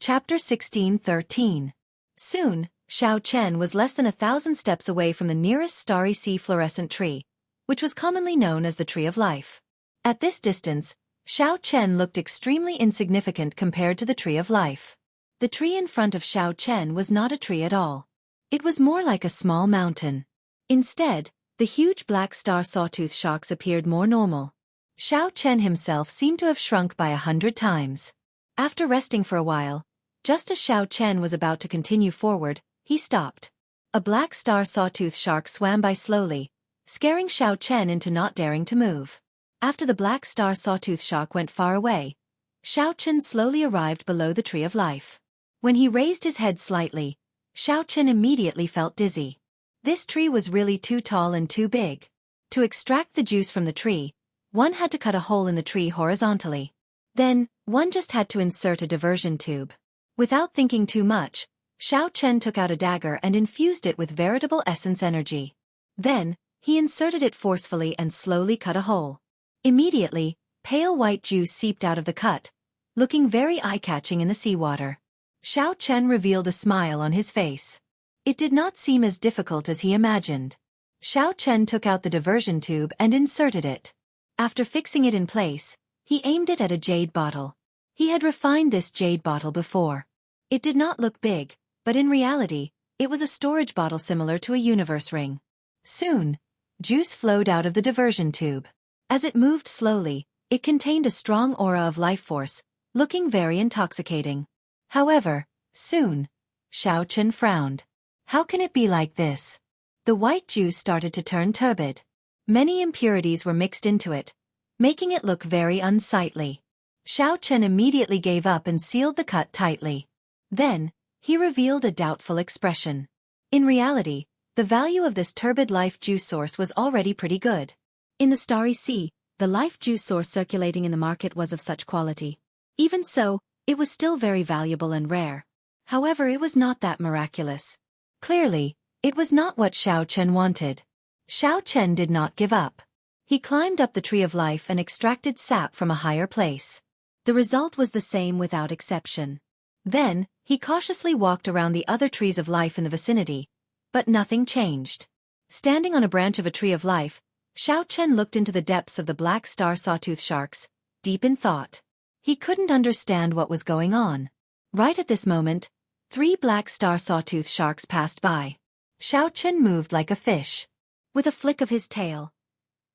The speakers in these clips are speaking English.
Chapter 16:13. Soon, Xiao Chen was less than 1,000 steps away from the nearest starry sea fluorescent tree, which was commonly known as the Tree of Life. At this distance, Xiao Chen looked extremely insignificant compared to the Tree of Life. The tree in front of Xiao Chen was not a tree at all. It was more like a small mountain. Instead, the huge black star sawtooth sharks appeared more normal. Xiao Chen himself seemed to have shrunk by 100 times. After resting for a while, just as Xiao Chen was about to continue forward, he stopped. A black star sawtooth shark swam by slowly, scaring Xiao Chen into not daring to move. After the black star sawtooth shark went far away, Xiao Chen slowly arrived below the Tree of Life. When he raised his head slightly, Xiao Chen immediately felt dizzy. This tree was really too tall and too big. To extract the juice from the tree, one had to cut a hole in the tree horizontally. Then, one just had to insert a diversion tube. Without thinking too much, Xiao Chen took out a dagger and infused it with veritable essence energy. Then, he inserted it forcefully and slowly cut a hole. Immediately, pale white juice seeped out of the cut, looking very eye-catching in the seawater. Xiao Chen revealed a smile on his face. It did not seem as difficult as he imagined. Xiao Chen took out the diversion tube and inserted it. After fixing it in place, he aimed it at a jade bottle. He had refined this jade bottle before. It did not look big, but in reality, it was a storage bottle similar to a universe ring. Soon, juice flowed out of the diversion tube. As it moved slowly, it contained a strong aura of life force, looking very intoxicating. However, soon, Xiao Chen frowned. How can it be like this? The white juice started to turn turbid. Many impurities were mixed into it, making it look very unsightly. Xiao Chen immediately gave up and sealed the cut tightly. Then, he revealed a doubtful expression. In reality, the value of this turbid life juice source was already pretty good. In the Starry Sea, the life juice source circulating in the market was of such quality. Even so, it was still very valuable and rare. However, it was not that miraculous. Clearly, it was not what Xiao Chen wanted. Xiao Chen did not give up. He climbed up the Tree of Life and extracted sap from a higher place. The result was the same without exception. Then, he cautiously walked around the other trees of life in the vicinity, but nothing changed. Standing on a branch of a Tree of Life, Xiao Chen looked into the depths of the black star sawtooth sharks, deep in thought. He couldn't understand what was going on. Right at this moment, 3 black star sawtooth sharks passed by. Xiao Chen moved like a fish. With a flick of his tail,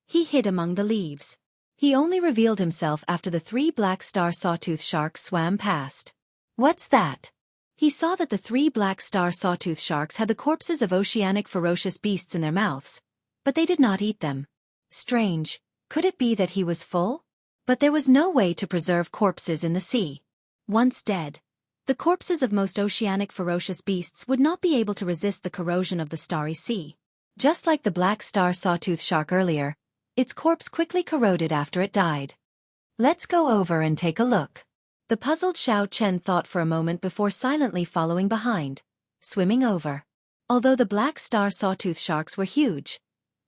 he hid among the leaves. He only revealed himself after the 3 black star sawtooth sharks swam past. What's that? He saw that the 3 black star sawtooth sharks had the corpses of oceanic ferocious beasts in their mouths, but they did not eat them. Strange, could it be that he was full? But there was no way to preserve corpses in the sea. Once dead, the corpses of most oceanic ferocious beasts would not be able to resist the corrosion of the Starry Sea. Just like the black star sawtooth shark earlier, its corpse quickly corroded after it died. Let's go over and take a look. The puzzled Xiao Chen thought for a moment before silently following behind, swimming over. Although the black star sawtooth sharks were huge,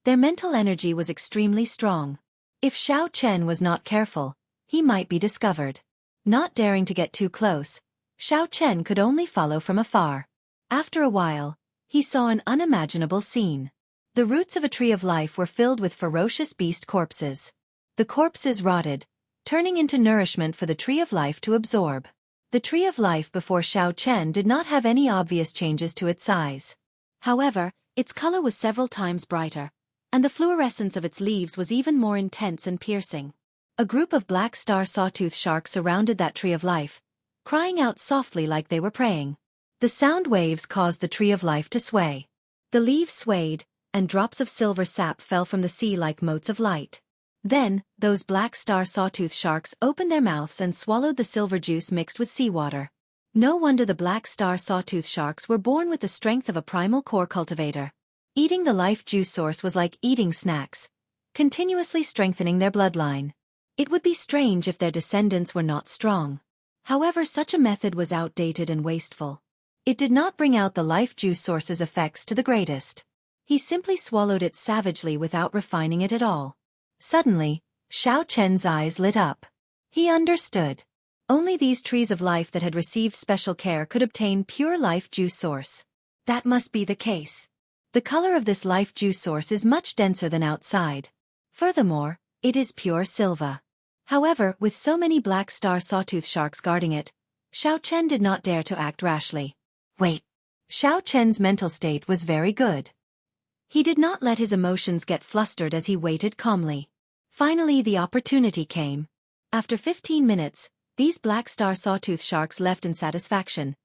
their mental energy was extremely strong. If Xiao Chen was not careful, he might be discovered. Not daring to get too close, Xiao Chen could only follow from afar. After a while, he saw an unimaginable scene. The roots of a Tree of Life were filled with ferocious beast corpses. The corpses rotted, turning into nourishment for the Tree of Life to absorb. The Tree of Life before Xiao Chen did not have any obvious changes to its size. However, its color was several times brighter, and the fluorescence of its leaves was even more intense and piercing. A group of black star sawtooth sharks surrounded that Tree of Life, crying out softly like they were praying. The sound waves caused the Tree of Life to sway. The leaves swayed, and drops of silver sap fell from the sea like motes of light. Then, those black star sawtooth sharks opened their mouths and swallowed the silver juice mixed with seawater. No wonder the black star sawtooth sharks were born with the strength of a primal core cultivator. Eating the life juice source was like eating snacks, continuously strengthening their bloodline. It would be strange if their descendants were not strong. However, such a method was outdated and wasteful. It did not bring out the life juice source's effects to the greatest. He simply swallowed it savagely without refining it at all. Suddenly, Xiao Chen's eyes lit up. He understood. Only these trees of life that had received special care could obtain pure life juice source. That must be the case. The color of this life juice source is much denser than outside. Furthermore, it is pure silver. However, with so many black star sawtooth sharks guarding it, Xiao Chen did not dare to act rashly. Wait. Xiao Chen's mental state was very good. He did not let his emotions get flustered as he waited calmly. Finally, the opportunity came. After 15 minutes, these black star sawtooth sharks left in satisfaction,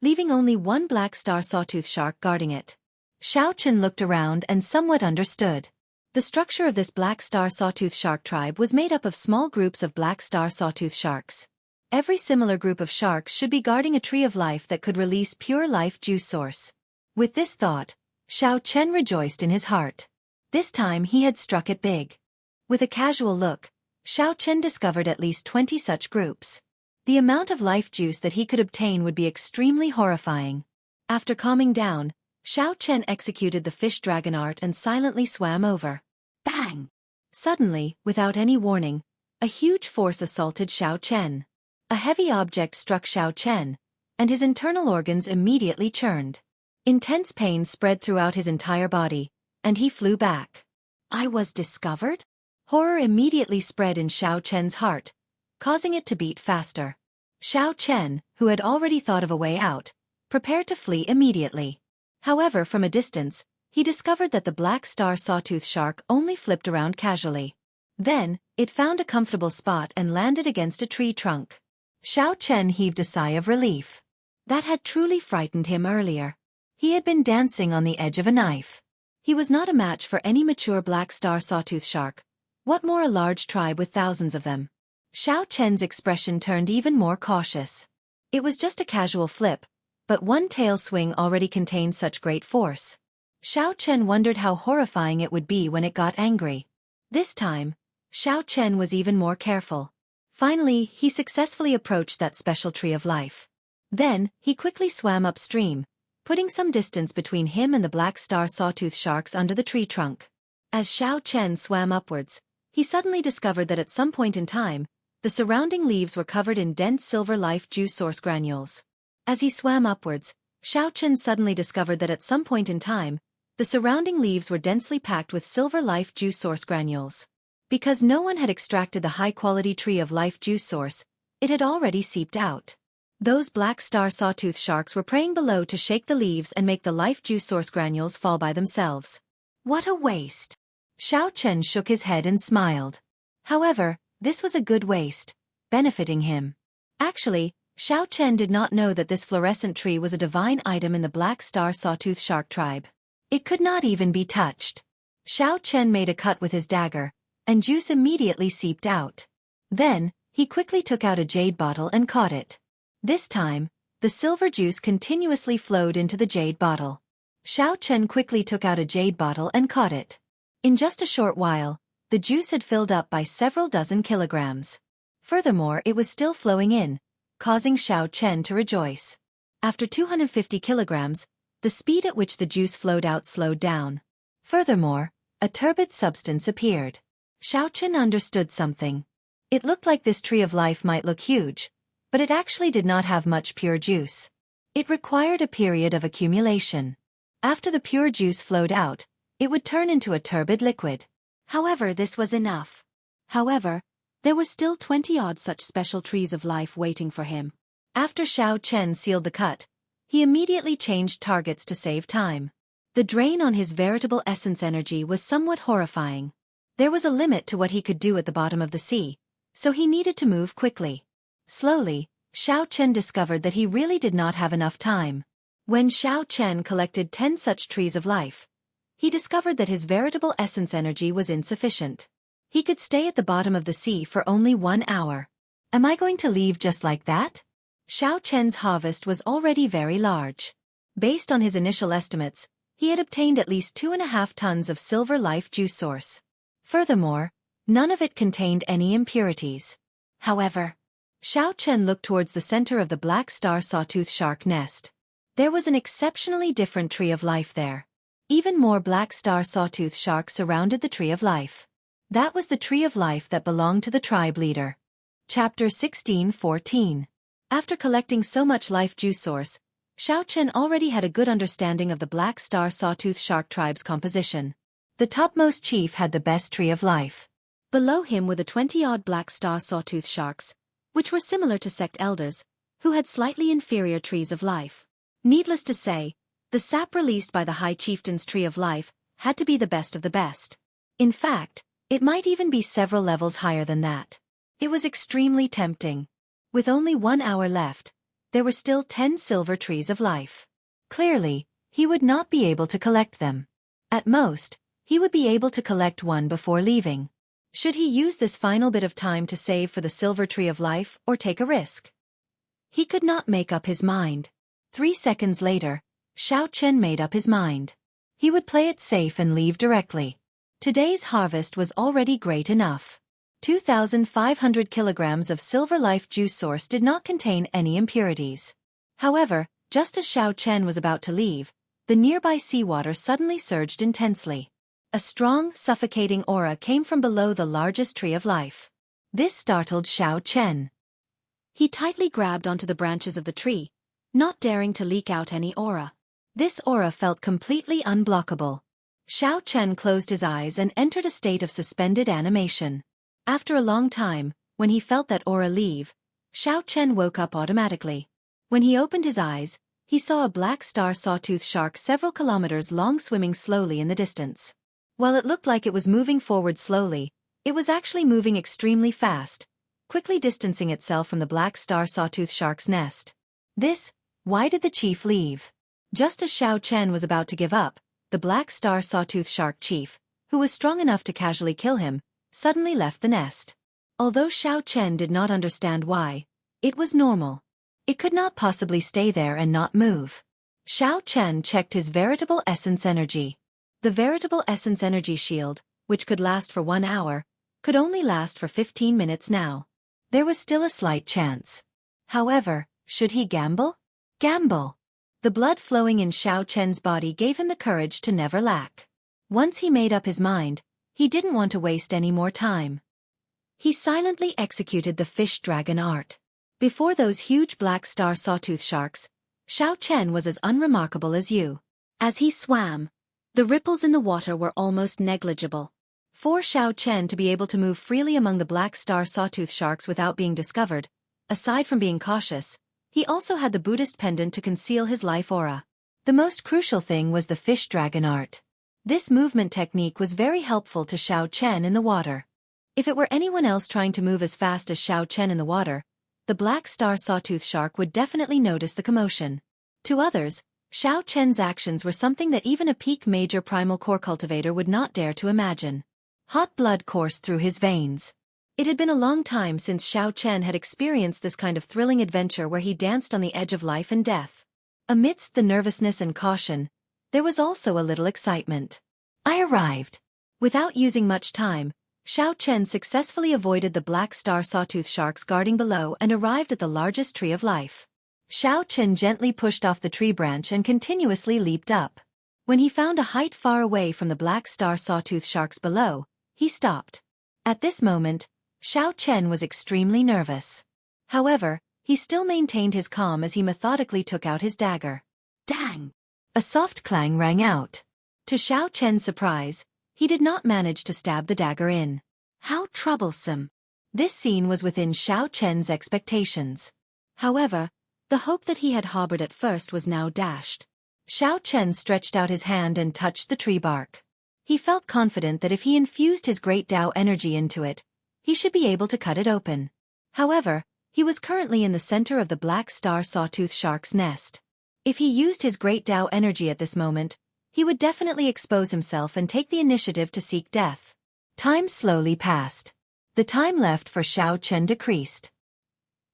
leaving only one black star sawtooth shark guarding it. Xiao Chen looked around and somewhat understood. The structure of this black star sawtooth shark tribe was made up of small groups of black star sawtooth sharks. Every similar group of sharks should be guarding a tree of life that could release pure life juice source. With this thought, Xiao Chen rejoiced in his heart. This time he had struck it big. With a casual look, Xiao Chen discovered at least 20 such groups. The amount of life juice that he could obtain would be extremely horrifying. After calming down, Xiao Chen executed the fish dragon art and silently swam over. Bang! Suddenly, without any warning, a huge force assaulted Xiao Chen. A heavy object struck Xiao Chen, and his internal organs immediately churned. Intense pain spread throughout his entire body, and he flew back. I was discovered? Horror immediately spread in Xiao Chen's heart, causing it to beat faster. Xiao Chen, who had already thought of a way out, prepared to flee immediately. However, from a distance, he discovered that the black star sawtooth shark only flipped around casually. Then, it found a comfortable spot and landed against a tree trunk. Xiao Chen heaved a sigh of relief. That had truly frightened him earlier. He had been dancing on the edge of a knife. He was not a match for any mature black star sawtooth shark. What more a large tribe with thousands of them? Xiao Chen's expression turned even more cautious. It was just a casual flip, but one tail swing already contained such great force. Xiao Chen wondered how horrifying it would be when it got angry. This time, Xiao Chen was even more careful. Finally, he successfully approached that special tree of life. Then, he quickly swam upstream, putting some distance between him and the black star sawtooth sharks under the tree trunk. As Xiao Chen swam upwards, he suddenly discovered that at some point in time, the surrounding leaves were covered in dense silver life juice source granules. As he swam upwards, Xiao Chen suddenly discovered that at some point in time, the surrounding leaves were densely packed with silver life juice source granules. Because no one had extracted the high-quality tree of life juice source, it had already seeped out. Those black star sawtooth sharks were praying below to shake the leaves and make the life juice source granules fall by themselves. What a waste! Xiao Chen shook his head and smiled. However, this was a good waste, benefiting him. Actually, Xiao Chen did not know that this fluorescent tree was a divine item in the black star sawtooth shark tribe. It could not even be touched. Xiao Chen made a cut with his dagger, and juice immediately seeped out. Then, he quickly took out a jade bottle and caught it. This time, the silver juice continuously flowed into the jade bottle. Xiao Chen quickly took out a jade bottle and caught it. In just a short while, the juice had filled up by several dozen kilograms. Furthermore, it was still flowing in, causing Xiao Chen to rejoice. After 250 kilograms, the speed at which the juice flowed out slowed down. Furthermore, a turbid substance appeared. Xiao Chen understood something. It looked like this tree of life might look huge, but it actually did not have much pure juice. It required a period of accumulation. After the pure juice flowed out, it would turn into a turbid liquid. However, this was enough. However, there were still 20-odd such special trees of life waiting for him. After Xiao Chen sealed the cut, he immediately changed targets to save time. The drain on his veritable essence energy was somewhat horrifying. There was a limit to what he could do at the bottom of the sea, so he needed to move quickly. Slowly, Xiao Chen discovered that he really did not have enough time. When Xiao Chen collected 10 such trees of life, he discovered that his veritable essence energy was insufficient. He could stay at the bottom of the sea for only 1 hour. Am I going to leave just like that? Xiao Chen's harvest was already very large. Based on his initial estimates, he had obtained at least 2.5 tons of silver life juice source. Furthermore, none of it contained any impurities. However, Xiao Chen looked towards the center of the black star sawtooth shark nest. There was an exceptionally different tree of life there. Even more black star sawtooth sharks surrounded the tree of life. That was the tree of life that belonged to the tribe leader. Chapter 16:14. After collecting so much life juice source, Xianxia already had a good understanding of the Black Star Sawtooth Shark tribe's composition. The topmost chief had the best tree of life. Below him were the 20-odd Black Star Sawtooth Sharks, which were similar to sect elders, who had slightly inferior trees of life. Needless to say, the sap released by the High Chieftain's tree of life had to be the best of the best. In fact, it might even be several levels higher than that. It was extremely tempting. With only 1 hour left, there were still 10 silver trees of life. Clearly, he would not be able to collect them. At most, he would be able to collect one before leaving. Should he use this final bit of time to save for the silver tree of life or take a risk? He could not make up his mind. 3 seconds later, Xianxia made up his mind. He would play it safe and leave directly. Today's harvest was already great enough. 2,500 kilograms of silver life juice source did not contain any impurities. However, just as Xianxia was about to leave, the nearby seawater suddenly surged intensely. A strong, suffocating aura came from below the largest tree of life. This startled Xianxia. He tightly grabbed onto the branches of the tree, not daring to leak out any aura. This aura felt completely unblockable. Xianxia closed his eyes and entered a state of suspended animation. After a long time, when he felt that aura leave, Xianxia woke up automatically. When he opened his eyes, he saw a Black Star Sawtooth Shark several kilometers long swimming slowly in the distance. While it looked like it was moving forward slowly, it was actually moving extremely fast, quickly distancing itself from the Black Star Sawtooth Shark's nest. Why did the chief leave? Just as Xianxia was about to give up, the Black Star Sawtooth Shark chief, who was strong enough to casually kill him, suddenly left the nest. Although Xianxia did not understand why, it was normal. It could not possibly stay there and not move. Xianxia checked his veritable essence energy. The veritable essence energy shield, which could last for 1 hour, could only last for 15 minutes now. There was still a slight chance. However, should he gamble? Gamble! The blood flowing in Xianxia's body gave him the courage to never lack. Once he made up his mind, he didn't want to waste any more time. He silently executed the fish dragon art. Before those huge Black Star Sawtooth Sharks, Xianxia was as unremarkable as you. As he swam, the ripples in the water were almost negligible. For Xianxia to be able to move freely among the Black Star Sawtooth Sharks without being discovered, aside from being cautious, he also had the Buddhist pendant to conceal his life aura. The most crucial thing was the fish dragon art. This movement technique was very helpful to Xianxia in the water. If it were anyone else trying to move as fast as Xianxia in the water, the Black Star Sawtooth Shark would definitely notice the commotion. To others, Xianxia's actions were something that even a peak major primal core cultivator would not dare to imagine. Hot blood coursed through his veins. It had been a long time since Xianxia had experienced this kind of thrilling adventure where he danced on the edge of life and death. Amidst the nervousness and caution, there was also a little excitement. I arrived. Without using much time, Xianxia successfully avoided the Black Star Sawtooth Sharks guarding below and arrived at the largest tree of life. Xianxia gently pushed off the tree branch and continuously leaped up. When he found a height far away from the Black Star Sawtooth Sharks below, he stopped. At this moment, Xianxia was extremely nervous. However, he still maintained his calm as he methodically took out his dagger. Dang! A soft clang rang out. To Xianxia's surprise, he did not manage to stab the dagger in. How troublesome! This scene was within Xianxia's expectations. However, the hope that he had harbored at first was now dashed. Xianxia stretched out his hand and touched the tree bark. He felt confident that if he infused his great Tao energy into it, he should be able to cut it open. However, he was currently in the center of the Black Star Sawtooth Shark's nest. If he used his great Tao energy at this moment, he would definitely expose himself and take the initiative to seek death. Time slowly passed. The time left for Xianxia decreased.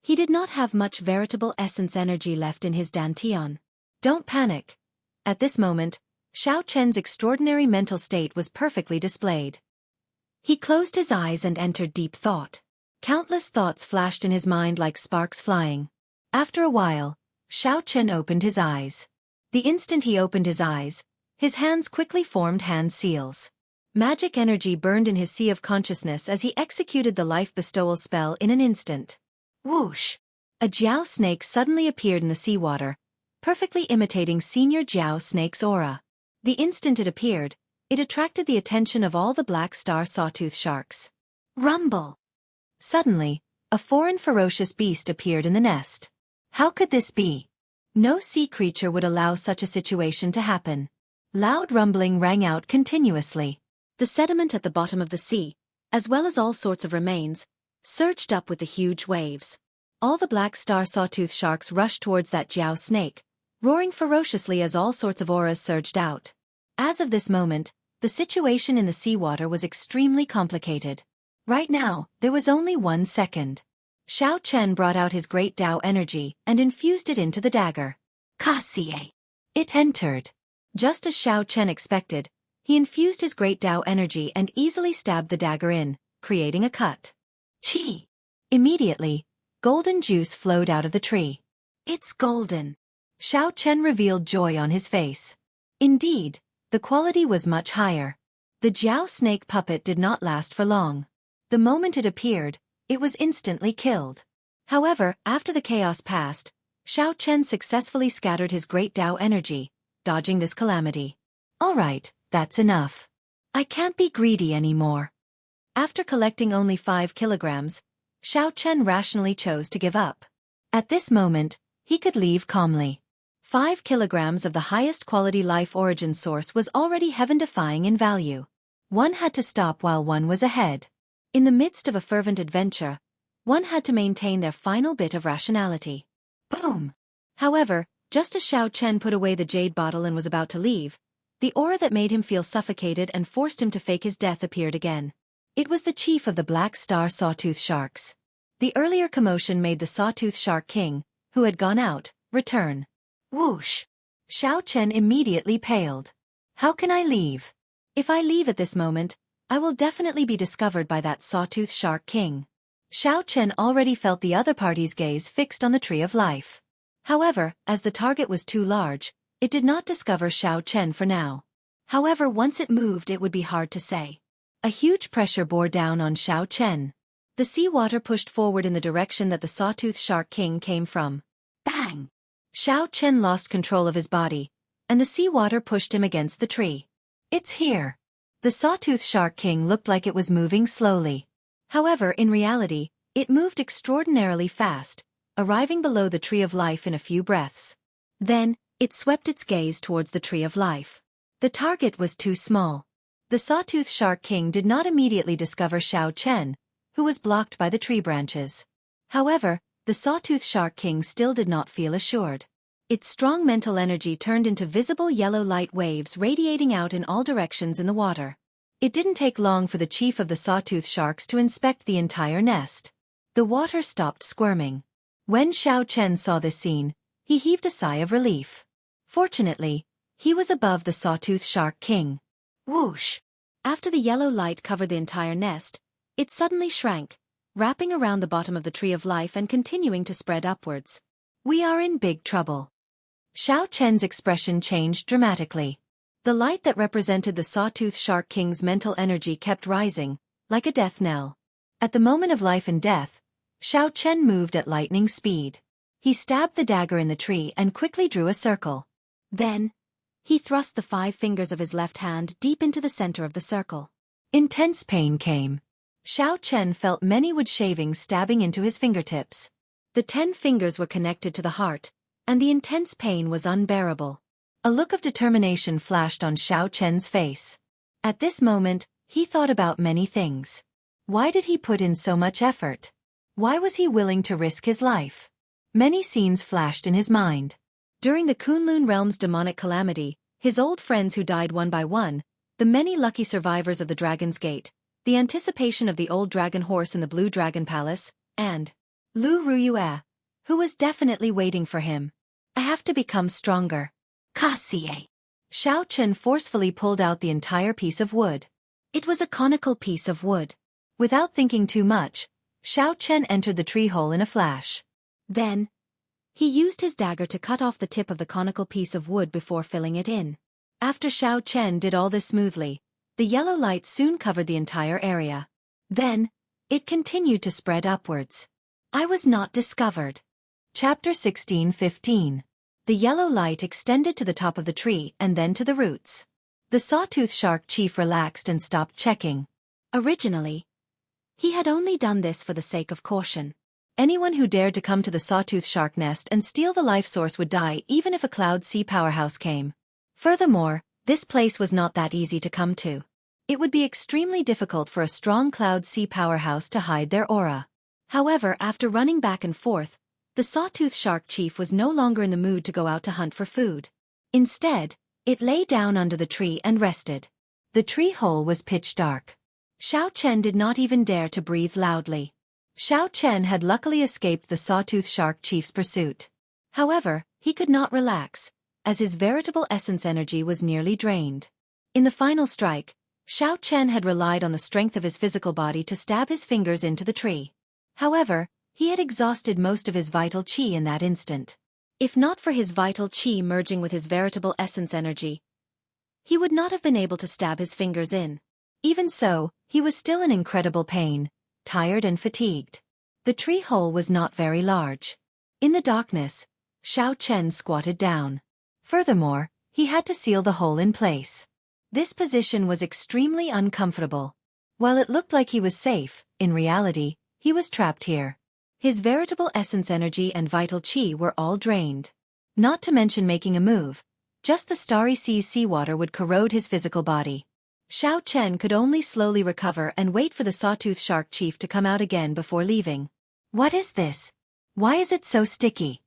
He did not have much veritable essence energy left in his dantian. Don't panic. At this moment, Xianxia's extraordinary mental state was perfectly displayed. He closed his eyes and entered deep thought. Countless thoughts flashed in his mind like sparks flying. After a while, Xianxia opened his eyes. The instant he opened his eyes, his hands quickly formed hand seals. Magic energy burned in his sea of consciousness as he executed the life bestowal spell in an instant. Whoosh! A Jiao snake suddenly appeared in the seawater, perfectly imitating Senior Jiao Snake's aura. The instant it appeared, it attracted the attention of all the black star sawtooth sharks. Rumble! Suddenly, a foreign ferocious beast appeared in the nest. How could this be? No sea creature would allow such a situation to happen. Loud rumbling rang out continuously. The sediment at the bottom of the sea, as well as all sorts of remains, surged up with the huge waves. All the black star sawtooth sharks rushed towards that Jiao snake, roaring ferociously as all sorts of auras surged out. As of this moment, the situation in the seawater was extremely complicated. Right now, there was only 1 second. Xiao Chen brought out his great Dao energy and infused it into the dagger. Kasie! It entered. Just as Xiao Chen expected, he infused his great Dao energy and easily stabbed the dagger in, creating a cut. Chi! Immediately, golden juice flowed out of the tree. It's golden! Xiao Chen revealed joy on his face. Indeed, the quality was much higher. The Jiao snake puppet did not last for long. The moment it appeared, it was instantly killed. However, after the chaos passed, Xiao Chen successfully scattered his great Dao energy, dodging this calamity. Alright, that's enough. I can't be greedy anymore. After collecting only 5 kilograms, Xiao Chen rationally chose to give up. At this moment, he could leave calmly. 5 kilograms of the highest quality life origin source was already heaven-defying in value. One had to stop while one was ahead. In the midst of a fervent adventure, one had to maintain their final bit of rationality. Boom! However, just as Xiao Chen put away the jade bottle and was about to leave, the aura that made him feel suffocated and forced him to fake his death appeared again. It was the chief of the Black Star Sawtooth Sharks. The earlier commotion made the Sawtooth Shark King, who had gone out, return. Whoosh! Xiao Chen immediately paled. How can I leave? If I leave at this moment, I will definitely be discovered by that Sawtooth Shark King. Xiao Chen already felt the other party's gaze fixed on the Tree of Life. However, as the target was too large, it did not discover Xiao Chen for now. However, once it moved it would be hard to say. A huge pressure bore down on Xiao Chen. The seawater pushed forward in the direction that the Sawtooth Shark King came from. Bang! Xiao Chen lost control of his body, and the seawater pushed him against the tree. It's here! The Sawtooth Shark King looked like it was moving slowly. However, in reality, it moved extraordinarily fast, arriving below the Tree of Life in a few breaths. Then, it swept its gaze towards the Tree of Life. The target was too small. The Sawtooth Shark King did not immediately discover Xiao Chen, who was blocked by the tree branches. However, the Sawtooth Shark King still did not feel assured. Its strong mental energy turned into visible yellow light waves radiating out in all directions in the water. It didn't take long for the chief of the Sawtooth Sharks to inspect the entire nest. The water stopped squirming. When Xiao Chen saw this scene, he heaved a sigh of relief. Fortunately, he was above the Sawtooth Shark King. Whoosh! After the yellow light covered the entire nest, it suddenly shrank, wrapping around the bottom of the Tree of Life and continuing to spread upwards. We are in big trouble. Xiao Chen's expression changed dramatically. The light that represented the Sawtooth Shark King's mental energy kept rising, like a death knell. At the moment of life and death, Xiao Chen moved at lightning speed. He stabbed the dagger in the tree and quickly drew a circle. Then, he thrust the 5 fingers of his left hand deep into the center of the circle. Intense pain came. Xiao Chen felt many wood shavings stabbing into his fingertips. The 10 fingers were connected to the heart, and the intense pain was unbearable. A look of determination flashed on Xiao Chen's face. At this moment, he thought about many things. Why did he put in so much effort? Why was he willing to risk his life? Many scenes flashed in his mind. During the Kunlun realm's demonic calamity, his old friends who died one by one, the many lucky survivors of the Dragon's Gate, the anticipation of the old dragon horse in the Blue Dragon Palace, and Lu Ruyue, who was definitely waiting for him. I have to become stronger. Kasie. Xiao Chen forcefully pulled out the entire piece of wood. It was a conical piece of wood. Without thinking too much, Xiao Chen entered the tree hole in a flash. Then, he used his dagger to cut off the tip of the conical piece of wood before filling it in. After Xiao Chen did all this smoothly, The yellow light soon covered the entire area. Then, it continued to spread upwards. I was not discovered. Chapter 16:15. The yellow light extended to the top of the tree and then to the roots. The sawtooth shark chief relaxed and stopped checking. Originally, he had only done this for the sake of caution. Anyone who dared to come to the sawtooth shark nest and steal the life source would die even if a Cloud Sea powerhouse came. Furthermore, this place was not that easy to come to. It would be extremely difficult for a strong Cloud Sea powerhouse to hide their aura. However, after running back and forth, the sawtooth shark chief was no longer in the mood to go out to hunt for food. Instead, it lay down under the tree and rested. The tree hole was pitch dark. Xiao Chen did not even dare to breathe loudly. Xiao Chen had luckily escaped the sawtooth shark chief's pursuit. However, he could not relax, as his veritable essence energy was nearly drained. In the final strike, Xiao Chen had relied on the strength of his physical body to stab his fingers into the tree. However, he had exhausted most of his vital qi in that instant. If not for his vital qi merging with his veritable essence energy, he would not have been able to stab his fingers in. Even so, he was still in incredible pain, tired and fatigued. The tree hole was not very large. In the darkness, Xiao Chen squatted down. Furthermore, he had to seal the hole in place. This position was extremely uncomfortable. While it looked like he was safe, in reality, he was trapped here. His veritable essence energy and vital qi were all drained. Not to mention making a move, just the starry sea's seawater would corrode his physical body. Xiao Chen could only slowly recover and wait for the sawtooth shark chief to come out again before leaving. What is this? Why is it so sticky?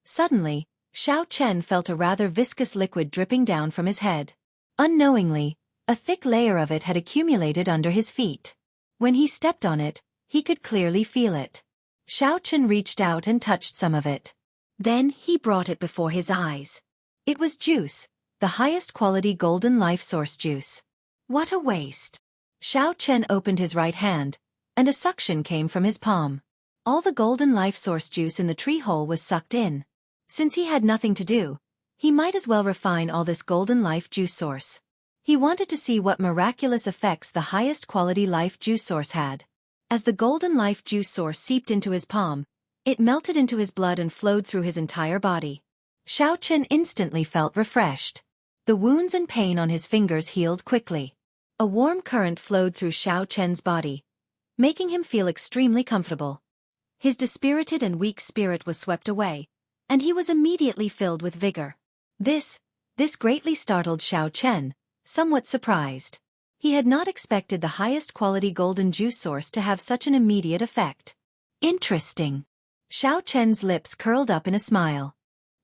Suddenly, Xiao Chen felt a rather viscous liquid dripping down from his head. Unknowingly, a thick layer of it had accumulated under his feet. When he stepped on it, he could clearly feel it. Xiao Chen reached out and touched some of it. Then he brought it before his eyes. It was juice, the highest quality golden life source juice. What a waste! Xiao Chen opened his right hand, and a suction came from his palm. All the golden life source juice in the tree hole was sucked in. Since he had nothing to do, he might as well refine all this golden life juice source. He wanted to see what miraculous effects the highest quality life juice source had. As the golden life juice source seeped into his palm, it melted into his blood and flowed through his entire body. Xiao Chen instantly felt refreshed. The wounds and pain on his fingers healed quickly. A warm current flowed through Xiao Chen's body, making him feel extremely comfortable. His dispirited and weak spirit was swept away, and he was immediately filled with vigor. This greatly startled Xiao Chen, somewhat surprised. He had not expected the highest quality golden juice source to have such an immediate effect. Interesting. Xiao Chen's lips curled up in a smile.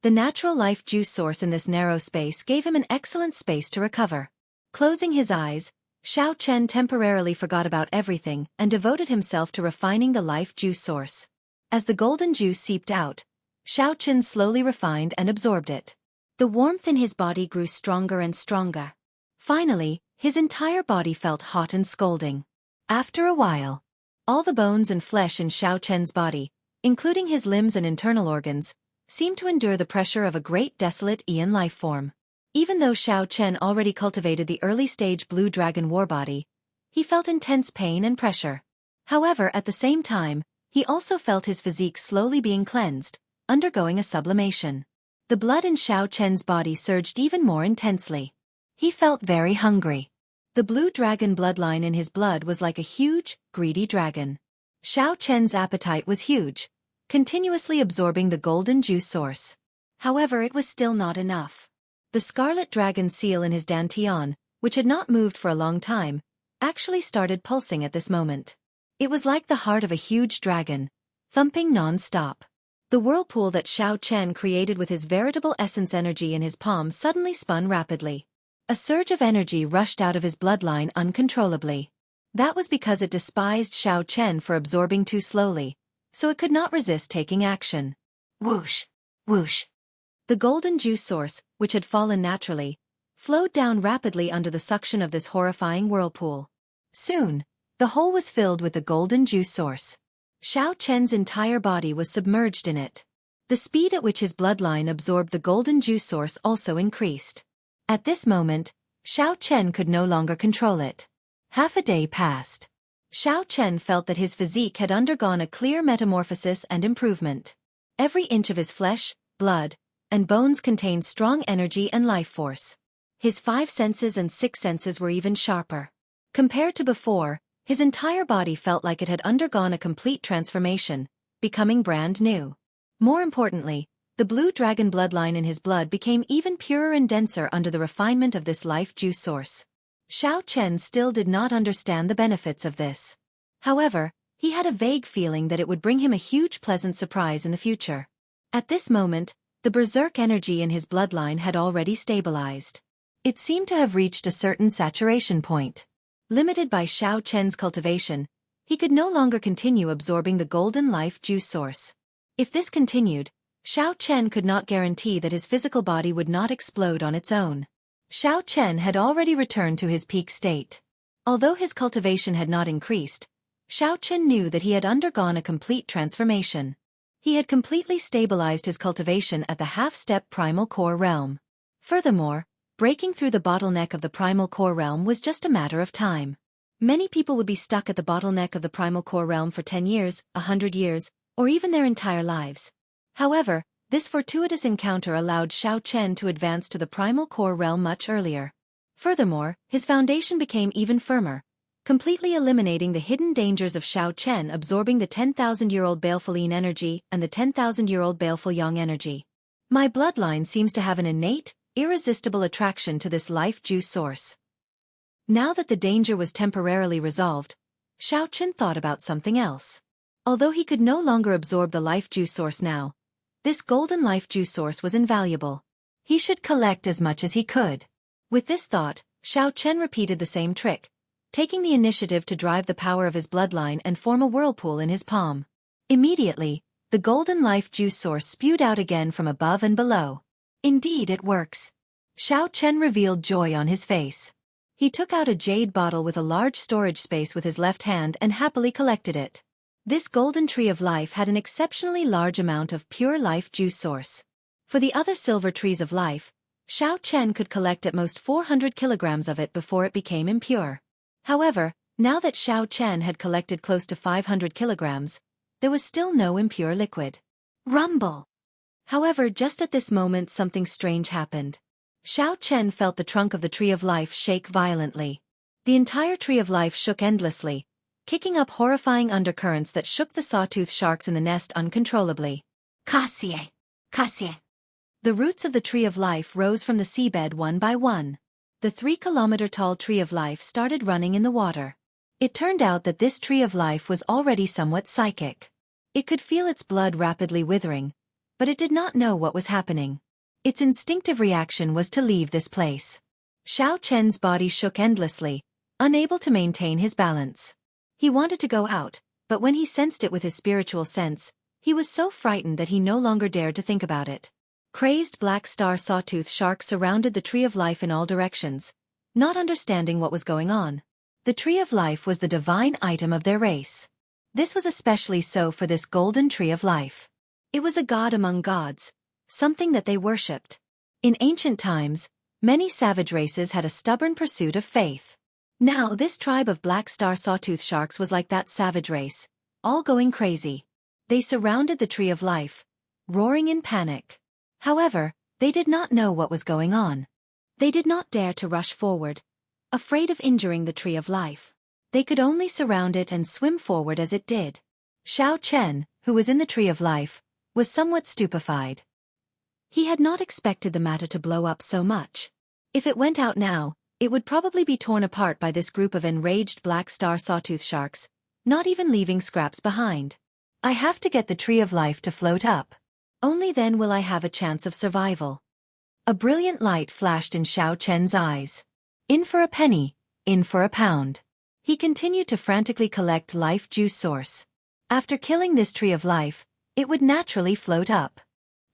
The natural life juice source in this narrow space gave him an excellent space to recover. Closing his eyes, Xiao Chen temporarily forgot about everything and devoted himself to refining the life juice source. As the golden juice seeped out, Xiao Chen slowly refined and absorbed it. The warmth in his body grew stronger and stronger. Finally, his entire body felt hot and scalding. After a while, all the bones and flesh in Xiao Chen's body, including his limbs and internal organs, seemed to endure the pressure of a great desolate Aeon life form. Even though Xiao Chen already cultivated the early-stage blue dragon war body, he felt intense pain and pressure. However, at the same time, he also felt his physique slowly being cleansed, undergoing a sublimation. The blood in Xiao Chen's body surged even more intensely. He felt very hungry. The blue dragon bloodline in his blood was like a huge, greedy dragon. Xiao Chen's appetite was huge, continuously absorbing the golden juice source. However, it was still not enough. The scarlet dragon seal in his dantian, which had not moved for a long time, actually started pulsing at this moment. It was like the heart of a huge dragon, thumping non-stop. The whirlpool that Xiao Chen created with his veritable essence energy in his palm suddenly spun rapidly. A surge of energy rushed out of his bloodline uncontrollably. That was because it despised Xiao Chen for absorbing too slowly, so it could not resist taking action. Whoosh! Whoosh! The golden juice source, which had fallen naturally, flowed down rapidly under the suction of this horrifying whirlpool. Soon, the hole was filled with the golden juice source. Xiao Chen's entire body was submerged in it. The speed at which his bloodline absorbed the golden juice source also increased. At this moment, Xiao Chen could no longer control it. Half a day passed. Xiao Chen felt that his physique had undergone a clear metamorphosis and improvement. Every inch of his flesh, blood, and bones contained strong energy and life force. His 5 senses and 6 senses were even sharper. Compared to before, his entire body felt like it had undergone a complete transformation, becoming brand new. More importantly, the blue dragon bloodline in his blood became even purer and denser under the refinement of this life juice source. Xiao Chen still did not understand the benefits of this. However, he had a vague feeling that it would bring him a huge pleasant surprise in the future. At this moment, the berserk energy in his bloodline had already stabilized. It seemed to have reached a certain saturation point. Limited by Xiao Chen's cultivation, he could no longer continue absorbing the golden life juice source. If this continued, Xiao Chen could not guarantee that his physical body would not explode on its own. Xiao Chen had already returned to his peak state. Although his cultivation had not increased, Xiao Chen knew that he had undergone a complete transformation. He had completely stabilized his cultivation at the half-step primal core realm. Furthermore, breaking through the bottleneck of the primal core realm was just a matter of time. Many people would be stuck at the bottleneck of the primal core realm for 10 years, 100 years, or even their entire lives. However, this fortuitous encounter allowed Xiao Chen to advance to the primal core realm much earlier. Furthermore, his foundation became even firmer, completely eliminating the hidden dangers of Xiao Chen absorbing the 10,000-year-old baleful yin energy and the 10,000-year-old baleful yang energy. My bloodline seems to have an innate, irresistible attraction to this life juice source. Now that the danger was temporarily resolved, Xiao Chen thought about something else. Although he could no longer absorb the life juice source now, this golden life juice source was invaluable. He should collect as much as he could. With this thought, Xiao Chen repeated the same trick, taking the initiative to drive the power of his bloodline and form a whirlpool in his palm. Immediately, the golden life juice source spewed out again from above and below. Indeed, it works. Xiao Chen revealed joy on his face. He took out a jade bottle with a large storage space with his left hand and happily collected it. This golden tree of life had an exceptionally large amount of pure life juice source. For the other silver trees of life, Xiao Chen could collect at most 400 kilograms of it before it became impure. However, now that Xiao Chen had collected close to 500 kilograms, there was still no impure liquid. Rumble! However, just at this moment something strange happened. Xiao Chen felt the trunk of the tree of life shake violently. The entire tree of life shook endlessly, kicking up horrifying undercurrents that shook the sawtooth sharks in the nest uncontrollably. Cassie! Cassie! The roots of the tree of life rose from the seabed one by one. The 3-kilometer-tall tree of life started running in the water. It turned out that this tree of life was already somewhat psychic. It could feel its blood rapidly withering, but it did not know what was happening. Its instinctive reaction was to leave this place. Xiao Chen's body shook endlessly, unable to maintain his balance. He wanted to go out, but when he sensed it with his spiritual sense, he was so frightened that he no longer dared to think about it. Crazed black star sawtooth sharks surrounded the tree of life in all directions, not understanding what was going on. The tree of life was the divine item of their race. This was especially so for this golden tree of life. It was a god among gods, something that they worshipped. In ancient times, many savage races had a stubborn pursuit of faith. Now this tribe of black star sawtooth sharks was like that savage race, all going crazy. They surrounded the tree of life, roaring in panic. However, they did not know what was going on. They did not dare to rush forward, afraid of injuring the tree of life. They could only surround it and swim forward as it did. Xiao Chen, who was in the tree of life, was somewhat stupefied. He had not expected the matter to blow up so much. If it went out now, it would probably be torn apart by this group of enraged black star sawtooth sharks, not even leaving scraps behind. I have to get the tree of life to float up. Only then will I have a chance of survival. A brilliant light flashed in Xiao Chen's eyes. In for a penny, in for a pound. He continued to frantically collect life juice source. After killing this tree of life, it would naturally float up.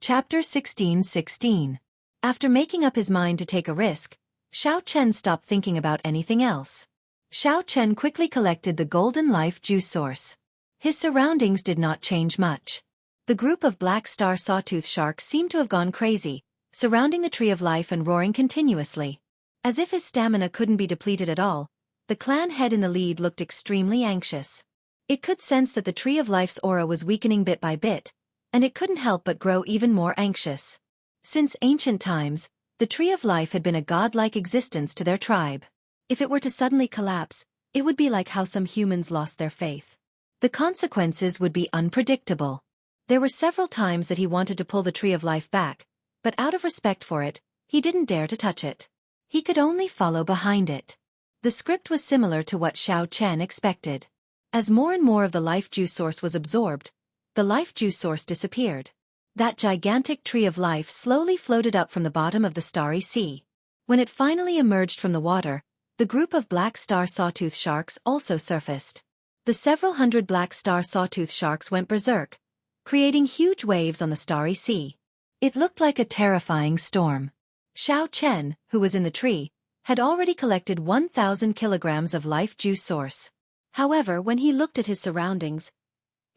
Chapter 16:16. After making up his mind to take a risk, Xiao Chen stopped thinking about anything else. Xiao Chen quickly collected the golden life juice source. His surroundings did not change much. The group of black star sawtooth sharks seemed to have gone crazy, surrounding the tree of life and roaring continuously. As if his stamina couldn't be depleted at all, the clan head in the lead looked extremely anxious. It could sense that the Tree of Life's aura was weakening bit by bit, and it couldn't help but grow even more anxious. Since ancient times, the Tree of Life had been a godlike existence to their tribe. If it were to suddenly collapse, it would be like how some humans lost their faith. The consequences would be unpredictable. There were several times that he wanted to pull the Tree of Life back, but out of respect for it, he didn't dare to touch it. He could only follow behind it. The script was similar to what Xiao Chen expected. As more and more of the life juice source was absorbed, the life juice source disappeared. That gigantic Tree of Life slowly floated up from the bottom of the starry sea. When it finally emerged from the water, the group of black star sawtooth sharks also surfaced. The several hundred black star sawtooth sharks went berserk, creating huge waves on the starry sea. It looked like a terrifying storm. Xiao Chen, who was in the tree, had already collected 1,000 kilograms of life juice source. However, when he looked at his surroundings,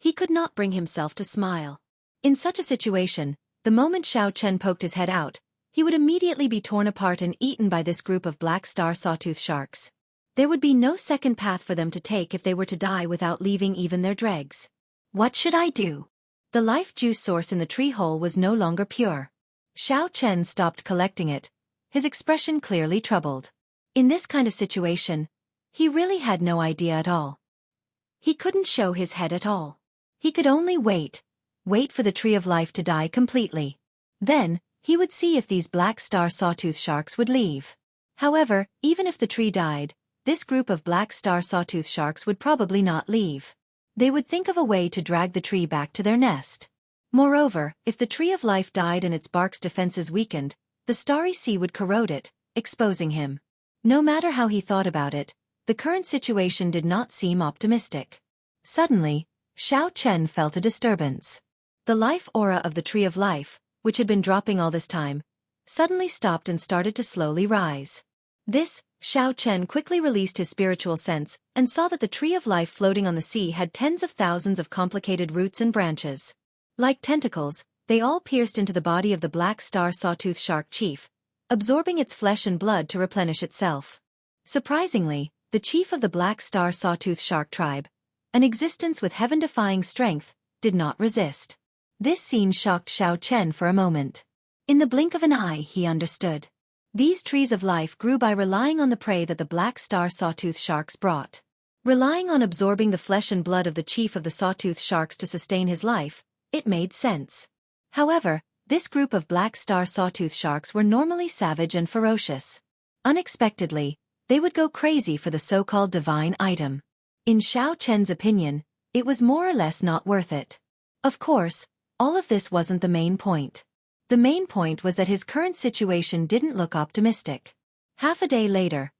he could not bring himself to smile. In such a situation, the moment Xiao Chen poked his head out, he would immediately be torn apart and eaten by this group of black star sawtooth sharks. There would be no second path for them to take if they were to die without leaving even their dregs. What should I do? The life juice source in the tree hole was no longer pure. Xiao Chen stopped collecting it, his expression clearly troubled. In this kind of situation, he really had no idea at all. He couldn't show his head at all. He could only wait for the Tree of Life to die completely. Then, he would see if these black star sawtooth sharks would leave. However, even if the tree died, this group of black star sawtooth sharks would probably not leave. They would think of a way to drag the tree back to their nest. Moreover, if the Tree of Life died and its bark's defenses weakened, the starry sea would corrode it, exposing him. No matter how he thought about it, the current situation did not seem optimistic. Suddenly, Xiao Chen felt a disturbance. The life aura of the Tree of Life, which had been dropping all this time, suddenly stopped and started to slowly rise. Xiao Chen quickly released his spiritual sense and saw that the Tree of Life floating on the sea had tens of thousands of complicated roots and branches. Like tentacles, they all pierced into the body of the black star sawtooth shark chief, absorbing its flesh and blood to replenish itself. Surprisingly, the chief of the black star sawtooth shark tribe, an existence with heaven-defying strength, did not resist. This scene shocked Xiao Chen for a moment. In the blink of an eye, he understood. These trees of life grew by relying on the prey that the black star sawtooth sharks brought. Relying on absorbing the flesh and blood of the chief of the sawtooth sharks to sustain his life, it made sense. However, this group of black star sawtooth sharks were normally savage and ferocious. Unexpectedly, they would go crazy for the so-called divine item. In Xiao Chen's opinion, it was more or less not worth it. Of course, all of this wasn't the main point. The main point was that his current situation didn't look optimistic. Half a day later,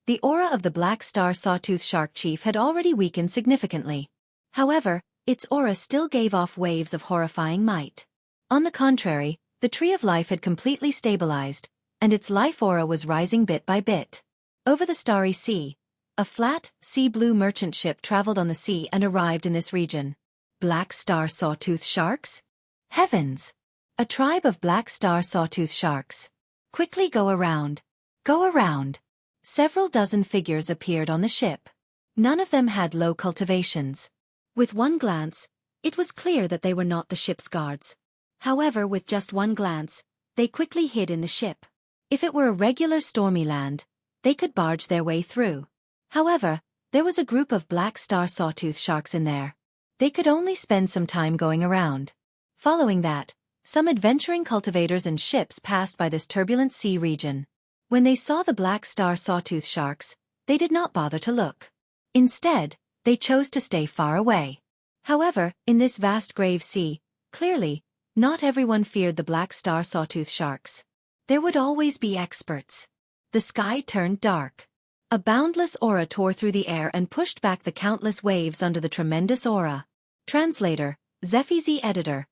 the aura of the black star sawtooth shark chief had already weakened significantly. However, its aura still gave off waves of horrifying might. On the contrary, the Tree of Life had completely stabilized, and its life aura was rising bit by bit. Over the starry sea, a flat, sea-blue merchant ship traveled on the sea and arrived in this region. Black star sawtooth sharks? Heavens! A tribe of black star sawtooth sharks. Quickly go around. Go around. Several dozen figures appeared on the ship. None of them had low cultivations. With one glance, it was clear that they were not the ship's guards. However, with just one glance, they quickly hid in the ship. If it were a regular stormy land, they could barge their way through. However, there was a group of black star sawtooth sharks in there. They could only spend some time going around. Following that, some adventuring cultivators and ships passed by this turbulent sea region. When they saw the black star sawtooth sharks, they did not bother to look. Instead, they chose to stay far away. However, in this vast grave sea, clearly, not everyone feared the black star sawtooth sharks. There would always be experts. The sky turned dark. A boundless aura tore through the air and pushed back the countless waves under the tremendous aura. Translator, Zephy's editor.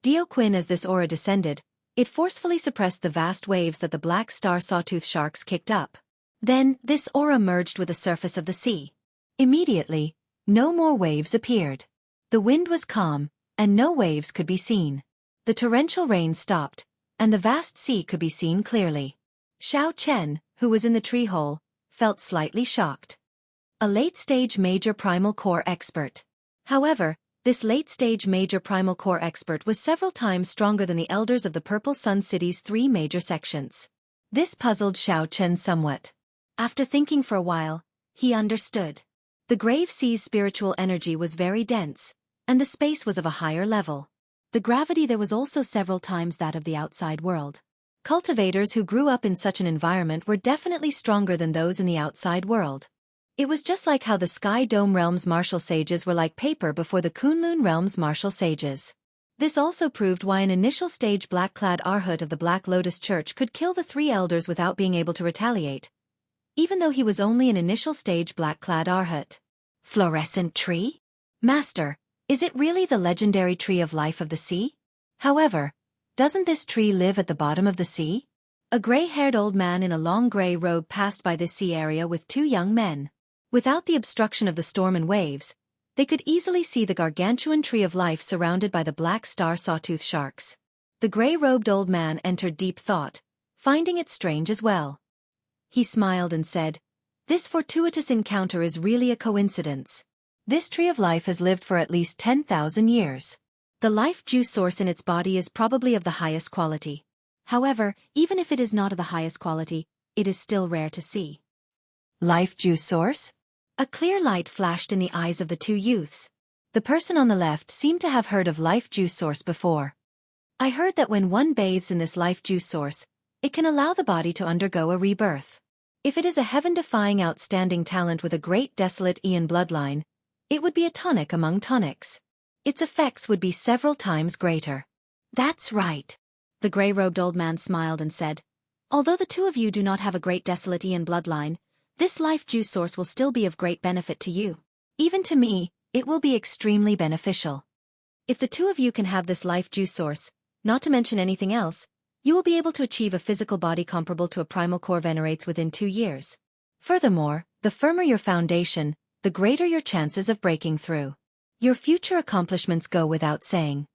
Dio Quinn. As this aura descended, it forcefully suppressed the vast waves that the black star sawtooth sharks kicked up. Then, this aura merged with the surface of the sea. Immediately, no more waves appeared. The wind was calm, and no waves could be seen. The torrential rain stopped, and the vast sea could be seen clearly. Xiao Chen, who was in the tree hole, felt slightly shocked. A late-stage major primal core expert. However, this late-stage major primal core expert was several times stronger than the elders of the Purple Sun City's 3 major sections. This puzzled Xiao Chen somewhat. After thinking for a while, he understood. The Grave Sea's spiritual energy was very dense, and the space was of a higher level. The gravity there was also several times that of the outside world. Cultivators who grew up in such an environment were definitely stronger than those in the outside world. It was just like how the Sky Dome Realm's martial sages were like paper before the Kunlun Realm's martial sages. This also proved why an initial stage black-clad Arhat of the Black Lotus Church could kill the 3 elders without being able to retaliate, even though he was only an initial stage black-clad Arhat. Fluorescent tree? Master, is it really the legendary tree of life of the sea? However, doesn't this tree live at the bottom of the sea? A gray-haired old man in a long gray robe passed by this sea area with 2 young men. Without the obstruction of the storm and waves, they could easily see the gargantuan tree of life surrounded by the black star sawtooth sharks. The gray-robed old man entered deep thought, finding it strange as well. He smiled and said, "This fortuitous encounter is really a coincidence. This tree of life has lived for at least 10,000 years. The life juice source in its body is probably of the highest quality. However, even if it is not of the highest quality, it is still rare to see." Life juice source? A clear light flashed in the eyes of the 2 youths. The person on the left seemed to have heard of life juice source before. "I heard that when one bathes in this life juice source, it can allow the body to undergo a rebirth. If it is a heaven-defying outstanding talent with a great desolate Aeon bloodline, it would be a tonic among tonics. Its effects would be several times greater." "That's right." The gray-robed old man smiled and said, "Although the 2 of you do not have a great desolate Aeon bloodline, this life juice source will still be of great benefit to you. Even to me, it will be extremely beneficial. If the 2 of you can have this life juice source, not to mention anything else, you will be able to achieve a physical body comparable to a primal core venerates within 2 years. Furthermore, the firmer your foundation, the greater your chances of breaking through. Your future accomplishments go without saying."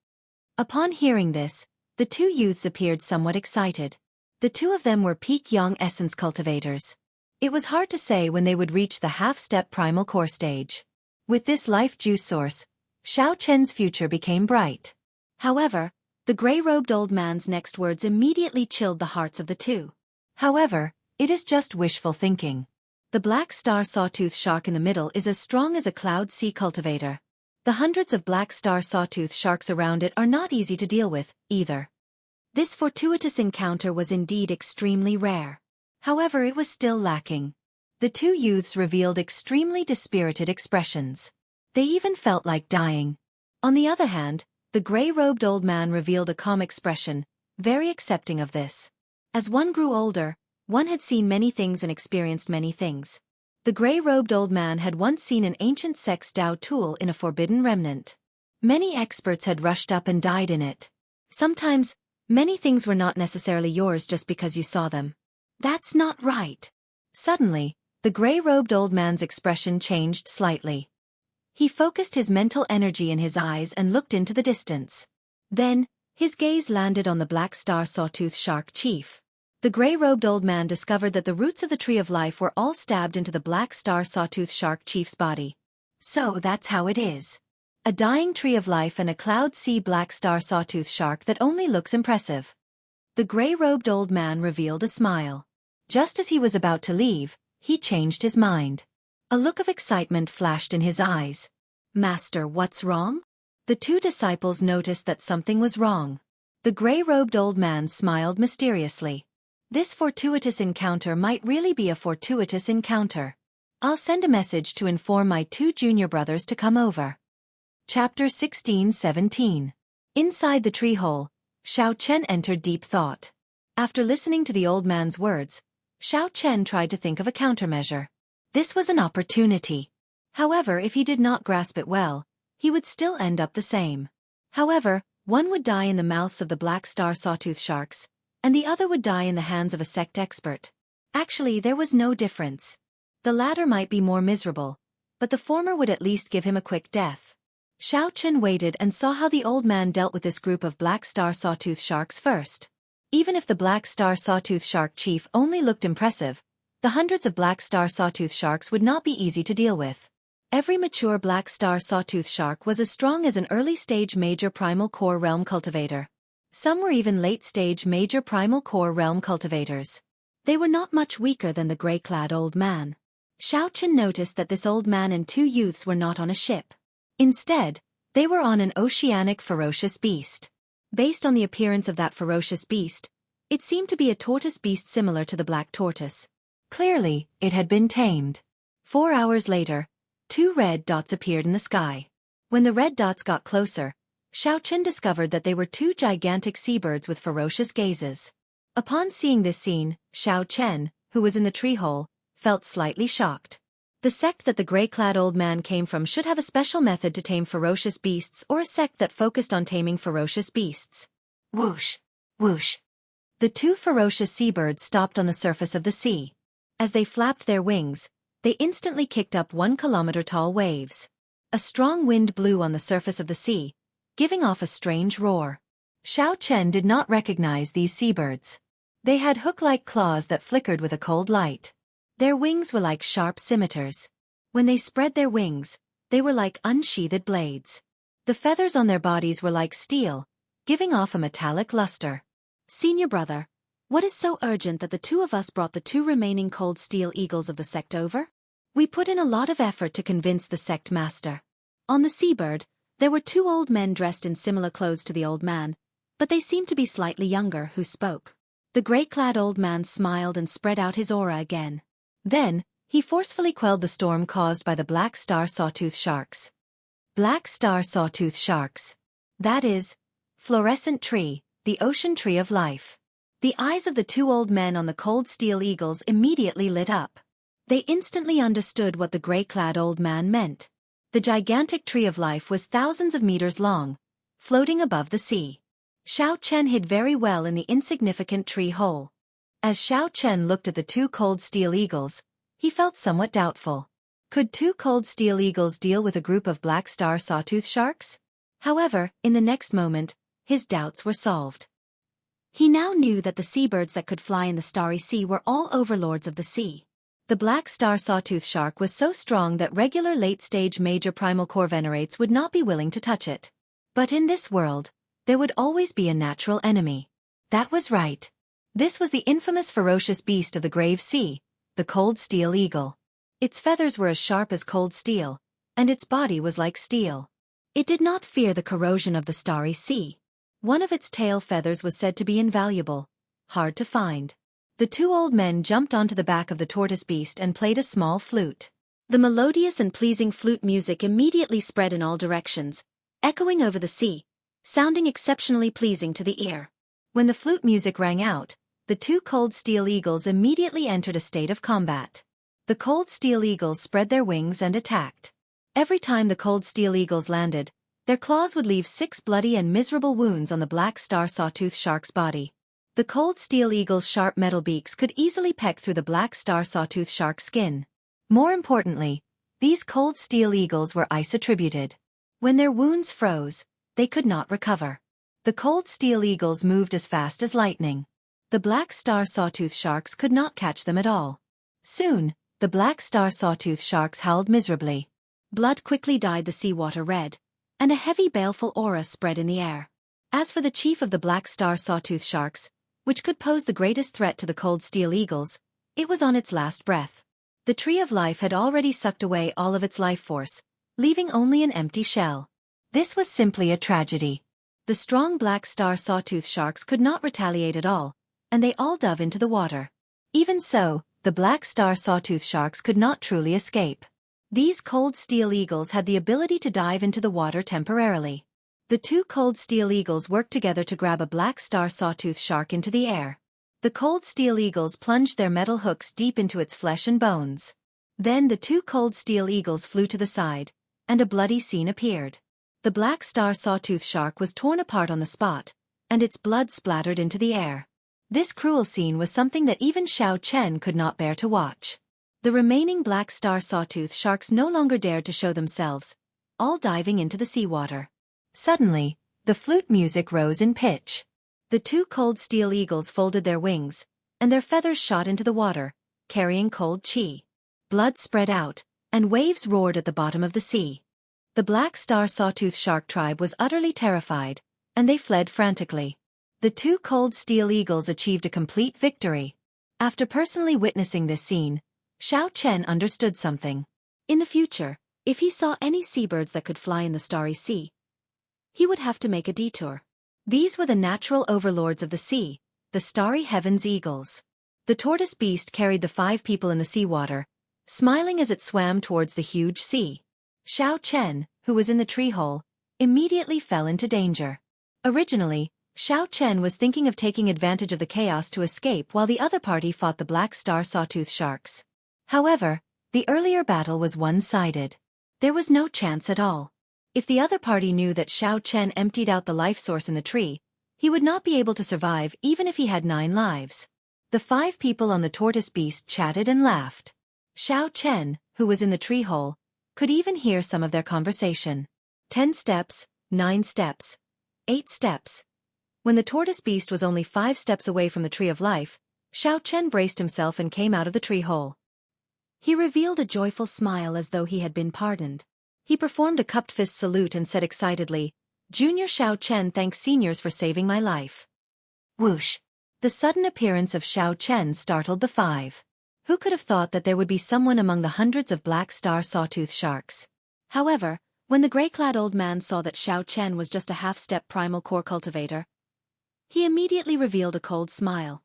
Upon hearing this, the 2 youths appeared somewhat excited. The 2 of them were peak young essence cultivators. It was hard to say when they would reach the half-step primal core stage. With this life juice source, Xiao Chen's future became bright. However, the gray-robed old man's next words immediately chilled the hearts of the 2. "However, it is just wishful thinking. The black star sawtooth shark in the middle is as strong as a cloud sea cultivator. The hundreds of black star sawtooth sharks around it are not easy to deal with, either." This fortuitous encounter was indeed extremely rare. However, it was still lacking. The 2 youths revealed extremely dispirited expressions. They even felt like dying. On the other hand, the gray-robed old man revealed a calm expression, very accepting of this. As one grew older, one had seen many things and experienced many things. The gray-robed old man had once seen an ancient sex Dao tool in a forbidden remnant. Many experts had rushed up and died in it. Sometimes, many things were not necessarily yours just because you saw them. "That's not right." Suddenly, the gray-robed old man's expression changed slightly. He focused his mental energy in his eyes and looked into the distance. Then, his gaze landed on the black star sawtooth shark chief. The gray-robed old man discovered that the roots of the tree of life were all stabbed into the black star sawtooth shark chief's body. So that's how it is. A dying tree of life and a cloud sea black star sawtooth shark that only looks impressive. The gray-robed old man revealed a smile. Just as he was about to leave, he changed his mind. A look of excitement flashed in his eyes. "Master, what's wrong?" The 2 disciples noticed that something was wrong. The gray-robed old man smiled mysteriously. This fortuitous encounter might really be a fortuitous encounter. I'll send a message to inform my 2 junior brothers to come over. Chapter 16-17. Inside the tree hole, Xiao Chen entered deep thought. After listening to the old man's words, Xiao Chen tried to think of a countermeasure. This was an opportunity. However, if he did not grasp it well, he would still end up the same. However, one would die in the mouths of the black star sawtooth sharks, and the other would die in the hands of a sect expert. Actually, there was no difference. The latter might be more miserable, but the former would at least give him a quick death. Xiao Chen waited and saw how the old man dealt with this group of black star sawtooth sharks first. Even if the black star sawtooth shark chief only looked impressive, the hundreds of black star sawtooth sharks would not be easy to deal with. Every mature black star sawtooth shark was as strong as an early-stage major primal core realm cultivator. Some were even late-stage major primal core realm cultivators. They were not much weaker than the gray-clad old man. Xianxia noticed that this old man and two youths were not on a ship. Instead, they were on an oceanic ferocious beast. Based on the appearance of that ferocious beast, it seemed to be a tortoise beast similar to the black tortoise. Clearly, it had been tamed. 4 hours later, 2 red dots appeared in the sky. When the red dots got closer, Xianxia discovered that they were 2 gigantic seabirds with ferocious gazes. Upon seeing this scene, Xianxia, who was in the tree hole, felt slightly shocked. The sect that the gray-clad old man came from should have a special method to tame ferocious beasts, or a sect that focused on taming ferocious beasts. Whoosh! Whoosh! The 2 ferocious seabirds stopped on the surface of the sea. As they flapped their wings, they instantly kicked up 1-kilometer-tall waves. A strong wind blew on the surface of the sea, giving off a strange roar. Xianxia did not recognize these seabirds. They had hook-like claws that flickered with a cold light. Their wings were like sharp scimitars. When they spread their wings, they were like unsheathed blades. The feathers on their bodies were like steel, giving off a metallic luster. Senior brother, what is so urgent that the 2 of us brought the 2 remaining cold steel eagles of the sect over? We put in a lot of effort to convince the sect master. On the seabird, there were 2 old men dressed in similar clothes to the old man, but they seemed to be slightly younger, who spoke. The gray-clad old man smiled and spread out his aura again. Then, he forcefully quelled the storm caused by the black star sawtooth sharks. Black star sawtooth sharks. That is, fluorescent tree, the ocean tree of life. The eyes of the 2 old men on the cold steel eagles immediately lit up. They instantly understood what the gray-clad old man meant. The gigantic tree of life was thousands of meters long, floating above the sea. Xianxia hid very well in the insignificant tree hole. As Xianxia looked at the 2 cold steel eagles, he felt somewhat doubtful. Could 2 cold steel eagles deal with a group of black star sawtooth sharks? However, in the next moment, his doubts were solved. He now knew that the seabirds that could fly in the starry sea were all overlords of the sea. The black star sawtooth shark was so strong that regular late-stage major primal core venerates would not be willing to touch it. But in this world, there would always be a natural enemy. That was right. This was the infamous ferocious beast of the grave sea, the cold steel eagle. Its feathers were as sharp as cold steel, and its body was like steel. It did not fear the corrosion of the starry sea. One of its tail feathers was said to be invaluable, hard to find. The 2 old men jumped onto the back of the tortoise beast and played a small flute. The melodious and pleasing flute music immediately spread in all directions, echoing over the sea, sounding exceptionally pleasing to the ear. When the flute music rang out, the 2 cold steel eagles immediately entered a state of combat. The cold steel eagles spread their wings and attacked. Every time the cold steel eagles landed, their claws would leave 6 bloody and miserable wounds on the black star sawtooth shark's body. The cold steel eagle's sharp metal beaks could easily peck through the black star sawtooth shark's skin. More importantly, these cold steel eagles were ice-attributed. When their wounds froze, they could not recover. The cold steel eagles moved as fast as lightning. The black star sawtooth sharks could not catch them at all. Soon, the black star sawtooth sharks howled miserably. Blood quickly dyed the seawater red, and a heavy baleful aura spread in the air. As for the chief of the black star sawtooth sharks, which could pose the greatest threat to the cold steel eagles, it was on its last breath. The tree of life had already sucked away all of its life force, leaving only an empty shell. This was simply a tragedy. The strong black star sawtooth sharks could not retaliate at all, and they all dove into the water. Even so, the black star sawtooth sharks could not truly escape. These cold steel eagles had the ability to dive into the water temporarily. The 2 cold steel eagles worked together to grab a black star sawtooth shark into the air. The cold steel eagles plunged their metal hooks deep into its flesh and bones. Then the 2 cold steel eagles flew to the side, and a bloody scene appeared. The black star sawtooth shark was torn apart on the spot, and its blood splattered into the air. This cruel scene was something that even Xianxia could not bear to watch. The remaining black star sawtooth sharks no longer dared to show themselves, all diving into the seawater. Suddenly, the flute music rose in pitch. The 2 cold steel eagles folded their wings, and their feathers shot into the water, carrying cold qi. Blood spread out, and waves roared at the bottom of the sea. The Black Star Sawtooth Shark tribe was utterly terrified, and they fled frantically. The two cold steel eagles achieved a complete victory. After personally witnessing this scene, Xiao Chen understood something. In the future, if he saw any seabirds that could fly in the starry sea, he would have to make a detour. These were the natural overlords of the sea, the starry heavens eagles. The tortoise beast carried the 5 people in the seawater, smiling as it swam towards the huge sea. Xiao Chen, who was in the tree hole, immediately fell into danger. Originally, Xiao Chen was thinking of taking advantage of the chaos to escape while the other party fought the Black Star Sawtooth Sharks. However, the earlier battle was one-sided. There was no chance at all. If the other party knew that Xiao Chen emptied out the life source in the tree, he would not be able to survive even if he had 9 lives. The 5 people on the tortoise beast chatted and laughed. Xiao Chen, who was in the tree hole, could even hear some of their conversation. 10 steps, 9 steps, 8 steps. When the tortoise beast was only 5 steps away from the tree of life, Xiao Chen braced himself and came out of the tree hole. He revealed a joyful smile as though he had been pardoned. He performed a cupped fist salute and said excitedly, "Junior Xiao Chen thanks seniors for saving my life." Whoosh! The sudden appearance of Xiao Chen startled the 5. Who could have thought that there would be someone among the hundreds of Black Star Sawtooth Sharks? However, when the gray-clad old man saw that Xiao Chen was just a half-step primal core cultivator, he immediately revealed a cold smile.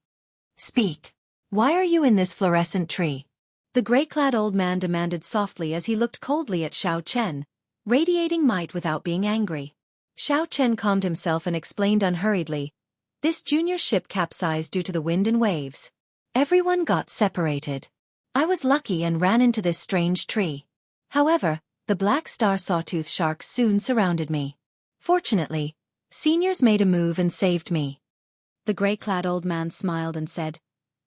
"Speak. Why are you in this fluorescent tree?" The gray-clad old man demanded softly as he looked coldly at Xiao Chen, radiating might without being angry. Xiao Chen calmed himself and explained unhurriedly, "This junior ship capsized due to the wind and waves. Everyone got separated. I was lucky and ran into this strange tree. However, the Black Star Sawtooth Sharks soon surrounded me. Fortunately, seniors made a move and saved me." The gray-clad old man smiled and said,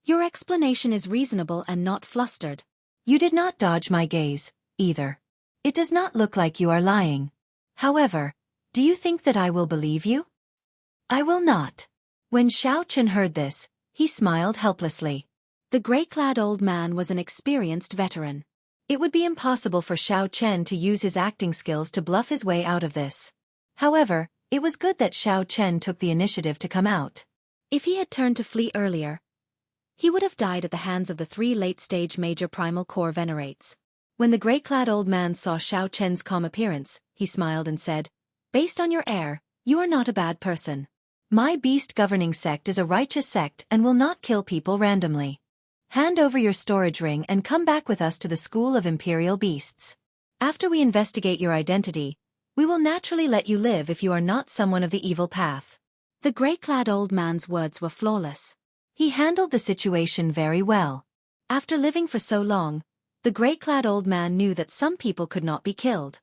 "Your explanation is reasonable and not flustered. You did not dodge my gaze, either. It does not look like you are lying. However, do you think that I will believe you?" "I will not." When Xiao Chen heard this, he smiled helplessly. The gray-clad old man was an experienced veteran. It would be impossible for Xiao Chen to use his acting skills to bluff his way out of this. However, it was good that Xiao Chen took the initiative to come out. If he had turned to flee earlier, he would have died at the hands of the 3 late-stage major primal core venerates. When the gray-clad old man saw Xiao Chen's calm appearance, he smiled and said, "Based on your air, you are not a bad person. My beast governing sect is a righteous sect and will not kill people randomly. Hand over your storage ring and come back with us to the School of Imperial Beasts. After we investigate your identity, we will naturally let you live if you are not someone of the evil path." The gray-clad old man's words were flawless. He handled the situation very well. After living for so long, the gray-clad old man knew that some people could not be killed.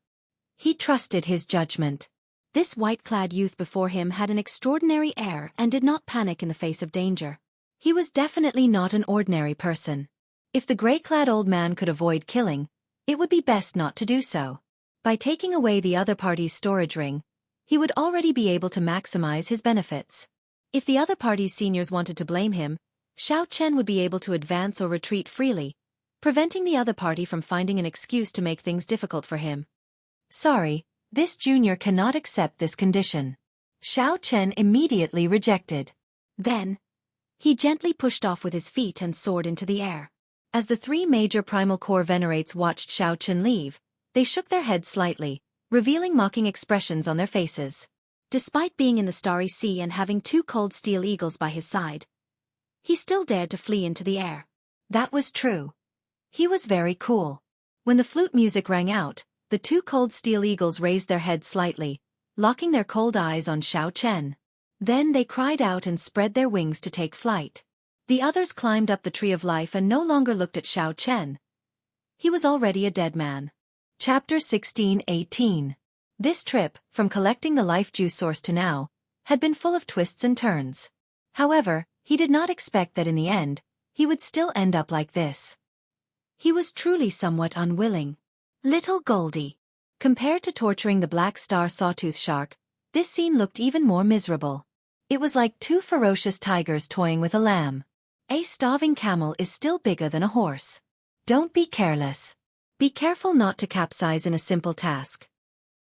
He trusted his judgment. This white-clad youth before him had an extraordinary air and did not panic in the face of danger. He was definitely not an ordinary person. If the gray-clad old man could avoid killing, it would be best not to do so. By taking away the other party's storage ring, he would already be able to maximize his benefits. If the other party's seniors wanted to blame him, Xiao Chen would be able to advance or retreat freely, preventing the other party from finding an excuse to make things difficult for him. "Sorry, this junior cannot accept this condition." Xiao Chen immediately rejected. Then, he gently pushed off with his feet and soared into the air. As the 3 major primal core venerates watched Xiao Chen leave, they shook their heads slightly, revealing mocking expressions on their faces. Despite being in the starry sea and having 2 cold steel eagles by his side, he still dared to flee into the air. That was true. He was very cool. When the flute music rang out, the 2 cold steel eagles raised their heads slightly, locking their cold eyes on Xiao Chen. Then they cried out and spread their wings to take flight. The others climbed up the tree of life and no longer looked at Xiao Chen. He was already a dead man. Chapter 16:18. This trip, from collecting the life juice source to now, had been full of twists and turns. However, he did not expect that in the end, he would still end up like this. He was truly somewhat unwilling. Little Goldie. Compared to torturing the Black Star Sawtooth Shark, this scene looked even more miserable. It was like 2 ferocious tigers toying with a lamb. A starving camel is still bigger than a horse. Don't be careless. Be careful not to capsize in a simple task.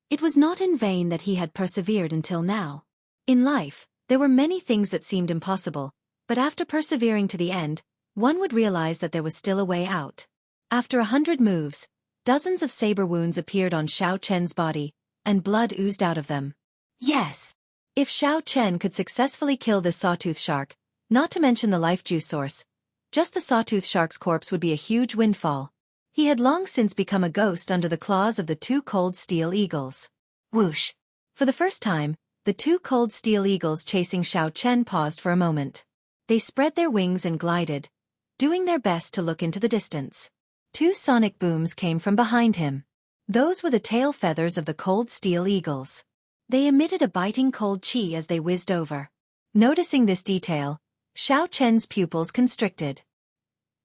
It was not in vain that he had persevered until now. In life, there were many things that seemed impossible, but after persevering to the end, one would realize that there was still a way out. After 100 moves, dozens of saber wounds appeared on Xiao Chen's body, and blood oozed out of them. Yes! If Xiao Chen could successfully kill this sawtooth shark, not to mention the life juice source, just the sawtooth shark's corpse would be a huge windfall. He had long since become a ghost under the claws of the two cold steel eagles. Whoosh! For the first time, the two cold steel eagles chasing Xiao Chen paused for a moment. They spread their wings and glided, doing their best to look into the distance. Two sonic booms came from behind him. Those were the tail feathers of the cold steel eagles. They emitted a biting cold chi as they whizzed over. Noticing this detail, Xiao Chen's pupils constricted.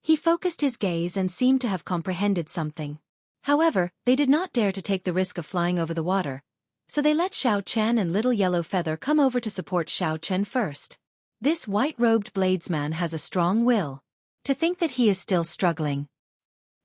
He focused his gaze and seemed to have comprehended something. However, they did not dare to take the risk of flying over the water, so they let Xiao Chen and Little Yellow Feather come over to support Xiao Chen first. This white-robed bladesman has a strong will. To think that he is still struggling.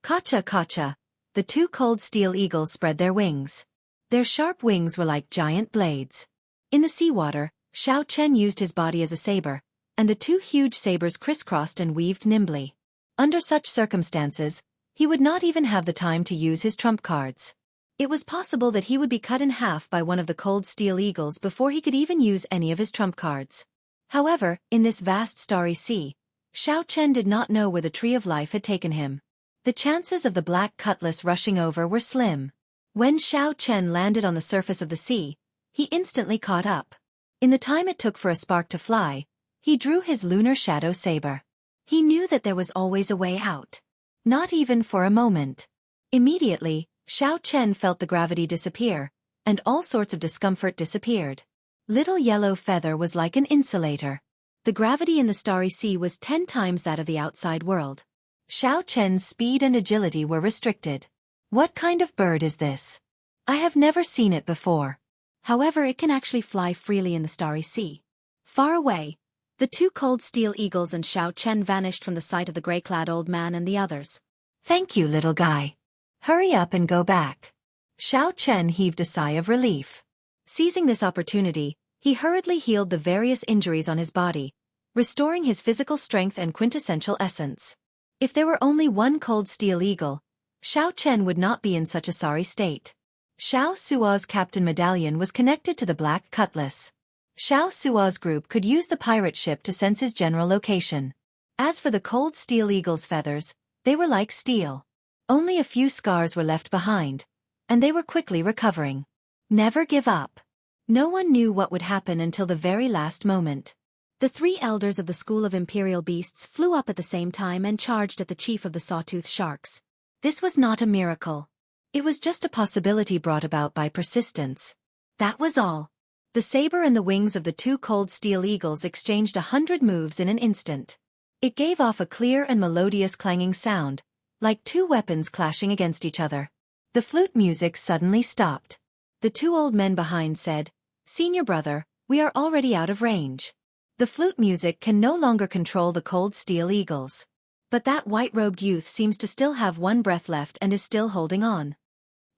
Kacha kacha, the two cold steel eagles spread their wings. Their sharp wings were like giant blades. In the seawater, Xiao Chen used his body as a saber, and the two huge sabers crisscrossed and weaved nimbly. Under such circumstances, he would not even have the time to use his trump cards. It was possible that he would be cut in half by one of the cold steel eagles before he could even use any of his trump cards. However, in this vast starry sea, Xiao Chen did not know where the tree of life had taken him. The chances of the black cutlass rushing over were slim. When Xiao Chen landed on the surface of the sea, he instantly caught up. In the time it took for a spark to fly, he drew his lunar shadow saber. He knew that there was always a way out. Not even for a moment. Immediately, Xiao Chen felt the gravity disappear, and all sorts of discomfort disappeared. Little Yellow Feather was like an insulator. The gravity in the starry sea was 10 times that of the outside world. Xiao Chen's speed and agility were restricted. What kind of bird is this? I have never seen it before. However, it can actually fly freely in the starry sea. Far away, the two cold steel eagles and Xiao Chen vanished from the sight of the gray-clad old man and the others. Thank you, little guy. Hurry up and go back. Xiao Chen heaved a sigh of relief. Seizing this opportunity, he hurriedly healed the various injuries on his body, restoring his physical strength and quintessential essence. If there were only one cold steel eagle, Xiao Chen would not be in such a sorry state. Xiao Suo's captain medallion was connected to the black cutlass. Xiao Suo's group could use the pirate ship to sense his general location. As for the cold steel eagle's feathers, they were like steel. Only a few scars were left behind, and they were quickly recovering. Never give up. No one knew what would happen until the very last moment. The 3 elders of the School of Imperial Beasts flew up at the same time and charged at the chief of the sawtooth sharks. This was not a miracle. It was just a possibility brought about by persistence. That was all. The saber and the wings of the two cold steel eagles exchanged 100 moves in an instant. It gave off a clear and melodious clanging sound, like 2 weapons clashing against each other. The flute music suddenly stopped. The 2 old men behind said, "Senior brother, we are already out of range. The flute music can no longer control the cold steel eagles. But that white-robed youth seems to still have 1 breath left and is still holding on."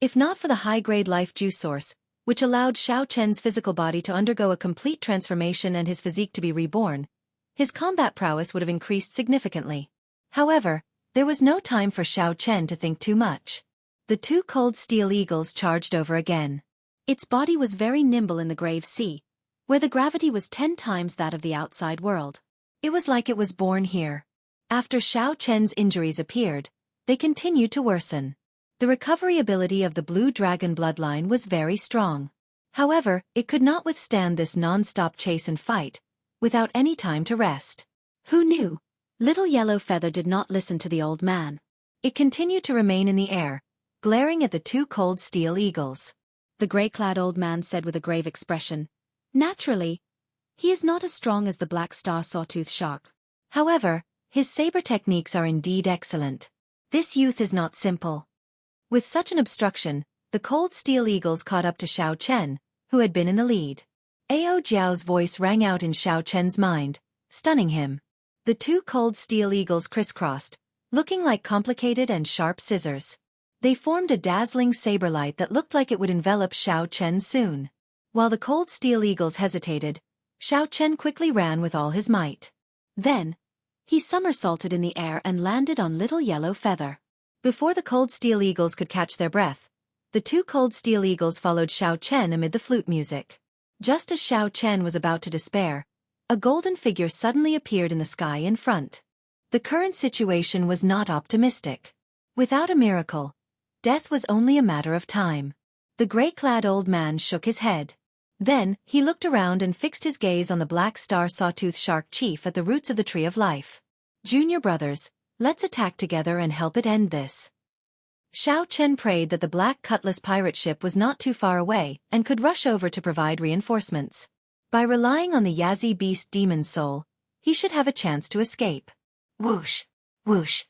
If not for the high-grade life juice source, which allowed Xiao Chen's physical body to undergo a complete transformation and his physique to be reborn, his combat prowess would have increased significantly. However, there was no time for Xiao Chen to think too much. The 2 cold steel eagles charged over again. Its body was very nimble in the grave sea, where the gravity was 10 times that of the outside world. It was like it was born here. After Xiao Chen's injuries appeared, they continued to worsen. The recovery ability of the Blue Dragon bloodline was very strong. However, it could not withstand this non-stop chase and fight, without any time to rest. Who knew? Little Yellow Feather did not listen to the old man. It continued to remain in the air, glaring at the 2 cold steel eagles. The gray-clad old man said with a grave expression, "Naturally, he is not as strong as the black star sawtooth shark. However, his saber techniques are indeed excellent. This youth is not simple." With such an obstruction, the cold steel eagles caught up to Xiao Chen, who had been in the lead. Ao Jiao's voice rang out in Xiao Chen's mind, stunning him. The two cold steel eagles crisscrossed, looking like complicated and sharp scissors. They formed a dazzling saber light that looked like it would envelop Xiao Chen soon. While the cold steel eagles hesitated, Xiao Chen quickly ran with all his might. Then, he somersaulted in the air and landed on Little Yellow Feather. Before the cold steel eagles could catch their breath, the two cold steel eagles followed Xiao Chen amid the flute music. Just as Xiao Chen was about to despair, a golden figure suddenly appeared in the sky in front. The current situation was not optimistic. Without a miracle, death was only a matter of time. The gray-clad old man shook his head. Then, he looked around and fixed his gaze on the black star sawtooth shark chief at the roots of the Tree of Life. Junior brothers, let's attack together and help it end this. Xiao Chen prayed that the Black Cutlass pirate ship was not too far away and could rush over to provide reinforcements. By relying on the Yazi beast demon's soul, he should have a chance to escape. Whoosh! Whoosh!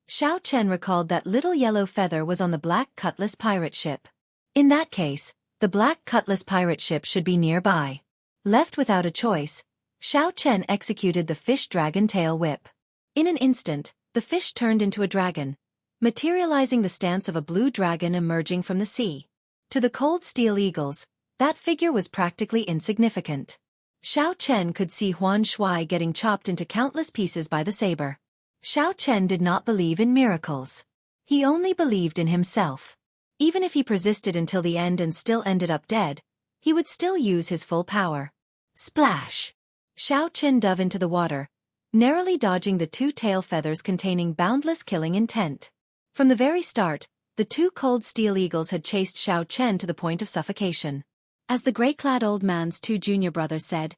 Xiao Chen recalled that Little Yellow Feather was on the Black Cutlass pirate ship. In that case, the Black Cutlass pirate ship should be nearby. Left without a choice, Xiao Chen executed the fish dragon tail whip. In an instant, the fish turned into a dragon, materializing the stance of a blue dragon emerging from the sea. To the cold steel eagles, that figure was practically insignificant. Xiao Chen could see Huan Shui getting chopped into countless pieces by the saber. Xiao Chen did not believe in miracles. He only believed in himself. Even if he persisted until the end and still ended up dead, he would still use his full power. Splash! Xiao Chen dove into the water, narrowly dodging the two tail feathers containing boundless killing intent. From the very start, the two cold steel eagles had chased Xiao Chen to the point of suffocation. As the gray-clad old man's two junior brothers said,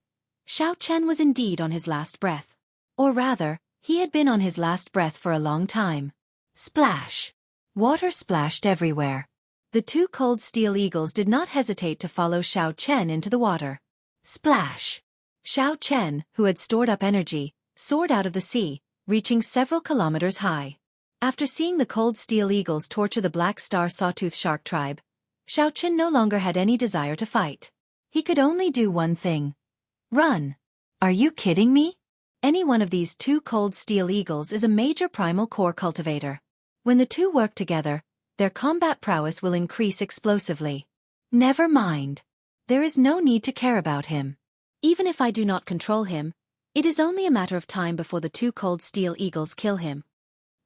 Xiao Chen was indeed on his last breath. Or rather, he had been on his last breath for a long time. Splash! Water splashed everywhere. The two cold steel eagles did not hesitate to follow Xiao Chen into the water. Splash! Xiao Chen, who had stored up energy, soared out of the sea, reaching several kilometers high. After seeing the cold steel eagles torture the black star sawtooth shark tribe, Xiao Chen no longer had any desire to fight. He could only do one thing. Run. Are you kidding me? Any one of these two cold steel eagles is a major primal core cultivator. When the two work together, their combat prowess will increase explosively. Never mind. There is no need to care about him. Even if I do not control him, it is only a matter of time before the two cold steel eagles kill him.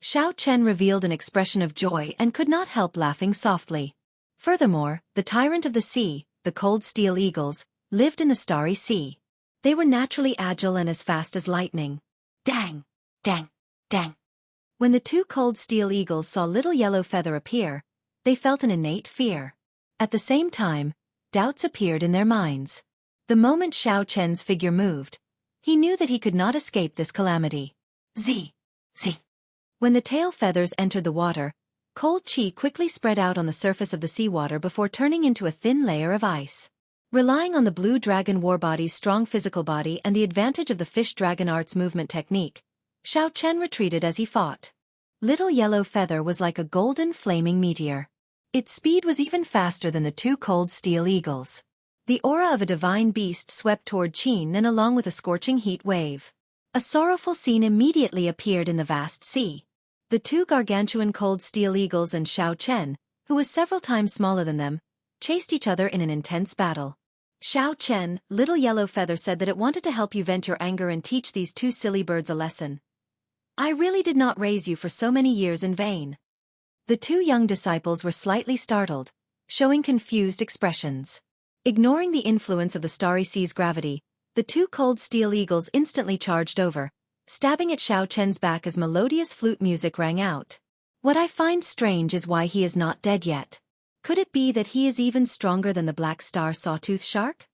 Xiao Chen revealed an expression of joy and could not help laughing softly. Furthermore, the tyrant of the sea, the cold steel eagles, lived in the starry sea. They were naturally agile and as fast as lightning. Dang! Dang! Dang! When the two cold steel eagles saw Little Yellow Feather appear, they felt an innate fear. At the same time, doubts appeared in their minds. The moment Xiao Chen's figure moved, he knew that he could not escape this calamity. Z! Z! When the tail feathers entered the water, cold chi quickly spread out on the surface of the seawater before turning into a thin layer of ice. Relying on the blue dragon warbody's strong physical body and the advantage of the fish dragon arts movement technique, Xiao Chen retreated as he fought. Little Yellow Feather was like a golden flaming meteor. Its speed was even faster than the two cold steel eagles. The aura of a divine beast swept toward Qin and along with a scorching heat wave. A sorrowful scene immediately appeared in the vast sea. The two gargantuan cold steel eagles and Xiao Chen, who was several times smaller than them, chased each other in an intense battle. Xiao Chen, Little Yellow Feather said that it wanted to help you vent your anger and teach these two silly birds a lesson. I really did not raise you for so many years in vain. The two young disciples were slightly startled, showing confused expressions. Ignoring the influence of the starry sea's gravity, the two cold steel eagles instantly charged over, stabbing at Xiao Chen's back as melodious flute music rang out. What I find strange is why he is not dead yet. Could it be that he is even stronger than the black star sawtooth shark?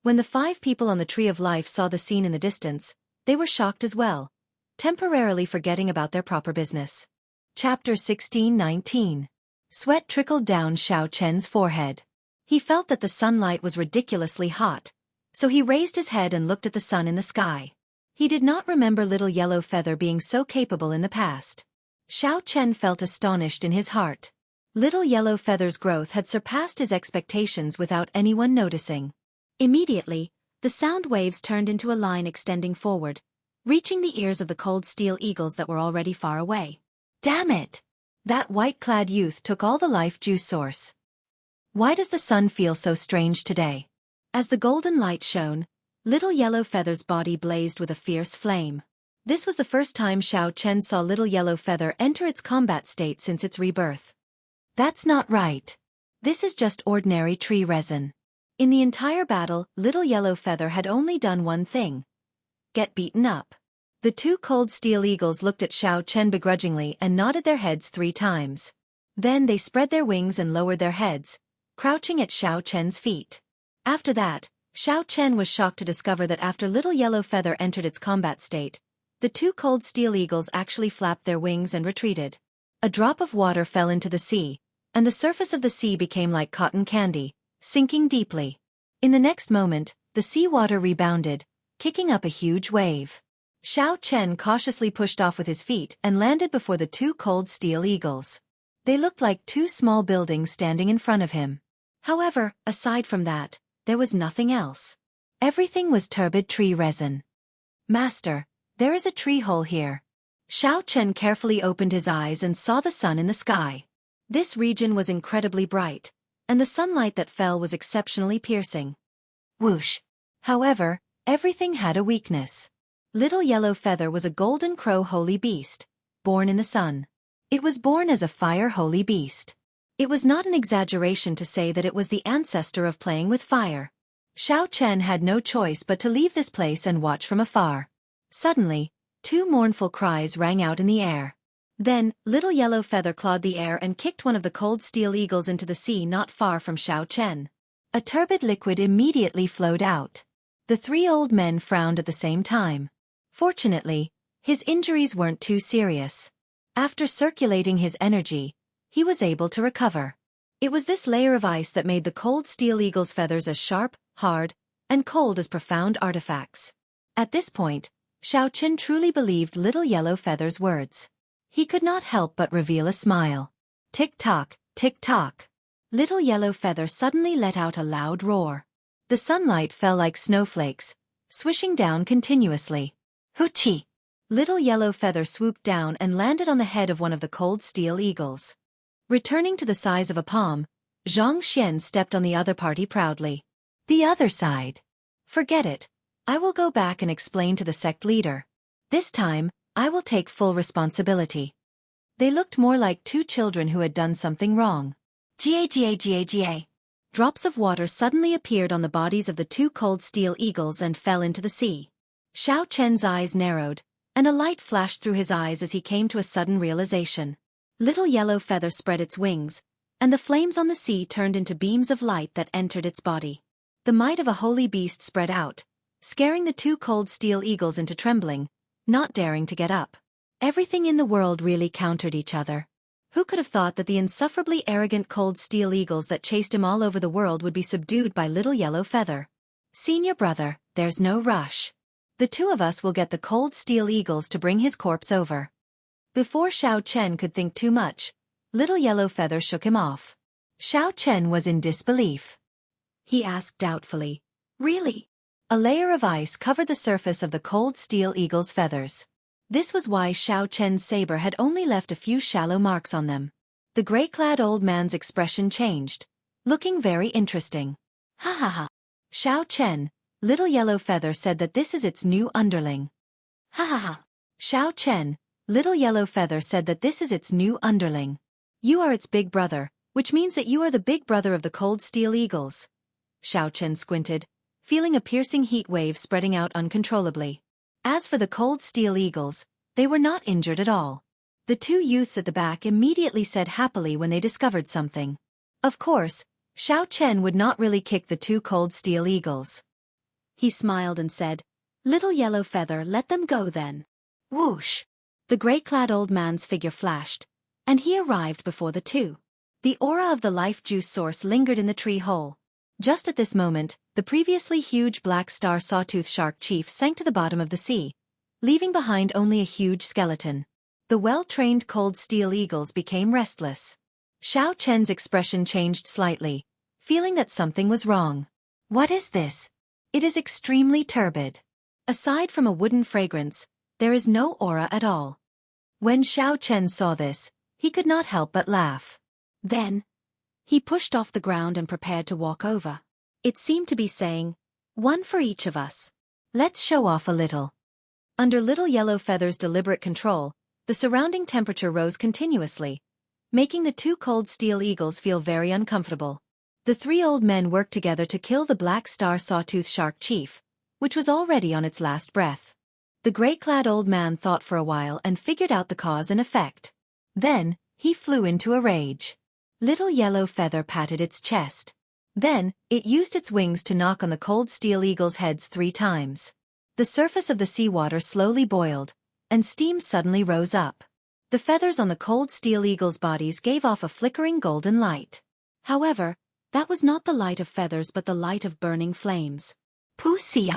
When the 5 people on the Tree of Life saw the scene in the distance, they were shocked as well, temporarily forgetting about their proper business. Chapter 16:19. Sweat trickled down Xiao Chen's forehead. He felt that the sunlight was ridiculously hot, so he raised his head and looked at the sun in the sky. He did not remember Little Yellow Feather being so capable in the past. Xiao Chen felt astonished in his heart. Little Yellow Feather's growth had surpassed his expectations without anyone noticing. Immediately, the sound waves turned into a line extending forward, reaching the ears of the cold steel eagles that were already far away. Damn it! That white-clad youth took all the life juice source. Why does the sun feel so strange today? As the golden light shone, Little Yellow Feather's body blazed with a fierce flame. This was the first time Xiao Chen saw Little Yellow Feather enter its combat state since its rebirth. That's not right. This is just ordinary tree resin. In the entire battle, Little Yellow Feather had only done one thing: get beaten up. The two cold steel eagles looked at Xiao Chen begrudgingly and nodded their heads 3 times. Then they spread their wings and lowered their heads, crouching at Xiao Chen's feet. After that, Xiao Chen was shocked to discover that after Little Yellow Feather entered its combat state, the two cold steel eagles actually flapped their wings and retreated. A drop of water fell into the sea, and the surface of the sea became like cotton candy, sinking deeply. In the next moment, the sea water rebounded, kicking up a huge wave. Xiao Chen cautiously pushed off with his feet and landed before the two cold steel eagles. They looked like 2 small buildings standing in front of him. However, aside from that, there was nothing else. Everything was turbid tree resin. Master, there is a tree hole here. Xiao Chen carefully opened his eyes and saw the sun in the sky. This region was incredibly bright, and the sunlight that fell was exceptionally piercing. Whoosh! However, everything had a weakness. Little Yellow Feather was a golden crow holy beast, born in the sun. It was born as a fire holy beast. It was not an exaggeration to say that it was the ancestor of playing with fire. Xiao Chen had no choice but to leave this place and watch from afar. Suddenly, 2 mournful cries rang out in the air. Then, Little Yellow Feather clawed the air and kicked one of the cold steel eagles into the sea not far from Xiao Chen. A turbid liquid immediately flowed out. The 3 old men frowned at the same time. Fortunately, his injuries weren't too serious. After circulating his energy, he was able to recover. It was this layer of ice that made the cold steel eagle's feathers as sharp, hard, and cold as profound artifacts. At this point, Xiao Chen truly believed Little Yellow Feather's words. He could not help but reveal a smile. Tick-tock, tick-tock. Little Yellow Feather suddenly let out a loud roar. The sunlight fell like snowflakes, swishing down continuously. Hoochie! Little Yellow Feather swooped down and landed on the head of one of the cold steel eagles. Returning to the size of a palm, Xianxia stepped on the other party proudly. The other side. Forget it. I will go back and explain to the sect leader. This time, I will take full responsibility. They looked more like 2 children who had done something wrong. Ga. Drops of water suddenly appeared on the bodies of the 2 cold steel eagles and fell into the sea. Xiao Chen's eyes narrowed, and a light flashed through his eyes as he came to a sudden realization. Little Yellow Feather spread its wings, and the flames on the sea turned into beams of light that entered its body. The might of a holy beast spread out, scaring the 2 cold steel eagles into trembling, not daring to get up. Everything in the world really countered each other. Who could have thought that the insufferably arrogant cold steel eagles that chased him all over the world would be subdued by Little Yellow Feather? Senior brother, there's no rush. The 2 of us will get the cold steel eagles to bring his corpse over. Before Xiao Chen could think too much, Little Yellow Feather shook him off. Xiao Chen was in disbelief. He asked doubtfully, "Really?" A layer of ice covered the surface of the cold steel eagle's feathers. This was why Xiao Chen's saber had only left a few shallow marks on them. The gray-clad old man's expression changed, looking very interesting. Ha ha ha. Xiao Chen, Little Yellow Feather said that this is its new underling. Ha ha ha. Xiao Chen, Little Yellow Feather said that this is its new underling. You are its big brother, which means that you are the big brother of the cold steel eagles. Xiao Chen squinted, feeling a piercing heat wave spreading out uncontrollably. As for the cold steel eagles, they were not injured at all. The 2 youths at the back immediately said happily when they discovered something. Of course, Xiao Chen would not really kick the 2 cold steel eagles. He smiled and said, "Little Yellow Feather, let them go then." Whoosh! The gray-clad old man's figure flashed, and he arrived before the 2. The aura of the life juice source lingered in the tree hole. Just at this moment, the previously huge black star sawtooth shark chief sank to the bottom of the sea, leaving behind only a huge skeleton. The well-trained cold steel eagles became restless. Xiao Chen's expression changed slightly, feeling that something was wrong. What is this? It is extremely turbid. Aside from a wooden fragrance, there is no aura at all. When Xiao Chen saw this, he could not help but laugh. Then, he pushed off the ground and prepared to walk over. It seemed to be saying, "One for each of us. Let's show off a little." Under Little Yellow Feather's deliberate control, the surrounding temperature rose continuously, making the two cold steel eagles feel very uncomfortable. The three old men worked together to kill the black star sawtooth shark chief, which was already on its last breath. The gray-clad old man thought for a while and figured out the cause and effect. Then, he flew into a rage. Little Yellow Feather patted its chest. Then, it used its wings to knock on the cold steel eagles' heads 3 times. The surface of the seawater slowly boiled, and steam suddenly rose up. The feathers on the cold steel eagles' bodies gave off a flickering golden light. However, that was not the light of feathers but the light of burning flames. Pussy!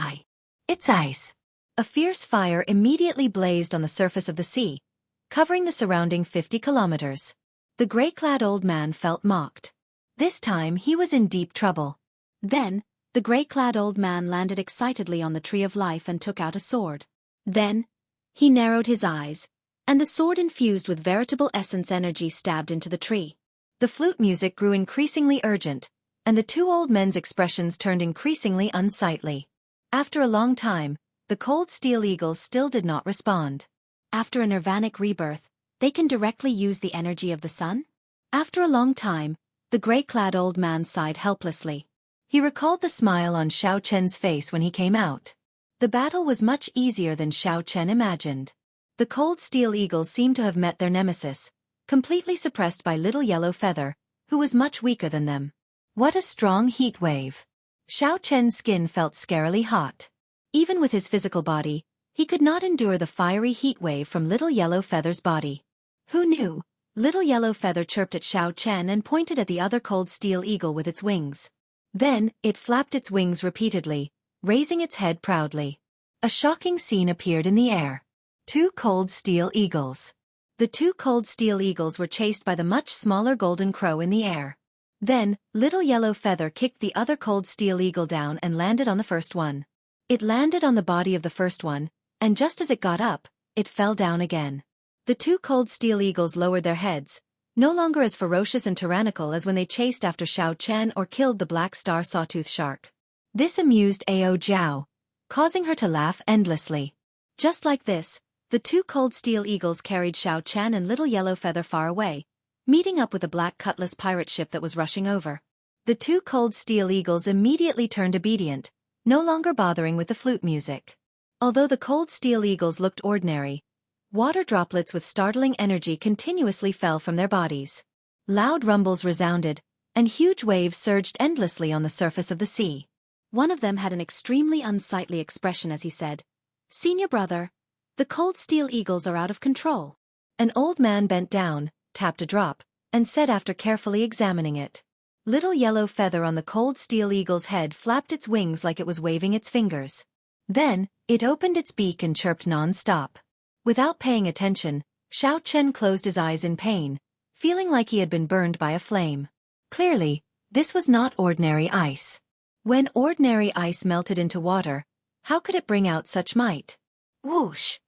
It's ice! A fierce fire immediately blazed on the surface of the sea, covering the surrounding 50 kilometers. The gray-clad old man felt mocked. This time he was in deep trouble. Then, the gray-clad old man landed excitedly on the Tree of Life and took out a sword. Then, he narrowed his eyes, and the sword infused with veritable essence energy stabbed into the tree. The flute music grew increasingly urgent, and the two old men's expressions turned increasingly unsightly. After a long time, the cold steel eagles still did not respond. After a nirvanic rebirth, they can directly use the energy of the sun? After a long time, the gray-clad old man sighed helplessly. He recalled the smile on Xiao Chen's face when he came out. The battle was much easier than Xiao Chen imagined. The cold steel eagles seemed to have met their nemesis, completely suppressed by Little Yellow Feather, who was much weaker than them. What a strong heat wave! Xiao Chen's skin felt scarily hot. Even with his physical body, he could not endure the fiery heat wave from Little Yellow Feather's body. Who knew? Little Yellow Feather chirped at Xiao Chen and pointed at the other cold steel eagle with its wings. Then, it flapped its wings repeatedly, raising its head proudly. A shocking scene appeared in the air. 2 cold steel eagles. The 2 cold steel eagles were chased by the much smaller golden crow in the air. Then, Little Yellow Feather kicked the other cold steel eagle down and landed on the first one. It landed on the body of the first one, and just as it got up, it fell down again. The 2 cold steel eagles lowered their heads, no longer as ferocious and tyrannical as when they chased after Xiao Chen or killed the black star sawtooth shark. This amused Ao Jiao, causing her to laugh endlessly. Just like this, the 2 cold steel eagles carried Xiao Chen and Little Yellow Feather far away, meeting up with a black cutlass pirate ship that was rushing over. The 2 cold steel eagles immediately turned obedient, no longer bothering with the flute music. Although the cold steel eagles looked ordinary, water droplets with startling energy continuously fell from their bodies. Loud rumbles resounded, and huge waves surged endlessly on the surface of the sea. One of them had an extremely unsightly expression as he said, "Senior brother, the cold steel eagles are out of control." An old man bent down, tapped a drop, and said after carefully examining it. Little Yellow Feather on the cold steel eagle's head flapped its wings like it was waving its fingers. Then, it opened its beak and chirped non-stop. Without paying attention, Xiao Chen closed his eyes in pain, feeling like he had been burned by a flame. Clearly, this was not ordinary ice. When ordinary ice melted into water, how could it bring out such might? Whoosh!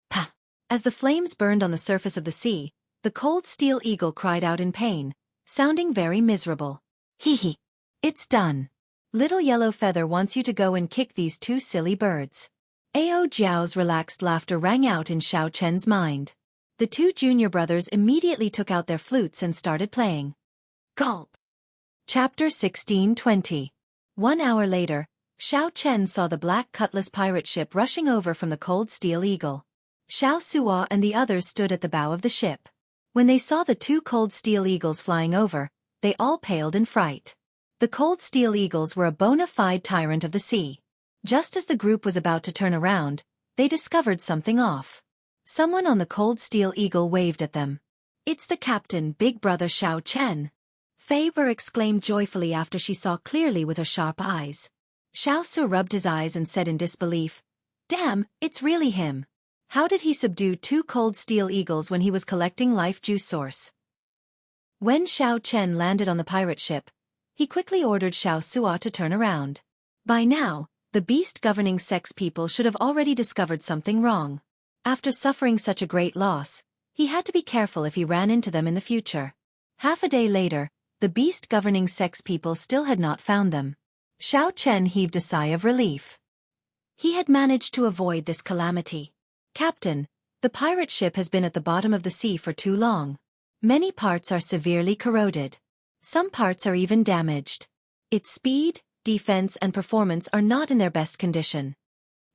Pa! As the flames burned on the surface of the sea, the cold steel eagle cried out in pain, sounding very miserable. Hee. It's done. Little Yellow Feather wants you to go and kick these 2 silly birds. Ao Jiao's relaxed laughter rang out in Xiao Chen's mind. The 2 junior brothers immediately took out their flutes and started playing. Gulp! Chapter 16:20. 1 hour later, Xiao Chen saw the black cutlass pirate ship rushing over from the cold steel eagle. Xiao Suo and the others stood at the bow of the ship. When they saw the 2 cold steel eagles flying over, they all paled in fright. The cold steel eagles were a bona fide tyrant of the sea. Just as the group was about to turn around, they discovered something off. Someone on the cold steel eagle waved at them. "It's the captain, Big Brother Xiao Chen." Faber exclaimed joyfully after she saw clearly with her sharp eyes. Xiao Su rubbed his eyes and said in disbelief, "Damn, it's really him. How did he subdue 2 cold steel eagles when he was collecting life juice source?" When Xiao Chen landed on the pirate ship, he quickly ordered Xiao Suo to turn around. By now, The beast-governing sex people should have already discovered something wrong. After suffering such a great loss, he had to be careful if he ran into them in the future. Half a day later, the beast-governing sex people still had not found them. Xiao Chen heaved a sigh of relief. He had managed to avoid this calamity. Captain, the pirate ship has been at the bottom of the sea for too long. Many parts are severely corroded. Some parts are even damaged. Its speed, defense and performance are not in their best condition.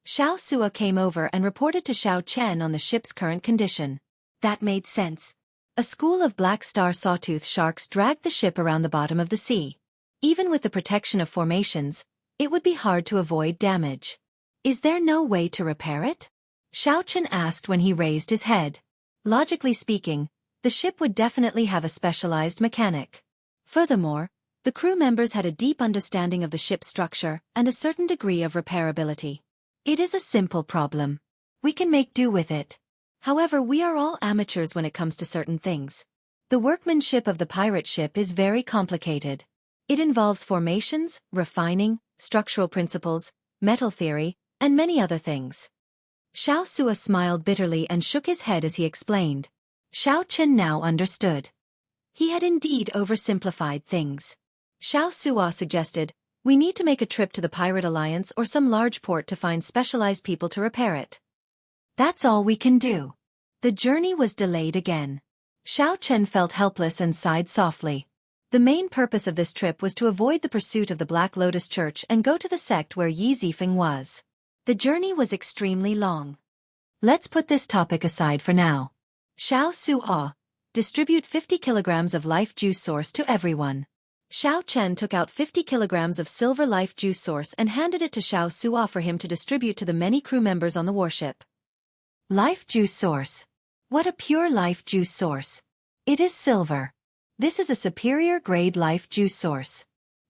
Xiao Sua came over and reported to Xiao Chen on the ship's current condition. That made sense. A school of black star sawtooth sharks dragged the ship around the bottom of the sea. Even with the protection of formations, it would be hard to avoid damage. Is there no way to repair it? Xiao Chen asked when he raised his head. Logically speaking, the ship would definitely have a specialized mechanic. Furthermore, the crew members had a deep understanding of the ship's structure and a certain degree of repairability. It is a simple problem. We can make do with it. However, we are all amateurs when it comes to certain things. The workmanship of the pirate ship is very complicated. It involves formations, refining, structural principles, metal theory, and many other things. Xiao Sua smiled bitterly and shook his head as he explained. Xiao Chen now understood. He had indeed oversimplified things. Xiao Sua suggested, we need to make a trip to the Pirate Alliance or some large port to find specialized people to repair it. That's all we can do. The journey was delayed again. Xiao Chen felt helpless and sighed softly. The main purpose of this trip was to avoid the pursuit of the Black Lotus Church and go to the sect where Yi Zifeng was. The journey was extremely long. Let's put this topic aside for now. Xiao Sua, distribute 50 kilograms of life juice source to everyone. Xiao Chen took out 50 kilograms of silver life juice source and handed it to Xiao Sua for him to distribute to the many crew members on the warship. Life juice source. What a pure life juice source. It is silver. This is a superior grade life juice source.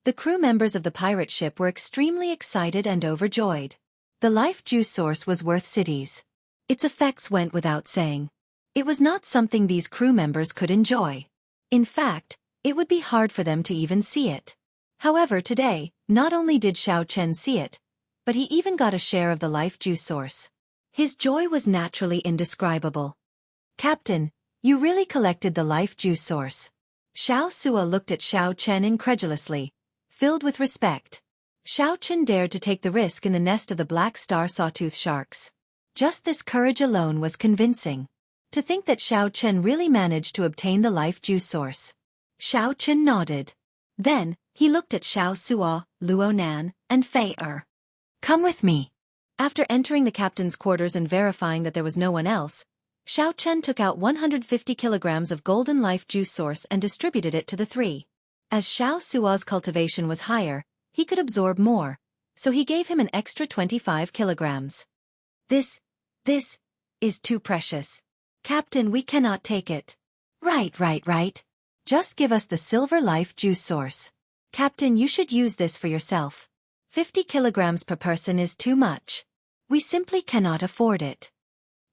The crew members of the pirate ship were extremely excited and overjoyed. The life juice source was worth cities. Its effects went without saying. It was not something these crew members could enjoy. In fact, it would be hard for them to even see it. However, today, not only did Xiao Chen see it, but he even got a share of the life juice source. His joy was naturally indescribable. Captain, you really collected the life juice source. Xiao Sua looked at Xiao Chen incredulously, filled with respect. Xiao Chen dared to take the risk in the nest of the black star sawtooth sharks. Just this courage alone was convincing. To think that Xiao Chen really managed to obtain the life juice source. Xiao Chen nodded. Then, he looked at Xiao Sua, Luo Nan, and Fei Er. Come with me. After entering the captain's quarters and verifying that there was no one else, Xiao Chen took out 150 kilograms of golden life juice source and distributed it to the three. As Xiao Sua's cultivation was higher, he could absorb more, so he gave him an extra 25 kilograms. This is too precious. Captain, we cannot take it. Right. Just give us the silver life juice source. Captain, you should use this for yourself. 50 kilograms per person is too much. We simply cannot afford it.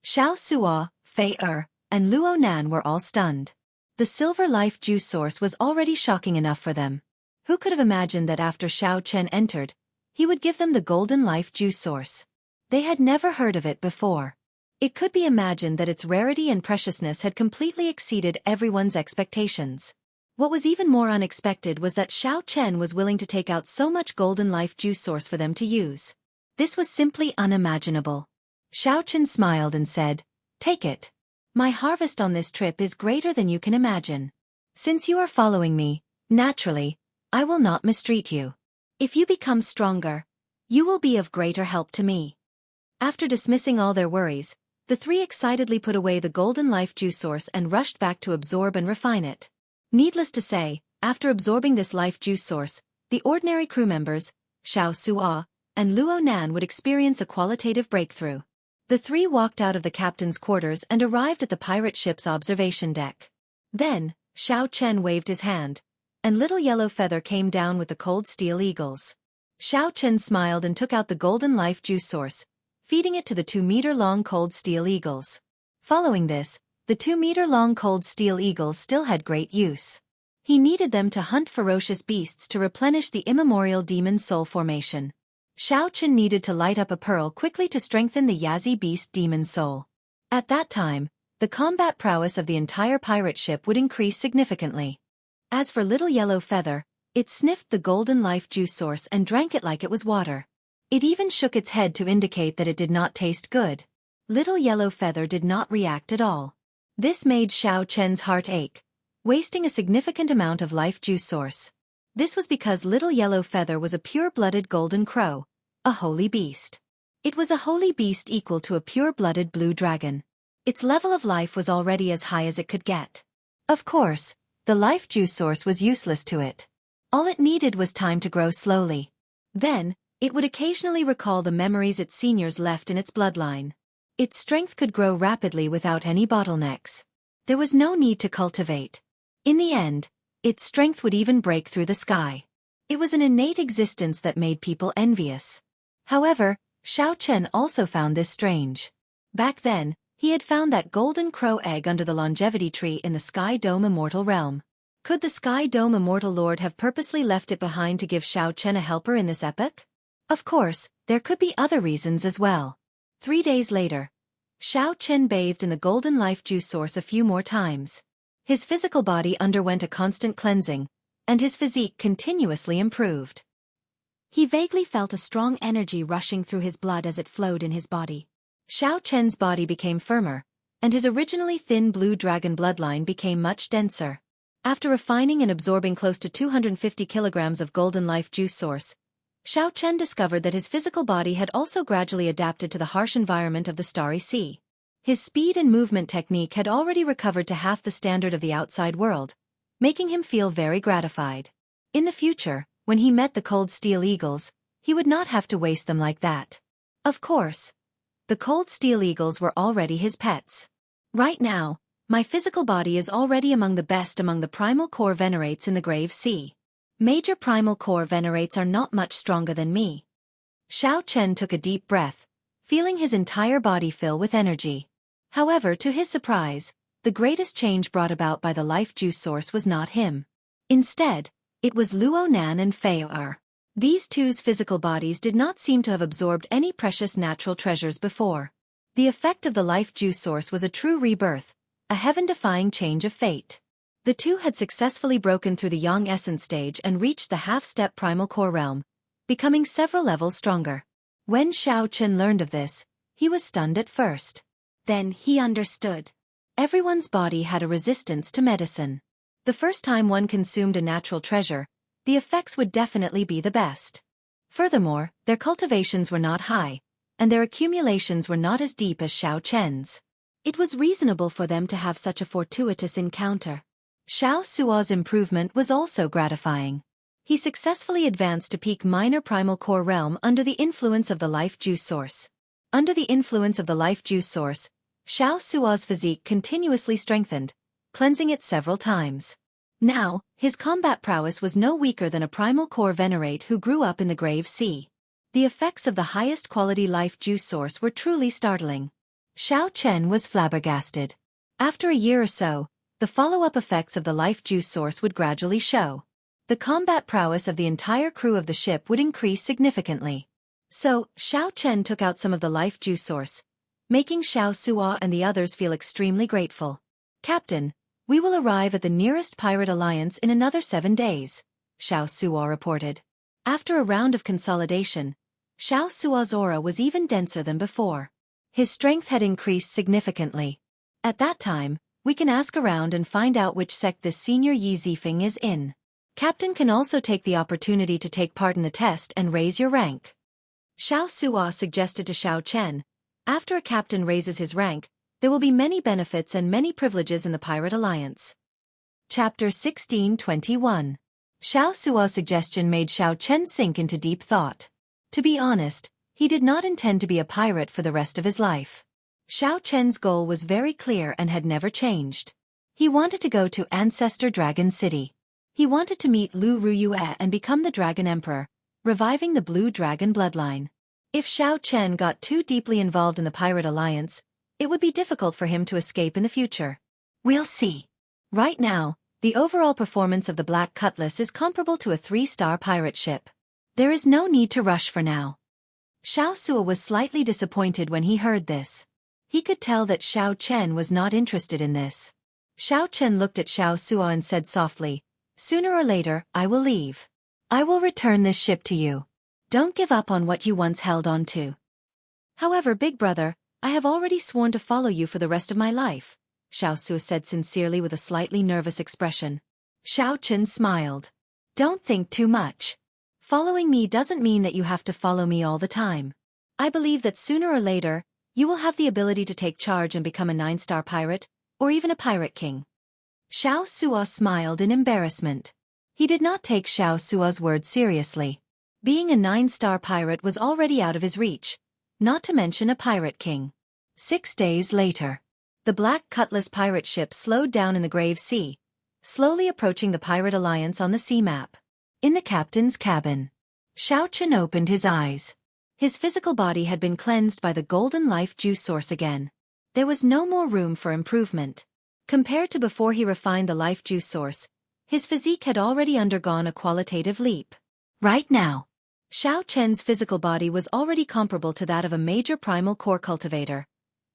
Xiao Sua, Fei Er, and Luo Nan were all stunned. The silver life juice source was already shocking enough for them. Who could have imagined that after Xiao Chen entered, he would give them the golden life juice source? They had never heard of it before. It could be imagined that its rarity and preciousness had completely exceeded everyone's expectations. What was even more unexpected was that Xiao Chen was willing to take out so much golden life juice source for them to use. This was simply unimaginable. Xiao Chen smiled and said, "Take it. My harvest on this trip is greater than you can imagine. Since you are following me, naturally, I will not mistreat you. If you become stronger, you will be of greater help to me." After dismissing all their worries, the three excitedly put away the golden life juice source and rushed back to absorb and refine it. Needless to say, after absorbing this life juice source, the ordinary crew members, Xiao Sua, and Luo Nan would experience a qualitative breakthrough. The three walked out of the captain's quarters and arrived at the pirate ship's observation deck. Then, Xiao Chen waved his hand, and Little Yellow Feather came down with the cold steel eagles. Xiao Chen smiled and took out the golden life juice source, feeding it to the 2-meter-long cold steel eagles. Following this, the 2-meter-long cold steel eagles still had great use. He needed them to hunt ferocious beasts to replenish the immemorial demon soul formation. Xiao Chen needed to light up a pearl quickly to strengthen the Yazi beast demon's soul. At that time, the combat prowess of the entire pirate ship would increase significantly. As for Little Yellow Feather, it sniffed the golden life juice source and drank it like it was water. It even shook its head to indicate that it did not taste good. Little Yellow Feather did not react at all. This made Xiao Chen's heart ache, wasting a significant amount of life juice source. This was because Little Yellow Feather was a pure-blooded golden crow, a holy beast. It was a holy beast equal to a pure-blooded blue dragon. Its level of life was already as high as it could get. Of course, the life juice source was useless to it. All it needed was time to grow slowly. Then, it would occasionally recall the memories its seniors left in its bloodline. Its strength could grow rapidly without any bottlenecks. There was no need to cultivate. In the end, its strength would even break through the sky. It was an innate existence that made people envious. However, Xiao Chen also found this strange. Back then, he had found that golden crow egg under the longevity tree in the Sky Dome Immortal realm. Could the Sky Dome Immortal Lord have purposely left it behind to give Xiao Chen a helper in this epoch? Of course, there could be other reasons as well. 3 days later, Xiao Chen bathed in the golden life juice source a few more times. His physical body underwent a constant cleansing, and his physique continuously improved. He vaguely felt a strong energy rushing through his blood as it flowed in his body. Xiao Chen's body became firmer, and his originally thin blue dragon bloodline became much denser. After refining and absorbing close to 250 kilograms of golden life juice source, Xiao Chen discovered that his physical body had also gradually adapted to the harsh environment of the Starry Sea. His speed and movement technique had already recovered to half the standard of the outside world, making him feel very gratified. In the future, when he met the Cold Steel Eagles, he would not have to waste them like that. Of course, the Cold Steel Eagles were already his pets. Right now, my physical body is already among the best among the Primal Core Venerates in the Grave Sea. Major Primal Core Venerates are not much stronger than me. Xiao Chen took a deep breath, feeling his entire body fill with energy. However, to his surprise, the greatest change brought about by the life juice source was not him. Instead, it was Luo Nan and Fei Er. These two's physical bodies did not seem to have absorbed any precious natural treasures before. The effect of the life juice source was a true rebirth, a heaven-defying change of fate. The two had successfully broken through the Yang Essence stage and reached the half-step Primal Core realm, becoming several levels stronger. When Xiao Chen learned of this, he was stunned at first. Then he understood. Everyone's body had a resistance to medicine. The first time one consumed a natural treasure, the effects would definitely be the best. Furthermore, their cultivations were not high, and their accumulations were not as deep as Xiao Chen's. It was reasonable for them to have such a fortuitous encounter. Xiao Suo's improvement was also gratifying. He successfully advanced to peak minor primal core realm under the influence of the life juice source. Under the influence of the life juice source, Xiao Suo's physique continuously strengthened, cleansing it several times. Now, his combat prowess was no weaker than a primal core venerate who grew up in the Grave Sea. The effects of the highest quality life juice source were truly startling. Xiao Chen was flabbergasted. After a year or so, the follow-up effects of the life juice source would gradually show. The combat prowess of the entire crew of the ship would increase significantly. So, Xiao Chen took out some of the life juice source, making Xiao Suo and the others feel extremely grateful. "Captain, we will arrive at the nearest pirate alliance in another 7 days," Xiao Suo reported. After a round of consolidation, Xiao Suo's aura was even denser than before. His strength had increased significantly. At that time, we can ask around and find out which sect this senior Yi Zifeng is in. Captain can also take the opportunity to take part in the test and raise your rank. Xiao Suo suggested to Xiao Chen, after a captain raises his rank, there will be many benefits and many privileges in the Pirate Alliance. Chapter 1621. Xiao Suo's suggestion made Xiao Chen sink into deep thought. To be honest, he did not intend to be a pirate for the rest of his life. Xiao Chen's goal was very clear and had never changed. He wanted to go to Ancestor Dragon City. He wanted to meet Lu Ruyue and become the Dragon Emperor, reviving the Blue Dragon bloodline. If Xiao Chen got too deeply involved in the Pirate Alliance, it would be difficult for him to escape in the future. We'll see. Right now, the overall performance of the Black Cutlass is comparable to a 3-star pirate ship. There is no need to rush for now. Xiaoxia was slightly disappointed when he heard this. He could tell that Xiao Chen was not interested in this. Xiao Chen looked at Xiaoxia and said softly, "Sooner or later, I will leave. I will return this ship to you. Don't give up on what you once held on to." "However, big brother, I have already sworn to follow you for the rest of my life," Xiaoxia said sincerely with a slightly nervous expression. Xiao Chen smiled. "Don't think too much. Following me doesn't mean that you have to follow me all the time. I believe that sooner or later, you will have the ability to take charge and become a 9-star pirate, or even a pirate king." Xiaoxia smiled in embarrassment. He did not take Xiaoxia's words seriously. Being a 9-star pirate was already out of his reach, not to mention a pirate king. 6 days later, the Black Cutlass pirate ship slowed down in the Grave Sea, slowly approaching the Pirate Alliance on the sea map. In the captain's cabin, Xiao Chen opened his eyes. His physical body had been cleansed by the golden life juice source again. There was no more room for improvement. Compared to before he refined the life juice source, his physique had already undergone a qualitative leap. Right now, Xiao Chen's physical body was already comparable to that of a major primal core cultivator.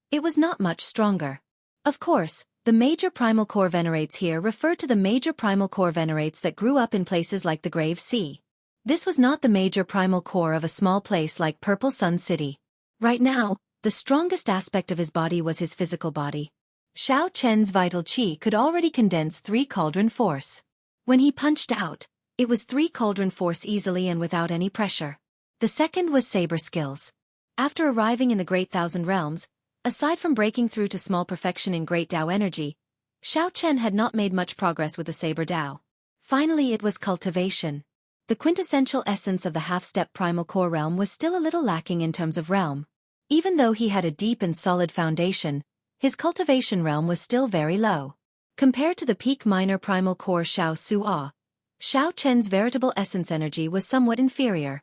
It was not much stronger. Of course, the major primal core venerates here referred to the major primal core venerates that grew up in places like the Grave Sea. This was not the major primal core of a small place like Purple Sun City. Right now, the strongest aspect of his body was his physical body. Xiao Chen's vital qi could already condense 3 cauldron force. When he punched out, it was 3 cauldron force easily and without any pressure. The second was saber skills. After arriving in the Great Thousand Realms, aside from breaking through to small perfection in Great Dao energy, Xiao Chen had not made much progress with the saber Dao. Finally, it was cultivation. The quintessential essence of the half-step primal core realm was still a little lacking in terms of realm. Even though he had a deep and solid foundation, his cultivation realm was still very low. Compared to the peak minor primal core Xiaoxia, Xiao Chen's veritable essence energy was somewhat inferior.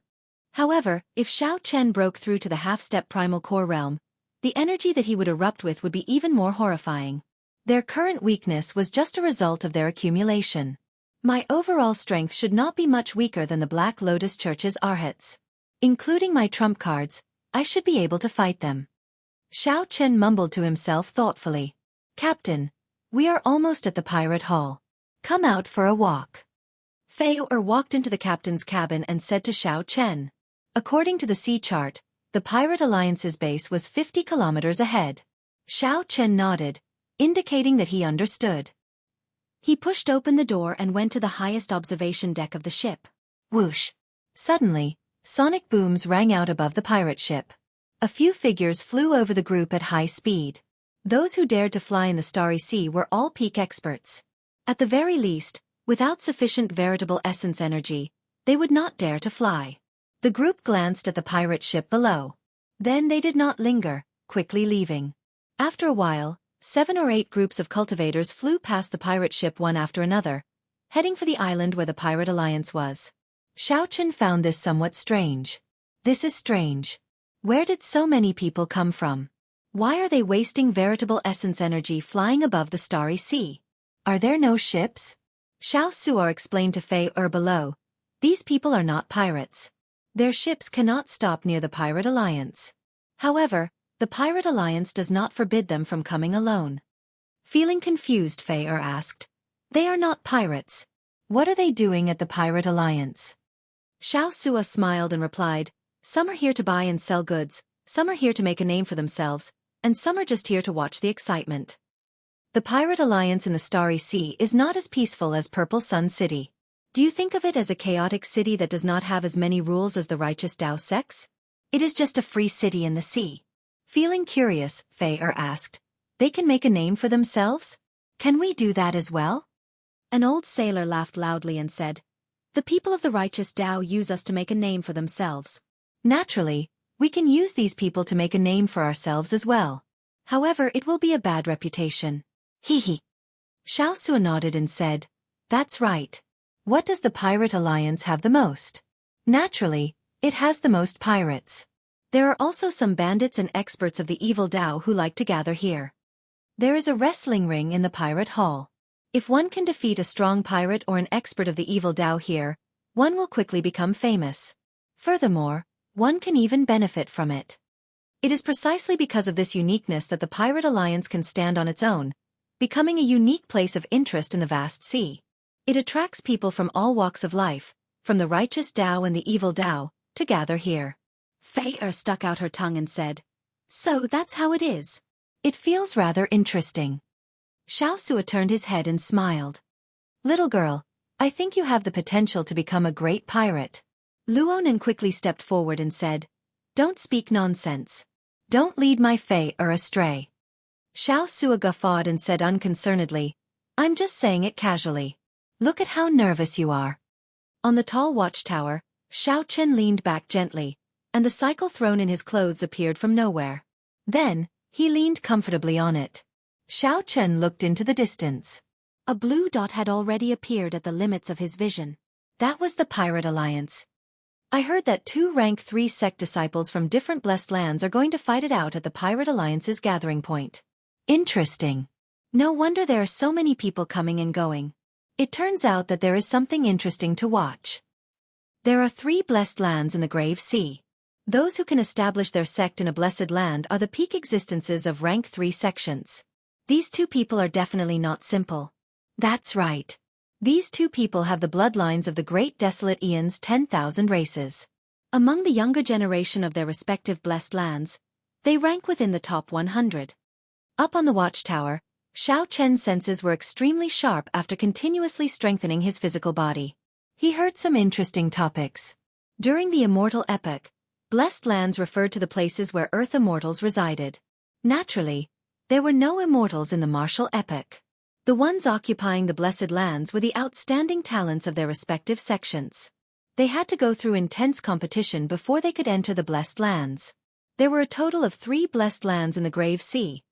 However, if Xiao Chen broke through to the half-step primal core realm, the energy that he would erupt with would be even more horrifying. Their current weakness was just a result of their accumulation. My overall strength should not be much weaker than the Black Lotus Church's Arhats. Including my trump cards, I should be able to fight them. Xiao Chen mumbled to himself thoughtfully. "Captain, we are almost at the pirate hall. Come out for a walk." Fei walked into the captain's cabin and said to Xiao Chen. According to the sea chart, the Pirate Alliance's base was 50 kilometers ahead. Xiao Chen nodded, indicating that he understood. He pushed open the door and went to the highest observation deck of the ship. Whoosh! Suddenly, sonic booms rang out above the pirate ship. A few figures flew over the group at high speed. Those who dared to fly in the Starry Sea were all peak experts. At the very least, without sufficient veritable essence energy, they would not dare to fly. The group glanced at the pirate ship below. Then they did not linger, quickly leaving. After a while, 7 or 8 groups of cultivators flew past the pirate ship one after another, heading for the island where the Pirate Alliance was. Xiao Chen found this somewhat strange. This is strange. Where did so many people come from? Why are they wasting veritable essence energy flying above the Starry Sea? Are there no ships? Xiaoxia explained to Fei below. These people are not pirates. Their ships cannot stop near the Pirate Alliance. However, the Pirate Alliance does not forbid them from coming alone. Feeling confused, Fei asked. They are not pirates. What are they doing at the Pirate Alliance? Xiaoxia smiled and replied, some are here to buy and sell goods, some are here to make a name for themselves, and some are just here to watch the excitement. The Pirate Alliance in the Starry Sea is not as peaceful as Purple Sun City. Do you think of it as a chaotic city that does not have as many rules as the righteous Dao sects? It is just a free city in the sea. Feeling curious, Fei asked, they can make a name for themselves? Can we do that as well? An old sailor laughed loudly and said, the people of the righteous Dao use us to make a name for themselves. Naturally, we can use these people to make a name for ourselves as well. However, it will be a bad reputation. Hee. Xiaoxia nodded and said, that's right. What does the Pirate Alliance have the most? Naturally, it has the most pirates. There are also some bandits and experts of the evil Dao who like to gather here. There is a wrestling ring in the Pirate Hall. If one can defeat a strong pirate or an expert of the evil Dao here, one will quickly become famous. Furthermore, one can even benefit from it. It is precisely because of this uniqueness that the Pirate Alliance can stand on its own, becoming a unique place of interest in the vast sea. It attracts people from all walks of life, from the righteous Dao and the evil Dao, to gather here. Fei stuck out her tongue and said, "So that's how it is. It feels rather interesting." Xiaoxia turned his head and smiled. "Little girl, I think you have the potential to become a great pirate." Luonan quickly stepped forward and said, "Don't speak nonsense. Don't lead my Fei astray." Xiaoxia guffawed and said unconcernedly, "I'm just saying it casually. Look at how nervous you are." On the tall watchtower, Xiao Chen leaned back gently, and the cycle thrown in his clothes appeared from nowhere. Then, he leaned comfortably on it. Xiao Chen looked into the distance. A blue dot had already appeared at the limits of his vision. That was the Pirate Alliance. I heard that 2 rank 3 sect disciples from different blessed lands are going to fight it out at the Pirate Alliance's gathering point. Interesting. No wonder there are so many people coming and going. It turns out that there is something interesting to watch. There are 3 blessed lands in the Grave Sea. Those who can establish their sect in a blessed land are the peak existences of rank 3 sections. These 2 people are definitely not simple. That's right. These 2 people have the bloodlines of the great desolate Aeon's 10,000 races. Among the younger generation of their respective blessed lands, they rank within the top 100. Up on the watchtower, Xiao Chen's senses were extremely sharp after continuously strengthening his physical body. He heard some interesting topics. During the Immortal epoch, blessed lands referred to the places where Earth immortals resided. Naturally, there were no immortals in the martial epoch. The ones occupying the blessed lands were the outstanding talents of their respective sections. They had to go through intense competition before they could enter the blessed lands. There were a total of 3 blessed lands in the Grave Sea: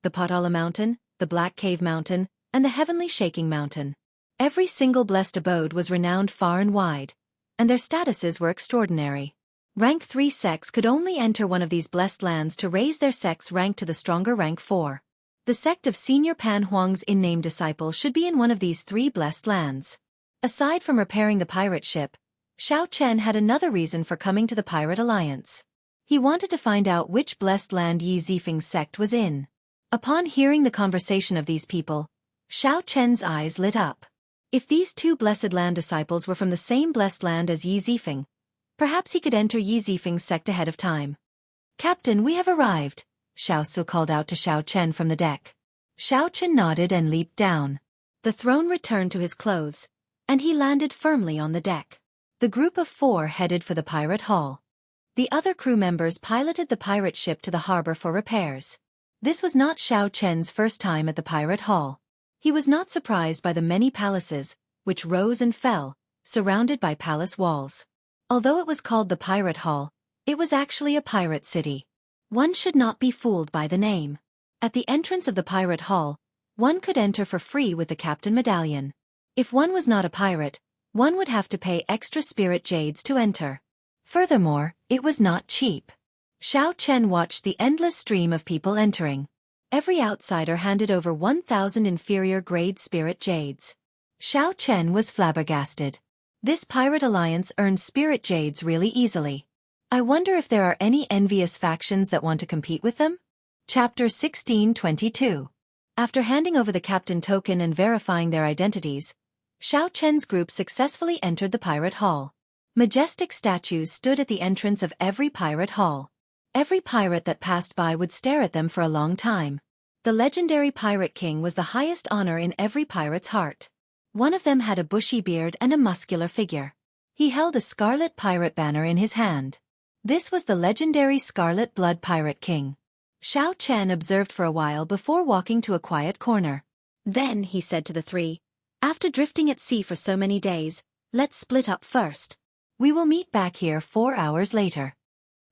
the Potala Mountain, the Black Cave Mountain, and the Heavenly Shaking Mountain. Every single blessed abode was renowned far and wide, and their statuses were extraordinary. Rank 3 sects could only enter one of these blessed lands to raise their sect's rank to the stronger rank 4. The sect of Senior Pan Huang's in-name disciple should be in one of these 3 blessed lands. Aside from repairing the pirate ship, Xiao Chen had another reason for coming to the Pirate Alliance. He wanted to find out which blessed land Yi Zifeng's sect was in. Upon hearing the conversation of these people, Xiao Chen's eyes lit up. If these 2 blessed land disciples were from the same blessed land as Yi Zifeng, perhaps he could enter Yi Zifeng's sect ahead of time. "Captain, we have arrived," Xiaoxia called out to Xiao Chen from the deck. Xiao Chen nodded and leaped down. The throne returned to his clothes, and he landed firmly on the deck. The group of 4 headed for the pirate hall. The other crew members piloted the pirate ship to the harbor for repairs. This was not Xiao Chen's first time at the pirate hall. He was not surprised by the many palaces, which rose and fell, surrounded by palace walls. Although it was called the Pirate Hall, it was actually a pirate city. One should not be fooled by the name. At the entrance of the Pirate Hall, one could enter for free with the Captain Medallion. If one was not a pirate, one would have to pay extra spirit jades to enter. Furthermore, it was not cheap. Xiao Chen watched the endless stream of people entering. Every outsider handed over 1,000 inferior-grade spirit jades. Xiao Chen was flabbergasted. This Pirate Alliance earns spirit jades really easily. I wonder if there are any envious factions that want to compete with them? Chapter 1622. After handing over the captain token and verifying their identities, Xiao Chen's group successfully entered the Pirate Hall. Majestic statues stood at the entrance of every Pirate Hall. Every pirate that passed by would stare at them for a long time. The legendary Pirate King was the highest honor in every pirate's heart. One of them had a bushy beard and a muscular figure. He held a scarlet pirate banner in his hand. This was the legendary Scarlet Blood Pirate King. Xiao Chen observed for a while before walking to a quiet corner. Then he said to the 3, "After drifting at sea for so many days, let's split up first. We will meet back here 4 hours later."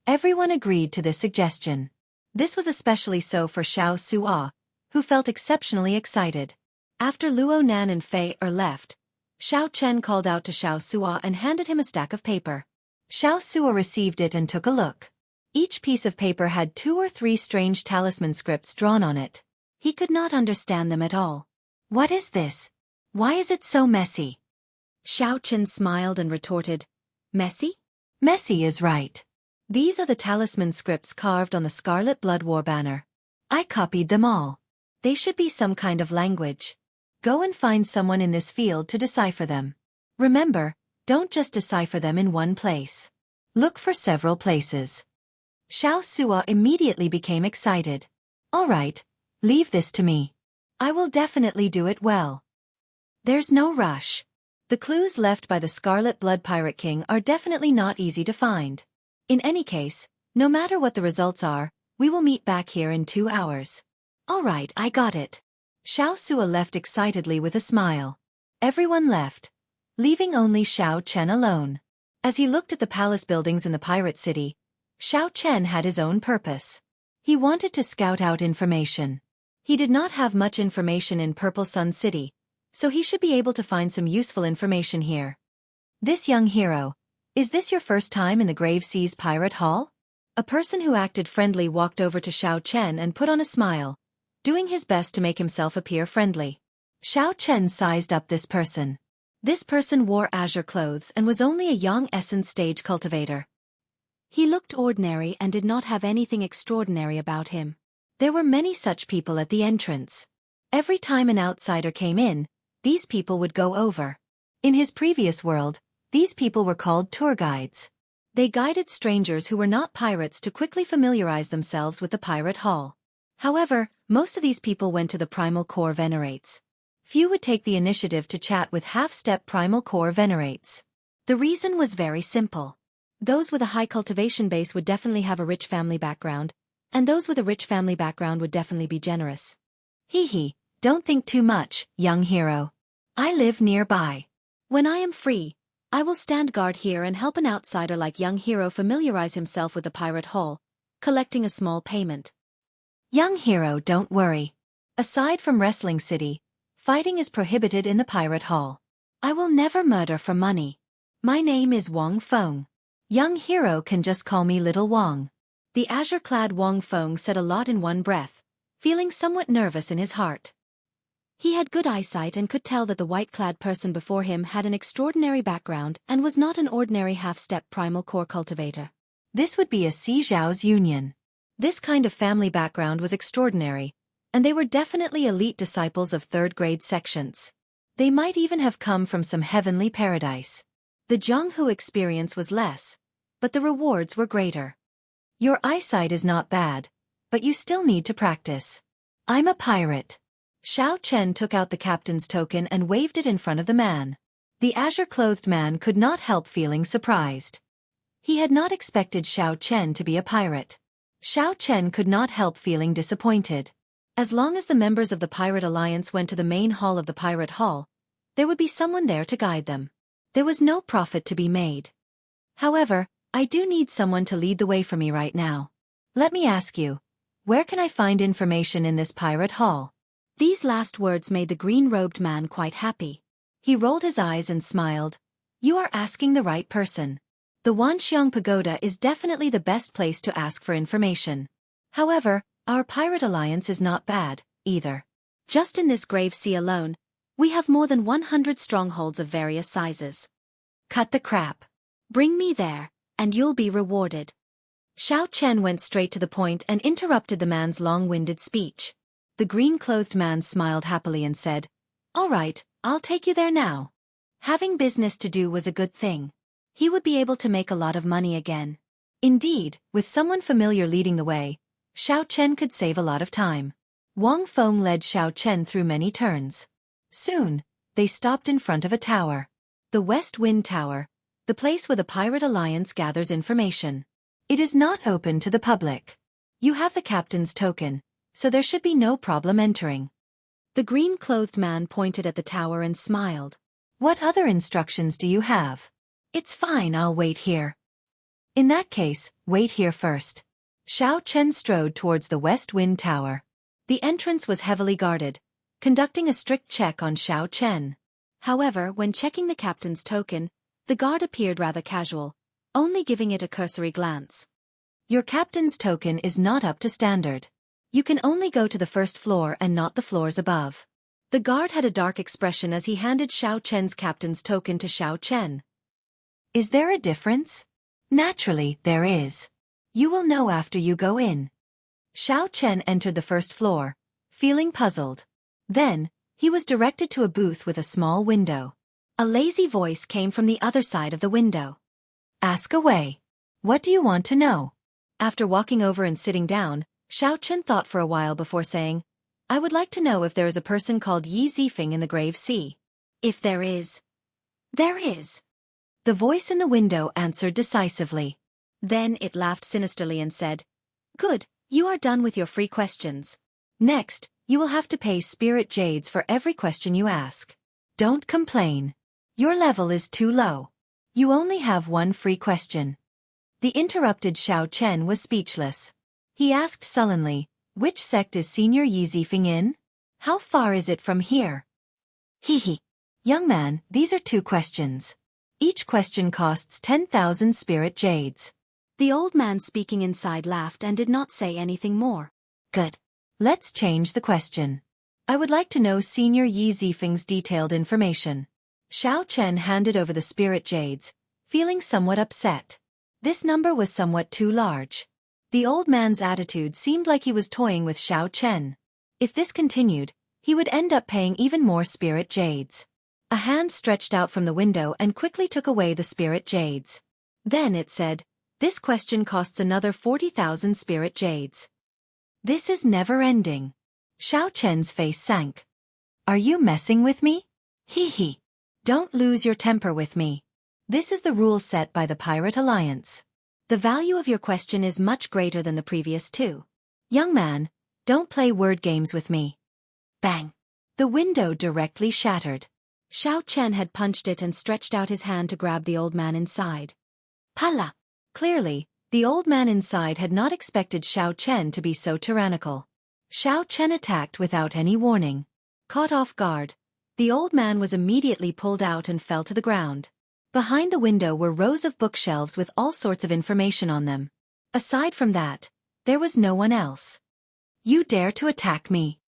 Everyone agreed to this suggestion. This was especially so for Xiaoxia, who felt exceptionally excited. After Luo Nan and Fei left, Xiao Chen called out to Xiaoxia and handed him a stack of paper. Xiaoxia received it and took a look. Each piece of paper had 2 or 3 strange talisman scripts drawn on it. He could not understand them at all. "What is this? Why is it so messy?" Xiao Chen smiled and retorted, "Messy? Messy is right. These are the talisman scripts carved on the Scarlet Blood War banner. I copied them all. They should be some kind of language. Go and find someone in this field to decipher them. Remember, don't just decipher them in one place. Look for several places. Xianxia immediately became excited. All right, leave this to me. I will definitely do it well. There's no rush. The clues left by the Scarlet Blood Pirate King are definitely not easy to find. In any case, no matter what the results are, we will meet back here in 2 hours. All right, I got it. Xianxia left excitedly with a smile. Everyone left, leaving only Xianxia alone. As he looked at the palace buildings in the pirate city, Xianxia had his own purpose. He wanted to scout out information. He did not have much information in Purple Sun City, so he should be able to find some useful information here. This young hero, is this your first time in the Grave Seas Pirate Hall? A person who acted friendly walked over to Xianxia and put on a smile, doing his best to make himself appear friendly. Xianxia sized up this person. This person wore azure clothes and was only a young essence stage cultivator. He looked ordinary and did not have anything extraordinary about him. There were many such people at the entrance. Every time an outsider came in, these people would go over. In his previous world, these people were called tour guides. They guided strangers who were not pirates to quickly familiarize themselves with the pirate hall. However, most of these people went to the Primal Core Venerates. Few would take the initiative to chat with half-step Primal Core Venerates. The reason was very simple. Those with a high cultivation base would definitely have a rich family background, and those with a rich family background would definitely be generous. Hee, don't think too much, young hero. I live nearby. When I am free, I will stand guard here and help an outsider like young hero familiarize himself with the pirate hall, collecting a small payment. Young hero, don't worry. Aside from Wrestling City, fighting is prohibited in the pirate hall. I will never murder for money. My name is Wang Feng. Young hero can just call me Little Wang. The azure-clad Wang Feng said a lot in one breath, feeling somewhat nervous in his heart. He had good eyesight and could tell that the white-clad person before him had an extraordinary background and was not an ordinary half-step primal core cultivator. This would be a Si Zhao's union. This kind of family background was extraordinary, and they were definitely elite disciples of third-grade sections. They might even have come from some heavenly paradise. The Jianghu experience was less, but the rewards were greater. Your eyesight is not bad, but you still need to practice. I'm a pirate. Xianxia took out the captain's token and waved it in front of the man. The azure-clothed man could not help feeling surprised. He had not expected Xianxia to be a pirate. Xianxia could not help feeling disappointed. As long as the members of the Pirate Alliance went to the main hall of the Pirate Hall, there would be someone there to guide them. There was no profit to be made. However, I do need someone to lead the way for me right now. Let me ask you, where can I find information in this Pirate Hall? These last words made the green-robed man quite happy. He rolled his eyes and smiled. You are asking the right person. The Wanxiang Pagoda is definitely the best place to ask for information. However, our Pirate Alliance is not bad, either. Just in this grave sea alone, we have more than 100 strongholds of various sizes. Cut the crap. Bring me there, and you'll be rewarded. Xianxia went straight to the point and interrupted the man's long-winded speech. The green-clothed man smiled happily and said, All right, I'll take you there now. Having business to do was a good thing. He would be able to make a lot of money again. Indeed, with someone familiar leading the way, Xianxia could save a lot of time. Wang Feng led Xianxia through many turns. Soon, they stopped in front of a tower. The West Wind Tower, the place where the Pirate Alliance gathers information. It is not open to the public. You have the captain's token, so there should be no problem entering. The green-clothed man pointed at the tower and smiled. What other instructions do you have? It's fine, I'll wait here. In that case, wait here first. Xianxia strode towards the West Wind Tower. The entrance was heavily guarded, conducting a strict check on Xianxia. However, when checking the captain's token, the guard appeared rather casual, only giving it a cursory glance. Your captain's token is not up to standard. You can only go to the first floor and not the floors above. The guard had a dark expression as he handed Xianxia's captain's token to Xianxia. Is there a difference? Naturally, there is. You will know after you go in. Xiao Chen entered the first floor, feeling puzzled. Then, he was directed to a booth with a small window. A lazy voice came from the other side of the window. Ask away. What do you want to know? After walking over and sitting down, Xiao Chen thought for a while before saying, I would like to know if there is a person called Yi Zifeng in the Grave Sea. If there is. There is. The voice in the window answered decisively. Then it laughed sinisterly and said, Good, you are done with your free questions. Next, you will have to pay spirit jades for every question you ask. Don't complain. Your level is too low. You only have one free question. The interrupted Xiao Chen was speechless. He asked sullenly, Which sect is Senior Yi Zifeng in? How far is it from here? Hee. Young man, these are 2 questions. Each question costs 10,000 spirit jades. The old man speaking inside laughed and did not say anything more. Good. Let's change the question. I would like to know Senior Yi Zifeng's detailed information. Xiao Chen handed over the spirit jades, feeling somewhat upset. This number was somewhat too large. The old man's attitude seemed like he was toying with Xiao Chen. If this continued, he would end up paying even more spirit jades. A hand stretched out from the window and quickly took away the spirit jades. Then it said, This question costs another 40,000 spirit jades. This is never-ending. Xiao Chen's face sank. Are you messing with me? Hee. Don't lose your temper with me. This is the rule set by the Pirate Alliance. The value of your question is much greater than the previous 2. Young man, don't play word games with me. Bang! The window directly shattered. Xiao Chen had punched it and stretched out his hand to grab the old man inside. Pala! Clearly, the old man inside had not expected Xiao Chen to be so tyrannical. Xiao Chen attacked without any warning. Caught off guard, the old man was immediately pulled out and fell to the ground. Behind the window were rows of bookshelves with all sorts of information on them. Aside from that, there was no one else. You dare to attack me?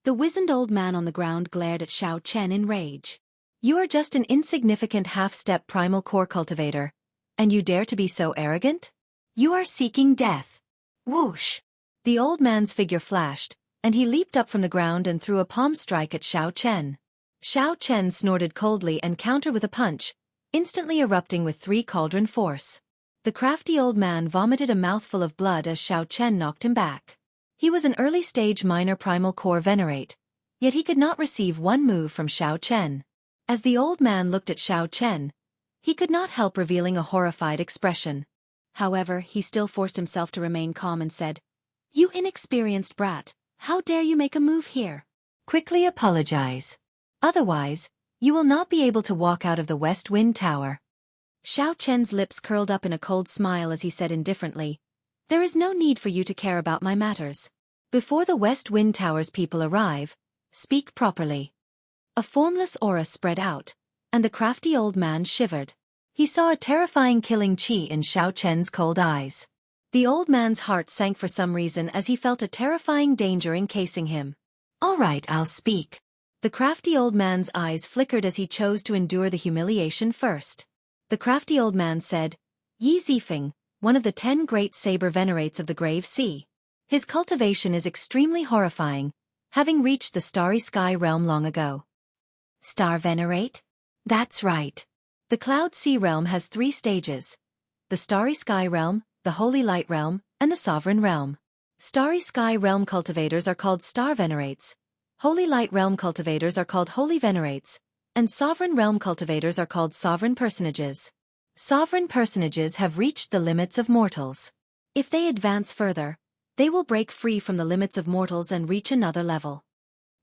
The wizened old man on the ground glared at Xiao Chen in rage. You are just an insignificant half-step primal core cultivator, and you dare to be so arrogant? You are seeking death. Whoosh! The old man's figure flashed, and he leaped up from the ground and threw a palm strike at Xiao Chen. Xiao Chen snorted coldly and countered with a punch, instantly erupting with 3 cauldron force. The crafty old man vomited a mouthful of blood as Xiao Chen knocked him back. He was an early-stage minor primal core venerate, yet he could not receive one move from Xiao Chen. As the old man looked at Xiao Chen, he could not help revealing a horrified expression. However, he still forced himself to remain calm and said, You inexperienced brat, how dare you make a move here? Quickly apologize. Otherwise, you will not be able to walk out of the West Wind Tower. Xiao Chen's lips curled up in a cold smile as he said indifferently, There is no need for you to care about my matters. Before the West Wind Tower's people arrive, speak properly. A formless aura spread out, and the crafty old man shivered. He saw a terrifying killing chi in Xiao Chen's cold eyes. The old man's heart sank for some reason as he felt a terrifying danger encasing him. All right, I'll speak. The crafty old man's eyes flickered as he chose to endure the humiliation first. The crafty old man said, Yi Zifeng, one of the 10 great saber venerates of the Grave Sea. His cultivation is extremely horrifying, having reached the Starry Sky realm long ago. Star Venerate? That's right. The Cloud Sea realm has 3 stages. The Starry Sky realm, the Holy Light realm, and the Sovereign realm. Starry Sky realm cultivators are called Star Venerates, Holy Light realm cultivators are called Holy Venerates, and Sovereign realm cultivators are called Sovereign Personages. Sovereign Personages have reached the limits of mortals. If they advance further, they will break free from the limits of mortals and reach another level.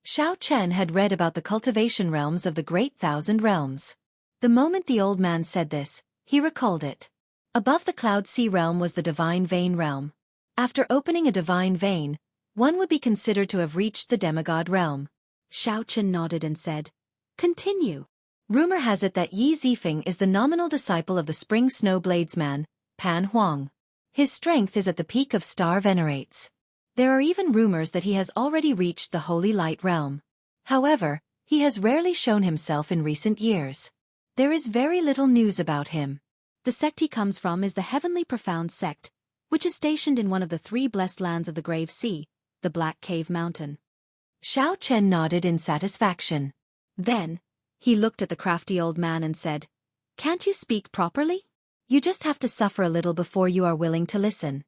Xiao Chen had read about the cultivation realms of the Great Thousand Realms. The moment the old man said this, he recalled it. Above the Cloud Sea realm was the Divine Vein realm. After opening a Divine Vein, one would be considered to have reached the Demigod realm. Xiao Chen nodded and said, Continue. Rumor has it that Yi Zifeng is the nominal disciple of the Spring Snow Bladesman, Pan Huang. His strength is at the peak of Star Venerates. There are even rumors that he has already reached the Holy Light realm. However, he has rarely shown himself in recent years. There is very little news about him. The sect he comes from is the Heavenly Profound sect, which is stationed in one of the 3 blessed lands of the Grave Sea, the Black Cave Mountain. Xiao Chen nodded in satisfaction. Then, he looked at the crafty old man and said, "Can't you speak properly? You just have to suffer a little before you are willing to listen."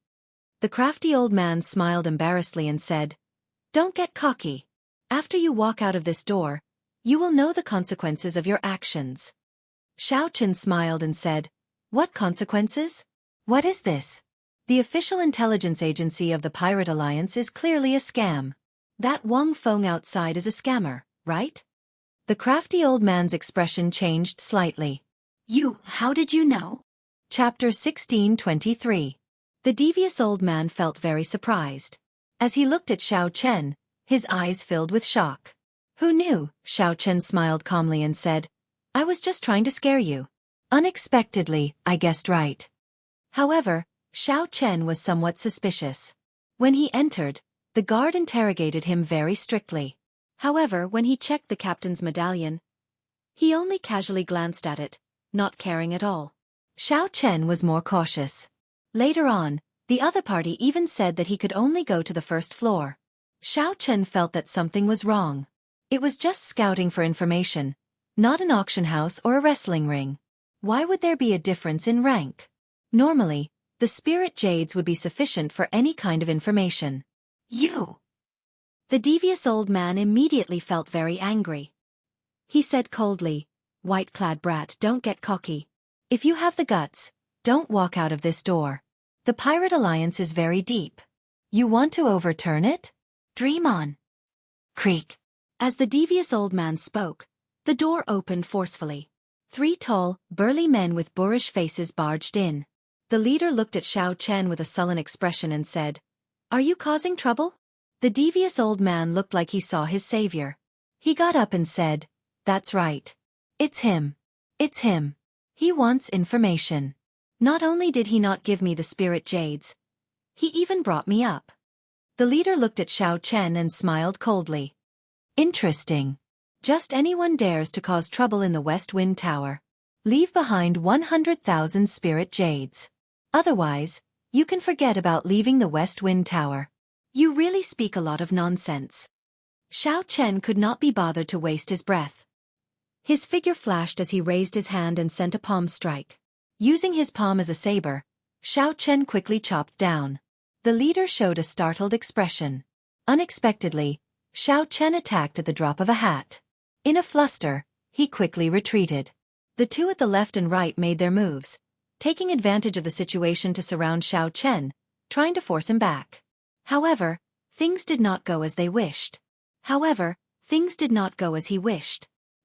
The crafty old man smiled embarrassedly and said, "Don't get cocky. After you walk out of this door, you will know the consequences of your actions." Xiao Chen smiled and said, "What consequences? What is this? The official intelligence agency of the Pirate Alliance is clearly a scam. That Wang Feng outside is a scammer, right?" The crafty old man's expression changed slightly. How did you know?" Chapter 1623. The devious old man felt very surprised. As he looked at Xiao Chen, his eyes filled with shock. "Who knew?" Xiao Chen smiled calmly and said, "I was just trying to scare you. Unexpectedly, I guessed right." However, Xiao Chen was somewhat suspicious. When he entered, the guard interrogated him very strictly. However, when he checked the captain's medallion, he only casually glanced at it, not caring at all. Xiao Chen was more cautious. Later on, the other party even said that he could only go to the first floor. Xiao Chen felt that something was wrong. It was just scouting for information, not an auction house or a wrestling ring. Why would there be a difference in rank? Normally, the spirit jades would be sufficient for any kind of information. The devious old man immediately felt very angry. He said coldly, "White-clad brat, don't get cocky. If you have the guts, don't walk out of this door. The Pirate Alliance is very deep. You want to overturn it? Dream on." Creak. As the devious old man spoke, the door opened forcefully. 3 tall, burly men with boorish faces barged in. The leader looked at Xiao Chen with a sullen expression and said, "Are you causing trouble?" The devious old man looked like he saw his savior. He got up and said, "That's right. It's him. It's him. He wants information. Not only did he not give me the spirit jades, he even brought me up." The leader looked at Xiao Chen and smiled coldly. "Interesting. Just anyone dares to cause trouble in the West Wind Tower. Leave behind 100,000 spirit jades. Otherwise, you can forget about leaving the West Wind Tower. You really speak a lot of nonsense." Xiao Chen could not be bothered to waste his breath. His figure flashed as he raised his hand and sent a palm strike. Using his palm as a saber, Xiao Chen quickly chopped down. The leader showed a startled expression. Unexpectedly, Xiao Chen attacked at the drop of a hat. In a fluster, he quickly retreated. The 2 at the left and right made their moves, taking advantage of the situation to surround Xiao Chen, trying to force him back. However, things did not go as he wished.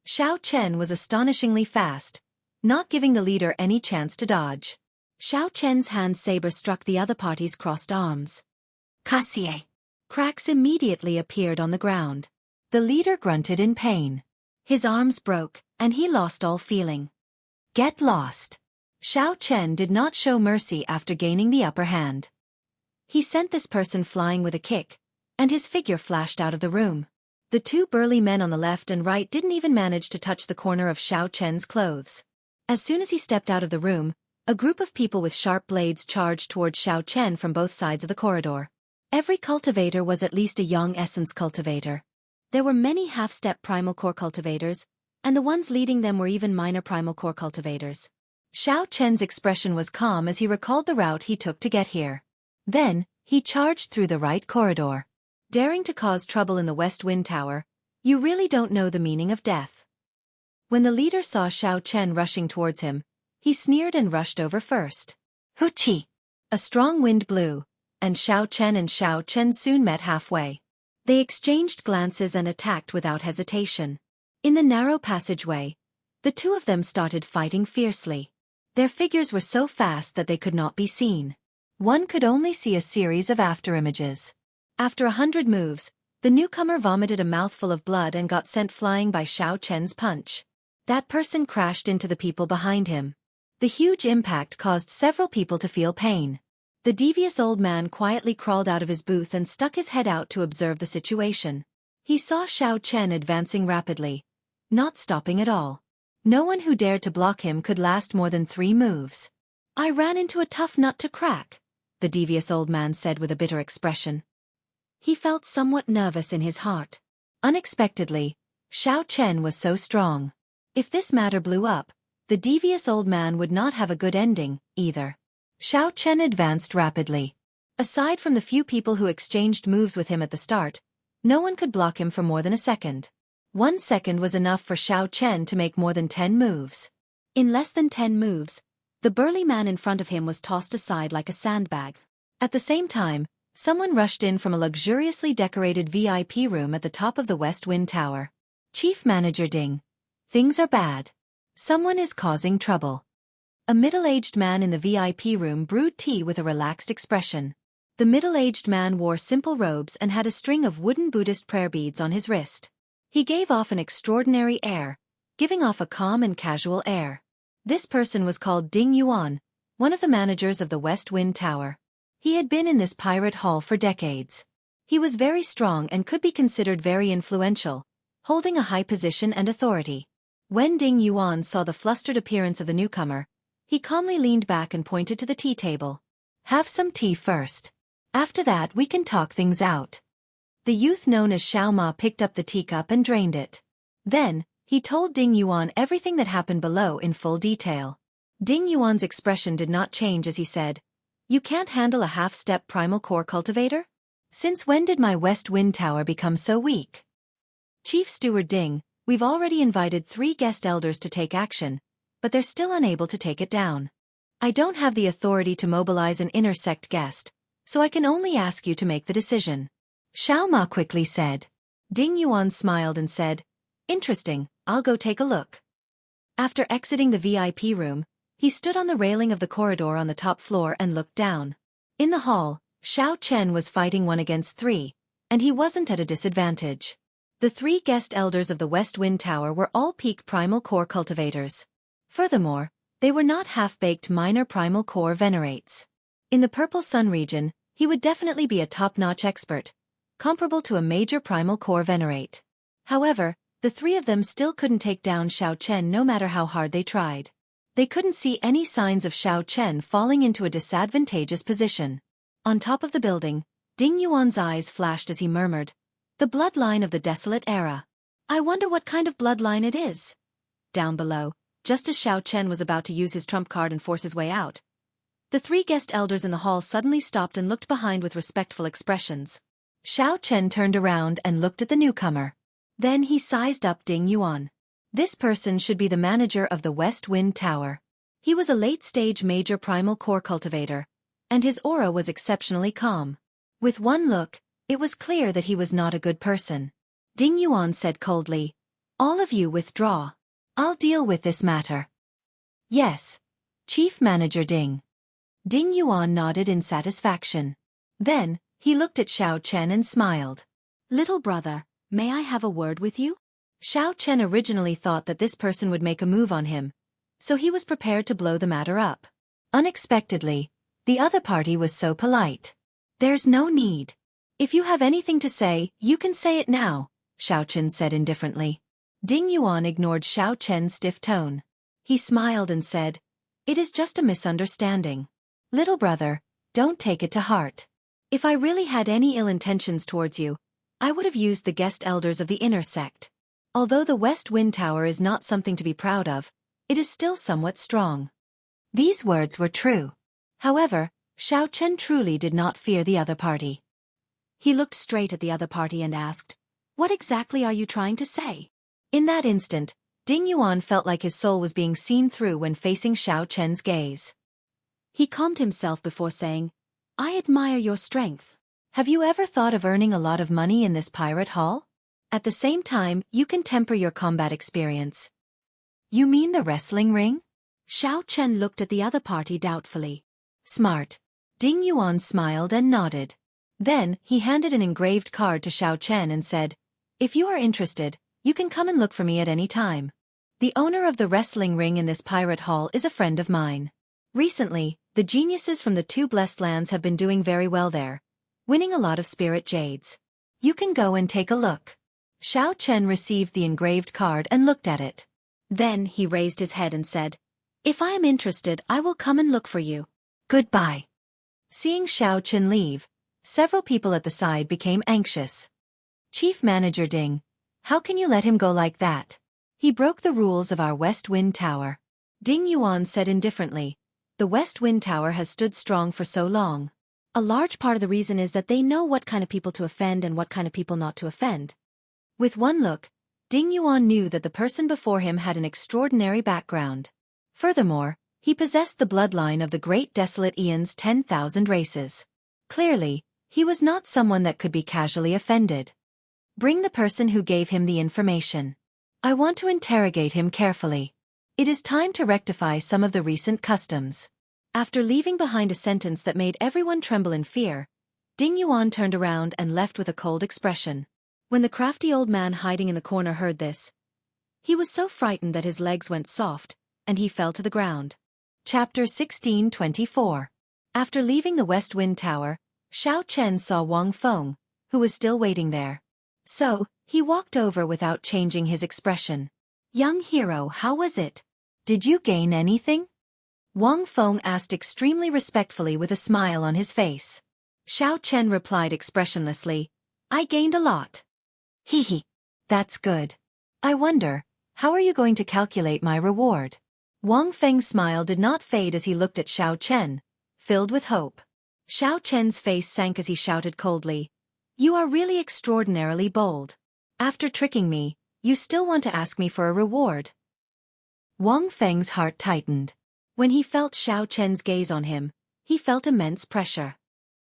Xiao Chen was astonishingly fast, not giving the leader any chance to dodge. Xiao Chen's hand saber struck the other party's crossed arms. "Kasie." Cracks immediately appeared on the ground. The leader grunted in pain. His arms broke, and he lost all feeling. "Get lost." Xiao Chen did not show mercy after gaining the upper hand. He sent this person flying with a kick, and his figure flashed out of the room. The 2 burly men on the left and right didn't even manage to touch the corner of Xiao Chen's clothes. As soon as he stepped out of the room, a group of people with sharp blades charged towards Xiao Chen from both sides of the corridor. Every cultivator was at least a young essence cultivator. There were many half-step primal core cultivators, and the ones leading them were even minor primal core cultivators. Xiao Chen's expression was calm as he recalled the route he took to get here. Then, he charged through the right corridor. Daring to cause trouble in the West Wind Tower, you really don't know the meaning of death. When the leader saw Xiao Chen rushing towards him, he sneered and rushed over first. Hoochie! A strong wind blew, and Xiao Chen soon met halfway. They exchanged glances and attacked without hesitation. In the narrow passageway, the 2 of them started fighting fiercely. Their figures were so fast that they could not be seen. One could only see a series of afterimages. After 100 moves, the newcomer vomited a mouthful of blood and got sent flying by Xiao Chen's punch. That person crashed into the people behind him. The huge impact caused several people to feel pain. The devious old man quietly crawled out of his booth and stuck his head out to observe the situation. He saw Xiao Chen advancing rapidly, not stopping at all. No one who dared to block him could last more than 3 moves. "I ran into a tough nut to crack," the devious old man said with a bitter expression. He felt somewhat nervous in his heart. Unexpectedly, Xiao Chen was so strong. If this matter blew up, the devious old man would not have a good ending, either. Xiao Chen advanced rapidly. Aside from the few people who exchanged moves with him at the start, no one could block him for more than a second. 1 second was enough for Xiao Chen to make more than 10 moves. In less than 10 moves, the burly man in front of him was tossed aside like a sandbag. At the same time, someone rushed in from a luxuriously decorated VIP room at the top of the West Wind Tower. Chief Manager Ding. Things are bad. Someone is causing trouble. A middle-aged man in the VIP room brewed tea with a relaxed expression. The middle-aged man wore simple robes and had a string of wooden Buddhist prayer beads on his wrist. He gave off an extraordinary air, giving off a calm and casual air. This person was called Ding Yuan, one of the managers of the West Wind Tower. He had been in this pirate hall for decades. He was very strong and could be considered very influential, holding a high position and authority. When Ding Yuan saw the flustered appearance of the newcomer, he calmly leaned back and pointed to the tea table. Have some tea first. After that we can talk things out. The youth known as Xiao Ma picked up the teacup and drained it. Then, he told Ding Yuan everything that happened below in full detail. Ding Yuan's expression did not change as he said, "You can't handle a half-step primal core cultivator? Since when did my West Wind Tower become so weak?" Chief Steward Ding, we've already invited 3 guest elders to take action, but they're still unable to take it down. I don't have the authority to mobilize an inner sect guest, so I can only ask you to make the decision. Xiao Ma quickly said. Ding Yuan smiled and said, "Interesting, I'll go take a look." After exiting the VIP room, he stood on the railing of the corridor on the top floor and looked down. In the hall, Xiao Chen was fighting 1 against 3, and he wasn't at a disadvantage. The 3 guest elders of the West Wind Tower were all peak primal core cultivators. Furthermore, they were not half-baked minor primal core venerates. In the Purple Sun region, he would definitely be a top-notch expert, comparable to a major primal core venerate. However, the 3 of them still couldn't take down Xiao Chen no matter how hard they tried. They couldn't see any signs of Xiao Chen falling into a disadvantageous position. On top of the building, Ding Yuan's eyes flashed as he murmured, "The bloodline of the desolate era. I wonder what kind of bloodline it is." Down below, just as Xiao Chen was about to use his trump card and force his way out, the 3 guest elders in the hall suddenly stopped and looked behind with respectful expressions. Xiao Chen turned around and looked at the newcomer. Then he sized up Ding Yuan. This person should be the manager of the West Wind Tower. He was a late-stage major primal core cultivator, and his aura was exceptionally calm. With one look, it was clear that he was not a good person. Ding Yuan said coldly, "All of you withdraw. I'll deal with this matter." "Yes, Chief Manager Ding." Ding Yuan nodded in satisfaction. Then, he looked at Xiao Chen and smiled. "Little brother, may I have a word with you?" Xiao Chen originally thought that this person would make a move on him, so he was prepared to blow the matter up. Unexpectedly, the other party was so polite. "There's no need. If you have anything to say, you can say it now," Xiao Chen said indifferently. Ding Yuan ignored Xiao Chen's stiff tone. He smiled and said, "It is just a misunderstanding. Little brother, don't take it to heart. If I really had any ill intentions towards you, I would have used the guest elders of the inner sect. Although the West Wind Tower is not something to be proud of, it is still somewhat strong." These words were true. However, Xiao Chen truly did not fear the other party. He looked straight at the other party and asked, "What exactly are you trying to say?" In that instant, Ding Yuan felt like his soul was being seen through when facing Xiao Chen's gaze. He calmed himself before saying, "I admire your strength. Have you ever thought of earning a lot of money in this pirate hall? At the same time, you can temper your combat experience." "You mean the wrestling ring?" Xiao Chen looked at the other party doubtfully. "Smart." Ding Yuan smiled and nodded. Then, he handed an engraved card to Xiao Chen and said, "If you are interested, you can come and look for me at any time. The owner of the wrestling ring in this pirate hall is a friend of mine. Recently, the geniuses from the 2 blessed lands have been doing very well there, winning a lot of spirit jades. You can go and take a look." Xiao Chen received the engraved card and looked at it. Then he raised his head and said, "If I am interested, I will come and look for you. Goodbye." Seeing Xiao Chen leave, several people at the side became anxious. Chief Manager Ding, how can you let him go like that? He broke the rules of our West Wind Tower. Ding Yuan said indifferently, the West Wind Tower has stood strong for so long. A large part of the reason is that they know what kind of people to offend and what kind of people not to offend. With one look, Ding Yuan knew that the person before him had an extraordinary background. Furthermore, he possessed the bloodline of the great desolate Eon's 10,000 races. Clearly, he was not someone that could be casually offended. Bring the person who gave him the information. I want to interrogate him carefully. It is time to rectify some of the recent customs. After leaving behind a sentence that made everyone tremble in fear, Ding Yuan turned around and left with a cold expression. When the crafty old man hiding in the corner heard this, he was so frightened that his legs went soft, and he fell to the ground. Chapter 1624. After leaving the West Wind Tower, Xiao Chen saw Wang Feng, who was still waiting there. So, he walked over without changing his expression. Young hero, how was it? Did you gain anything? Wang Feng asked extremely respectfully with a smile on his face. Xiao Chen replied expressionlessly, I gained a lot. Hee. That's good. I wonder, how are you going to calculate my reward? Wang Feng's smile did not fade as he looked at Xiao Chen, filled with hope. Xiao Chen's face sank as he shouted coldly, you are really extraordinarily bold. After tricking me, you still want to ask me for a reward? Wang Feng's heart tightened. When he felt Xiao Chen's gaze on him, he felt immense pressure.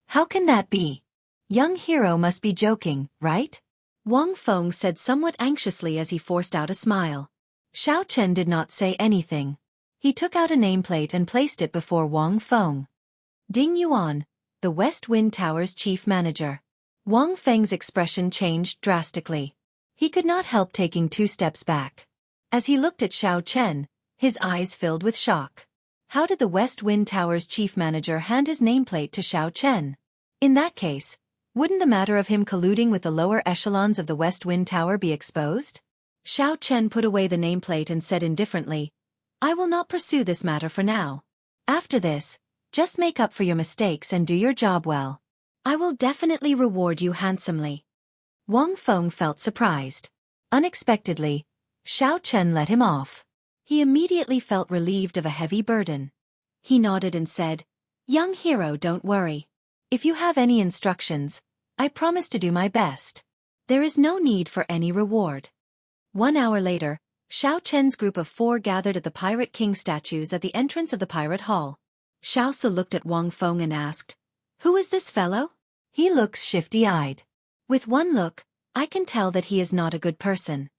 How can that be? Young hero must be joking, right? Wang Feng said somewhat anxiously as he forced out a smile. Xiao Chen did not say anything. He took out a nameplate and placed it before Wang Feng. Ding Yuan, the West Wind Tower's chief manager. Wang Feng's expression changed drastically. He could not help taking 2 steps back. As he looked at Xiao Chen, his eyes filled with shock. How did the West Wind Tower's chief manager hand his nameplate to Xiao Chen? In that case, wouldn't the matter of him colluding with the lower echelons of the West Wind Tower be exposed? Xiao Chen put away the nameplate and said indifferently, I will not pursue this matter for now. After this, just make up for your mistakes and do your job well. I will definitely reward you handsomely. Wang Feng felt surprised. Unexpectedly, Xiao Chen let him off. He immediately felt relieved of a heavy burden. He nodded and said, Young hero, don't worry. If you have any instructions, I promise to do my best. There is no need for any reward. 1 hour later, Xiao Chen's group of 4 gathered at the Pirate King statues at the entrance of the Pirate Hall. Xiao Su looked at Wang Feng and asked, Who is this fellow? He looks shifty-eyed. With one look, I can tell that he is not a good person.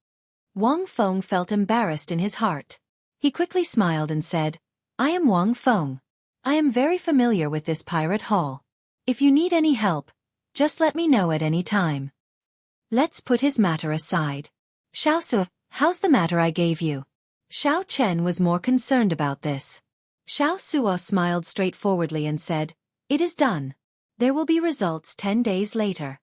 Wang Feng felt embarrassed in his heart. He quickly smiled and said, I am Wang Feng. I am very familiar with this Pirate Hall. If you need any help, just let me know at any time. Let's put his matter aside. Xiao Su, how's the matter I gave you? Xiao Chen was more concerned about this. Xiao Suo smiled straightforwardly and said, It is done. There will be results 10 days later.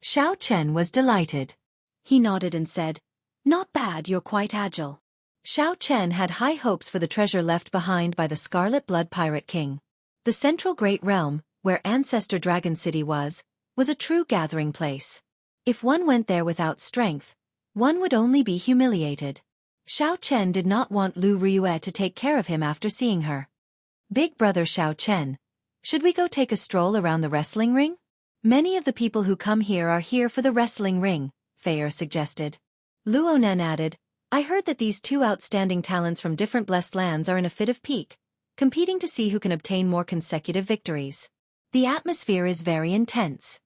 Xiao Chen was delighted. He nodded and said, Not bad, you're quite agile. Xiao Chen had high hopes for the treasure left behind by the Scarlet Blood Pirate King. The central Great Realm, where Ancestor Dragon City was a true gathering place. If one went there without strength, one would only be humiliated. Xiao Chen did not want Lu Riyue to take care of him after seeing her. Big brother Xiao Chen, should we go take a stroll around the wrestling ring? Many of the people who come here are here for the wrestling ring, Fei suggested. Lu Onen added, I heard that these 2 outstanding talents from different blessed lands are in a fit of pique, competing to see who can obtain more consecutive victories. The atmosphere is very intense.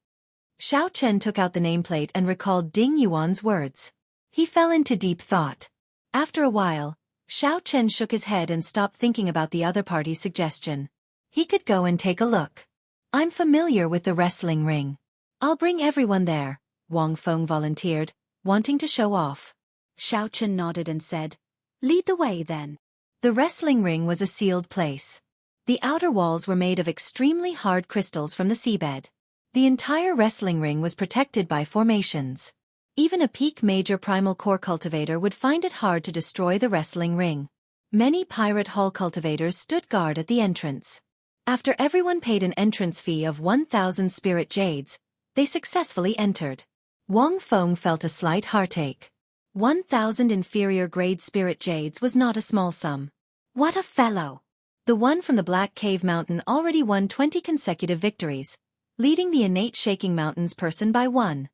Xiao Chen took out the nameplate and recalled Ding Yuan's words. He fell into deep thought. After a while, Xiao Chen shook his head and stopped thinking about the other party's suggestion. He could go and take a look. I'm familiar with the wrestling ring. I'll bring everyone there, Wang Feng volunteered, wanting to show off. Xiao Chen nodded and said, Lead the way then. The wrestling ring was a sealed place. The outer walls were made of extremely hard crystals from the seabed. The entire wrestling ring was protected by formations. Even a peak major primal core cultivator would find it hard to destroy the wrestling ring. Many Pirate Hall cultivators stood guard at the entrance. After everyone paid an entrance fee of 1,000 spirit jades, they successfully entered. Wang Feng felt a slight heartache. 1,000 inferior grade spirit jades was not a small sum. What a fellow! The one from the Black Cave Mountain already won 20 consecutive victories, leading the innate Shaking Mountains person by 1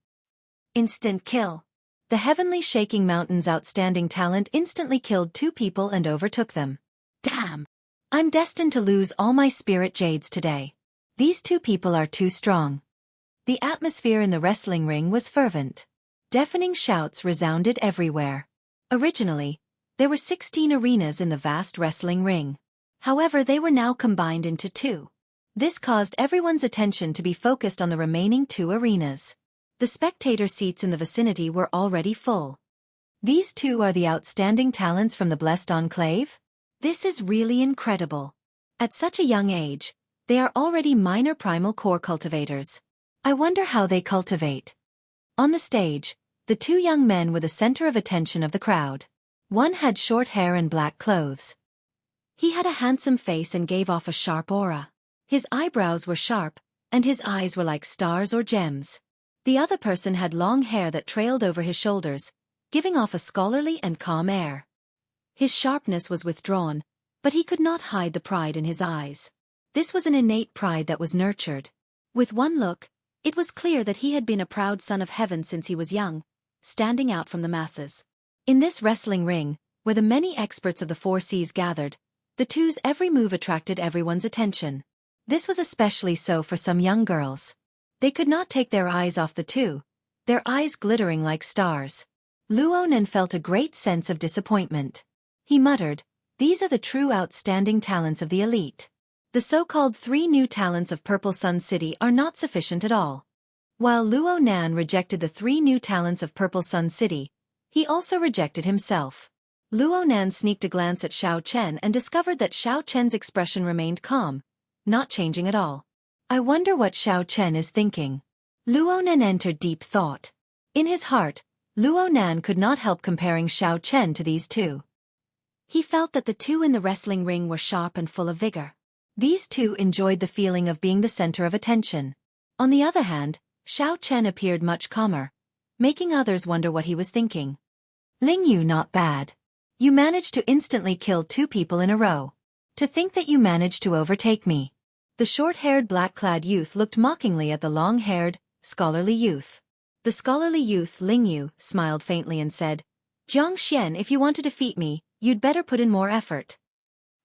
instant kill. The Heavenly Shaking Mountain's outstanding talent instantly killed 2 people and overtook them. Damn! I'm destined to lose all my spirit jades today. These 2 people are too strong. The atmosphere in the wrestling ring was fervent. Deafening shouts resounded everywhere. Originally, there were 16 arenas in the vast wrestling ring. However, they were now combined into 2. This caused everyone's attention to be focused on the remaining 2 arenas. The spectator seats in the vicinity were already full. These 2 are the outstanding talents from the Blessed Enclave? This is really incredible. At such a young age, they are already minor primal core cultivators. I wonder how they cultivate. On the stage, the 2 young men were the center of attention of the crowd. One had short hair and black clothes. He had a handsome face and gave off a sharp aura. His eyebrows were sharp, and his eyes were like stars or gems. The other person had long hair that trailed over his shoulders, giving off a scholarly and calm air. His sharpness was withdrawn, but he could not hide the pride in his eyes. This was an innate pride that was nurtured. With one look, it was clear that he had been a proud son of heaven since he was young, standing out from the masses. In this wrestling ring, where the many experts of the 4 seas gathered, the 2's every move attracted everyone's attention. This was especially so for some young girls. They could not take their eyes off the 2, their eyes glittering like stars. Luonan felt a great sense of disappointment. He muttered, "These are the true outstanding talents of the elite. The so-called 3 new talents of Purple Sun City are not sufficient at all." While Luonan rejected the 3 new talents of Purple Sun City, he also rejected himself. Luonan sneaked a glance at Xiao Chen and discovered that Xiao Chen's expression remained calm, not changing at all. I wonder what Xiao Chen is thinking. Luonan entered deep thought. In his heart, Luonan could not help comparing Xiao Chen to these 2. He felt that the 2 in the wrestling ring were sharp and full of vigor. These 2 enjoyed the feeling of being the center of attention. On the other hand, Xiao Chen appeared much calmer, making others wonder what he was thinking. Ling Yu, not bad. You managed to instantly kill 2 people in a row. To think that you managed to overtake me. The short-haired black-clad youth looked mockingly at the long-haired, scholarly youth. The scholarly youth, Ling Yu, smiled faintly and said, "Jiangxian, if you want to defeat me, you'd better put in more effort."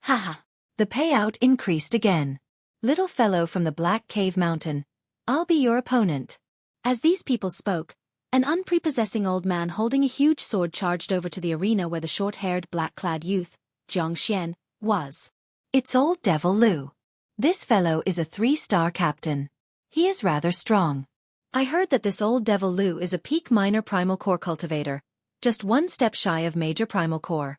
Haha. The payout increased again. Little fellow from the Black Cave Mountain, I'll be your opponent. As these people spoke, an unprepossessing old man holding a huge sword charged over to the arena where the short-haired black-clad youth, Jiangxian, was. It's old Devil Lu. This fellow is a 3-star captain. He is rather strong. I heard that this old Devil Lu is a peak minor primal core cultivator, just 1 step shy of major primal core.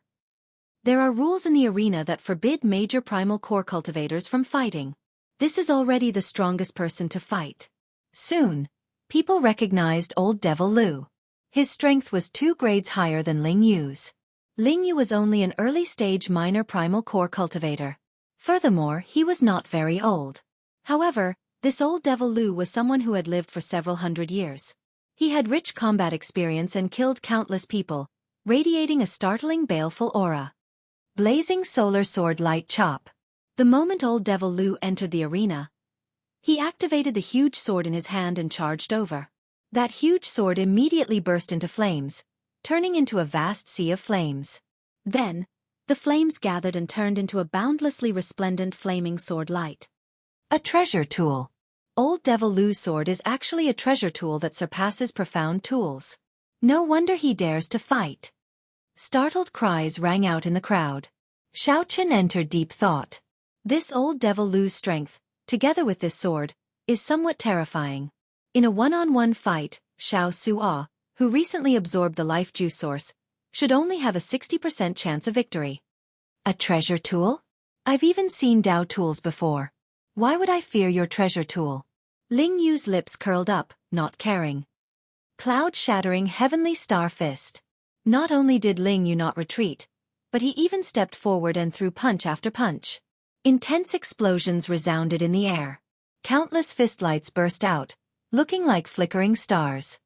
There are rules in the arena that forbid major primal core cultivators from fighting. This is already the strongest person to fight. Soon, people recognized old Devil Lu. His strength was 2 grades higher than Ling Yu's. Ling Yu was only an early-stage minor primal core cultivator. Furthermore, he was not very old. However, this old Devil Lu was someone who had lived for several hundred years. He had rich combat experience and killed countless people, radiating a startling baleful aura. Blazing solar sword light chop. The moment old Devil Lu entered the arena, he activated the huge sword in his hand and charged over. That huge sword immediately burst into flames, turning into a vast sea of flames. Then, the flames gathered and turned into a boundlessly resplendent flaming sword light. A treasure tool. Old Devil Lu's sword is actually a treasure tool that surpasses profound tools. No wonder he dares to fight. Startled cries rang out in the crowd. Xiao Chen entered deep thought. This old Devil Lu's strength, together with this sword, is somewhat terrifying. In a one-on-one fight, Xiao Suo, who recently absorbed the life juice source, should only have a 60% chance of victory. A treasure tool? I've even seen Dao tools before. Why would I fear your treasure tool? Ling Yu's lips curled up, not caring. Cloud-shattering heavenly star fist. Not only did Ling Yu not retreat, but he even stepped forward and threw punch after punch. Intense explosions resounded in the air. Countless fistlights burst out, looking like flickering stars.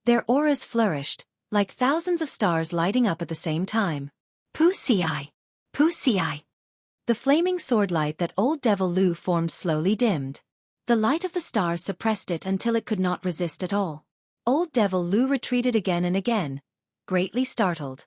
Their auras flourished, like thousands of stars lighting up at the same time. Wuxia! Wuxia! The flaming sword light that old Devil Lu formed slowly dimmed. The light of the stars suppressed it until it could not resist at all. Old Devil Lu retreated again and again, greatly startled.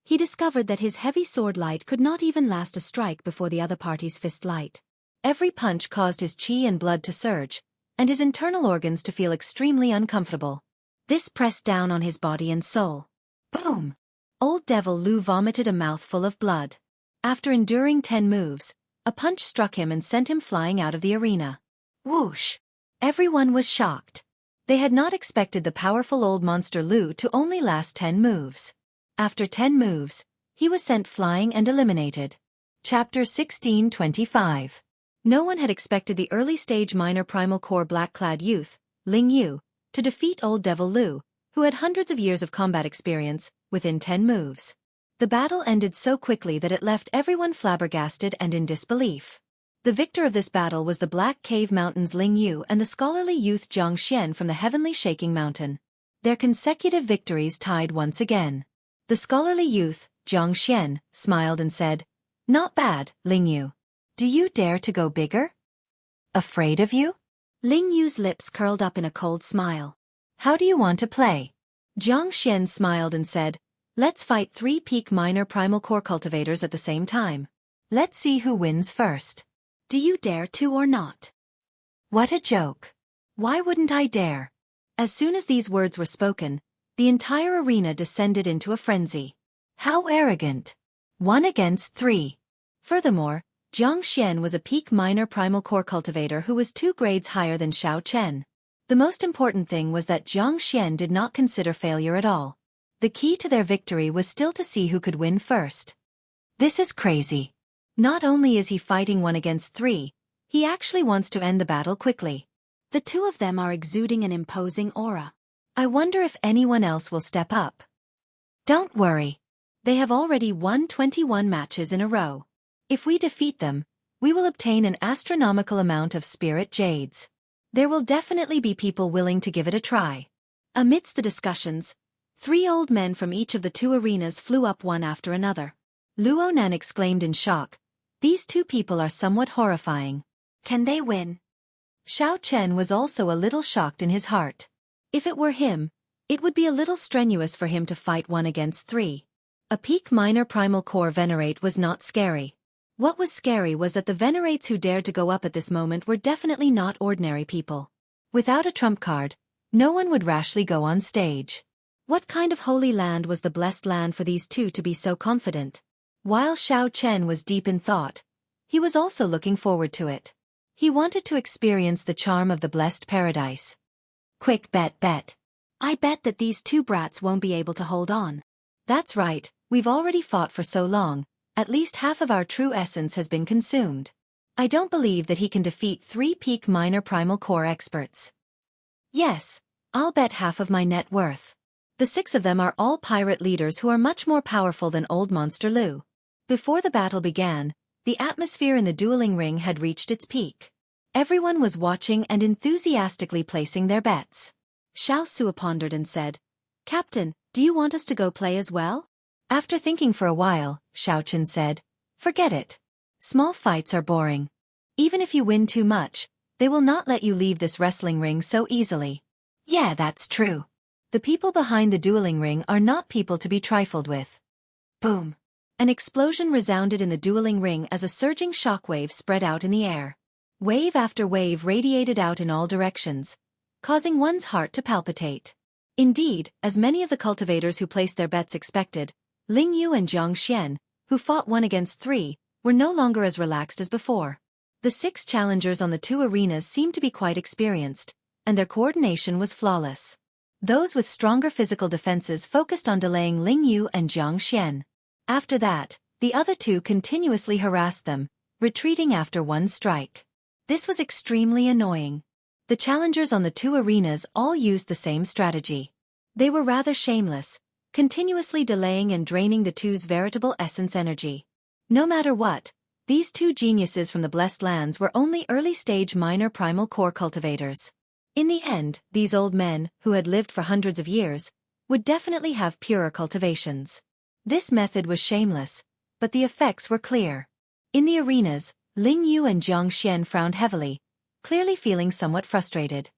He discovered that his heavy sword light could not even last a strike before the other party's fist light. Every punch caused his chi and blood to surge, and his internal organs to feel extremely uncomfortable. This pressed down on his body and soul. Boom! Old Devil Lu vomited a mouthful of blood. After enduring 10 moves, a punch struck him and sent him flying out of the arena. Whoosh! Everyone was shocked. They had not expected the powerful old monster Lu to only last 10 moves. After 10 moves, he was sent flying and eliminated. Chapter 1625. No one had expected the early-stage minor primal core black-clad youth, Ling Yu, to defeat old Devil Lu, who had hundreds of years of combat experience, within 10 moves. The battle ended so quickly that it left everyone flabbergasted and in disbelief. The victor of this battle was the Black Cave Mountain's Ling Yu and the scholarly youth Xianxia from the Heavenly Shaking Mountain. Their consecutive victories tied once again. The scholarly youth, Xianxia, smiled and said, "Not bad, Ling Yu. Do you dare to go bigger? Afraid of you?" Ling Yu's lips curled up in a cold smile. "How do you want to play?" Jianghu smiled and said, "Let's fight 3 peak minor primal core cultivators at the same time. Let's see who wins first. Do you dare to or not?" What a joke. Why wouldn't I dare? As soon as these words were spoken, the entire arena descended into a frenzy. How arrogant. 1 against 3. Furthermore, Jianghu was a peak minor primal core cultivator who was 2 grades higher than Xianxia. The most important thing was that Jianghu did not consider failure at all. The key to their victory was still to see who could win first. This is crazy. Not only is he fighting 1 against 3, he actually wants to end the battle quickly. The 2 of them are exuding an imposing aura. I wonder if anyone else will step up. Don't worry. They have already won 21 matches in a row. If we defeat them, we will obtain an astronomical amount of spirit jades. There will definitely be people willing to give it a try. Amidst the discussions, 3 old men from each of the 2 arenas flew up one after another. Luonan exclaimed in shock, "These 2 people are somewhat horrifying. Can they win?" Xianxia was also a little shocked in his heart. If it were him, it would be a little strenuous for him to fight 1 against 3. A peak minor primal core venerate was not scary. What was scary was that the venerates who dared to go up at this moment were definitely not ordinary people. Without a trump card, no one would rashly go on stage. What kind of holy land was the blessed land for these 2 to be so confident? While Xianxia was deep in thought, he was also looking forward to it. He wanted to experience the charm of the blessed paradise. Quick bet. I bet that these 2 brats won't be able to hold on. That's right, we've already fought for so long, at least half of our true essence has been consumed. I don't believe that he can defeat 3 peak minor primal core experts. Yes, I'll bet half of my net worth. The 6 of them are all pirate leaders who are much more powerful than old Monster Lu. Before the battle began, the atmosphere in the dueling ring had reached its peak. Everyone was watching and enthusiastically placing their bets. Xiaosu pondered and said, "Captain, do you want us to go play as well?" After thinking for a while, Xiaochen said, "Forget it. Small fights are boring. Even if you win too much, they will not let you leave this wrestling ring so easily." Yeah, that's true. The people behind the dueling ring are not people to be trifled with. Boom. An explosion resounded in the dueling ring as a surging shockwave spread out in the air. Wave after wave radiated out in all directions, causing one's heart to palpitate. Indeed, as many of the cultivators who placed their bets expected, Ling Yu and Jiangxia, who fought 1 against 3, were no longer as relaxed as before. The 6 challengers on the 2 arenas seemed to be quite experienced, and their coordination was flawless. Those with stronger physical defenses focused on delaying Ling Yu and Jiangxia. After that, the other 2 continuously harassed them, retreating after 1 strike. This was extremely annoying. The challengers on the 2 arenas all used the same strategy. They were rather shameless, continuously delaying and draining the 2's veritable essence energy. No matter what, These two geniuses from the Blessed Lands were only early-stage minor primal core cultivators. In the end, these old men, who had lived for hundreds of years, would definitely have purer cultivations. This method was shameless, but the effects were clear. In the arenas, Ling Yu and Xianxia frowned heavily, clearly feeling somewhat frustrated.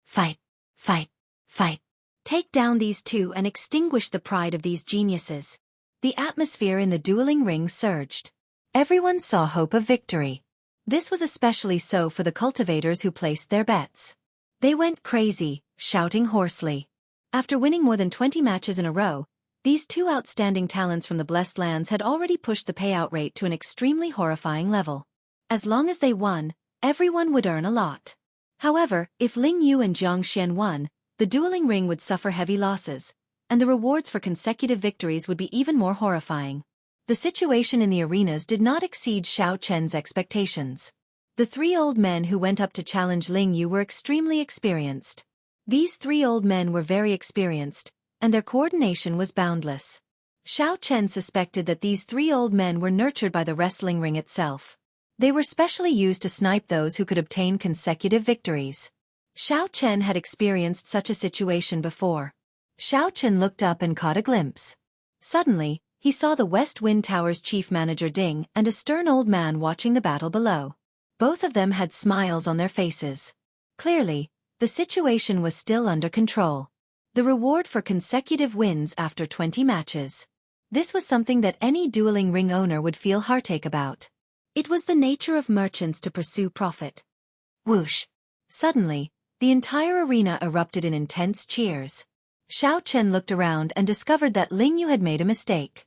Fight, fight, fight. Take down these two and extinguish the pride of these geniuses. The atmosphere in the dueling ring surged. Everyone saw hope of victory. This was especially so for the cultivators who placed their bets. They went crazy, shouting hoarsely. After winning more than 20 matches in a row, these two outstanding talents from the Blessed Lands had already pushed the payout rate to an extremely horrifying level. As long as they won, everyone would earn a lot. However, if Ling Yu and Jianghu won, the dueling ring would suffer heavy losses, and the rewards for consecutive victories would be even more horrifying. The situation in the arenas did not exceed Xiao Chen's expectations. The three old men who went up to challenge Ling Yu were extremely experienced. These three old men were very experienced, and their coordination was boundless. Xiao Chen suspected that these three old men were nurtured by the wrestling ring itself. They were specially used to snipe those who could obtain consecutive victories. Xiao Chen had experienced such a situation before. Xiao Chen looked up and caught a glimpse. Suddenly, he saw the West Wind Tower's chief manager Ding and a stern old man watching the battle below. Both of them had smiles on their faces. Clearly, the situation was still under control. The reward for consecutive wins after 20 matches. This was something that any dueling ring owner would feel heartache about. It was the nature of merchants to pursue profit. Whoosh! Suddenly, the entire arena erupted in intense cheers. Xiao Chen looked around and discovered that Ling Yu had made a mistake.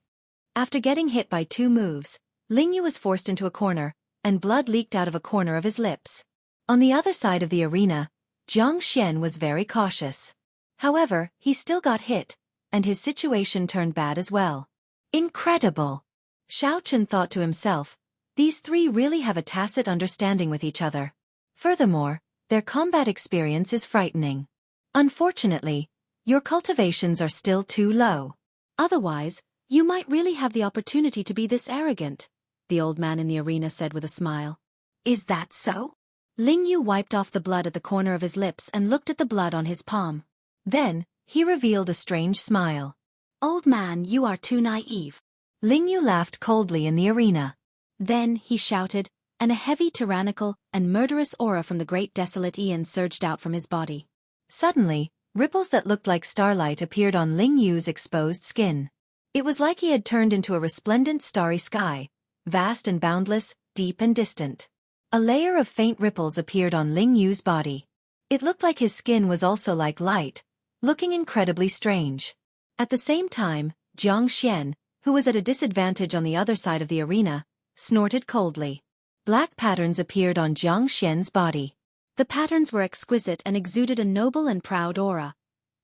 After getting hit by 2 moves, Ling Yu was forced into a corner, and blood leaked out of a corner of his lips. On the other side of the arena, Jianghu was very cautious. However, he still got hit, and his situation turned bad as well. Incredible! Xiao Chen thought to himself, these three really have a tacit understanding with each other. Furthermore, their combat experience is frightening. Unfortunately, your cultivations are still too low. Otherwise, you might really have the opportunity to be this arrogant, the old man in the arena said with a smile. Is that so? Ling Yu wiped off the blood at the corner of his lips and looked at the blood on his palm. Then, he revealed a strange smile. Old man, you are too naive. Ling Yu laughed coldly in the arena. Then, he shouted, and a heavy tyrannical and murderous aura from the great desolate Aeon surged out from his body. Suddenly, ripples that looked like starlight appeared on Ling Yu's exposed skin. It was like he had turned into a resplendent starry sky, vast and boundless, deep and distant. A layer of faint ripples appeared on Ling Yu's body. It looked like his skin was also like light, looking incredibly strange. At the same time, Jianghu, who was at a disadvantage on the other side of the arena, snorted coldly. Black patterns appeared on Jianghu's body. The patterns were exquisite and exuded a noble and proud aura,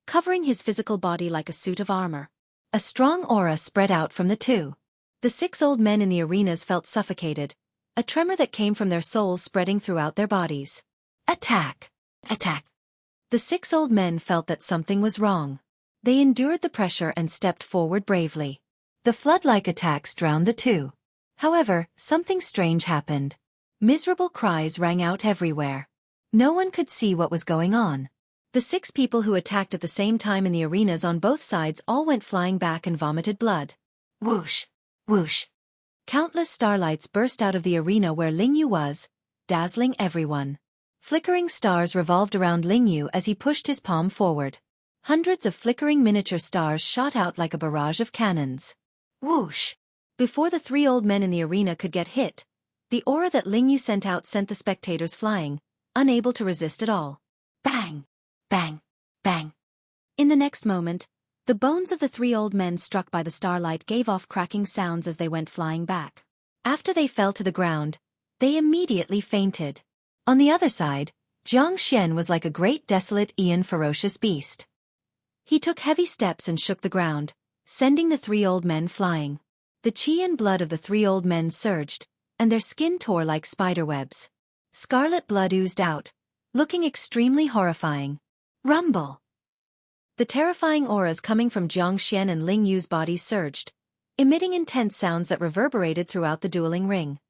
covering his physical body like a suit of armor. A strong aura spread out from the two. The 6 old men in the arenas felt suffocated, a tremor that came from their souls spreading throughout their bodies. Attack! Attack! The 6 old men felt that something was wrong. They endured the pressure and stepped forward bravely. The flood-like attacks drowned the two. However, something strange happened. Miserable cries rang out everywhere. No one could see what was going on. The 6 people who attacked at the same time in the arenas on both sides all went flying back and vomited blood. Whoosh! Whoosh! Countless starlights burst out of the arena where Ling Yu was, dazzling everyone. Flickering stars revolved around Ling Yu as he pushed his palm forward. Hundreds of flickering miniature stars shot out like a barrage of cannons. Whoosh! Before the 3 old men in the arena could get hit, the aura that Ling Yu sent out sent the spectators flying, unable to resist at all. Bang! Bang! Bang! In the next moment, the bones of the 3 old men struck by the starlight gave off cracking sounds as they went flying back. After they fell to the ground, they immediately fainted. On the other side, Jianghu was like a great desolate Aeon ferocious beast. He took heavy steps and shook the ground, sending the 3 old men flying. The chi and blood of the 3 old men surged, and their skin tore like spiderwebs. Scarlet blood oozed out, looking extremely horrifying. Rumble! The terrifying auras coming from Jianghu and Ling Yu's bodies surged, emitting intense sounds that reverberated throughout the dueling ring.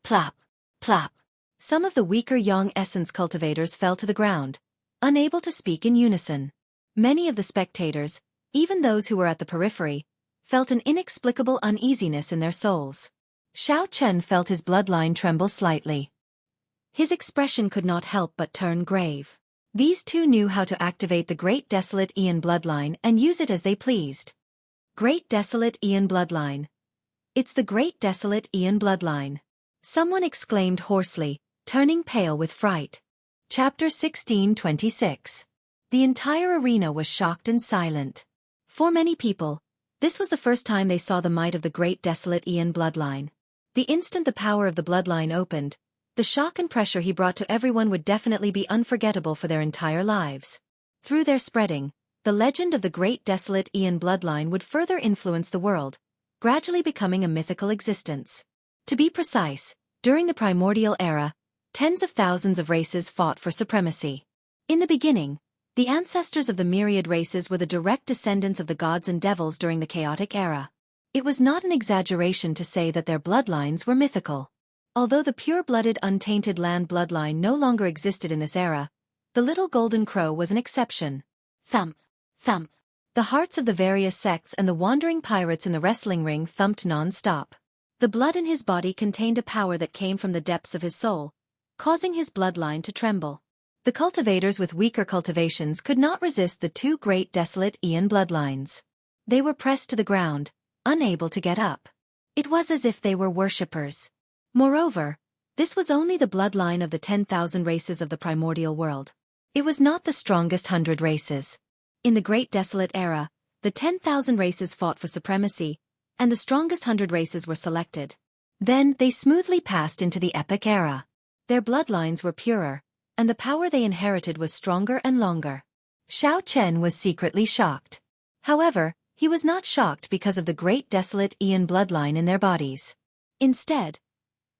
Plop, plop. Some of the weaker Yang essence cultivators fell to the ground, unable to speak in unison. Many of the spectators, even those who were at the periphery, felt an inexplicable uneasiness in their souls. Xiao Chen felt his bloodline tremble slightly. His expression could not help but turn grave. These two knew how to activate the Great Desolate Aeon bloodline and use it as they pleased. Great Desolate Aeon bloodline. It's the Great Desolate Aeon bloodline. Someone exclaimed hoarsely, turning pale with fright. Chapter 1626. The entire arena was shocked and silent. For many people, this was the first time they saw the might of the Great Desolate Aeon bloodline. The instant the power of the bloodline opened, the shock and pressure he brought to everyone would definitely be unforgettable for their entire lives. Through their spreading, the legend of the Great Desolate Aeon bloodline would further influence the world, gradually becoming a mythical existence. To be precise, during the primordial era, tens of thousands of races fought for supremacy. In the beginning, the ancestors of the myriad races were the direct descendants of the gods and devils during the chaotic era. It was not an exaggeration to say that their bloodlines were mythical. Although the pure-blooded untainted land bloodline no longer existed in this era, the little golden crow was an exception. Thump, thump. The hearts of the various sects and the wandering pirates in the wrestling ring thumped non-stop. The blood in his body contained a power that came from the depths of his soul, causing his bloodline to tremble. The cultivators with weaker cultivations could not resist the two Great Desolate Aeon bloodlines. They were pressed to the ground, unable to get up. It was as if they were worshippers. Moreover, this was only the bloodline of the 10,000 races of the primordial world. It was not the strongest 100 races. In the Great Desolate Era, the 10,000 races fought for supremacy, and the strongest 100 races were selected. Then they smoothly passed into the Epic Era. Their bloodlines were purer, and the power they inherited was stronger and longer. Xiao Chen was secretly shocked. However, he was not shocked because of the Great Desolate Aeon bloodline in their bodies. Instead,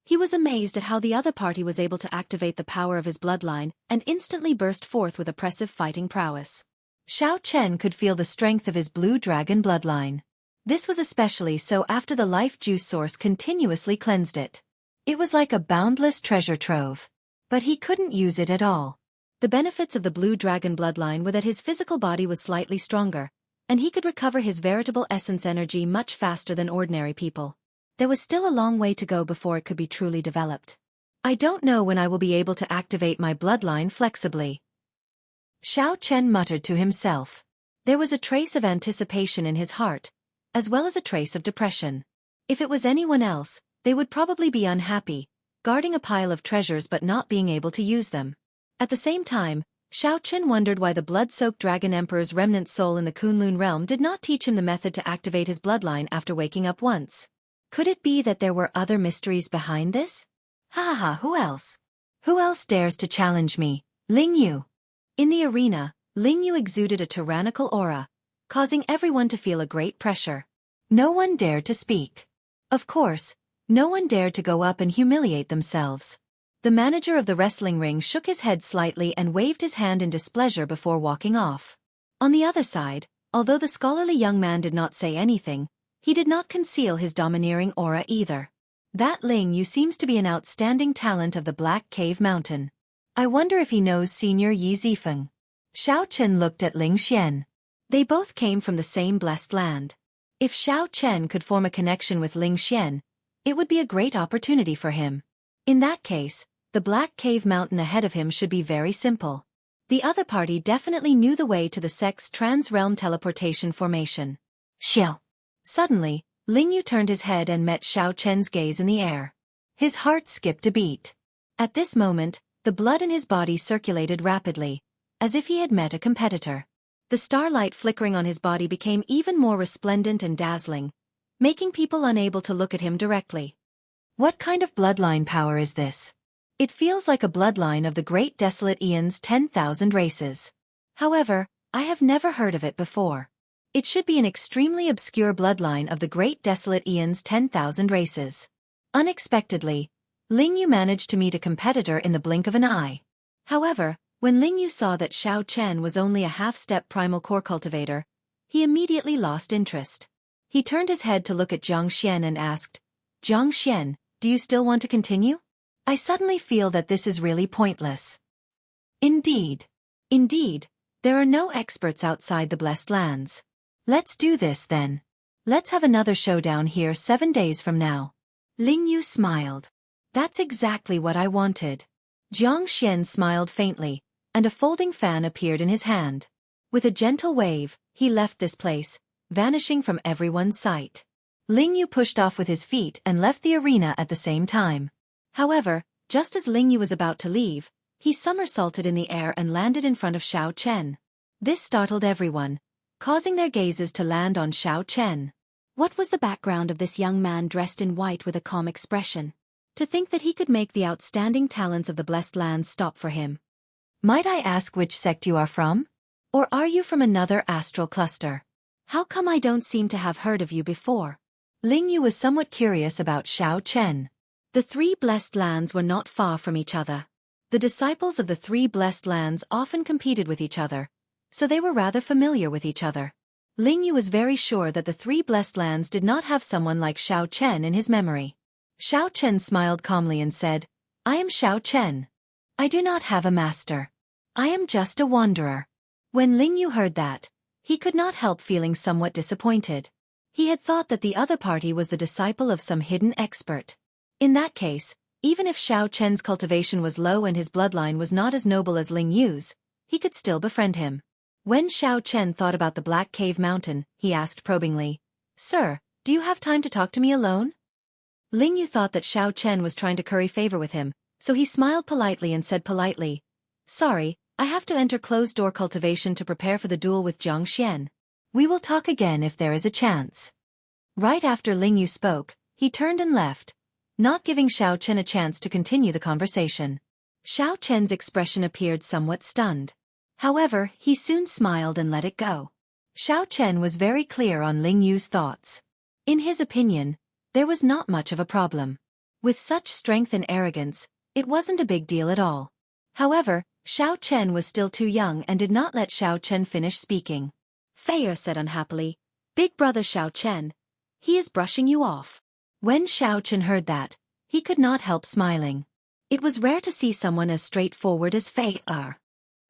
he was amazed at how the other party was able to activate the power of his bloodline and instantly burst forth with oppressive fighting prowess. Xiao Chen could feel the strength of his blue dragon bloodline. This was especially so after the life juice source continuously cleansed it. It was like a boundless treasure trove. But he couldn't use it at all. The benefits of the blue dragon bloodline were that his physical body was slightly stronger, and he could recover his veritable essence energy much faster than ordinary people. There was still a long way to go before it could be truly developed. I don't know when I will be able to activate my bloodline flexibly. Xiao Chen muttered to himself. There was a trace of anticipation in his heart, as well as a trace of depression. If it was anyone else, they would probably be unhappy, guarding a pile of treasures but not being able to use them. At the same time, Xiao Chen wondered why the blood-soaked Dragon Emperor's remnant soul in the Kunlun realm did not teach him the method to activate his bloodline after waking up once. Could it be that there were other mysteries behind this? Ha ha ha, who else? Who else dares to challenge me? Ling Yu. In the arena, Ling Yu exuded a tyrannical aura, causing everyone to feel a great pressure. No one dared to speak. Of course, no one dared to go up and humiliate themselves. The manager of the wrestling ring shook his head slightly and waved his hand in displeasure before walking off. On the other side, although the scholarly young man did not say anything, he did not conceal his domineering aura either. That Ling Yu seems to be an outstanding talent of the Black Cave Mountain. I wonder if he knows Senior Yi Zifeng. Xiao Chen looked at Ling Xian. They both came from the same blessed land. If Xiao Chen could form a connection with Ling Xian, it would be a great opportunity for him. In that case, the Black Cave Mountain ahead of him should be very simple. The other party definitely knew the way to the sect's trans-realm teleportation formation. Xiao. Suddenly, Ling Yu turned his head and met Xiao Chen's gaze in the air. His heart skipped a beat. At this moment, the blood in his body circulated rapidly, as if he had met a competitor. The starlight flickering on his body became even more resplendent and dazzling, making people unable to look at him directly. What kind of bloodline power is this? It feels like a bloodline of the Great Desolate Aeon's 10,000 races. However, I have never heard of it before. It should be an extremely obscure bloodline of the Great Desolate Aeon's 10,000 races. Unexpectedly, Ling Yu managed to meet a competitor in the blink of an eye. However, when Ling Yu saw that Xiao Chen was only a half-step primal core cultivator, he immediately lost interest. He turned his head to look at Jiangxian and asked, Jiangxian, Do you still want to continue? I suddenly feel that this is really pointless. Indeed. Indeed, there are no experts outside the Blessed Lands. Let's do this then. Let's have another showdown here 7 days from now. Ling Yu smiled. That's exactly what I wanted. Xianxia smiled faintly, and a folding fan appeared in his hand. With a gentle wave, he left this place, vanishing from everyone's sight. Ling Yu pushed off with his feet and left the arena at the same time. However, just as Ling Yu was about to leave, he somersaulted in the air and landed in front of Xianxia. This startled everyone, causing their gazes to land on Xianxia. What was the background of this young man dressed in white with a calm expression? To think that he could make the outstanding talents of the Blessed Lands stop for him. Might I ask which sect you are from? Or are you from another astral cluster? How come I don't seem to have heard of you before? Ling Yu was somewhat curious about Xianxia. The 3 Blessed Lands were not far from each other. The disciples of the 3 Blessed Lands often competed with each other, so they were rather familiar with each other. Ling Yu was very sure that the 3 Blessed Lands did not have someone like Xianxia in his memory. Xianxia smiled calmly and said, I am Xianxia. I do not have a master. I am just a wanderer. When Ling Yu heard that, he could not help feeling somewhat disappointed. He had thought that the other party was the disciple of some hidden expert. In that case, even if Xiaoqian's cultivation was low and his bloodline was not as noble as Ling Yu's, he could still befriend him. When Xiaoqian thought about the Black Cave Mountain, he asked probingly, Sir, do you have time to talk to me alone? Ling Yu thought that Xiaoqian was trying to curry favor with him, so he smiled politely and said politely, Sorry, I have to enter closed-door cultivation to prepare for the duel with Jianghu. We will talk again if there is a chance. Right after Ling Yu spoke, he turned and left, not giving Xiaoqian a chance to continue the conversation. Xiaoqian's expression appeared somewhat stunned. However, he soon smiled and let it go. Xiaoqian was very clear on Ling Yu's thoughts. In his opinion, there was not much of a problem. With such strength and arrogance, it wasn't a big deal at all. However, Xiaoqian was still too young and did not let Xiaoqian finish speaking. Feier said unhappily, Big brother Xiaoqian, he is brushing you off. When Xiaoqian heard that, he could not help smiling. It was rare to see someone as straightforward as Feier.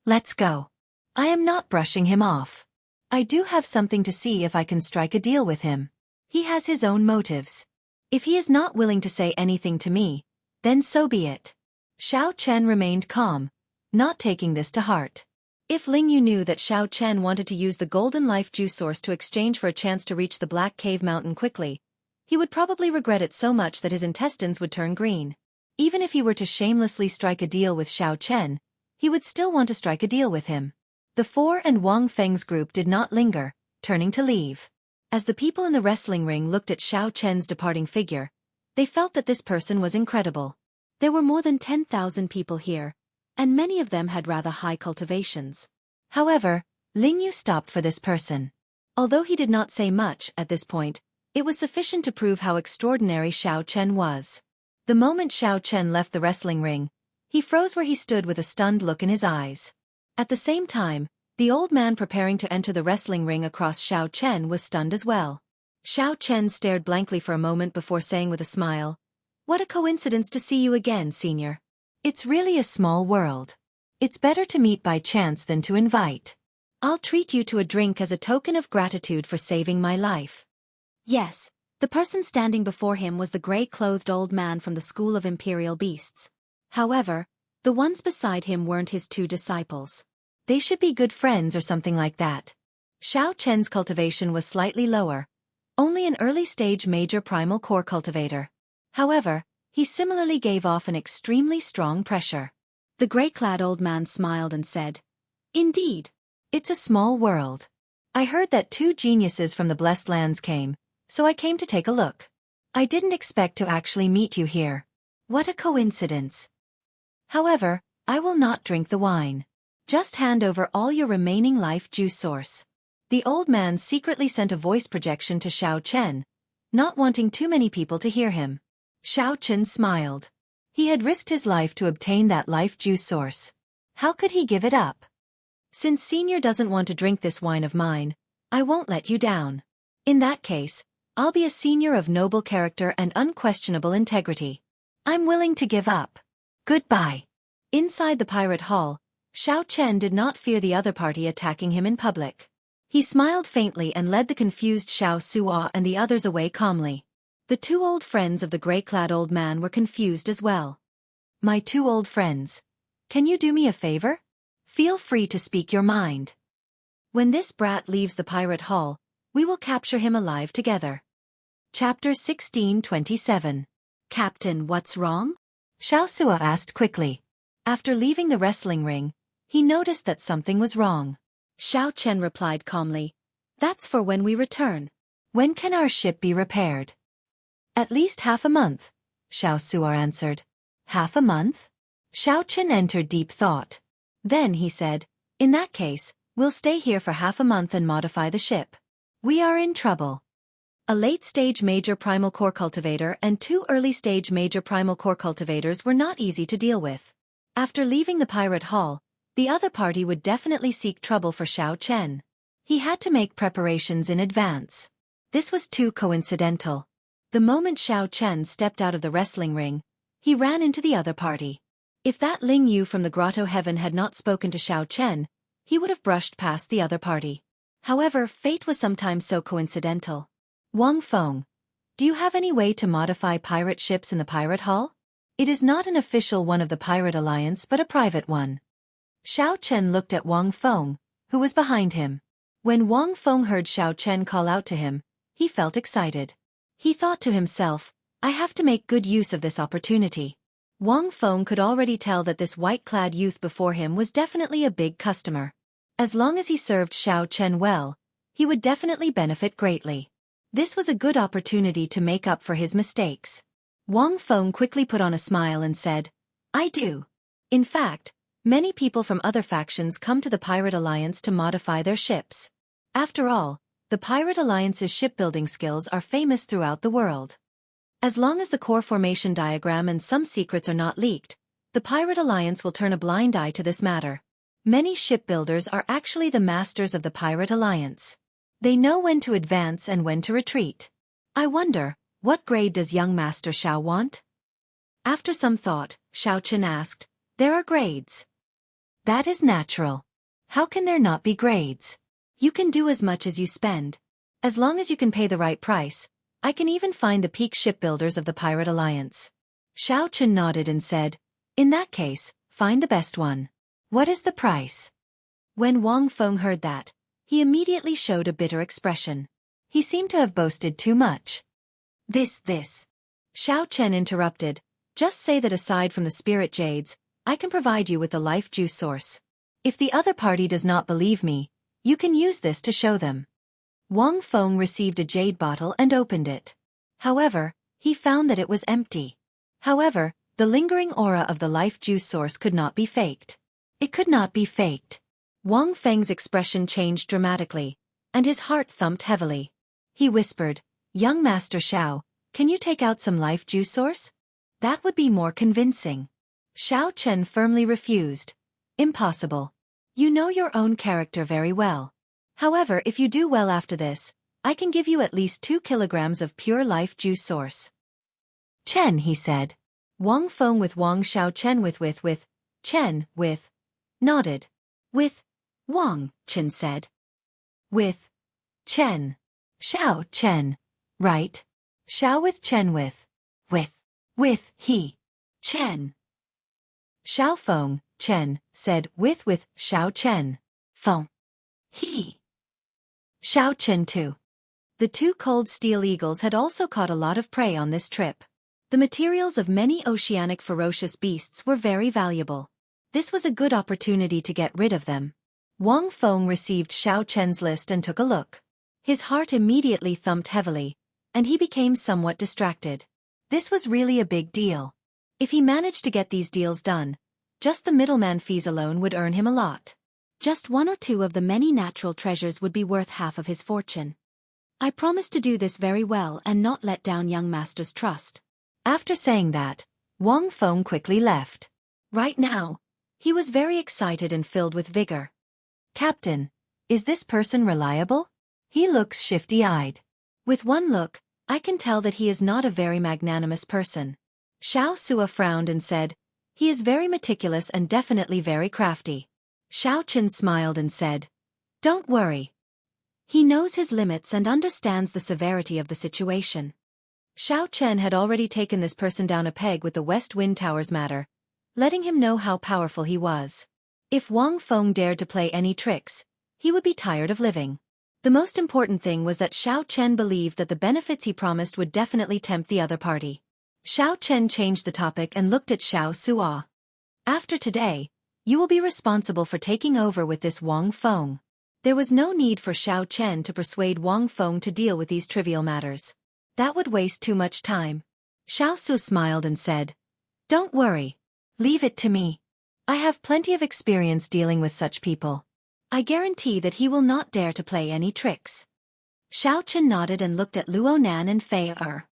Let's go. I am not brushing him off. I do have something to see if I can strike a deal with him. He has his own motives. If he is not willing to say anything to me, then so be it. Xiaoqian remained calm, not taking this to heart. If Ling Yu knew that Xiaoqian wanted to use the golden life juice source to exchange for a chance to reach the Black Cave Mountain quickly, he would probably regret it so much that his intestines would turn green. Even if he were to shamelessly strike a deal with Xiaoqian, he would still want to strike a deal with him. The Four and Wang Feng's group did not linger, turning to leave. As the people in the wrestling ring looked at Xiaoqian's departing figure, they felt that this person was incredible. There were more than 10,000 people here, and many of them had rather high cultivations. However, Ling Yu stopped for this person. Although he did not say much at this point, it was sufficient to prove how extraordinary Xiaoqian was. The moment Xiaoqian left the wrestling ring, he froze where he stood with a stunned look in his eyes. At the same time, the old man preparing to enter the wrestling ring across Xiaoqian was stunned as well. Xiaoqian stared blankly for a moment before saying with a smile, What a coincidence to see you again, senior. It's really a small world. It's better to meet by chance than to invite. I'll treat you to a drink as a token of gratitude for saving my life. Yes, the person standing before him was the gray-clothed old man from the School of Imperial Beasts. However, the ones beside him weren't his 2 disciples. They should be good friends or something like that. Xiaoqian's cultivation was slightly lower, only an early-stage major primal core cultivator. However, he similarly gave off an extremely strong pressure. The gray-clad old man smiled and said, Indeed. It's a small world. I heard that 2 geniuses from the Blessed Lands came, so I came to take a look. I didn't expect to actually meet you here. What a coincidence. However, I will not drink the wine. Just hand over all your remaining life juice source. The old man secretly sent a voice projection to Xiaoqian, not wanting too many people to hear him. Xiaoqian smiled. He had risked his life to obtain that life juice source. How could he give it up? Since Senior doesn't want to drink this wine of mine, I won't let you down. In that case, I'll be a senior of noble character and unquestionable integrity. I'm willing to give up. Goodbye. Inside the pirate hall, Xiao Chen did not fear the other party attacking him in public. He smiled faintly and led the confused Xiao Suo and the others away calmly. The two old friends of the gray-clad old man were confused as well. My two old friends. Can you do me a favor? Feel free to speak your mind. When this brat leaves the pirate hall, we will capture him alive together. Chapter 1627. Captain, what's wrong? Xiao Suo asked quickly. After leaving the wrestling ring, he noticed that something was wrong. Xiao Chen replied calmly, That's for when we return. When can our ship be repaired? At least half a month, Xiao Suo answered. Half a month? Xiao Chen entered deep thought. Then he said, In that case, we'll stay here for half a month and modify the ship. We are in trouble. A late-stage major primal core cultivator and two early-stage major primal core cultivators were not easy to deal with. After leaving the pirate hall, the other party would definitely seek trouble for Xiao Chen. He had to make preparations in advance. This was too coincidental. The moment Xiao Chen stepped out of the wrestling ring, he ran into the other party. If that Ling Yu from the Grotto Heaven had not spoken to Xiao Chen, he would have brushed past the other party. However, fate was sometimes so coincidental. Wang Feng, do you have any way to modify pirate ships in the pirate hall? It is not an official one of the Pirate Alliance but a private one. Xiao Chen looked at Wang Feng, who was behind him. When Wang Feng heard Xiao Chen call out to him, he felt excited. He thought to himself, I have to make good use of this opportunity. Wang Feng could already tell that this white-clad youth before him was definitely a big customer. As long as he served Xiao Chen well, he would definitely benefit greatly. This was a good opportunity to make up for his mistakes. Wang Feng quickly put on a smile and said, I do. In fact, many people from other factions come to the Pirate Alliance to modify their ships. After all, the Pirate Alliance's shipbuilding skills are famous throughout the world. As long as the core formation diagram and some secrets are not leaked, the Pirate Alliance will turn a blind eye to this matter. Many shipbuilders are actually the masters of the Pirate Alliance. They know when to advance and when to retreat. I wonder, what grade does young Master Xiao want? After some thought, Xiao Chen asked, There are grades. That is natural. How can there not be grades? You can do as much as you spend. As long as you can pay the right price, I can even find the peak shipbuilders of the Pirate Alliance. Xiao Chen nodded and said, In that case, find the best one. What is the price? When Wang Feng heard that, he immediately showed a bitter expression. He seemed to have boasted too much. This. Xiao Chen interrupted, Just say that aside from the spirit jades, I can provide you with the life juice source. If the other party does not believe me, you can use this to show them. Wang Feng received a jade bottle and opened it. However, he found that it was empty. However, the lingering aura of the life juice source could not be faked. It could not be faked. Wang Feng's expression changed dramatically, and his heart thumped heavily. He whispered, Young Master Xiao, can you take out some life juice source? That would be more convincing. Xiao Chen firmly refused. Impossible. You know your own character very well. However, if you do well after this, I can give you at least 2 kilograms of pure life juice source. Chen, he said. Wang Feng with Wang Xiao Chen with Chen with nodded. With Wang, Chen said. With Chen. Xiao Chen. Right. Xiao with Chen with he. Chen. Xiao Feng, Chen, said with Xiao Chen. Feng. He. Xiao Chen too. The 2 cold steel eagles had also caught a lot of prey on this trip. The materials of many oceanic ferocious beasts were very valuable. This was a good opportunity to get rid of them. Wang Feng received Xiao Chen's list and took a look. His heart immediately thumped heavily, and he became somewhat distracted. This was really a big deal. If he managed to get these deals done, just the middleman fees alone would earn him a lot. Just 1 or 2 of the many natural treasures would be worth half of his fortune. I promise to do this very well and not let down young master's trust. After saying that, Wang Feng quickly left. Right now, he was very excited and filled with vigor. Captain, is this person reliable? He looks shifty-eyed. With one look, I can tell that he is not a very magnanimous person. Xianxia frowned and said, he is very meticulous and definitely very crafty. Xiaochen smiled and said, don't worry. He knows his limits and understands the severity of the situation. Xiao Chen had already taken this person down a peg with the West Wind Towers matter, letting him know how powerful he was. If Wang Feng dared to play any tricks, he would be tired of living. The most important thing was that Xiao Chen believed that the benefits he promised would definitely tempt the other party. Xiao Chen changed the topic and looked at Xiaoxua. After today, you will be responsible for taking over with this Wang Feng. There was no need for Xiao Chen to persuade Wang Feng to deal with these trivial matters. That would waste too much time. Xiaoxua smiled and said, don't worry. Leave it to me. I have plenty of experience dealing with such people. I guarantee that he will not dare to play any tricks. Xiao Chen nodded and looked at Luo Nan and Fei Er.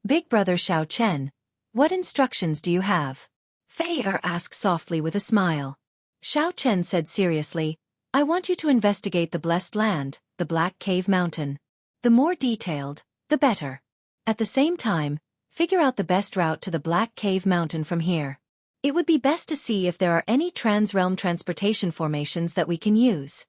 Big brother Xiao Chen, what instructions do you have? Fei Er asked softly with a smile. Xiao Chen said seriously, I want you to investigate the blessed land, the Black Cave Mountain. The more detailed, the better. At the same time, figure out the best route to the Black Cave Mountain from here. It would be best to see if there are any trans-realm transportation formations that we can use.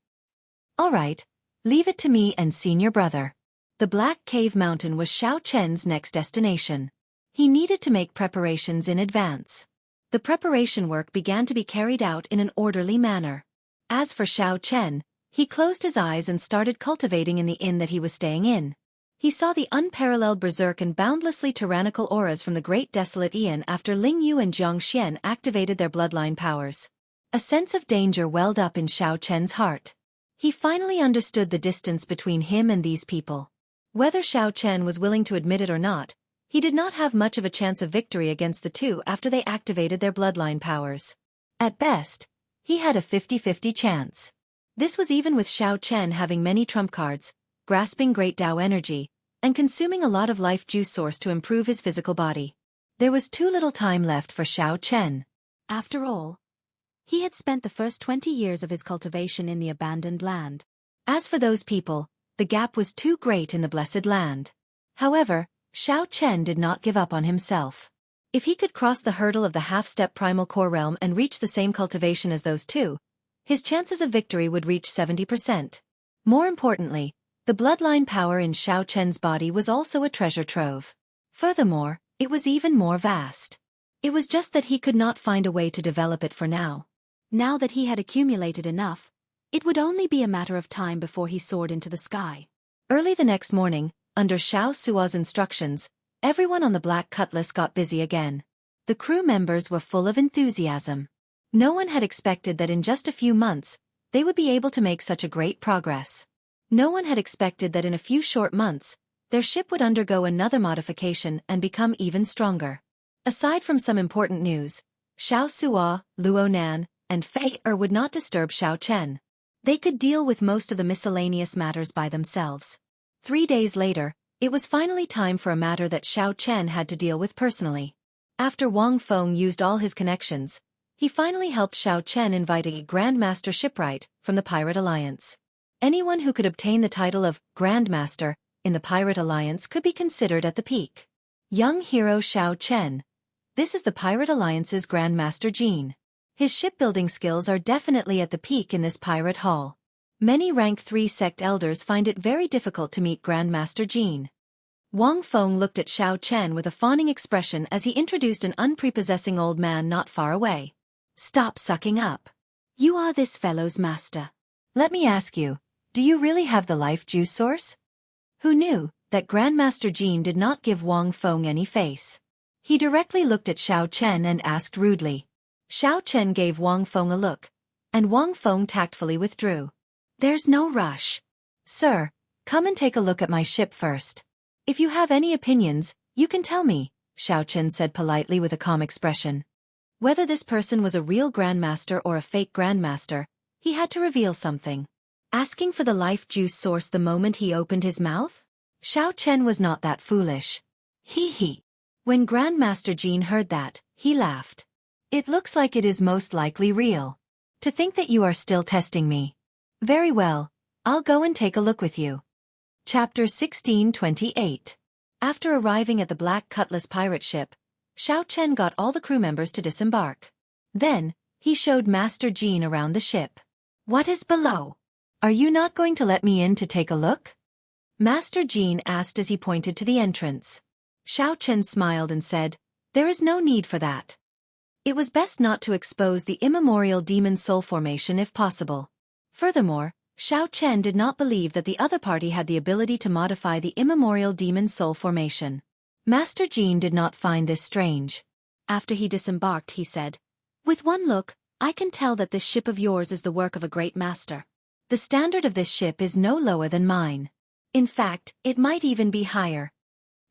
All right, leave it to me and senior brother. The Black Cave Mountain was Xiao Chen's next destination. He needed to make preparations in advance. The preparation work began to be carried out in an orderly manner. As for Xiao Chen, he closed his eyes and started cultivating in the inn that he was staying in. He saw the unparalleled berserk and boundlessly tyrannical auras from the great desolate Ian after Ling Yu and Jiangxian activated their bloodline powers. A sense of danger welled up in Xiao Chen's heart. He finally understood the distance between him and these people. Whether Xiao Chen was willing to admit it or not, he did not have much of a chance of victory against the two after they activated their bloodline powers. At best, he had a 50-50 chance. This was even with Xiao Chen having many trump cards, grasping great Tao energy, and consuming a lot of life juice source to improve his physical body. There was too little time left for Xiao Chen. After all, he had spent the first 20 years of his cultivation in the abandoned land. As for those people, the gap was too great in the blessed land. However, Xiao Chen did not give up on himself. If he could cross the hurdle of the half-step primal core realm and reach the same cultivation as those two, his chances of victory would reach 70%. More importantly, the bloodline power in Xiao Chen's body was also a treasure trove. Furthermore, it was even more vast. It was just that he could not find a way to develop it for now. Now that he had accumulated enough, it would only be a matter of time before he soared into the sky. Early the next morning, under Xiaoxua's instructions, everyone on the Black Cutlass got busy again. The crew members were full of enthusiasm. No one had expected that in just a few months, they would be able to make such a great progress. No one had expected that in a few short months, their ship would undergo another modification and become even stronger. Aside from some important news, Xiaoxua, Luo Nan, and Fei Er would not disturb Xiao Chen. They could deal with most of the miscellaneous matters by themselves. 3 days later, it was finally time for a matter that Xiao Chen had to deal with personally. After Wang Feng used all his connections, he finally helped Xiao Chen invite a Grandmaster shipwright from the Pirate Alliance. Anyone who could obtain the title of Grandmaster in the Pirate Alliance could be considered at the peak. Young hero Xiao Chen. This is the Pirate Alliance's Grandmaster Jean. His shipbuilding skills are definitely at the peak in this pirate hall. Many rank 3 sect elders find it very difficult to meet Grandmaster Jean. Wang Feng looked at Xiao Chen with a fawning expression as he introduced an unprepossessing old man not far away. Stop sucking up. You are this fellow's master. Let me ask you, do you really have the life juice source? Who knew that Grandmaster Jean did not give Wang Feng any face? He directly looked at Xiao Chen and asked rudely. Xiao Chen gave Wang Feng a look, and Wang Feng tactfully withdrew. There's no rush. Sir, come and take a look at my ship first. If you have any opinions, you can tell me, Xiao Chen said politely with a calm expression. Whether this person was a real Grandmaster or a fake Grandmaster, he had to reveal something. Asking for the life juice source the moment he opened his mouth? Xiao Chen was not that foolish. Hee hee. When Grandmaster Jean heard that, he laughed. It looks like it is most likely real. To think that you are still testing me. Very well, I'll go and take a look with you. Chapter 1628. After arriving at the Black Cutlass pirate ship, Xiao Chen got all the crew members to disembark. Then, he showed Master Jean around the ship. "What is below? Are you not going to let me in to take a look?" Master Jean asked as he pointed to the entrance. Xiao Chen smiled and said, "There is no need for that. It was best not to expose the immemorial demon soul formation if possible." Furthermore, Xiao Chen did not believe that the other party had the ability to modify the immemorial demon soul formation. Master Jean did not find this strange. After he disembarked, he said, "With one look, I can tell that this ship of yours is the work of a great master. The standard of this ship is no lower than mine. In fact, it might even be higher."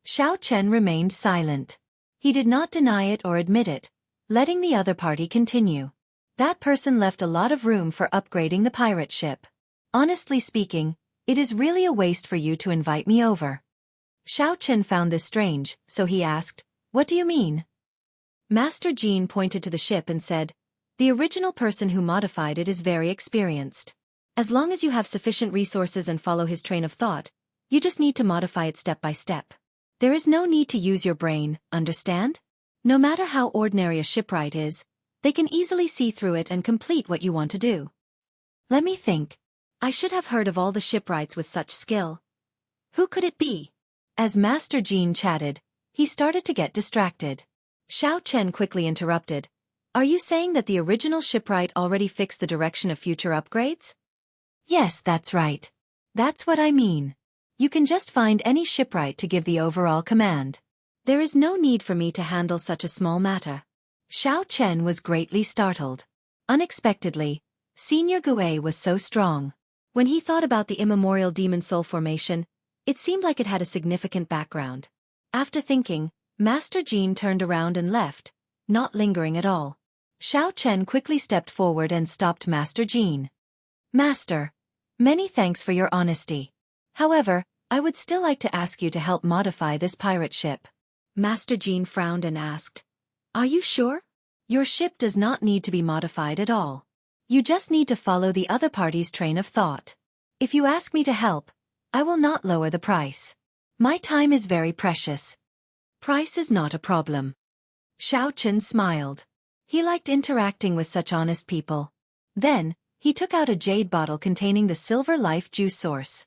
Xiao Chen remained silent. He did not deny it or admit it, letting the other party continue. That person left a lot of room for upgrading the pirate ship. "Honestly speaking, it is really a waste for you to invite me over." Xiao Chen found this strange, so he asked, "What do you mean?" Master Jean pointed to the ship and said, "The original person who modified it is very experienced. As long as you have sufficient resources and follow his train of thought, you just need to modify it step by step. There is no need to use your brain, understand? No matter how ordinary a shipwright is, they can easily see through it and complete what you want to do." Let me think. I should have heard of all the shipwrights with such skill. Who could it be? As Master Jean chatted, he started to get distracted. Xiao Chen quickly interrupted. "Are you saying that the original shipwright already fixed the direction of future upgrades?" "Yes, that's right. That's what I mean. You can just find any shipwright to give the overall command. There is no need for me to handle such a small matter." Xiao Chen was greatly startled. Unexpectedly, Senior Gue was so strong. When he thought about the immemorial demon soul formation, it seemed like it had a significant background. After thinking, Master Jean turned around and left, not lingering at all. Xiao Chen quickly stepped forward and stopped Master Jean. "Master, many thanks for your honesty. However, I would still like to ask you to help modify this pirate ship." Master Jean frowned and asked, "Are you sure? Your ship does not need to be modified at all. You just need to follow the other party's train of thought. If you ask me to help, I will not lower the price. My time is very precious." "Price is not a problem." Xiao Chen smiled. He liked interacting with such honest people. Then, he took out a jade bottle containing the silver life juice source.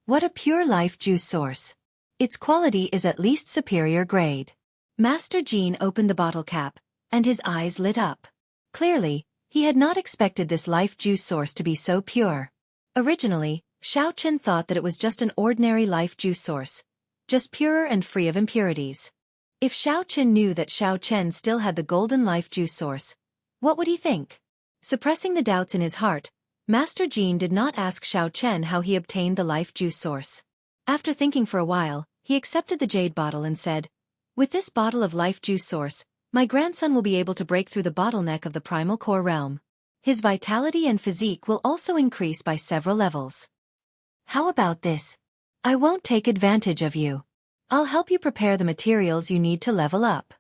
What a pure life juice source. Its quality is at least superior grade. Master Jean opened the bottle cap, and his eyes lit up. Clearly, he had not expected this life juice source to be so pure. Originally, Xiao Chen thought that it was just an ordinary life juice source, just purer and free of impurities. If Xiao Chen knew that Xiao Chen still had the golden life juice source, what would he think? Suppressing the doubts in his heart, Master Jean did not ask Xiao Chen how he obtained the life juice source. After thinking for a while, he accepted the jade bottle and said, "With this bottle of life juice source, my grandson will be able to break through the bottleneck of the primal core realm. His vitality and physique will also increase by several levels. How about this? I won't take advantage of you. I'll help you prepare the materials you need to level up.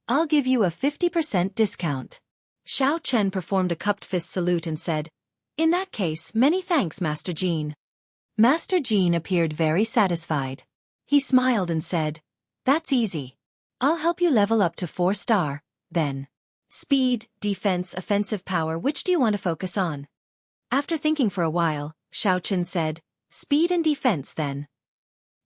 I'll give you a 50% discount." Xiao Chen performed a cupped fist salute and said, "In that case, many thanks, Master Jean." Master Jean appeared very satisfied. He smiled and said, "That's easy. I'll help you level up to 4-star, then. Speed, defense, offensive power, which do you want to focus on?" After thinking for a while, Xiao Chen said, "Speed and defense then."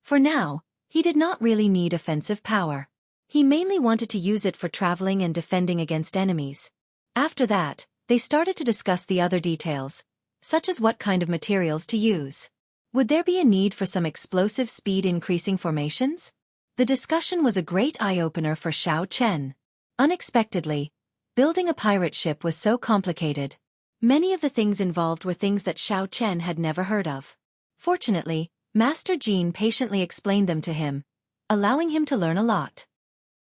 For now, he did not really need offensive power. He mainly wanted to use it for traveling and defending against enemies. After that, they started to discuss the other details, such as what kind of materials to use. Would there be a need for some explosive speed-increasing formations? The discussion was a great eye-opener for Xiao Chen. Unexpectedly, building a pirate ship was so complicated. Many of the things involved were things that Xiao Chen had never heard of. Fortunately, Master Jean patiently explained them to him, allowing him to learn a lot.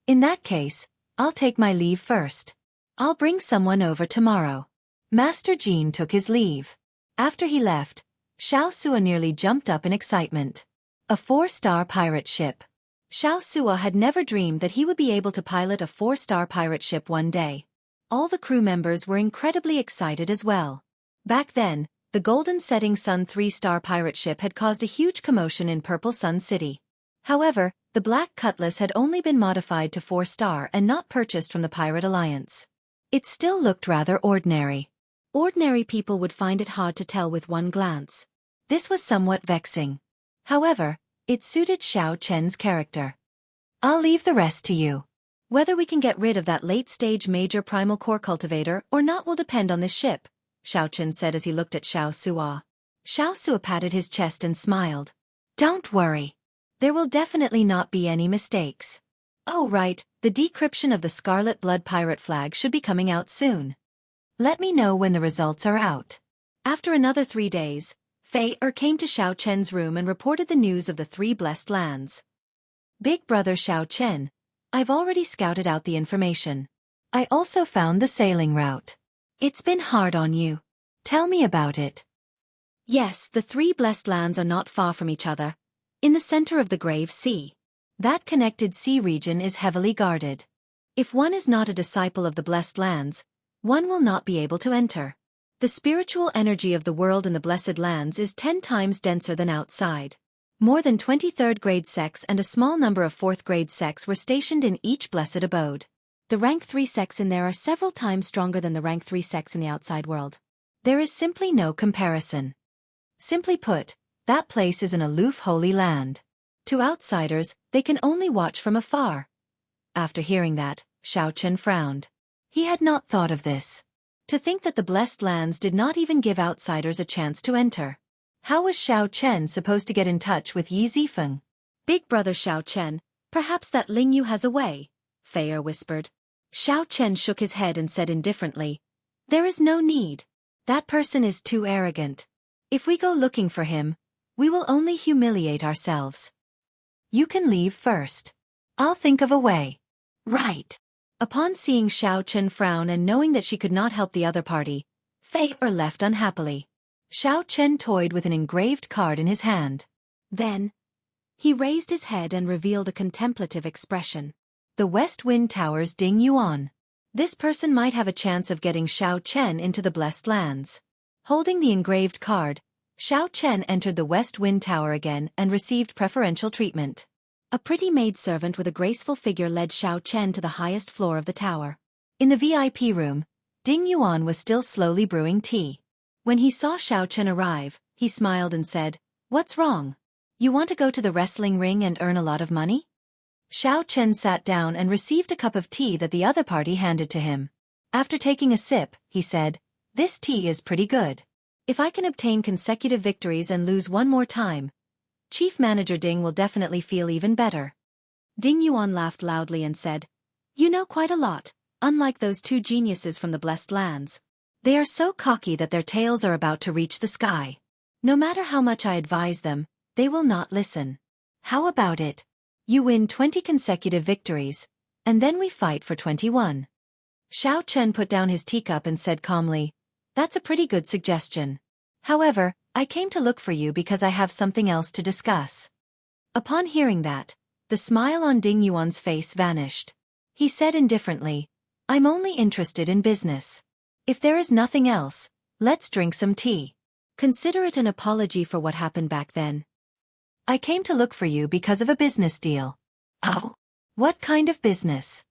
"In that case, I'll take my leave first. I'll bring someone over tomorrow." Master Jean took his leave. After he left, Xiaoxia nearly jumped up in excitement. A 4-star pirate ship. Xiaoxia had never dreamed that he would be able to pilot a 4-star pirate ship one day. All the crew members were incredibly excited as well. Back then, the Golden Setting Sun 3-star pirate ship had caused a huge commotion in Purple Sun City. However, the black cutlass had only been modified to 4-star and not purchased from the Pirate Alliance. It still looked rather ordinary. Ordinary people would find it hard to tell with one glance. This was somewhat vexing. However, it suited Xiao Chen's character. I'll leave the rest to you. Whether we can get rid of that late-stage major primal core cultivator or not will depend on this ship, Xiao Chen said as he looked at Xiao Sua. Xiao Sua patted his chest and smiled. Don't worry. There will definitely not be any mistakes. Oh right, the decryption of the Scarlet Blood Pirate flag should be coming out soon. Let me know when the results are out. After another 3 days, Fei came to Xiao Chen's room and reported the news of the 3 blessed lands. Big brother Xiao Chen, I've already scouted out the information. I also found the sailing route. It's been hard on you. Tell me about it. Yes, the 3 blessed lands are not far from each other, in the center of the Grave Sea. That connected sea region is heavily guarded. If one is not a disciple of the blessed lands, one will not be able to enter. The spiritual energy of the world in the blessed lands is 10 times denser than outside. More than 23rd grade sects and a small number of 4th grade sects were stationed in each blessed abode. The rank 3 sects in there are several times stronger than the rank 3 sects in the outside world. There is simply no comparison. Simply put, that place is an aloof holy land. To outsiders, they can only watch from afar. After hearing that, Xiao Chen frowned. He had not thought of this. To think that the blessed lands did not even give outsiders a chance to enter. How was Xiao Chen supposed to get in touch with Yi Zifeng? Big brother Xiao Chen, perhaps that Ling Yu has a way, Fei whispered. Xiao Chen shook his head and said indifferently, there is no need. That person is too arrogant. If we go looking for him, we will only humiliate ourselves. You can leave first. I'll think of a way. Right. Upon seeing Xiao Chen frown and knowing that she could not help the other party, Fei left unhappily. Xiao Chen toyed with an engraved card in his hand. Then, he raised his head and revealed a contemplative expression. The West Wind Tower's Ding Yuan. This person might have a chance of getting Xiao Chen into the blessed lands. Holding the engraved card, Xiao Chen entered the West Wind Tower again and received preferential treatment. A pretty maidservant with a graceful figure led Xiao Chen to the highest floor of the tower. In the VIP room, Ding Yuan was still slowly brewing tea. When he saw Xiao Chen arrive, he smiled and said, "What's wrong? You want to go to the wrestling ring and earn a lot of money?" Xiao Chen sat down and received a cup of tea that the other party handed to him. After taking a sip, he said, "This tea is pretty good. If I can obtain consecutive victories and lose one more time, Chief Manager Ding will definitely feel even better." Ding Yuan laughed loudly and said, "You know quite a lot, unlike those 2 geniuses from the blessed lands. They are so cocky that their tails are about to reach the sky. No matter how much I advise them, they will not listen. How about it? You win 20 consecutive victories, and then we fight for 21. Xiao Chen put down his teacup and said calmly, "That's a pretty good suggestion. However, I came to look for you because I have something else to discuss." Upon hearing that, the smile on Ding Yuan's face vanished. He said indifferently, "I'm only interested in business. If there is nothing else, let's drink some tea. Consider it an apology for what happened back then. I came to look for you because of a business deal." "Oh? What kind of business?"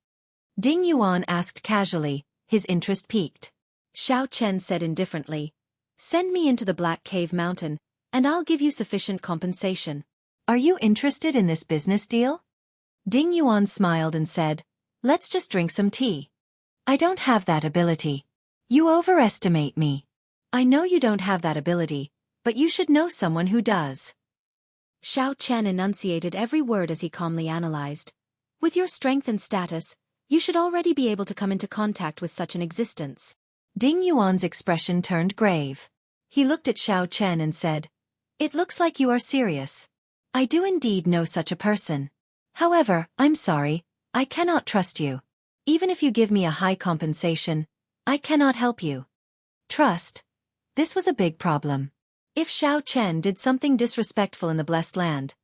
Ding Yuan asked casually, his interest piqued. Xiao Chen said indifferently, "Send me into the Black Cave Mountain, and I'll give you sufficient compensation." "Are you interested in this business deal?" Ding Yuan smiled and said, "Let's just drink some tea. I don't have that ability. You overestimate me. I know you don't have that ability, but you should know someone who does." Xiao Chen enunciated every word as he calmly analyzed. "With your strength and status, you should already be able to come into contact with such an existence." Ding Yuan's expression turned grave. He looked at Xiao Chen and said, "It looks like you are serious. I do indeed know such a person. However, I'm sorry, I cannot trust you. Even if you give me a high compensation, I cannot help you." Trust. This was a big problem. If Xiao Chen did something disrespectful in the blessed land,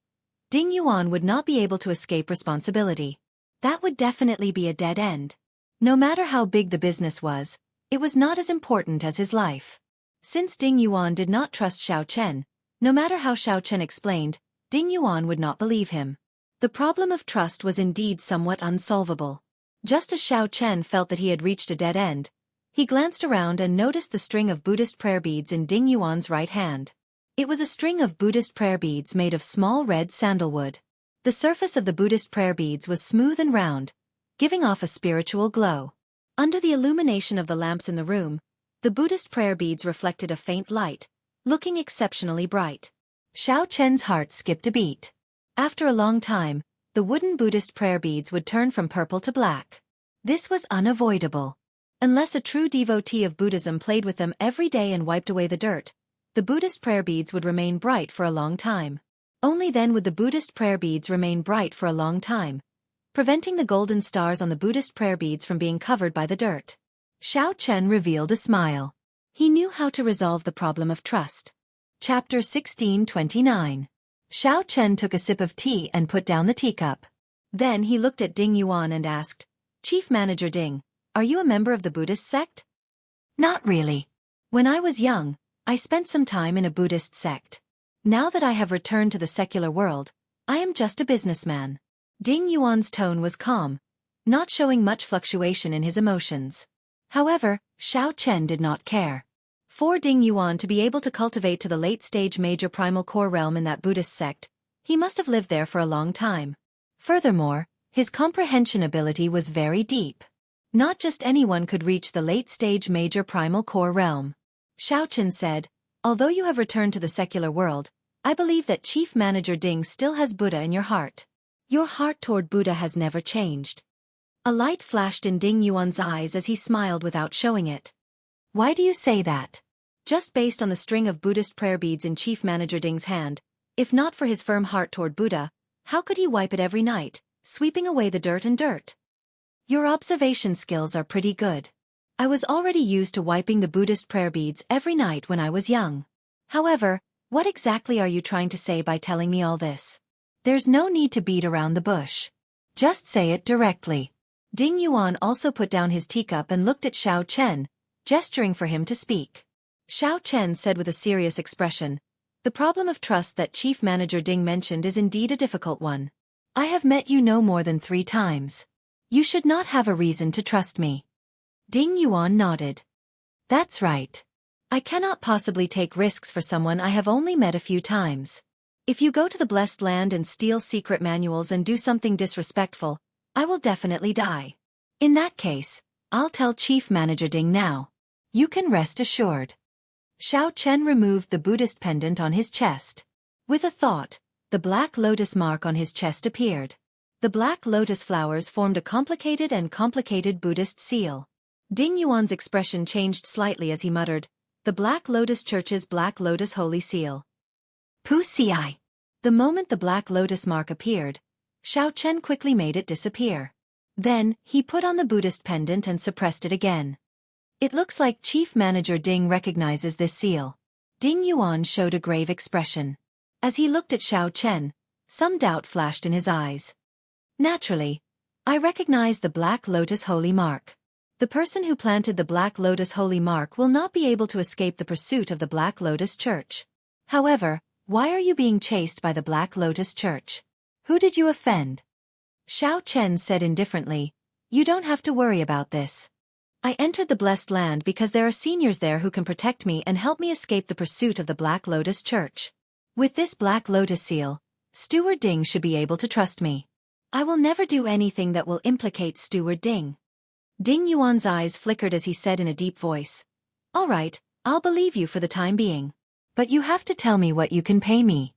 Ding Yuan would not be able to escape responsibility. That would definitely be a dead end. No matter how big the business was, it was not as important as his life. Since Ding Yuan did not trust Xiao Chen, no matter how Xiao Chen explained, Ding Yuan would not believe him. The problem of trust was indeed somewhat unsolvable. Just as Xiao Chen felt that he had reached a dead end, he glanced around and noticed the string of Buddhist prayer beads in Ding Yuan's right hand. It was a string of Buddhist prayer beads made of small red sandalwood. The surface of the Buddhist prayer beads was smooth and round, giving off a spiritual glow. Under the illumination of the lamps in the room, the Buddhist prayer beads reflected a faint light, looking exceptionally bright. Xiao Chen's heart skipped a beat. After a long time, the wooden Buddhist prayer beads would turn from purple to black. This was unavoidable. Unless a true devotee of Buddhism played with them every day and wiped away the dirt, the Buddhist prayer beads would remain bright for a long time. Only then would the Buddhist prayer beads remain bright for a long time, preventing the golden stars on the Buddhist prayer beads from being covered by the dirt. Xiao Chen revealed a smile. He knew how to resolve the problem of trust. Chapter 1629. Xiao Chen took a sip of tea and put down the teacup. Then he looked at Ding Yuan and asked, "Chief Manager Ding, are you a member of the Buddhist sect?" "Not really. When I was young, I spent some time in a Buddhist sect. Now that I have returned to the secular world, I am just a businessman." Ding Yuan's tone was calm, not showing much fluctuation in his emotions. However, Xiao Chen did not care. For Ding Yuan to be able to cultivate to the late-stage major primal core realm in that Buddhist sect, he must have lived there for a long time. Furthermore, his comprehension ability was very deep. Not just anyone could reach the late-stage major primal core realm. Xiao Chen said, "Although you have returned to the secular world, I believe that Chief Manager Ding still has Buddha in your heart. Your heart toward Buddha has never changed." A light flashed in Ding Yuan's eyes as he smiled without showing it. "Why do you say that?" Just based on the string of Buddhist prayer beads in Chief Manager Ding's hand, if not for his firm heart toward Buddha, how could he wipe it every night, sweeping away the dirt and dirt? "Your observation skills are pretty good. I was already used to wiping the Buddhist prayer beads every night when I was young. However, what exactly are you trying to say by telling me all this? There's no need to beat around the bush. Just say it directly." Ding Yuan also put down his teacup and looked at Xiao Chen, gesturing for him to speak. Xiao Chen said with a serious expression, "The problem of trust that Chief Manager Ding mentioned is indeed a difficult one. I have met you no more than 3 times. You should not have a reason to trust me." Ding Yuan nodded. "That's right. I cannot possibly take risks for someone I have only met a few times. If you go to the Blessed Land and steal secret manuals and do something disrespectful, I will definitely die. In that case, I'll tell Chief Manager Ding now. You can rest assured." Xiao Chen removed the Buddhist pendant on his chest. With a thought, the black lotus mark on his chest appeared. The black lotus flowers formed a complicated Buddhist seal. Ding Yuan's expression changed slightly as he muttered, "The Black Lotus Church's Black Lotus Holy Seal." Pusi. The moment the black lotus mark appeared, Xiao Chen quickly made it disappear. Then, he put on the Buddhist pendant and suppressed it again. "It looks like Chief Manager Ding recognizes this seal." Ding Yuan showed a grave expression. As he looked at Xiao Chen, some doubt flashed in his eyes. "Naturally. I recognize the Black Lotus Holy Mark. The person who planted the Black Lotus Holy Mark will not be able to escape the pursuit of the Black Lotus Church. However, why are you being chased by the Black Lotus Church? Who did you offend?" Xiao Chen said indifferently, "You don't have to worry about this. I entered the Blessed Land because there are seniors there who can protect me and help me escape the pursuit of the Black Lotus Church. With this Black Lotus seal, Steward Ding should be able to trust me. I will never do anything that will implicate Steward Ding." Ding Yuan's eyes flickered as he said in a deep voice, "All right, I'll believe you for the time being. But you have to tell me what you can pay me."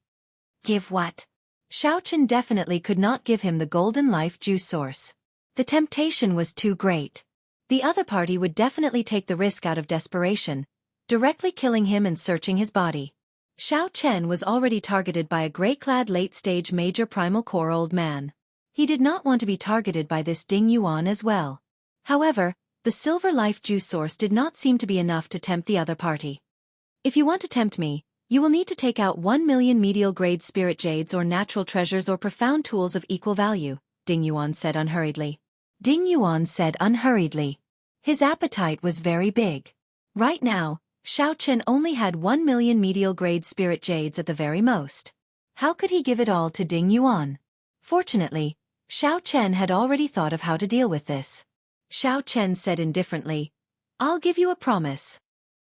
"Give what?" Xiao Chen definitely could not give him the golden life juice source. The temptation was too great. The other party would definitely take the risk out of desperation, directly killing him and searching his body. Xiao Chen was already targeted by a gray-clad late-stage major primal core old man. He did not want to be targeted by this Ding Yuan as well. However, the silver life juice source did not seem to be enough to tempt the other party. "If you want to tempt me, you will need to take out 1 million medial-grade spirit jades or natural treasures or profound tools of equal value," Ding Yuan said unhurriedly. His appetite was very big. Right now, Xiao Chen only had 1 million medial-grade spirit jades at the very most. How could he give it all to Ding Yuan? Fortunately, Xiao Chen had already thought of how to deal with this. Xiao Chen said indifferently, "I'll give you a promise."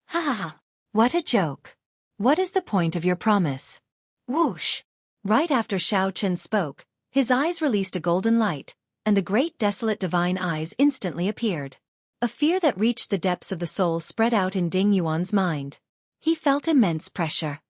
"Ha ha ha. What a joke. What is the point of your promise?" Whoosh! Right after Xiao Chen spoke, his eyes released a golden light, and the great desolate divine eyes instantly appeared. A fear that reached the depths of the soul spread out in Ding Yuan's mind. He felt immense pressure.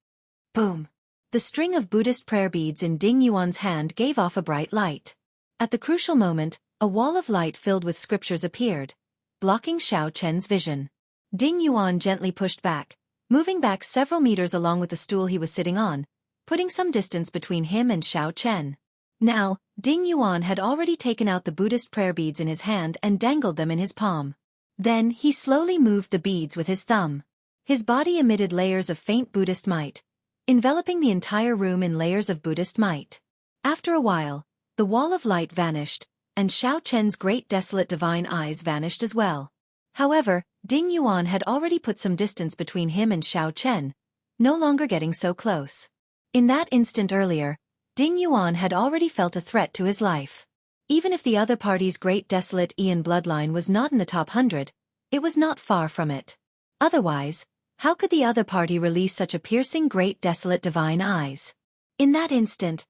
Boom! The string of Buddhist prayer beads in Ding Yuan's hand gave off a bright light. At the crucial moment, a wall of light filled with scriptures appeared, blocking Xiao Chen's vision. Ding Yuan gently pushed back, moving back several meters along with the stool he was sitting on, putting some distance between him and Xiao Chen. Now, Ding Yuan had already taken out the Buddhist prayer beads in his hand and dangled them in his palm. Then he slowly moved the beads with his thumb. His body emitted layers of faint Buddhist might, enveloping the entire room in layers of Buddhist might. After a while, the wall of light vanished, and Xiao Chen's great desolate divine eyes vanished as well. However, Ding Yuan had already put some distance between him and Xiao Chen, no longer getting so close. In that instant earlier, Ding Yuan had already felt a threat to his life. Even if the other party's great desolate Ian bloodline was not in the top 100, it was not far from it. Otherwise, how could the other party release such a piercing great desolate divine eyes? In that instant,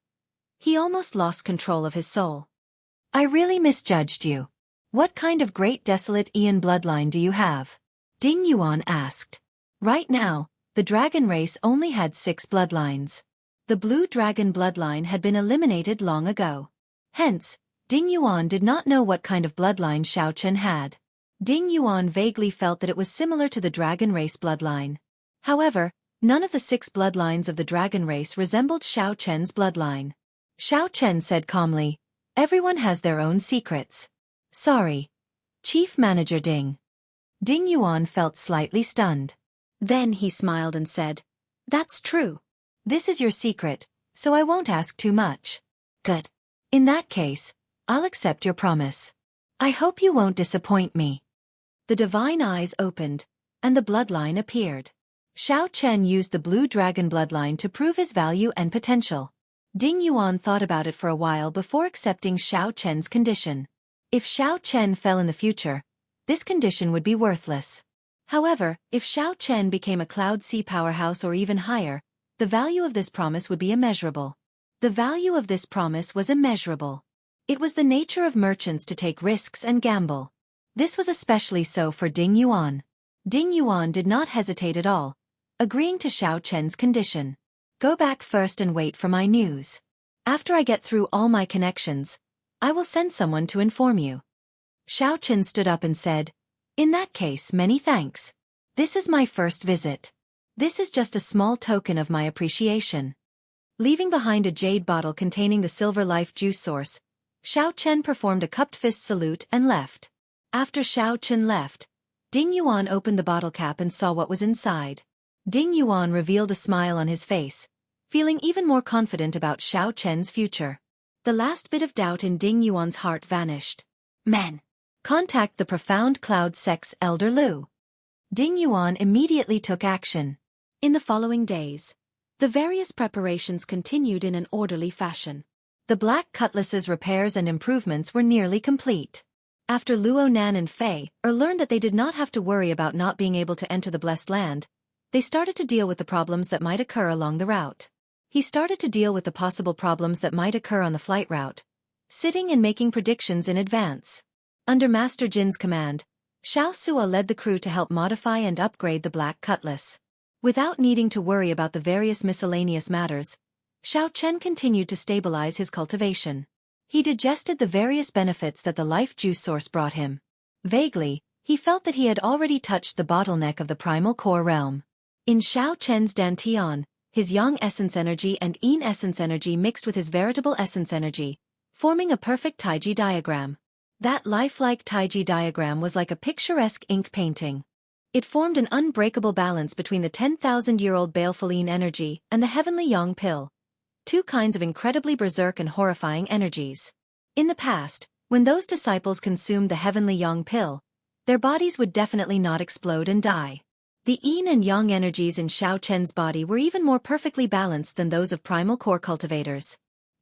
he almost lost control of his soul. "I really misjudged you. What kind of great desolate Ian bloodline do you have?" Ding Yuan asked. Right now, the dragon race only had 6 bloodlines. The blue dragon bloodline had been eliminated long ago. Hence, Ding Yuan did not know what kind of bloodline Xiao Chen had. Ding Yuan vaguely felt that it was similar to the dragon race bloodline. However, none of the 6 bloodlines of the dragon race resembled Xiao Chen's bloodline. Xiao Chen said calmly, "Everyone has their own secrets." "Sorry. Chief Manager Ding." Ding Yuan felt slightly stunned. Then he smiled and said, "That's true. This is your secret, so I won't ask too much." "Good. In that case, I'll accept your promise. I hope you won't disappoint me." The divine eyes opened, and the bloodline appeared. Xiao Chen used the blue dragon bloodline to prove his value and potential. Ding Yuan thought about it for a while before accepting Xiao Chen's condition. If Xiao Chen fell in the future, this condition would be worthless. However, if Xiao Chen became a Cloud Sea powerhouse or even higher, the value of this promise would be immeasurable. The value of this promise was immeasurable. It was the nature of merchants to take risks and gamble. This was especially so for Ding Yuan. Ding Yuan did not hesitate at all, agreeing to Xiao Chen's condition. "Go back first and wait for my news. After I get through all my connections, I will send someone to inform you." Xiao Chen stood up and said, "In that case, many thanks. This is my first visit. This is just a small token of my appreciation." Leaving behind a jade bottle containing the silver life juice source, Xiao Chen performed a cupped fist salute and left. After Xiao Chen left, Ding Yuan opened the bottle cap and saw what was inside. Ding Yuan revealed a smile on his face, feeling even more confident about Xiao Chen's future. The last bit of doubt in Ding Yuan's heart vanished. "Men, contact the profound cloud sect's Elder Lu." Ding Yuan immediately took action. In the following days, the various preparations continued in an orderly fashion. The black cutlass's repairs and improvements were nearly complete. After Luo Nan and Fei learned that they did not have to worry about not being able to enter the Blessed Land, they started to deal with the problems that might occur along the route. He started to deal with the possible problems that might occur on the flight route, sitting and making predictions in advance. Under Master Jin's command, Xiao Sua led the crew to help modify and upgrade the Black Cutlass. Without needing to worry about the various miscellaneous matters, Xiao Chen continued to stabilize his cultivation. He digested the various benefits that the life juice source brought him. Vaguely, he felt that he had already touched the bottleneck of the primal core realm. In Xiao Chen's Dantian, his yang essence energy and yin essence energy mixed with his veritable essence energy, forming a perfect Taiji diagram. That lifelike Taiji diagram was like a picturesque ink painting. It formed an unbreakable balance between the 10,000-year-old baleful yin energy and the heavenly yang pill, two kinds of incredibly berserk and horrifying energies. In the past, when those disciples consumed the heavenly yang pill, their bodies would definitely not explode and die. The yin and yang energies in Xiao Chen's body were even more perfectly balanced than those of primal core cultivators.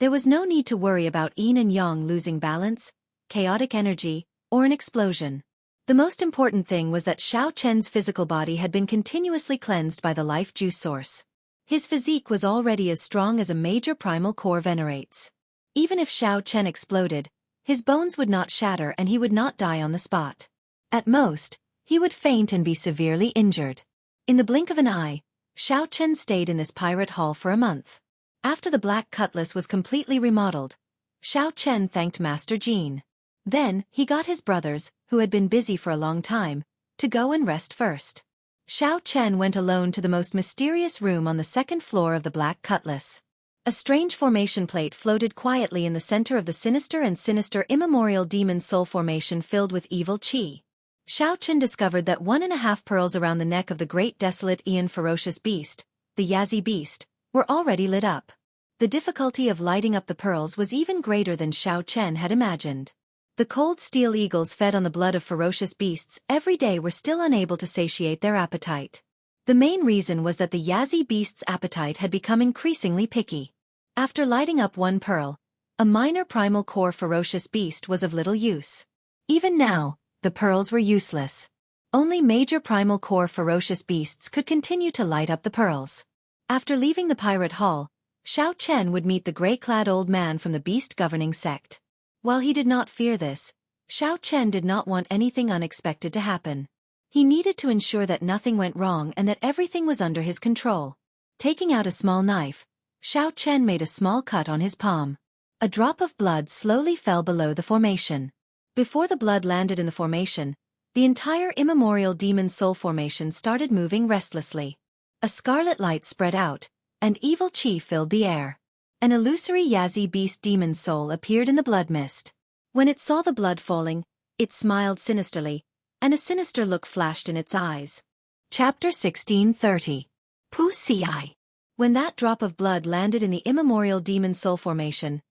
There was no need to worry about yin and yang losing balance, chaotic energy, or an explosion. The most important thing was that Xiao Chen's physical body had been continuously cleansed by the life juice source. His physique was already as strong as a major primal core venerates. Even if Xiao Chen exploded, his bones would not shatter and he would not die on the spot. At most, he would faint and be severely injured. In the blink of an eye, Xiao Chen stayed in this pirate hall for a month. After the black cutlass was completely remodeled, Xiao Chen thanked Master Jean. Then, he got his brothers, who had been busy for a long time, to go and rest first. Xiao Chen went alone to the most mysterious room on the second floor of the Black Cutlass. A strange formation plate floated quietly in the center of the sinister and sinister immemorial demon soul formation filled with evil qi. Xiao Chen discovered that 1.5 pearls around the neck of the great desolate Ian ferocious beast, the Yazi beast, were already lit up. The difficulty of lighting up the pearls was even greater than Xiao Chen had imagined. The cold steel eagles fed on the blood of ferocious beasts every day were still unable to satiate their appetite. The main reason was that the Yazi beast's appetite had become increasingly picky. After lighting up 1 pearl, a minor primal core ferocious beast was of little use. Even now, the pearls were useless. Only major primal core ferocious beasts could continue to light up the pearls. After leaving the pirate hall, Xiao Chen would meet the gray-clad old man from the beast-governing sect. While he did not fear this, Xiao Chen did not want anything unexpected to happen. He needed to ensure that nothing went wrong and that everything was under his control. Taking out a small knife, Xiao Chen made a small cut on his palm. A drop of blood slowly fell below the formation. Before the blood landed in the formation, the entire immemorial demon soul formation started moving restlessly. A scarlet light spread out, and evil qi filled the air. An illusory Yazi beast demon soul appeared in the blood mist. When it saw the blood falling, it smiled sinisterly, and a sinister look flashed in its eyes. Chapter 1630. Pu Ci. When that drop of blood landed in the immemorial demon soul formation,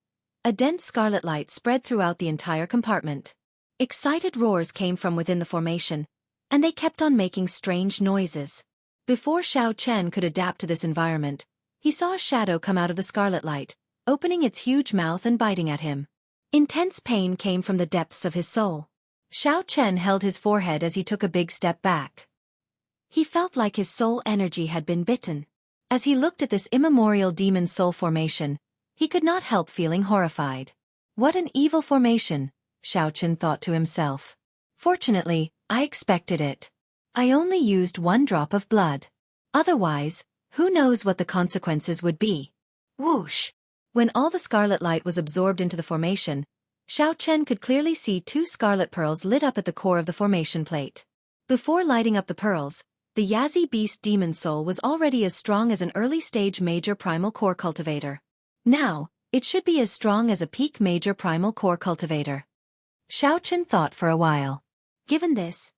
a dense scarlet light spread throughout the entire compartment. Excited roars came from within the formation, and they kept on making strange noises. Before Xiao Chen could adapt to this environment, he saw a shadow come out of the scarlet light, opening its huge mouth and biting at him. Intense pain came from the depths of his soul. Xiao Chen held his forehead as he took a big step back. He felt like his soul energy had been bitten. As he looked at this immemorial demon soul formation, he could not help feeling horrified. What an evil formation, Xiao Chen thought to himself. Fortunately, I expected it. I only used 1 drop of blood. Otherwise, who knows what the consequences would be? Whoosh! When all the scarlet light was absorbed into the formation, Xiao Chen could clearly see 2 scarlet pearls lit up at the core of the formation plate. Before lighting up the pearls, the Yazi beast demon soul was already as strong as an early-stage major primal core cultivator. Now, it should be as strong as a peak major primal core cultivator. Xiao Chen thought for a while. Given this,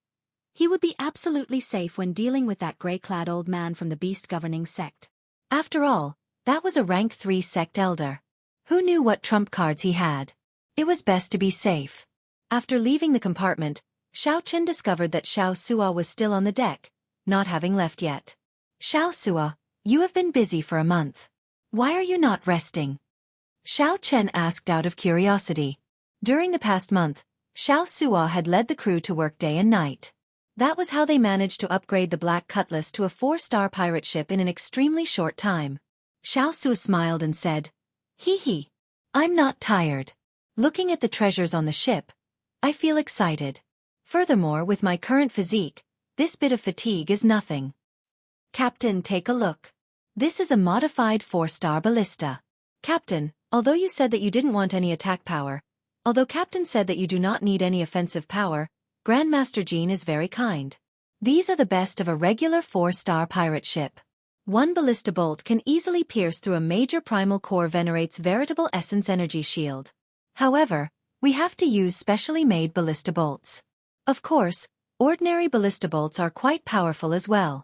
he would be absolutely safe when dealing with that gray-clad old man from the beast-governing sect. After all, that was a rank 3 sect elder. Who knew what trump cards he had? It was best to be safe. After leaving the compartment, Xiao Chen discovered that Xiao Sua was still on the deck, not having left yet. Xiao Sua, you have been busy for a month. Why are you not resting? Xiao Chen asked out of curiosity. During the past month, Xiao Sua had led the crew to work day and night. That was how they managed to upgrade the Black Cutlass to a 4-star pirate ship in an extremely short time. Xiao Sua smiled and said, "Hee hee. I'm not tired. Looking at the treasures on the ship, I feel excited. Furthermore, with my current physique, this bit of fatigue is nothing. Captain, take a look. This is a modified 4-star ballista. Captain, although you said that you didn't want any attack power, although Captain said that you do not need any offensive power, Grandmaster Jean is very kind. These are the best of a regular 4-star pirate ship. 1 ballista bolt can easily pierce through a major primal core venerate's veritable essence energy shield. However, we have to use specially made ballista bolts. Of course, ordinary ballista bolts are quite powerful as well."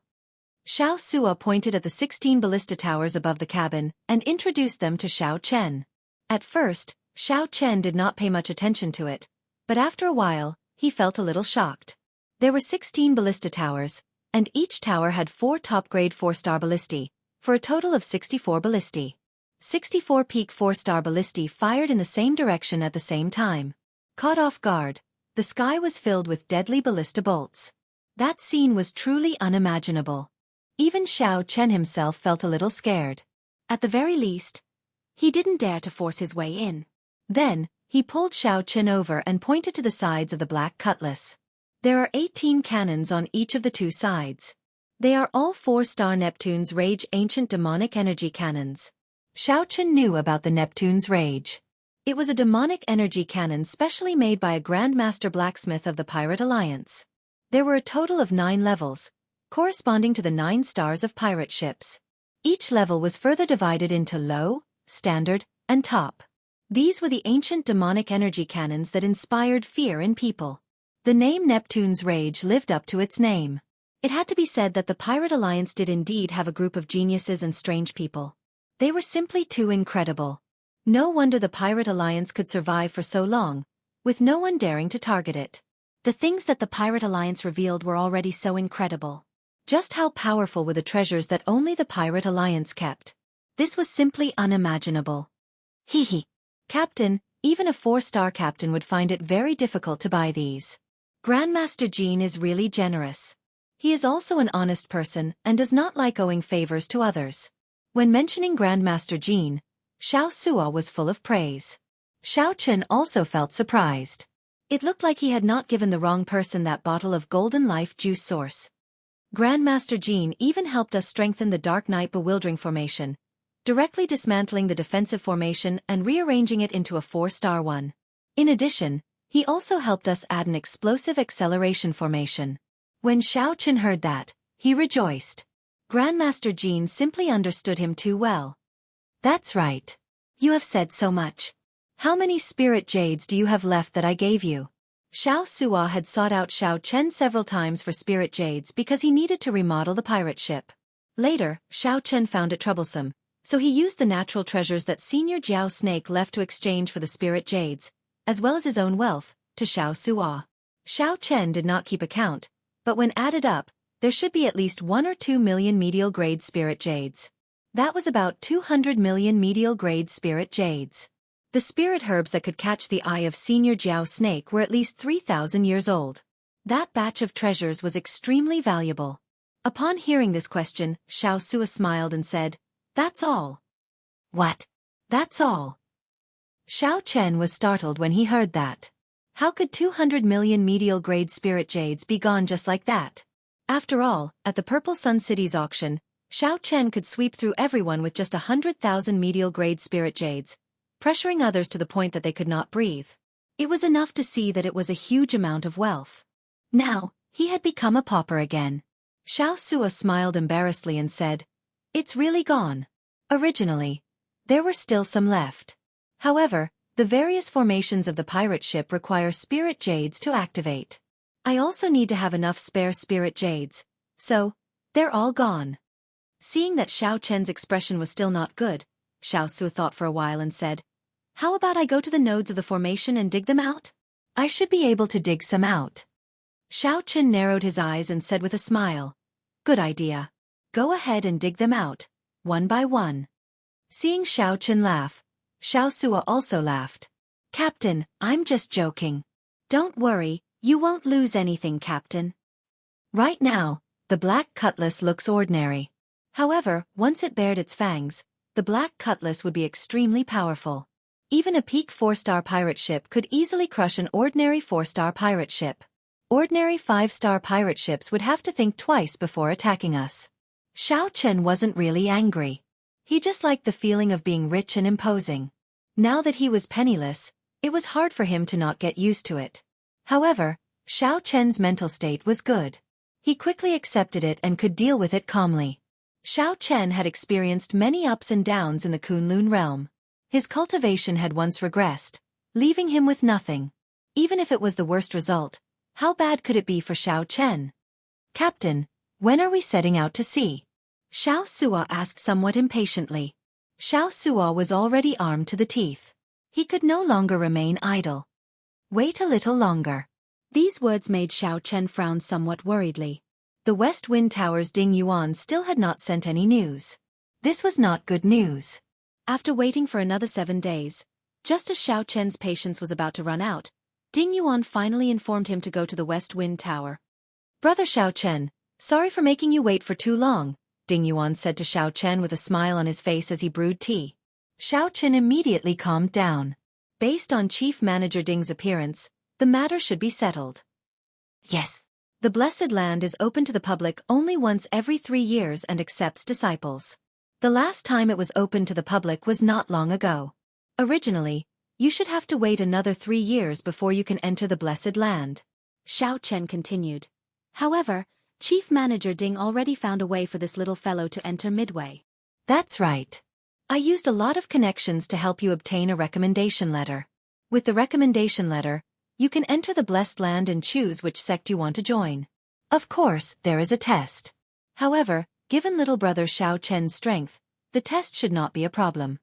Xiao Sua pointed at the 16 ballista towers above the cabin and introduced them to Xiao Chen. At first, Xiao Chen did not pay much attention to it, but after a while, he felt a little shocked. There were 16 ballista towers, and each tower had 4 top-grade 4-star ballistae, for a total of 64 ballistae. 64 peak 4-star ballistae fired in the same direction at the same time. Caught off guard, the sky was filled with deadly ballista bolts. That scene was truly unimaginable. Even Xiao Chen himself felt a little scared. At the very least, he didn't dare to force his way in. Then, he pulled Xiao Chen over and pointed to the sides of the black cutlass. There are 18 cannons on each of the two sides. They are all 4-star Neptune's Rage ancient demonic energy cannons. Xiao Chen knew about the Neptune's Rage. It was a demonic energy cannon specially made by a Grandmaster blacksmith of the Pirate Alliance. There were a total of 9 levels, corresponding to the 9 stars of pirate ships. Each level was further divided into low, standard, and top. These were the ancient demonic energy cannons that inspired fear in people. The name Neptune's Rage lived up to its name. It had to be said that the Pirate Alliance did indeed have a group of geniuses and strange people. They were simply too incredible. No wonder the Pirate Alliance could survive for so long, with no one daring to target it. The things that the Pirate Alliance revealed were already so incredible. Just how powerful were the treasures that only the Pirate Alliance kept? This was simply unimaginable. Hee. Captain, even a 4-star captain would find it very difficult to buy these. Grandmaster Jean is really generous. He is also an honest person and does not like owing favors to others. When mentioning Grandmaster Jean, Xiao Suo was full of praise. Xiao Chen also felt surprised. It looked like he had not given the wrong person that bottle of golden life juice source. Grandmaster Jean even helped us strengthen the Dark Knight Bewildering formation, directly dismantling the defensive formation and rearranging it into a 4-star one. In addition, he also helped us add an explosive acceleration formation. When Xiao Chen heard that, he rejoiced. Grandmaster Jean simply understood him too well. That's right. You have said so much. How many spirit jades do you have left that I gave you? Xiao Suo had sought out Xiao Chen several times for spirit jades because he needed to remodel the pirate ship. Later, Xiao Chen found it troublesome, so he used the natural treasures that Senior Jiao Snake left to exchange for the spirit jades, as well as his own wealth, to Xiao Suo. Xiao Chen did not keep account, but when added up, there should be at least 1 or 2 million medial-grade spirit jades. That was about 200 million medial-grade spirit jades. The spirit herbs that could catch the eye of Senior Jiao Snake were at least 3,000 years old. That batch of treasures was extremely valuable. Upon hearing this question, Xiao Suo smiled and said, "That's all." "What? That's all?" Xiao Chen was startled when he heard that. How could 200 million medial-grade spirit jades be gone just like that? After all, at the Purple Sun City's auction, Xiao Chen could sweep through everyone with just 100,000 medial-grade spirit jades, pressuring others to the point that they could not breathe. It was enough to see that it was a huge amount of wealth. Now, he had become a pauper again. Xiao Suo smiled embarrassedly and said, "It's really gone. Originally, there were still some left. However, the various formations of the pirate ship require spirit jades to activate. I also need to have enough spare spirit jades, so, they're all gone." Seeing that Xiao Chen's expression was still not good, Xiao Suo thought for a while and said, "How about I go to the nodes of the formation and dig them out? I should be able to dig some out." Xiao Chen narrowed his eyes and said with a smile, "Good idea. Go ahead and dig them out, one by one." Seeing Xiao Chen laugh, Xiao Suo also laughed. "Captain, I'm just joking. Don't worry, you won't lose anything, Captain." Right now, the black cutlass looks ordinary. However, once it bared its fangs, the black cutlass would be extremely powerful. Even a peak 4-star pirate ship could easily crush an ordinary 4-star pirate ship. Ordinary 5-star pirate ships would have to think twice before attacking us. Xiao Chen wasn't really angry. He just liked the feeling of being rich and imposing. Now that he was penniless, it was hard for him to not get used to it. However, Xiao Chen's mental state was good. He quickly accepted it and could deal with it calmly. Xiao Chen had experienced many ups and downs in the Kunlun realm. His cultivation had once regressed, leaving him with nothing. Even if it was the worst result, how bad could it be for Xiao Chen? "Captain, when are we setting out to sea?" Xiao Suo asked somewhat impatiently. Xiao Suo was already armed to the teeth. He could no longer remain idle. "Wait a little longer." These words made Xiao Chen frown somewhat worriedly. The West Wind Tower's Ding Yuan still had not sent any news. This was not good news. After waiting for another 7 days, just as Xiao Chen's patience was about to run out, Ding Yuan finally informed him to go to the West Wind Tower. Brother Xiao Chen, sorry for making you wait for too long, Ding Yuan said to Xiao Chen with a smile on his face as he brewed tea. Xiao Chen immediately calmed down. Based on Chief Manager Ding's appearance, the matter should be settled. Yes. The Blessed Land is open to the public only once every 3 years and accepts disciples. The last time it was open to the public was not long ago. Originally, you should have to wait another 3 years before you can enter the Blessed Land. Xiao Chen continued. However, Chief Manager Ding already found a way for this little fellow to enter midway. That's right. I used a lot of connections to help you obtain a recommendation letter. With the recommendation letter, you can enter the Blessed Land and choose which sect you want to join. Of course, there is a test. However, given little brother Xiao Chen's strength, the test should not be a problem.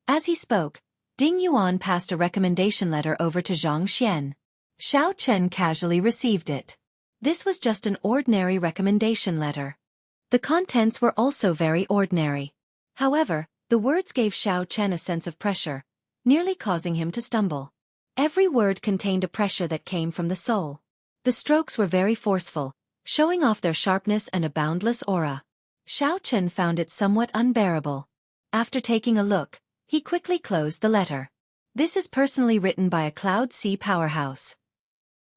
As he spoke, Ding Yuan passed a recommendation letter over to Xianxia. Xiao Chen casually received it. This was just an ordinary recommendation letter. The contents were also very ordinary. However, the words gave Xiao Chen a sense of pressure, nearly causing him to stumble. Every word contained a pressure that came from the soul. The strokes were very forceful, showing off their sharpness and a boundless aura. Xiao Chen found it somewhat unbearable. After taking a look, he quickly closed the letter. This is personally written by a Cloud Sea powerhouse.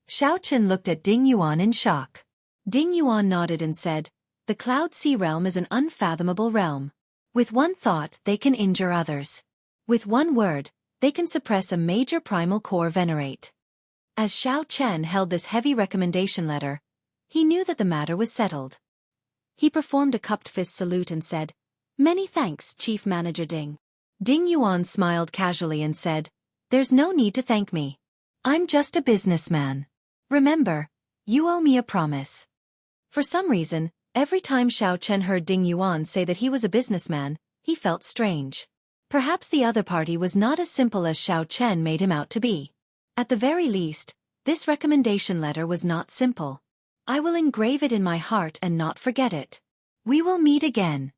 Xiao Chen looked at Ding Yuan in shock. Ding Yuan nodded and said, the Cloud Sea realm is an unfathomable realm. With one thought, they can injure others. With one word, they can suppress a major primal core venerate. As Xiao Chen held this heavy recommendation letter, he knew that the matter was settled. He performed a cupped fist salute and said, Many thanks, Chief Manager Ding. Ding Yuan smiled casually and said, There's no need to thank me. I'm just a businessman. Remember, you owe me a promise. For some reason, every time Xiao Chen heard Ding Yuan say that he was a businessman, he felt strange. Perhaps the other party was not as simple as Xiao Chen made him out to be. At the very least, this recommendation letter was not simple. I will engrave it in my heart and not forget it. We will meet again.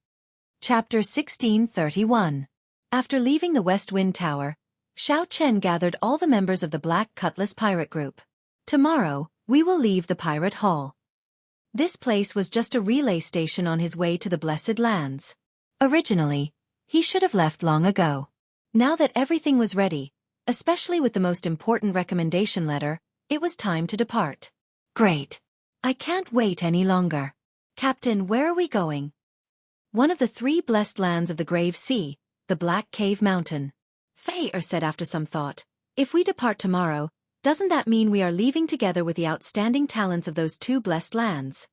Chapter 1631. After leaving the West Wind Tower, Xiao Chen gathered all the members of the Black Cutlass pirate group. Tomorrow, we will leave the pirate hall. This place was just a relay station on his way to the Blessed Lands. Originally, he should have left long ago. Now that everything was ready, especially with the most important recommendation letter, it was time to depart. Great. I can't wait any longer. Captain, where are we going? One of the 3 blessed lands of the Grave Sea, the Black Cave Mountain. Fei said after some thought, if we depart tomorrow, doesn't that mean we are leaving together with the outstanding talents of those 2 blessed lands?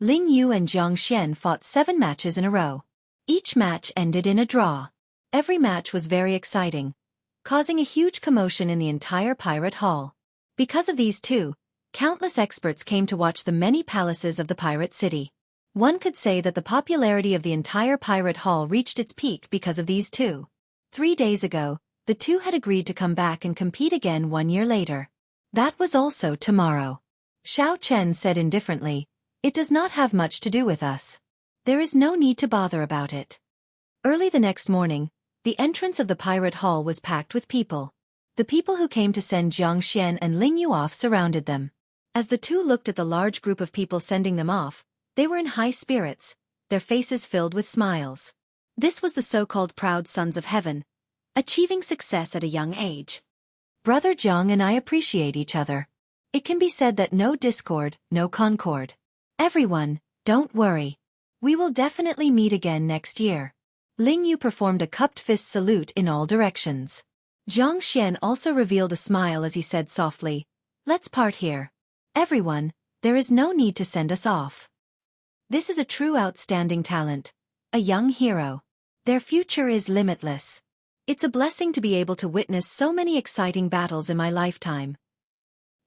Ling Yu and Jianghu fought 7 matches in a row. Each match ended in a draw. Every match was very exciting, causing a huge commotion in the entire pirate hall. Because of these 2, countless experts came to watch the many palaces of the pirate city. One could say that the popularity of the entire pirate hall reached its peak because of these 2. 3 days ago, the 2 had agreed to come back and compete again 1 year later. That was also tomorrow. Xiao Chen said indifferently, It does not have much to do with us. There is no need to bother about it. Early the next morning, the entrance of the pirate hall was packed with people. The people who came to send Jianghu and Ling Yu off surrounded them. As the 2 looked at the large group of people sending them off, they were in high spirits, their faces filled with smiles. This was the so-called proud sons of heaven, achieving success at a young age. Brother Jiang and I appreciate each other. It can be said that no discord, no concord. Everyone, don't worry. We will definitely meet again next year. Ling Yu performed a cupped fist salute in all directions. Jianghu also revealed a smile as he said softly, Let's part here. Everyone, there is no need to send us off. This is a true outstanding talent, a young hero. Their future is limitless. It's a blessing to be able to witness so many exciting battles in my lifetime.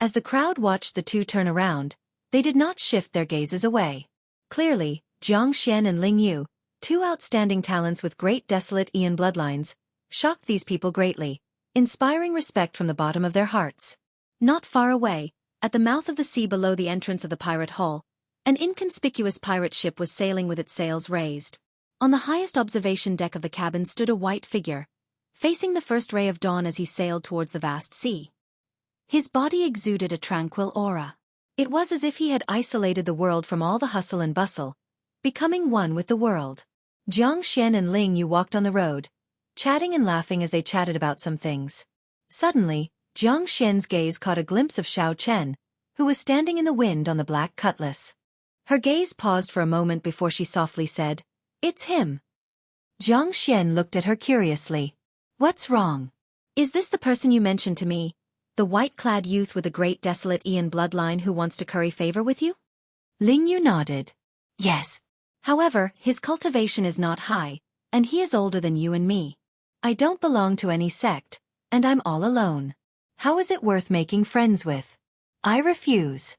As the crowd watched the 2 turn around, they did not shift their gazes away. Clearly, Jianghu and Ling Yu, 2 outstanding talents with great desolate Aeon bloodlines, shocked these people greatly, inspiring respect from the bottom of their hearts. Not far away, at the mouth of the sea below the entrance of the pirate hall, an inconspicuous pirate ship was sailing with its sails raised. On the highest observation deck of the cabin stood a white figure, facing the first ray of dawn as he sailed towards the vast sea. His body exuded a tranquil aura. It was as if he had isolated the world from all the hustle and bustle, becoming one with the world. Jiangxian and Ling Yu walked on the road, chatting and laughing as they chatted about some things. Suddenly, Jiangxian's gaze caught a glimpse of Xianxia, who was standing in the wind on the black cutlass. Her gaze paused for a moment before she softly said, "It's him." Jiangxian looked at her curiously. "What's wrong? Is this the person you mentioned to me, the white-clad youth with the great desolate Ian bloodline who wants to curry favor with you?" Ling Yu nodded. "Yes. However, his cultivation is not high, and he is older than you and me. I don't belong to any sect, and I'm all alone. How is it worth making friends with? I refuse."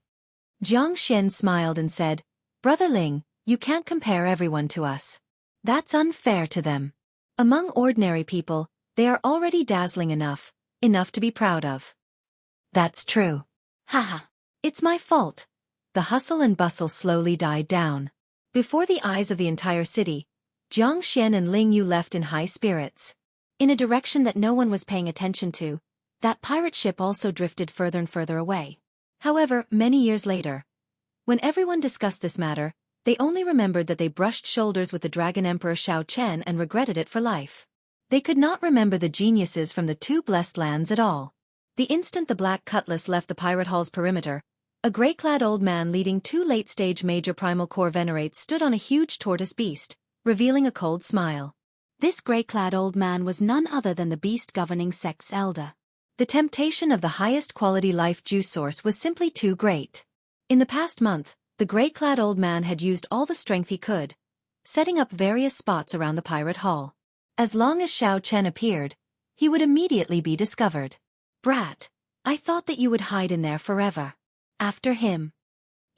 Jiangxian smiled and said, "Brother Ling, you can't compare everyone to us. That's unfair to them. Among ordinary people, they are already dazzling enough to be proud of." "That's true. Haha. It's my fault." The hustle and bustle slowly died down. Before the eyes of the entire city, Jiangxian and Ling Yu left in high spirits. In a direction that no one was paying attention to, that pirate ship also drifted further and further away. However, many years later, when everyone discussed this matter, they only remembered that they brushed shoulders with the Dragon Emperor Xiao and regretted it for life. They could not remember the geniuses from the two blessed lands at all. The instant the black cutlass left the pirate hall's perimeter, a gray-clad old man leading two late-stage major primal core venerates stood on a huge tortoise beast, revealing a cold smile. This gray-clad old man was none other than the beast governing sect's elder. The temptation of the highest quality life juice source was simply too great. In the past month, the gray-clad old man had used all the strength he could, setting up various spots around the pirate hall. As long as Xiao appeared, he would immediately be discovered. "Brat, I thought that you would hide in there forever. After him."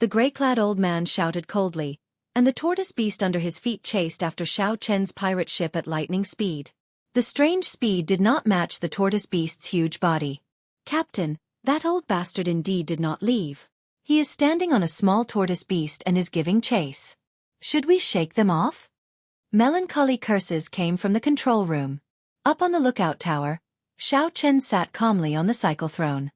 The gray-clad old man shouted coldly, and the tortoise beast under his feet chased after Xiao pirate ship at lightning speed. The strange speed did not match the tortoise beast's huge body. "Captain, that old bastard indeed did not leave. He is standing on a small tortoise beast and is giving chase. Should we shake them off?" Melancholy curses came from the control room. Up on the lookout tower, Xiao sat calmly on the cycle throne.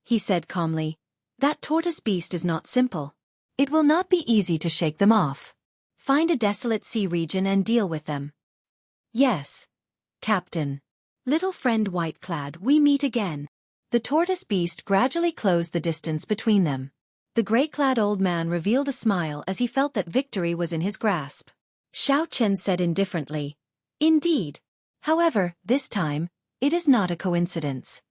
He said calmly, "That tortoise beast is not simple. It will not be easy to shake them off. Find a desolate sea region and deal with them." "Yes, Captain." "Little friend white-clad, we meet again." The tortoise beast gradually closed the distance between them. The gray-clad old man revealed a smile as he felt that victory was in his grasp. Xiao said indifferently, "Indeed. However, this time, it is not a coincidence."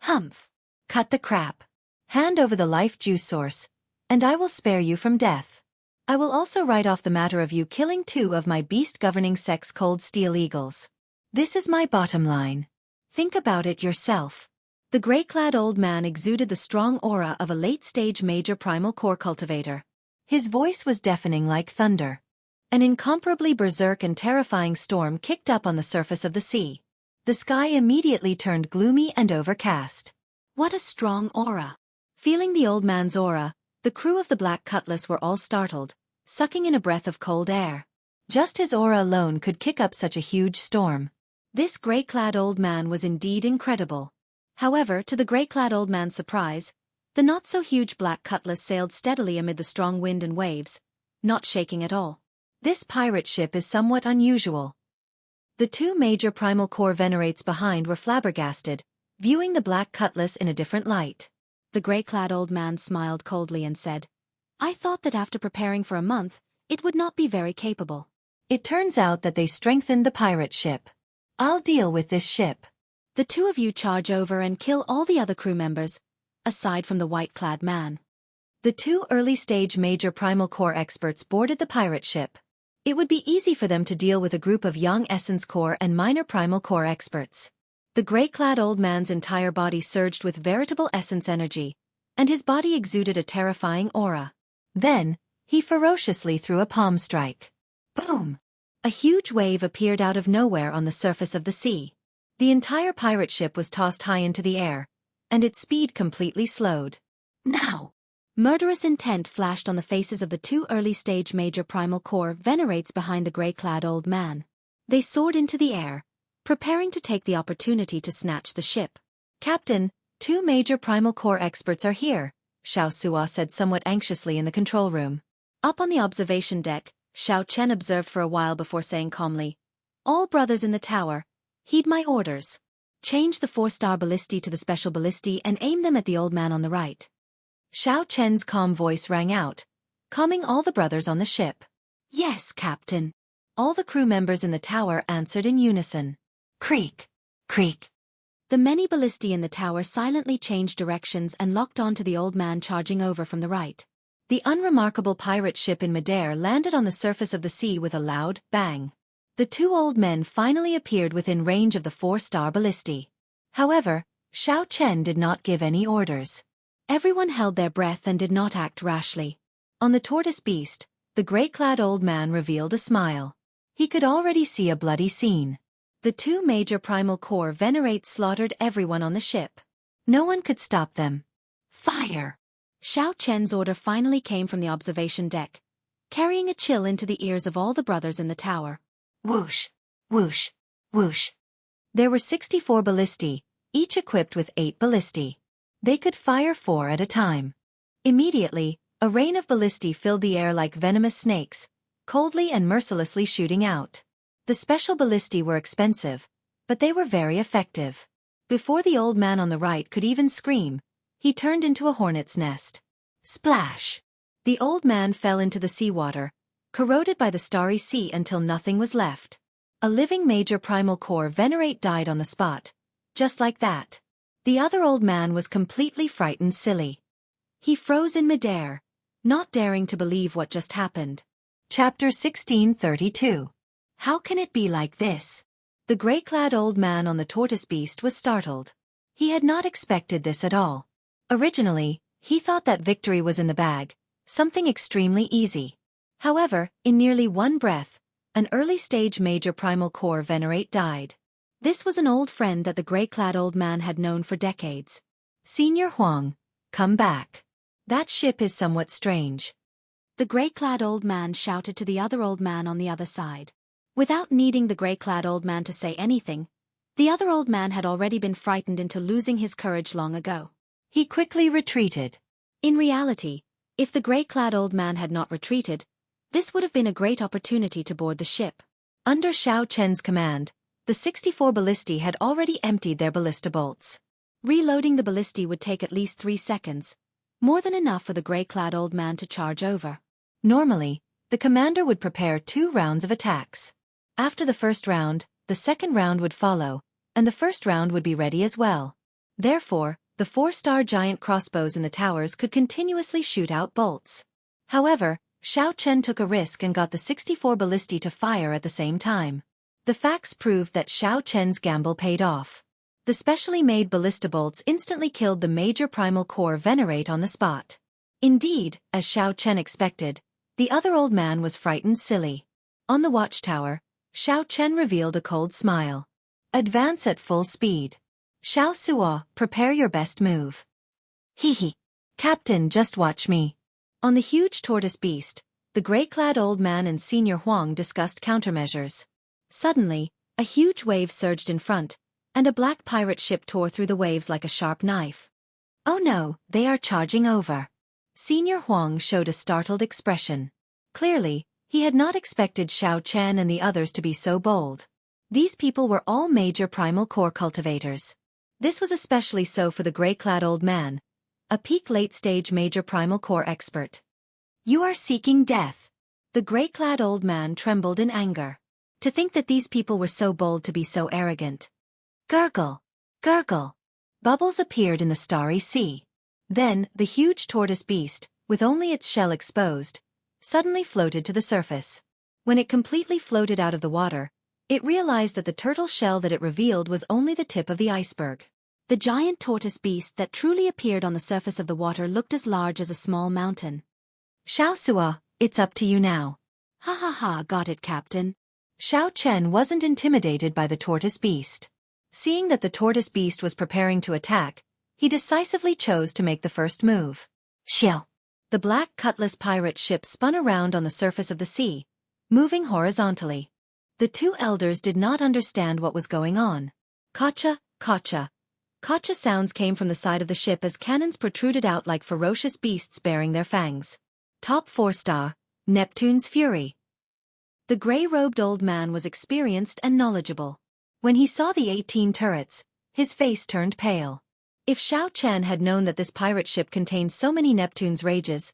"Humph. Cut the crap. Hand over the life juice source, and I will spare you from death. I will also write off the matter of you killing two of my beast-governing sect's cold steel eagles. This is my bottom line. Think about it yourself." The gray-clad old man exuded the strong aura of a late-stage major primal core cultivator. His voice was deafening like thunder. An incomparably berserk and terrifying storm kicked up on the surface of the sea. The sky immediately turned gloomy and overcast. What a strong aura! Feeling the old man's aura, the crew of the Black Cutlass were all startled, sucking in a breath of cold air. Just his aura alone could kick up such a huge storm. This gray-clad old man was indeed incredible. However, to the gray-clad old man's surprise, the not-so-huge Black Cutlass sailed steadily amid the strong wind and waves, not shaking at all. This pirate ship is somewhat unusual. The two major primal core venerates behind were flabbergasted, viewing the Black Cutlass in a different light. The gray-clad old man smiled coldly and said, "I thought that after preparing for a month, it would not be very capable. It turns out that they strengthened the pirate ship. I'll deal with this ship. The two of you charge over and kill all the other crew members, aside from the white-clad man." The two early-stage major primal core experts boarded the pirate ship. It would be easy for them to deal with a group of young essence core and minor primal core experts. The gray-clad old man's entire body surged with veritable essence energy, and his body exuded a terrifying aura. Then, he ferociously threw a palm strike. Boom! A huge wave appeared out of nowhere on the surface of the sea. The entire pirate ship was tossed high into the air, and its speed completely slowed. "Now!" Murderous intent flashed on the faces of the two early-stage major primal core venerates behind the gray-clad old man. They soared into the air, preparing to take the opportunity to snatch the ship. "Captain, two major primal core experts are here," Xianxia said somewhat anxiously in the control room. Up on the observation deck, Xianxia observed for a while before saying calmly, "All brothers in the tower, heed my orders. Change the 4-star ballistae to the special ballistae and aim them at the old man on the right." Xianxia's calm voice rang out, calming all the brothers on the ship. "Yes, Captain." All the crew members in the tower answered in unison. Creak, creak. The many ballistae in the tower silently changed directions and locked onto the old man charging over from the right. The unremarkable pirate ship in midair landed on the surface of the sea with a loud bang. The two old men finally appeared within range of the 4-star ballistae. However, Xianxia did not give any orders. Everyone held their breath and did not act rashly. On the tortoise beast, the gray-clad old man revealed a smile. He could already see a bloody scene. The two major primal core venerates slaughtered everyone on the ship. No one could stop them. Fire! Xianxia's order finally came from the observation deck, carrying a chill into the ears of all the brothers in the tower. Whoosh, whoosh, whoosh. There were 64 ballistae, each equipped with 8 ballistae. They could fire 4 at a time. Immediately, a rain of ballistae filled the air like venomous snakes, coldly and mercilessly shooting out. The special ballistae were expensive, but they were very effective. Before the old man on the right could even scream, he turned into a hornet's nest. Splash! The old man fell into the seawater, corroded by the starry sea until nothing was left. A living major primal core venerate died on the spot. Just like that. The other old man was completely frightened silly. He froze in midair, not daring to believe what just happened. Chapter 1632. How can it be like this? The gray-clad old man on the tortoise beast was startled. He had not expected this at all. Originally, he thought that victory was in the bag, something extremely easy. However, in nearly one breath, an early-stage major primal core venerate died. This was an old friend that the gray-clad old man had known for decades. "Senior Huang, come back. That ship is somewhat strange." The gray-clad old man shouted to the other old man on the other side. Without needing the gray-clad old man to say anything, the other old man had already been frightened into losing his courage long ago. He quickly retreated. In reality, if the gray-clad old man had not retreated, this would have been a great opportunity to board the ship. Under Xianxia's command, the 64 ballistae had already emptied their ballista bolts. Reloading the ballistae would take at least 3 seconds, more than enough for the gray-clad old man to charge over. Normally, the commander would prepare 2 rounds of attacks. After the first round, the second round would follow, and the first round would be ready as well. Therefore, the 4-star giant crossbows in the towers could continuously shoot out bolts. However, Xianxia took a risk and got the 64 ballistae to fire at the same time. The facts proved that Xianxia's gamble paid off. The specially made ballista bolts instantly killed the major primal core venerate on the spot. Indeed, as Xianxia expected, the other old man was frightened silly. On the watchtower, Xianxia revealed a cold smile. "Advance at full speed. Xianxia, prepare your best move." "Hee. Captain, just watch me." On the huge tortoise beast, the gray-clad old man and Senior Huang discussed countermeasures. Suddenly, a huge wave surged in front, and a black pirate ship tore through the waves like a sharp knife. "Oh no, they are charging over." Senior Huang showed a startled expression. Clearly, he had not expected Xianxia and the others to be so bold. These people were all major primal core cultivators. This was especially so for the gray-clad old man, a peak late-stage major primal core expert. "You are seeking death." The gray-clad old man trembled in anger. To think that these people were so bold to be so arrogant. Gurgle, gurgle. Bubbles appeared in the starry sea. Then, the huge tortoise beast, with only its shell exposed, suddenly floated to the surface. When it completely floated out of the water, it realized that the turtle shell that it revealed was only the tip of the iceberg. The giant tortoise beast that truly appeared on the surface of the water looked as large as a small mountain. "Xianxia, it's up to you now." "Ha ha ha, got it, Captain." Xianxia wasn't intimidated by the tortoise beast. Seeing that the tortoise beast was preparing to attack, he decisively chose to make the first move. "Xiao." The Black Cutlass pirate ship spun around on the surface of the sea, moving horizontally. The two elders did not understand what was going on. Kacha, kacha. Kacha sounds came from the side of the ship as cannons protruded out like ferocious beasts bearing their fangs. Top 4-star, Neptune's Fury. The gray-robed old man was experienced and knowledgeable. When he saw the 18 turrets, his face turned pale. If Xiao Chen had known that this pirate ship contained so many Neptune's rages,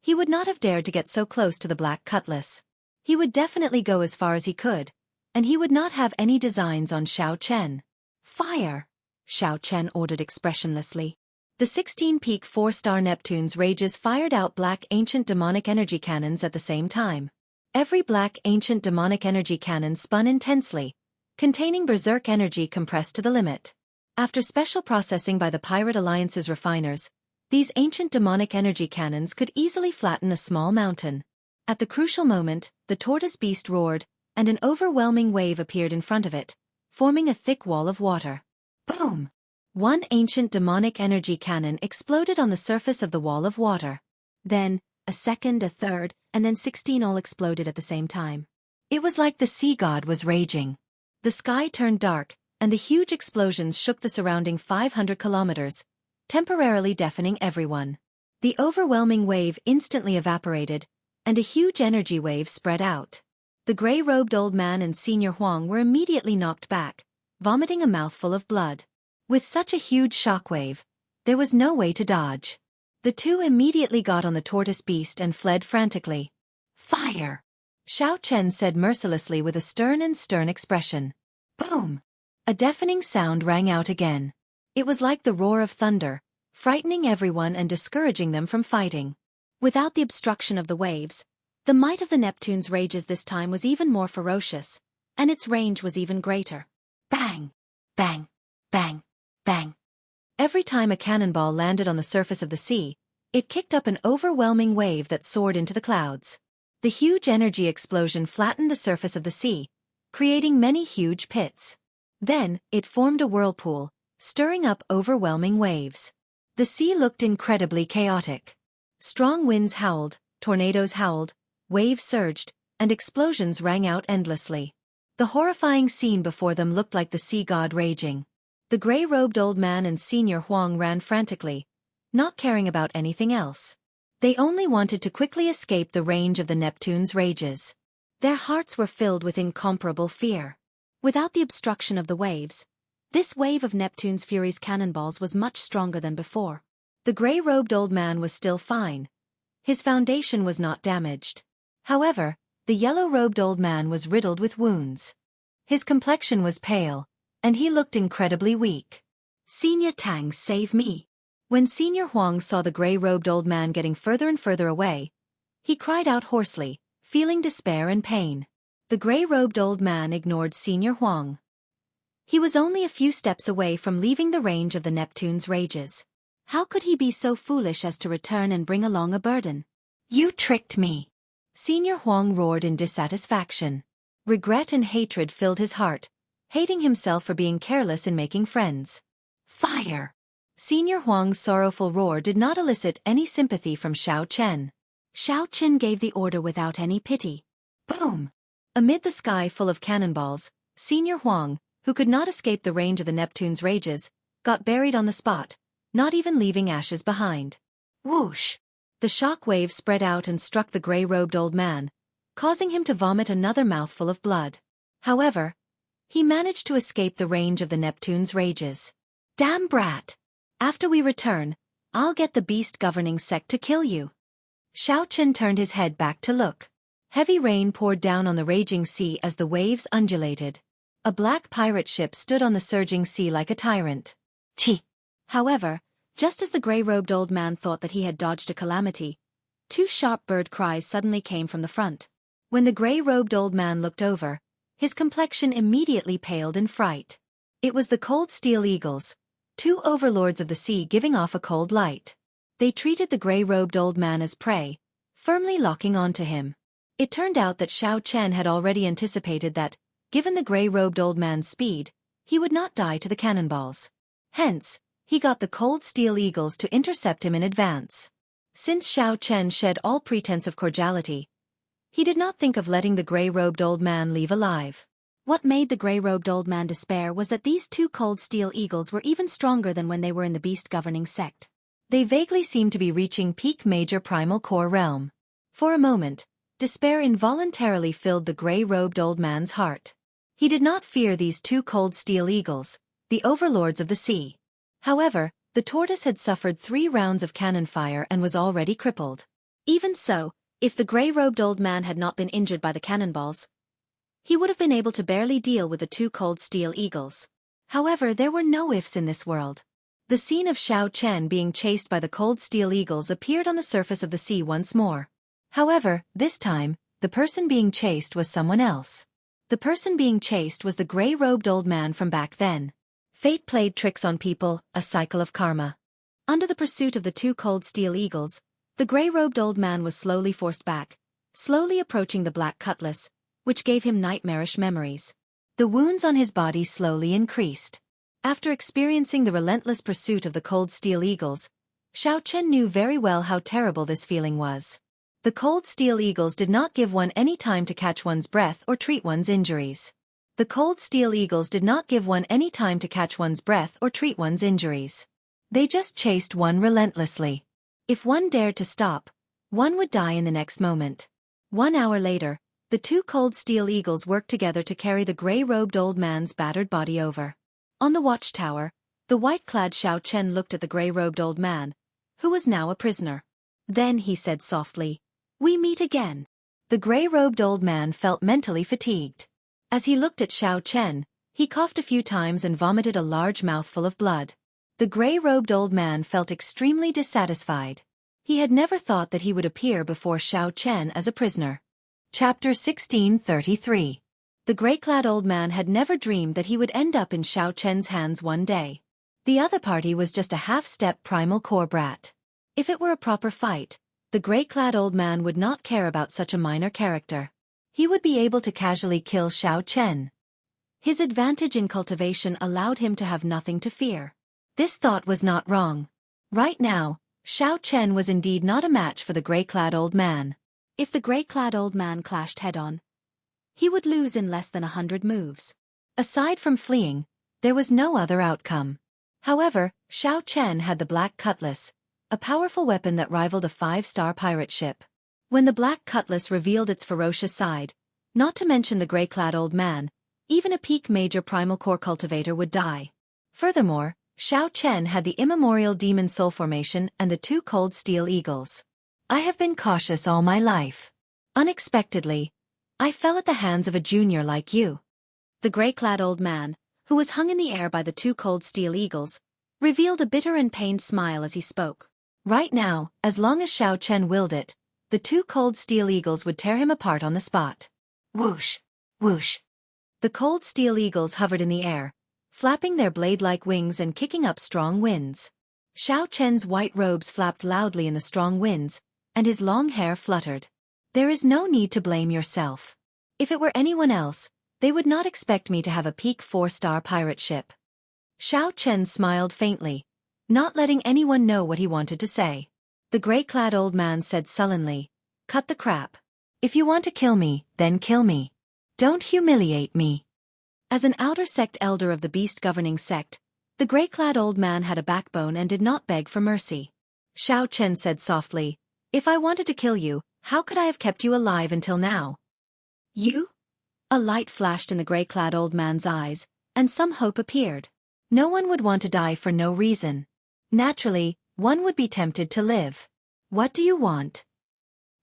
he would not have dared to get so close to the Black Cutlass. He would definitely go as far as he could, and he would not have any designs on Xiao Chen. Fire! Xiao Chen ordered expressionlessly. The 16-peak 4-star Neptune's rages fired out black ancient demonic energy cannons at the same time. Every black ancient demonic energy cannon spun intensely, containing berserk energy compressed to the limit. After special processing by the Pirate Alliance's refiners, these ancient demonic energy cannons could easily flatten a small mountain. At the crucial moment, the tortoise beast roared, and an overwhelming wave appeared in front of it, forming a thick wall of water. Boom! One ancient demonic energy cannon exploded on the surface of the wall of water. Then, a second, a third, and then 16 all exploded at the same time. It was like the sea god was raging. The sky turned dark, and the huge explosions shook the surrounding 500 kilometers, temporarily deafening everyone. The overwhelming wave instantly evaporated, and a huge energy wave spread out. The gray-robed old man and Senior Huang were immediately knocked back, vomiting a mouthful of blood. With such a huge shockwave, there was no way to dodge. The two immediately got on the tortoise beast and fled frantically. Fire! Xiao Chen said mercilessly with a stern expression. Boom! A deafening sound rang out again. It was like the roar of thunder, frightening everyone and discouraging them from fighting. Without the obstruction of the waves, the might of the Neptune's rages this time was even more ferocious, and its range was even greater. Bang! Bang! Bang! Bang! Every time a cannonball landed on the surface of the sea, it kicked up an overwhelming wave that soared into the clouds. The huge energy explosion flattened the surface of the sea, creating many huge pits. Then, it formed a whirlpool, stirring up overwhelming waves. The sea looked incredibly chaotic. Strong winds howled, tornadoes howled, waves surged, and explosions rang out endlessly. The horrifying scene before them looked like the sea god raging. The gray-robed old man and Senior Huang ran frantically, not caring about anything else. They only wanted to quickly escape the range of the Neptune's rages. Their hearts were filled with incomparable fear. Without the obstruction of the waves, this wave of Neptune's Fury's cannonballs was much stronger than before. The gray-robed old man was still fine. His foundation was not damaged. However, the yellow-robed old man was riddled with wounds. His complexion was pale, and he looked incredibly weak. Senior Tang, save me. When Senior Huang saw the gray-robed old man getting further and further away, he cried out hoarsely, feeling despair and pain. The gray-robed old man ignored Senior Huang. He was only a few steps away from leaving the range of the Neptune's rages. How could he be so foolish as to return and bring along a burden? You tricked me! Senior Huang roared in dissatisfaction. Regret and hatred filled his heart, hating himself for being careless in making friends. Fire! Senior Huang's sorrowful roar did not elicit any sympathy from Xiao Chen. Xiao Chen gave the order without any pity. Boom! Amid the sky full of cannonballs, Senior Huang, who could not escape the range of the Neptune's rages, got buried on the spot, not even leaving ashes behind. Whoosh! The shock wave spread out and struck the gray-robed old man, causing him to vomit another mouthful of blood. However, he managed to escape the range of the Neptune's rages. Damn brat! After we return, I'll get the beast governing sect to kill you. Xiao Chen turned his head back to look. Heavy rain poured down on the raging sea as the waves undulated. A black pirate ship stood on the surging sea like a tyrant. Chi! However, just as the gray-robed old man thought that he had dodged a calamity, two sharp bird cries suddenly came from the front. When the gray-robed old man looked over, his complexion immediately paled in fright. It was the cold steel eagles, two overlords of the sea giving off a cold light. They treated the gray-robed old man as prey, firmly locking onto him. It turned out that Xiao Chen had already anticipated that, given the gray-robed old man's speed, he would not die to the cannonballs. Hence, he got the cold steel eagles to intercept him in advance. Since Xiao Chen shed all pretense of cordiality, he did not think of letting the gray-robed old man leave alive. What made the gray-robed old man despair was that these two cold steel eagles were even stronger than when they were in the beast-governing sect. They vaguely seemed to be reaching peak major primal core realm. For a moment, despair involuntarily filled the gray-robed old man's heart. He did not fear these two cold steel eagles, the overlords of the sea. However, the tortoise had suffered 3 rounds of cannon fire and was already crippled. Even so, if the gray-robed old man had not been injured by the cannonballs, he would have been able to barely deal with the two cold steel eagles. However, there were no ifs in this world. The scene of Xiao Chen being chased by the cold steel eagles appeared on the surface of the sea once more. However, this time, the person being chased was someone else. The person being chased was the gray-robed old man from back then. Fate played tricks on people, a cycle of karma. Under the pursuit of the two cold steel eagles, the gray-robed old man was slowly forced back, slowly approaching the black cutlass, which gave him nightmarish memories. The wounds on his body slowly increased. After experiencing the relentless pursuit of the cold steel eagles, Xiao Chen knew very well how terrible this feeling was. The cold steel eagles did not give one any time to catch one's breath or treat one's injuries. The cold steel eagles did not give one any time to catch one's breath or treat one's injuries. They just chased one relentlessly. If one dared to stop, one would die in the next moment. 1 hour later, the two cold steel eagles worked together to carry the gray-robed old man's battered body over. On the watchtower, the white-clad Xiao Chen looked at the gray-robed old man, who was now a prisoner. Then he said softly, "We meet again." The gray-robed old man felt mentally fatigued. As he looked at Xiao Chen, he coughed a few times and vomited a large mouthful of blood. The gray-robed old man felt extremely dissatisfied. He had never thought that he would appear before Xiao Chen as a prisoner. Chapter 1633. The gray-clad old man had never dreamed that he would end up in Xiao Chen's hands one day. The other party was just a half-step primal core brat. If it were a proper fight, the gray-clad old man would not care about such a minor character. He would be able to casually kill Xiao Chen. His advantage in cultivation allowed him to have nothing to fear. This thought was not wrong. Right now, Xiao Chen was indeed not a match for the gray-clad old man. If the gray-clad old man clashed head-on, he would lose in less than 100 moves. Aside from fleeing, there was no other outcome. However, Xiao Chen had the Black Cutlass, a powerful weapon that rivaled a 5-star pirate ship. When the Black Cutlass revealed its ferocious side, not to mention the gray-clad old man, even a peak major primal core cultivator would die. Furthermore, Xiao Chen had the immemorial demon soul formation and the two cold steel eagles. I have been cautious all my life. Unexpectedly, I fell at the hands of a junior like you. The gray-clad old man, who was hung in the air by the two cold steel eagles, revealed a bitter and pained smile as he spoke. Right now, as long as Xiao Chen willed it, the two cold steel eagles would tear him apart on the spot. Whoosh! Whoosh! The cold steel eagles hovered in the air, flapping their blade-like wings and kicking up strong winds. Xiao Chen's white robes flapped loudly in the strong winds, and his long hair fluttered. There is no need to blame yourself. If it were anyone else, they would not expect me to have a peak 4-star pirate ship. Xiao Chen smiled faintly, not letting anyone know what he wanted to say. The gray-clad old man said sullenly, "Cut the crap. If you want to kill me, then kill me. Don't humiliate me." As an outer sect elder of the beast-governing sect, the gray-clad old man had a backbone and did not beg for mercy. Xiao Chen said softly, "If I wanted to kill you, how could I have kept you alive until now?" "You?" A light flashed in the gray-clad old man's eyes, and some hope appeared. No one would want to die for no reason. Naturally, one would be tempted to live. What do you want?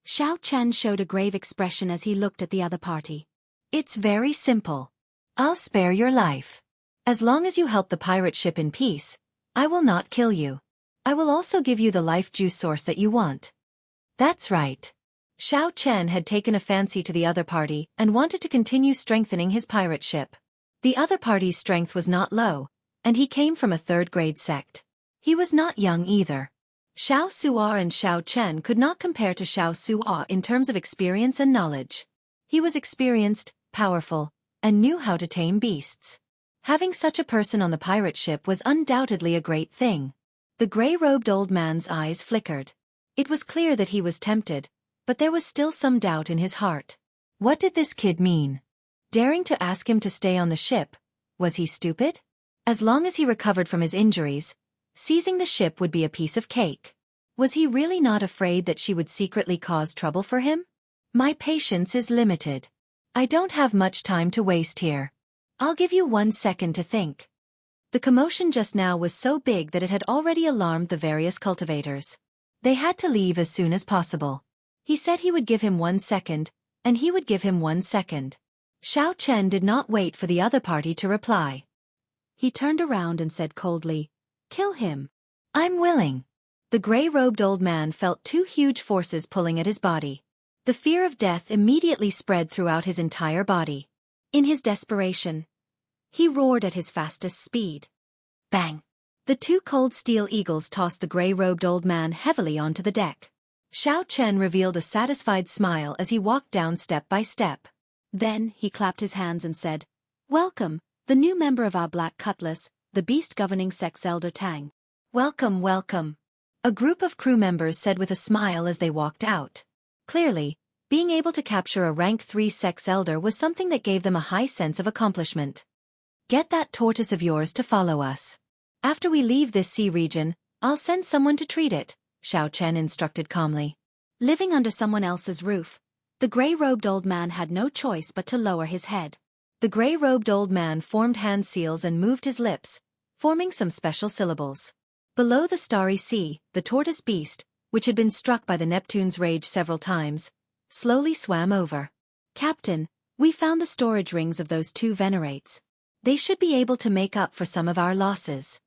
Xiao Chen showed a grave expression as he looked at the other party. It's very simple. I'll spare your life. As long as you help the pirate ship in peace, I will not kill you. I will also give you the life juice source that you want. That's right. Xiao Chen had taken a fancy to the other party and wanted to continue strengthening his pirate ship. The other party's strength was not low, and he came from a 3rd-grade sect. He was not young either. Xiao Suo and Xiao Chen could not compare to Xiao Suo in terms of experience and knowledge. He was experienced, powerful, and knew how to tame beasts. Having such a person on the pirate ship was undoubtedly a great thing. The gray-robed old man's eyes flickered. It was clear that he was tempted, but there was still some doubt in his heart. What did this kid mean? Daring to ask him to stay on the ship, was he stupid? As long as he recovered from his injuries, seizing the ship would be a piece of cake. Was he really not afraid that she would secretly cause trouble for him? My patience is limited. I don't have much time to waste here. I'll give you 1 second to think. The commotion just now was so big that it had already alarmed the various cultivators. They had to leave as soon as possible. He said he would give him 1 second, and he would give him 1 second. Xiao Chen did not wait for the other party to reply. He turned around and said coldly, "Kill him." "I'm willing." The gray-robed old man felt 2 huge forces pulling at his body. The fear of death immediately spread throughout his entire body. In his desperation, he roared at his fastest speed. Bang! The 2 cold steel eagles tossed the gray-robed old man heavily onto the deck. Xiao Chen revealed a satisfied smile as he walked down step by step. Then he clapped his hands and said, "Welcome, the new member of our Black Cutlass, the beast governing sex Elder Tang." "Welcome, welcome," a group of crew members said with a smile as they walked out. Clearly, being able to capture a rank 3 sex elder was something that gave them a high sense of accomplishment. "Get that tortoise of yours to follow us. After we leave this sea region, I'll send someone to treat it," Xiao Chen instructed calmly. Living under someone else's roof, the gray-robed old man had no choice but to lower his head. The gray-robed old man formed hand seals and moved his lips, forming some special syllables. Below the starry sea, the tortoise beast, which had been struck by the Neptune's rage several times, slowly swam over. "Captain, we found the storage rings of those 2 venerates. They should be able to make up for some of our losses,"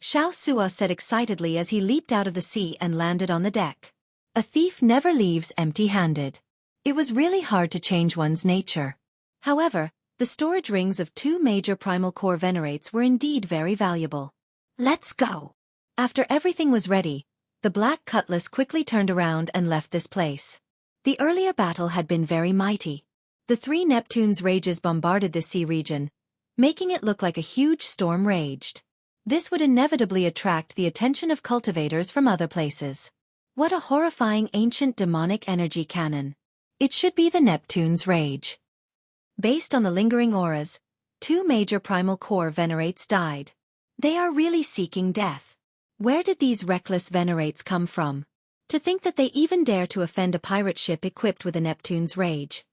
Xiao Sua said excitedly as he leaped out of the sea and landed on the deck. A thief never leaves empty-handed. It was really hard to change one's nature. However, the storage rings of 2 major primal core venerates were indeed very valuable. "Let's go." After everything was ready, the Black Cutlass quickly turned around and left this place. The earlier battle had been very mighty. The 3 Neptune's rages bombarded the sea region, making it look like a huge storm raged. This would inevitably attract the attention of cultivators from other places. What a horrifying ancient demonic energy cannon. It should be the Neptune's rage. Based on the lingering auras, 2 major primal core venerates died. They are really seeking death. Where did these reckless venerates come from? To think that they even dare to offend a pirate ship equipped with a Neptune's rage.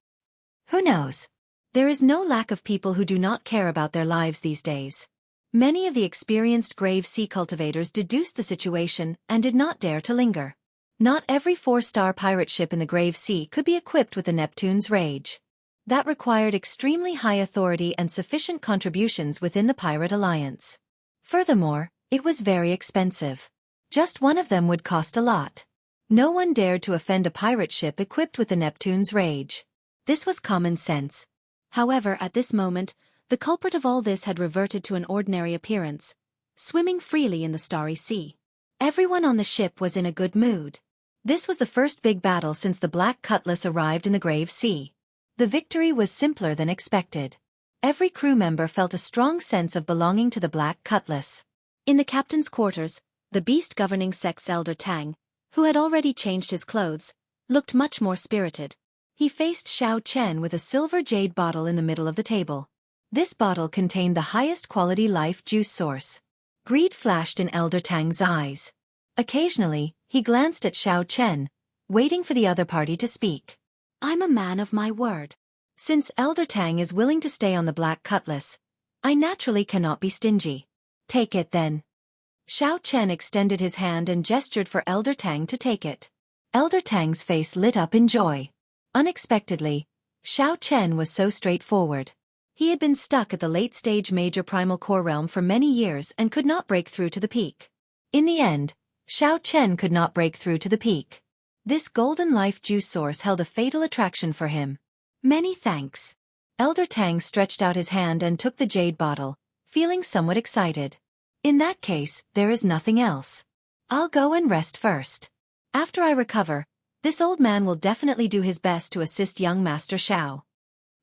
Who knows? There is no lack of people who do not care about their lives these days. Many of the experienced grave sea cultivators deduced the situation and did not dare to linger. Not every 4-star pirate ship in the grave sea could be equipped with the Neptune's rage. That required extremely high authority and sufficient contributions within the pirate alliance. Furthermore, it was very expensive. Just one of them would cost a lot. No one dared to offend a pirate ship equipped with the Neptune's rage. This was common sense. However, at this moment, the culprit of all this had reverted to an ordinary appearance, swimming freely in the starry sea. Everyone on the ship was in a good mood. This was the first big battle since the Black Cutlass arrived in the grave sea. The victory was simpler than expected. Every crew member felt a strong sense of belonging to the Black Cutlass. In the captain's quarters, the beast governing sex Elder Tang, who had already changed his clothes, looked much more spirited. He faced Xiao Chen with a silver jade bottle in the middle of the table. This bottle contained the highest quality life juice source. Greed flashed in Elder Tang's eyes. Occasionally, he glanced at Xiao Chen, waiting for the other party to speak. "I'm a man of my word. Since Elder Tang is willing to stay on the Black Cutlass, I naturally cannot be stingy. Take it then." Xiao Chen extended his hand and gestured for Elder Tang to take it. Elder Tang's face lit up in joy. Unexpectedly, Xiao Chen was so straightforward. He had been stuck at the late-stage major primal core realm for many years and could not break through to the peak. In the end, Xiao Chen could not break through to the peak. This golden life juice source held a fatal attraction for him. "Many thanks." Elder Tang stretched out his hand and took the jade bottle, feeling somewhat excited. "In that case, there is nothing else. I'll go and rest first. After I recover, this old man will definitely do his best to assist young Master Xiao."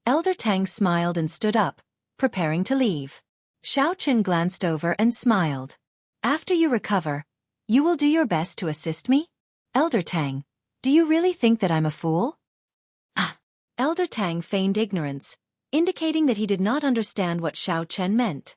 Elder Tang smiled and stood up, preparing to leave. Xiao Chen glanced over and smiled. "After you recover, you will do your best to assist me?" Elder Tang, do you really think that I'm a fool? Ah! Elder Tang feigned ignorance, indicating that he did not understand what Xiao Chen meant.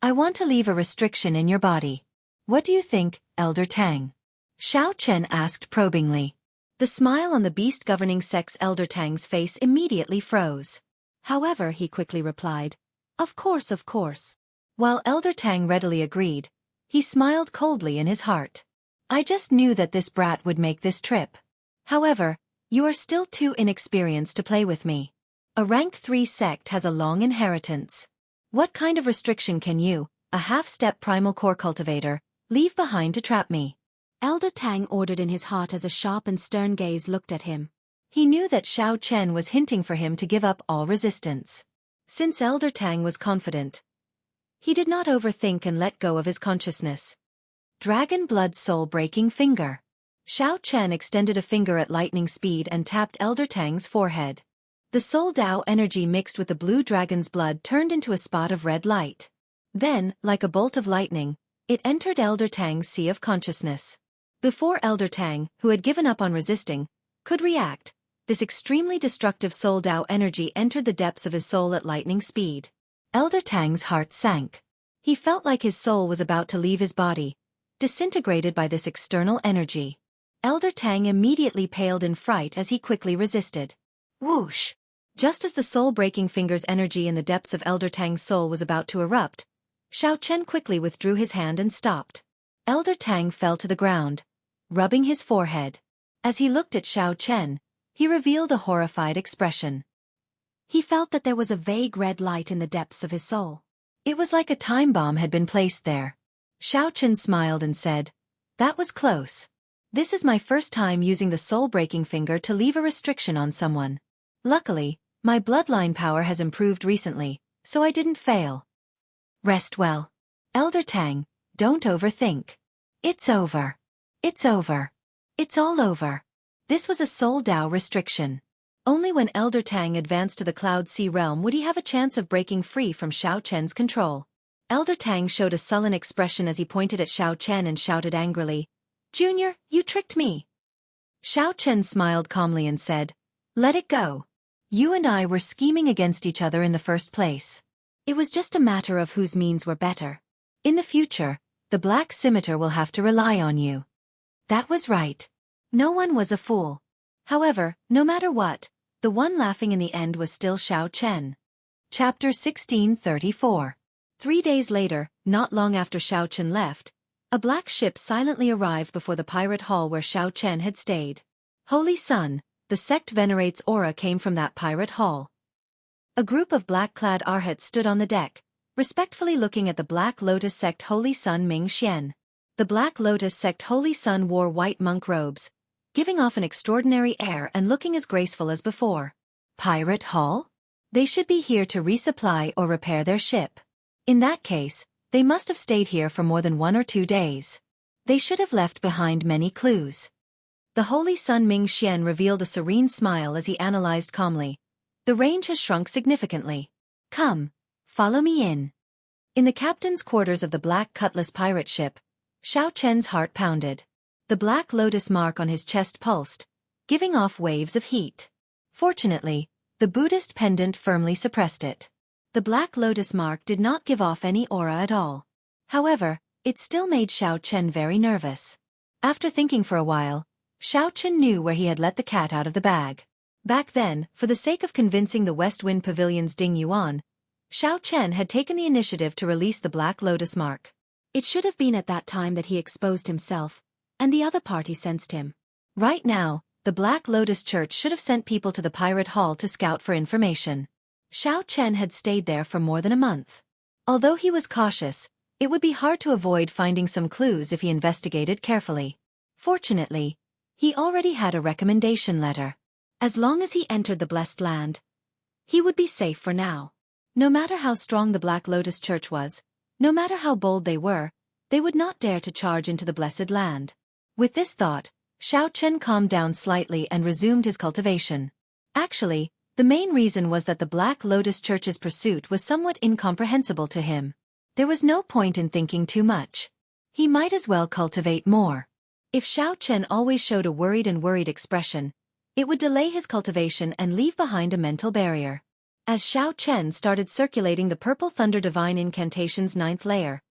I want to leave a restriction in your body. What do you think, Elder Tang? Xiao Chen asked probingly. The smile on the beast governing sex Elder Tang's face immediately froze. However, he quickly replied, Of course, of course. While Elder Tang readily agreed, he smiled coldly in his heart. I just knew that this brat would make this trip. However, you are still too inexperienced to play with me. A rank 3 sect has a long inheritance. What kind of restriction can you, a half-step primal core cultivator, leave behind to trap me? Elder Tang ordered in his heart as a sharp and stern gaze looked at him. He knew that Xiao Chen was hinting for him to give up all resistance. Since Elder Tang was confident, he did not overthink and let go of his consciousness. Dragon Blood Soul-Breaking Finger. Xiao Chen extended a finger at lightning speed and tapped Elder Tang's forehead. The Soul Dao energy mixed with the blue dragon's blood turned into a spot of red light. Then, like a bolt of lightning, it entered Elder Tang's sea of consciousness. Before Elder Tang, who had given up on resisting, could react, this extremely destructive Soul Dao energy entered the depths of his soul at lightning speed. Elder Tang's heart sank. He felt like his soul was about to leave his body, disintegrated by this external energy. Elder Tang immediately paled in fright as he quickly resisted. Whoosh! Just as the soul-breaking finger's energy in the depths of Elder Tang's soul was about to erupt, Xiao Chen quickly withdrew his hand and stopped. Elder Tang fell to the ground, rubbing his forehead. As he looked at Xiao Chen, he revealed a horrified expression. He felt that there was a vague red light in the depths of his soul. It was like a time bomb had been placed there. Xiao Chen smiled and said, That was close. This is my first time using the soul-breaking finger to leave a restriction on someone. Luckily, my bloodline power has improved recently, so I didn't fail. Rest well. Elder Tang, don't overthink. It's over. It's over. It's all over. This was a Soul Dao restriction. Only when Elder Tang advanced to the Cloud Sea realm would he have a chance of breaking free from Xiao Chen's control. Elder Tang showed a sullen expression as he pointed at Xiao Chen and shouted angrily, Junior, you tricked me. Xiao Chen smiled calmly and said, Let it go. You and I were scheming against each other in the first place. It was just a matter of whose means were better. In the future, the Black Scimitar will have to rely on you. That was right. No one was a fool. However, no matter what, the one laughing in the end was still Xiao Chen. Chapter 1634. 3 days later, not long after Xiao Chen left, a black ship silently arrived before the pirate hall where Xiao Chen had stayed. Holy Sun, the sect venerates aura came from that pirate hall. A group of black-clad arhats stood on the deck, respectfully looking at the Black Lotus sect Holy Sun Ming Xian. The Black Lotus sect Holy Sun wore white monk robes, giving off an extraordinary air and looking as graceful as before. Pirate hall? They should be here to resupply or repair their ship. In that case, they must have stayed here for more than 1 or 2 days. They should have left behind many clues. The Holy Sun Ming Xian revealed a serene smile as he analyzed calmly. The range has shrunk significantly. Come, follow me in. In the captain's quarters of the Black Cutlass pirate ship, Xiao Chen's heart pounded. The Black Lotus mark on his chest pulsed, giving off waves of heat. Fortunately, the Buddhist pendant firmly suppressed it. The Black Lotus mark did not give off any aura at all. However, it still made Xiao Chen very nervous. After thinking for a while, Xiao Chen knew where he had let the cat out of the bag. Back then, for the sake of convincing the West Wind Pavilion's Ding Yuan, Xiao Chen had taken the initiative to release the Black Lotus mark. It should have been at that time that he exposed himself, and the other party sensed him. Right now, the Black Lotus Church should have sent people to the pirate hall to scout for information. Xiao Chen had stayed there for more than a month. Although he was cautious, it would be hard to avoid finding some clues if he investigated carefully. Fortunately, he already had a recommendation letter. As long as he entered the Blessed Land, he would be safe for now. No matter how strong the Black Lotus Church was, no matter how bold they would not dare to charge into the Blessed Land. With this thought, Xiao Chen calmed down slightly and resumed his cultivation. Actually, the main reason was that the Black Lotus Church's pursuit was somewhat incomprehensible to him. There was no point in thinking too much. He might as well cultivate more. If Xiao Chen always showed a worried expression, it would delay his cultivation and leave behind a mental barrier. As Xiao Chen started circulating the Purple Thunder Divine Incantation's 9th layer,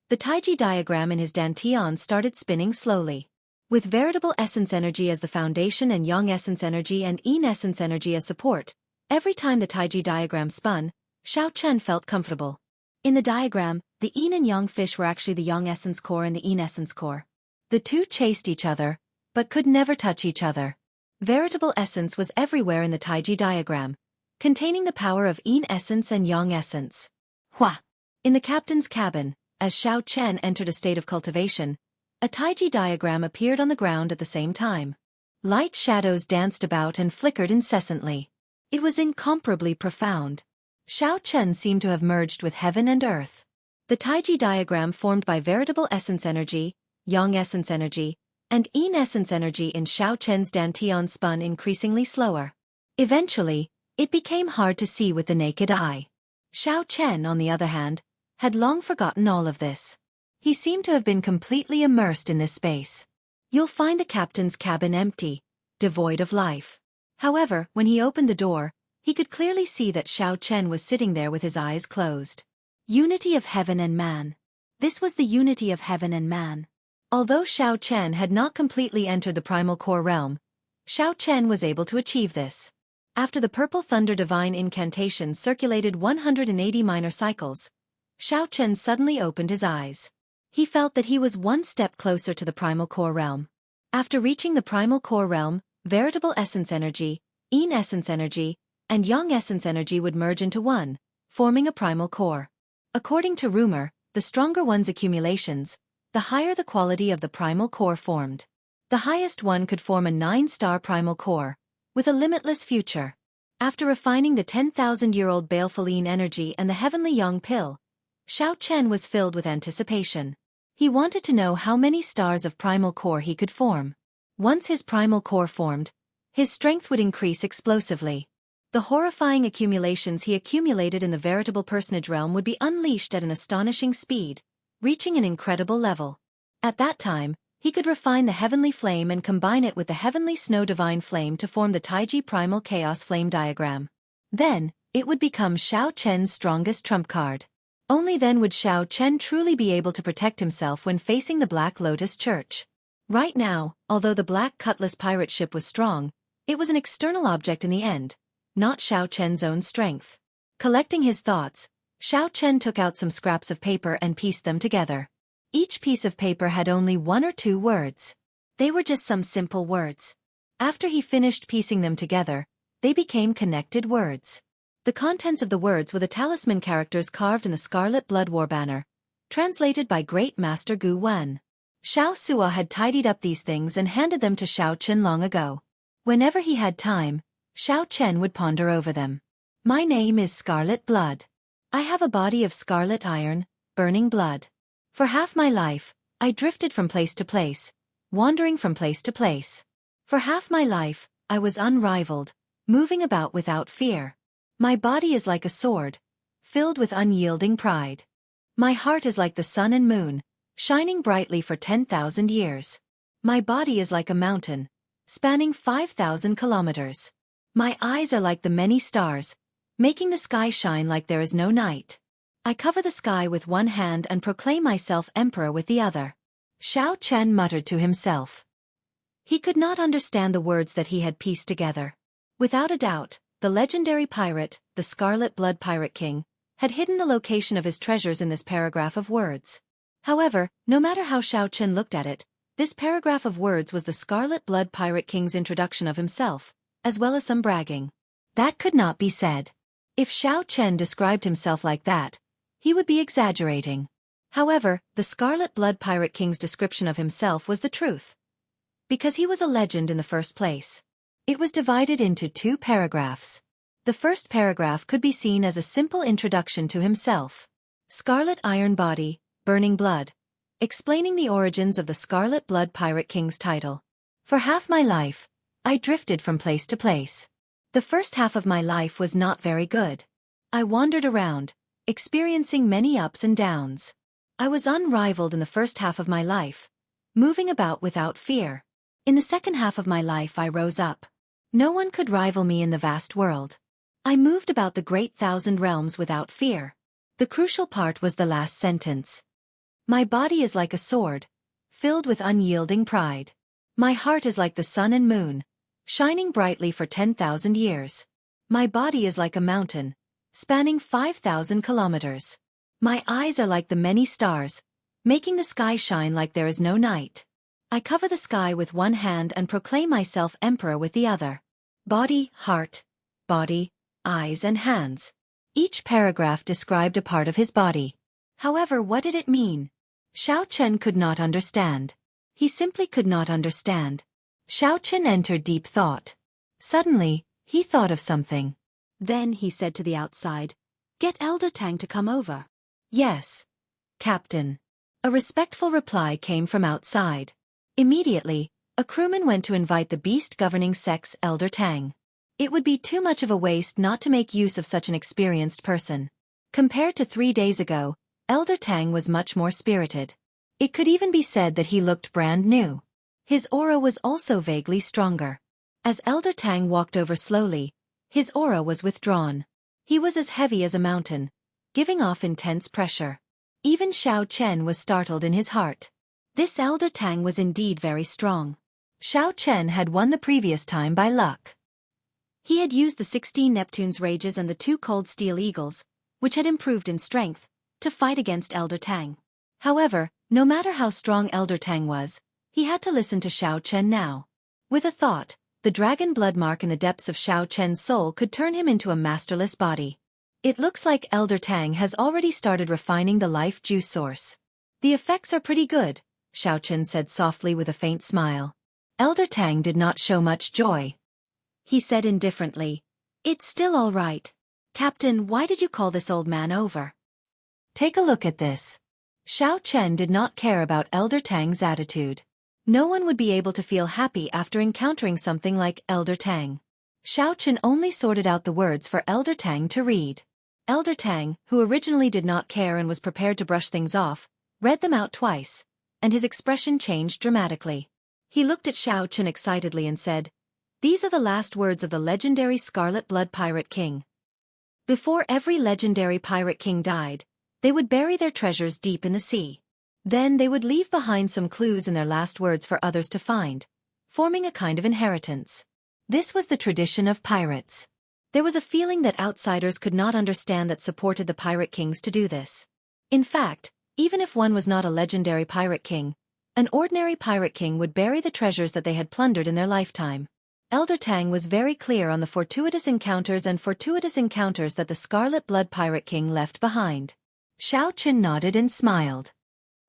the Taiji diagram in his dantian started spinning slowly. With veritable essence energy as the foundation and yang essence energy and yin essence energy as support, every time the Taiji diagram spun, Xiao Chen felt comfortable. In the diagram, the yin and yang fish were actually the yang essence core and the yin essence core. The two chased each other, but could never touch each other. Veritable essence was everywhere in the Taiji diagram, containing the power of yin essence and yang essence. Hua! In the captain's cabin, as Xiao Chen entered a state of cultivation, a Taiji diagram appeared on the ground at the same time. Light shadows danced about and flickered incessantly. It was incomparably profound. Xiao Chen seemed to have merged with heaven and earth. The Taiji diagram formed by veritable essence energy, yang essence energy, and yin essence energy in Xiao Chen's dantian spun increasingly slower. Eventually, it became hard to see with the naked eye. Xiao Chen, on the other hand, had long forgotten all of this. He seemed to have been completely immersed in this space. You'll find the captain's cabin empty, devoid of life. However, when he opened the door, he could clearly see that Xiao Chen was sitting there with his eyes closed. Unity of heaven and man. This was the unity of heaven and man. Although Xiao Chen had not completely entered the primal core realm, Xiao Chen was able to achieve this. After the Purple Thunder Divine Incantation circulated 180 minor cycles, Xiao Chen suddenly opened his eyes. He felt that he was one step closer to the primal core realm. After reaching the primal core realm, veritable essence energy, yin essence energy, and yang essence energy would merge into one, forming a primal core. According to rumor, the stronger one's accumulations, the higher the quality of the primal core formed. The highest one could form a 9-star primal core, with a limitless future. After refining the 10,000-year-old baleful yin energy and the heavenly yang pill, Xiao Chen was filled with anticipation. He wanted to know how many stars of primal core he could form. Once his primal core formed, his strength would increase explosively. The horrifying accumulations he accumulated in the veritable personage realm would be unleashed at an astonishing speed, reaching an incredible level. At that time, he could refine the heavenly flame and combine it with the heavenly snow divine flame to form the Taiji primal chaos flame diagram. Then, it would become Xiao Chen's strongest trump card. Only then would Xiao Chen truly be able to protect himself when facing the Black Lotus Church. Right now, although the Black Cutlass pirate ship was strong, it was an external object in the end, not Xiao Chen's own strength. Collecting his thoughts, Xiao Chen took out some scraps of paper and pieced them together. Each piece of paper had only 1 or 2 words. They were just some simple words. After he finished piecing them together, they became connected words. The contents of the words were the talisman characters carved in the Scarlet Blood War banner, translated by Great Master Gu Wen. Xiao Sua had tidied up these things and handed them to Xiao Chen long ago. Whenever he had time, Xiao Chen would ponder over them. My name is Scarlet Blood. I have a body of scarlet iron, burning blood. For half my life, I drifted from place to place, wandering from place to place. For half my life, I was unrivaled, moving about without fear. My body is like a sword, filled with unyielding pride. My heart is like the sun and moon, shining brightly for 10,000 years. My body is like a mountain, spanning 5,000 kilometers. My eyes are like the many stars, making the sky shine like there is no night. I cover the sky with one hand and proclaim myself emperor with the other. Xiao Chen muttered to himself. He could not understand the words that he had pieced together. Without a doubt, the legendary pirate, the Scarlet Blood Pirate King, had hidden the location of his treasures in this paragraph of words. However, no matter how Xiao Chen looked at it, this paragraph of words was the Scarlet Blood Pirate King's introduction of himself, as well as some bragging. That could not be said. If Xiao Chen described himself like that, he would be exaggerating. However, the Scarlet Blood Pirate King's description of himself was the truth. Because he was a legend in the first place. It was divided into 2 paragraphs. The first paragraph could be seen as a simple introduction to himself. Scarlet Iron Body, Burning Blood. Explaining the origins of the Scarlet Blood Pirate King's title. For half my life, I drifted from place to place. The first half of my life was not very good. I wandered around, experiencing many ups and downs. I was unrivaled in the first half of my life, moving about without fear. In the second half of my life I rose up. No one could rival me in the vast world. I moved about the great 1,000 realms without fear. The crucial part was the last sentence. My body is like a sword, filled with unyielding pride. My heart is like the sun and moon, shining brightly for 10,000 years. My body is like a mountain, spanning 5,000 kilometers. My eyes are like the many stars, making the sky shine like there is no night. I cover the sky with one hand and proclaim myself emperor with the other. Body, heart, body, eyes and hands. Each paragraph described a part of his body. However, what did it mean? Xiao Chen could not understand. He simply could not understand. Xiao Chen entered deep thought. Suddenly, he thought of something. Then he said to the outside, "Get Elder Tang to come over." "Yes, Captain." A respectful reply came from outside. Immediately, a crewman went to invite the beast governing sects Elder Tang. It would be too much of a waste not to make use of such an experienced person. Compared to 3 days ago, Elder Tang was much more spirited. It could even be said that he looked brand new. His aura was also vaguely stronger. As Elder Tang walked over slowly, his aura was withdrawn. He was as heavy as a mountain, giving off intense pressure. Even Xiao Chen was startled in his heart. This Elder Tang was indeed very strong. Xiao Chen had won the previous time by luck. He had used the 16 Neptune's Rages and the 2 Cold Steel Eagles, which had improved in strength, to fight against Elder Tang. However, no matter how strong Elder Tang was, he had to listen to Xiao Chen now. With a thought, the dragon blood mark in the depths of Xiao Chen's soul could turn him into a masterless body. It looks like Elder Tang has already started refining the life juice source. The effects are pretty good, Xiao Chen said softly with a faint smile. Elder Tang did not show much joy. He said indifferently, "It's still all right. Captain, why did you call this old man over?" "Take a look at this." Xiao Chen did not care about Elder Tang's attitude. No one would be able to feel happy after encountering something like Elder Tang. Xiao Chen only sorted out the words for Elder Tang to read. Elder Tang, who originally did not care and was prepared to brush things off, read them out twice, and his expression changed dramatically. He looked at Xiao Chen excitedly and said, "These are the last words of the legendary Scarlet Blood Pirate King. Before every legendary pirate king died, they would bury their treasures deep in the sea. Then they would leave behind some clues in their last words for others to find, forming a kind of inheritance. This was the tradition of pirates. There was a feeling that outsiders could not understand that supported the pirate kings to do this. In fact, even if one was not a legendary pirate king, an ordinary pirate king would bury the treasures that they had plundered in their lifetime. Elder Tang was very clear on the fortuitous encounters that the Scarlet Blood Pirate King left behind. Xiao Chen nodded and smiled.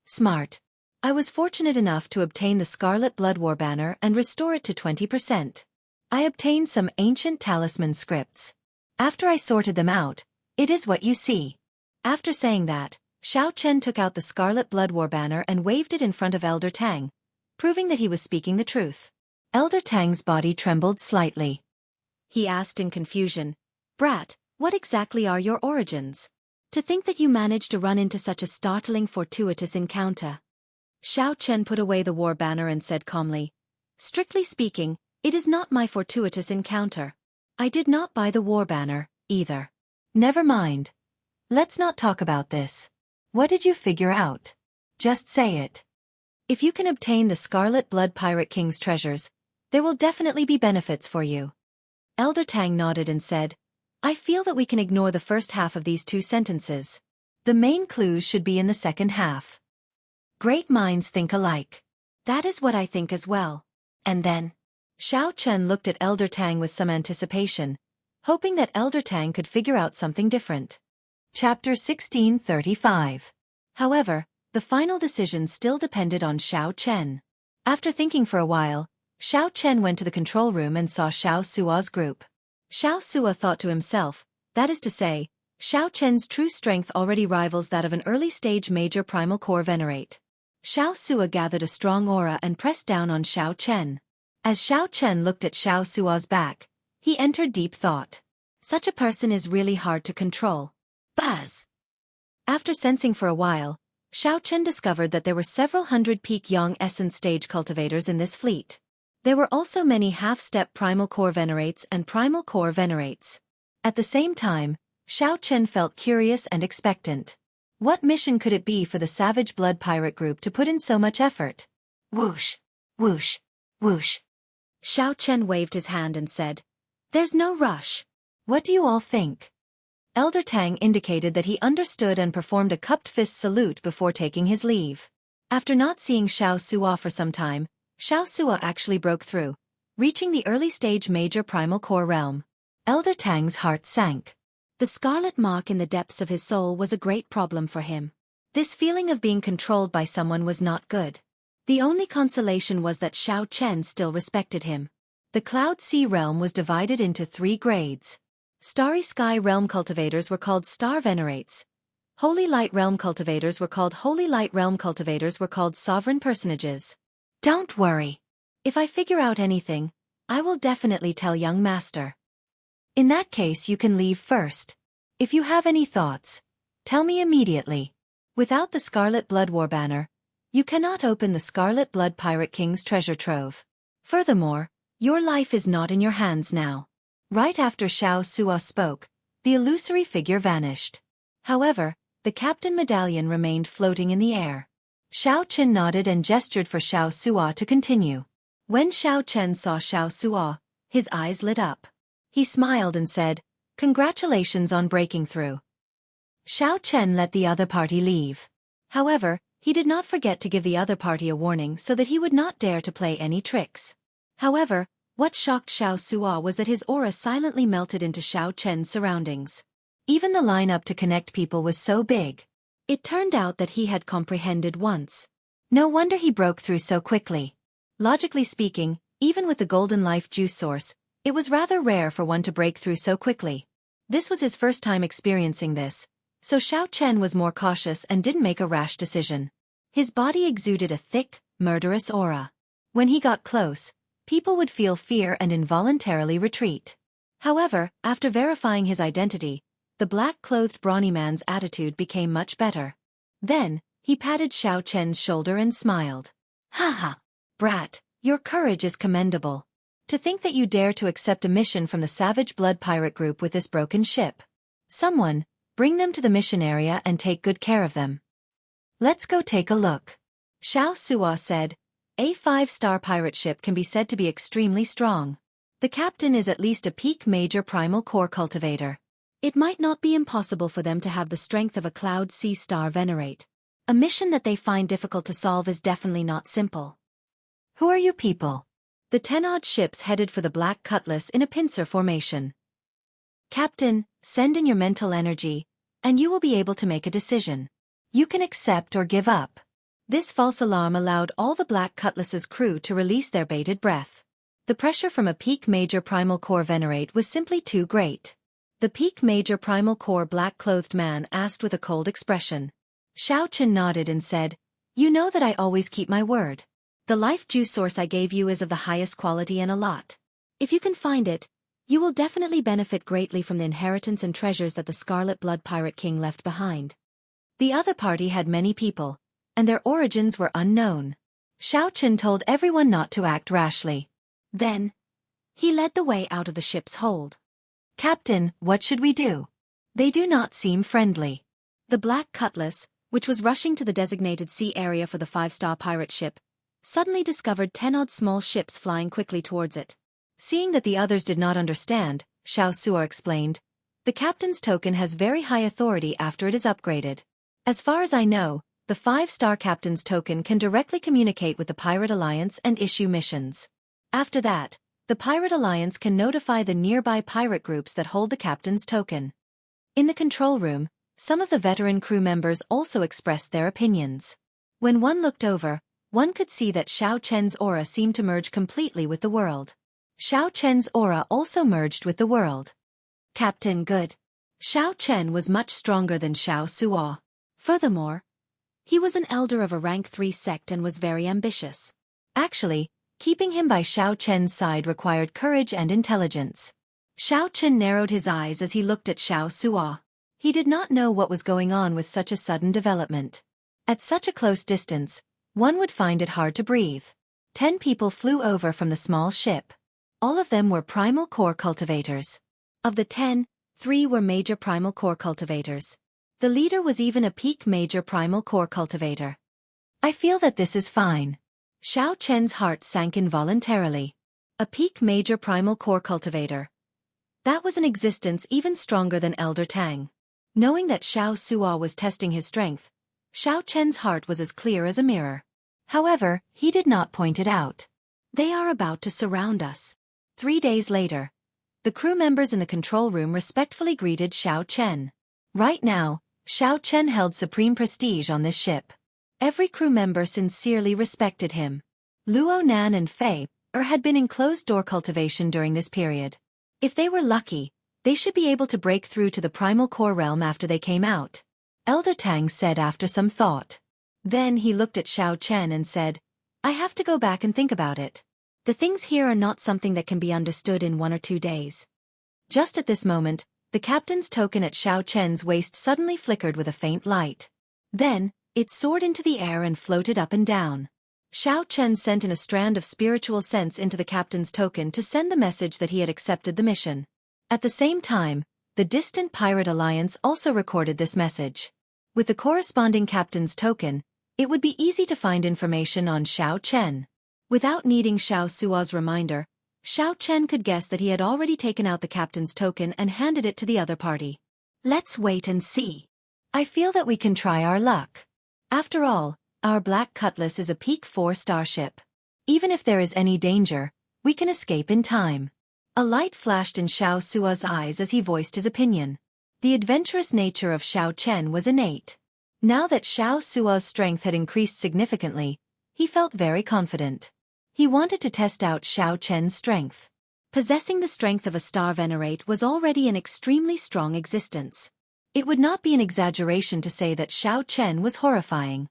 "Smart. I was fortunate enough to obtain the Scarlet Blood War banner and restore it to 20%. I obtained some ancient talisman scripts. After I sorted them out, it is what you see." After saying that, Xiao Chen took out the Scarlet Blood War banner and waved it in front of Elder Tang, proving that he was speaking the truth. Elder Tang's body trembled slightly. He asked in confusion, "Brat, what exactly are your origins? To think that you managed to run into such a startling fortuitous encounter." Xiao Chen put away the war banner and said calmly, "Strictly speaking, it is not my fortuitous encounter. I did not buy the war banner, either." "Never mind. Let's not talk about this. What did you figure out? Just say it. If you can obtain the Scarlet Blood Pirate King's treasures, there will definitely be benefits for you." Elder Tang nodded and said, "I feel that we can ignore the first half of these 2 sentences. The main clues should be in the second half. Great minds think alike. That is what I think as well. And then?" Xiao Chen looked at Elder Tang with some anticipation, hoping that Elder Tang could figure out something different. Chapter 1635. However, the final decision still depended on Xiao Chen. After thinking for a while, Xiao Chen went to the control room and saw Xiao Sua's group. Xiao Sua thought to himself, that is to say, Xiao Chen's true strength already rivals that of an early-stage major primal core venerate. Xiao Sua gathered a strong aura and pressed down on Xiao Chen. As Xiao Chen looked at Xiao Sua's back, he entered deep thought. Such a person is really hard to control. Buzz! After sensing for a while, Xiao Chen discovered that there were several hundred peak Yang essence stage cultivators in this fleet. There were also many half-step primal core venerates and primal core venerates. At the same time, Xiao Chen felt curious and expectant. What mission could it be for the Savage Blood Pirate group to put in so much effort? Whoosh, whoosh, whoosh. Xiao Chen waved his hand and said, "There's no rush. What do you all think?" Elder Tang indicated that he understood and performed a cupped fist salute before taking his leave. After not seeing Xiao Sua for some time, Xiao Sua actually broke through, reaching the early stage major primal core realm. Elder Tang's heart sank. The scarlet mark in the depths of his soul was a great problem for him. This feeling of being controlled by someone was not good. The only consolation was that Xiao Chen still respected him. The Cloud Sea realm was divided into 3 grades. Starry Sky Realm cultivators were called Star Venerates. Holy Light Realm cultivators were called Holy Light Realm cultivators were called Sovereign Personages. Don't worry. If I figure out anything, I will definitely tell young master. In that case you can leave first. If you have any thoughts, tell me immediately. Without the Scarlet Blood War banner, you cannot open the Scarlet Blood Pirate King's treasure trove. Furthermore, your life is not in your hands now. Right after Xiao Sua spoke, the illusory figure vanished. However, the captain medallion remained floating in the air. Xiao Chen nodded and gestured for Xiao Sua to continue. When Xiao Chen saw Xiao Sua, his eyes lit up. He smiled and said, "Congratulations on breaking through." Xiao Chen let the other party leave. However, he did not forget to give the other party a warning so that he would not dare to play any tricks. However, what shocked Xiao Sua was that his aura silently melted into Xiao Chen's surroundings. Even the lineup to connect people was so big. It turned out that he had comprehended once. No wonder he broke through so quickly. Logically speaking, even with the golden life juice source, it was rather rare for one to break through so quickly. This was his first time experiencing this, so Xiao Chen was more cautious and didn't make a rash decision. His body exuded a thick, murderous aura. When he got close, people would feel fear and involuntarily retreat. However, after verifying his identity, the black-clothed brawny man's attitude became much better. Then, he patted Xiao Chen's shoulder and smiled. "Haha, brat, your courage is commendable. To think that you dare to accept a mission from the Savage Blood Pirate Group with this broken ship. Someone, bring them to the mission area and take good care of them. Let's go take a look." Xiao Sua said, "A 5-star pirate ship can be said to be extremely strong. The captain is at least a peak major primal core cultivator. It might not be impossible for them to have the strength of a Cloud Sea Star Venerate. A mission that they find difficult to solve is definitely not simple." "Who are you people?" The 10-odd ships headed for the Black Cutlass in a pincer formation. "Captain, send in your mental energy, and you will be able to make a decision. You can accept or give up." This false alarm allowed all the Black Cutlass's crew to release their bated breath. The pressure from a peak major primal core venerate was simply too great. The peak major primal core black-clothed man asked with a cold expression. Xiao Chen nodded and said, "You know that I always keep my word. The life juice source I gave you is of the highest quality and a lot. If you can find it, you will definitely benefit greatly from the inheritance and treasures that the Scarlet Blood Pirate King left behind." The other party had many people, and their origins were unknown. Xiao Chen told everyone not to act rashly. Then, he led the way out of the ship's hold. "Captain, what should we do? They do not seem friendly." The Black Cutlass, which was rushing to the designated sea area for the 5-star pirate ship, suddenly discovered 10-odd small ships flying quickly towards it. Seeing that the others did not understand, Xiao Sua explained, "The captain's token has very high authority after it is upgraded. As far as I know, the 5-star captain's token can directly communicate with the Pirate Alliance and issue missions. After that, the Pirate Alliance can notify the nearby pirate groups that hold the captain's token." In the control room, some of the veteran crew members also expressed their opinions. When one looked over, one could see that Xiao Chen's aura seemed to merge completely with the world. Xiao Chen's aura also merged with the world. "Captain, good." Xiao Chen was much stronger than Xiao Sua. Furthermore, he was an elder of a rank 3 sect and was very ambitious. Actually, keeping him by Xiao Chen's side required courage and intelligence. Xiao Chen narrowed his eyes as he looked at Xiao Sua. He did not know what was going on with such a sudden development. At such a close distance, one would find it hard to breathe. 10 people flew over from the small ship. All of them were primal core cultivators. Of the 10, 3 were major primal core cultivators. The leader was even a peak major primal core cultivator. I feel that this is fine. Xiao Chen's heart sank involuntarily. A peak major primal core cultivator. That was an existence even stronger than Elder Tang. Knowing that Xiao Suo was testing his strength, Xiao Chen's heart was as clear as a mirror. However, he did not point it out. They are about to surround us. 3 days later, the crew members in the control room respectfully greeted Xiao Chen. Right now, Xiao Chen held supreme prestige on this ship. Every crew member sincerely respected him. Luo Nan and Fei had been in closed-door cultivation during this period. If they were lucky, they should be able to break through to the primal core realm after they came out. Elder Tang said after some thought. Then he looked at Xiao Chen and said, I have to go back and think about it. The things here are not something that can be understood in 1 or 2 days. Just at this moment, the captain's token at Xiao Chen's waist suddenly flickered with a faint light. Then, it soared into the air and floated up and down. Xiao Chen sent in a strand of spiritual sense into the captain's token to send the message that he had accepted the mission. At the same time, the distant pirate alliance also recorded this message. With the corresponding captain's token, it would be easy to find information on Xiao Chen. Without needing Xiao Suo's reminder, Xiao Chen could guess that he had already taken out the captain's token and handed it to the other party. Let's wait and see. I feel that we can try our luck. After all, our Black Cutlass is a peak 4-star ship. Even if there is any danger, we can escape in time. A light flashed in Xiao Suo's eyes as he voiced his opinion. The adventurous nature of Xiao Chen was innate. Now that Xiao Suo's strength had increased significantly, he felt very confident. He wanted to test out Xiao Chen's strength. Possessing the strength of a star venerate was already an extremely strong existence. It would not be an exaggeration to say that Xiao Chen was horrifying.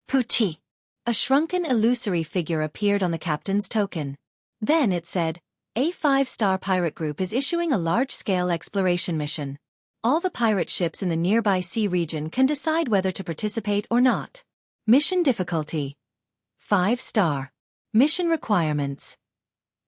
Puchi. A shrunken illusory figure appeared on the captain's token. Then it said, A 5-star pirate group is issuing a large-scale exploration mission. All the pirate ships in the nearby sea region can decide whether to participate or not. Mission difficulty: 5-star. Mission requirements: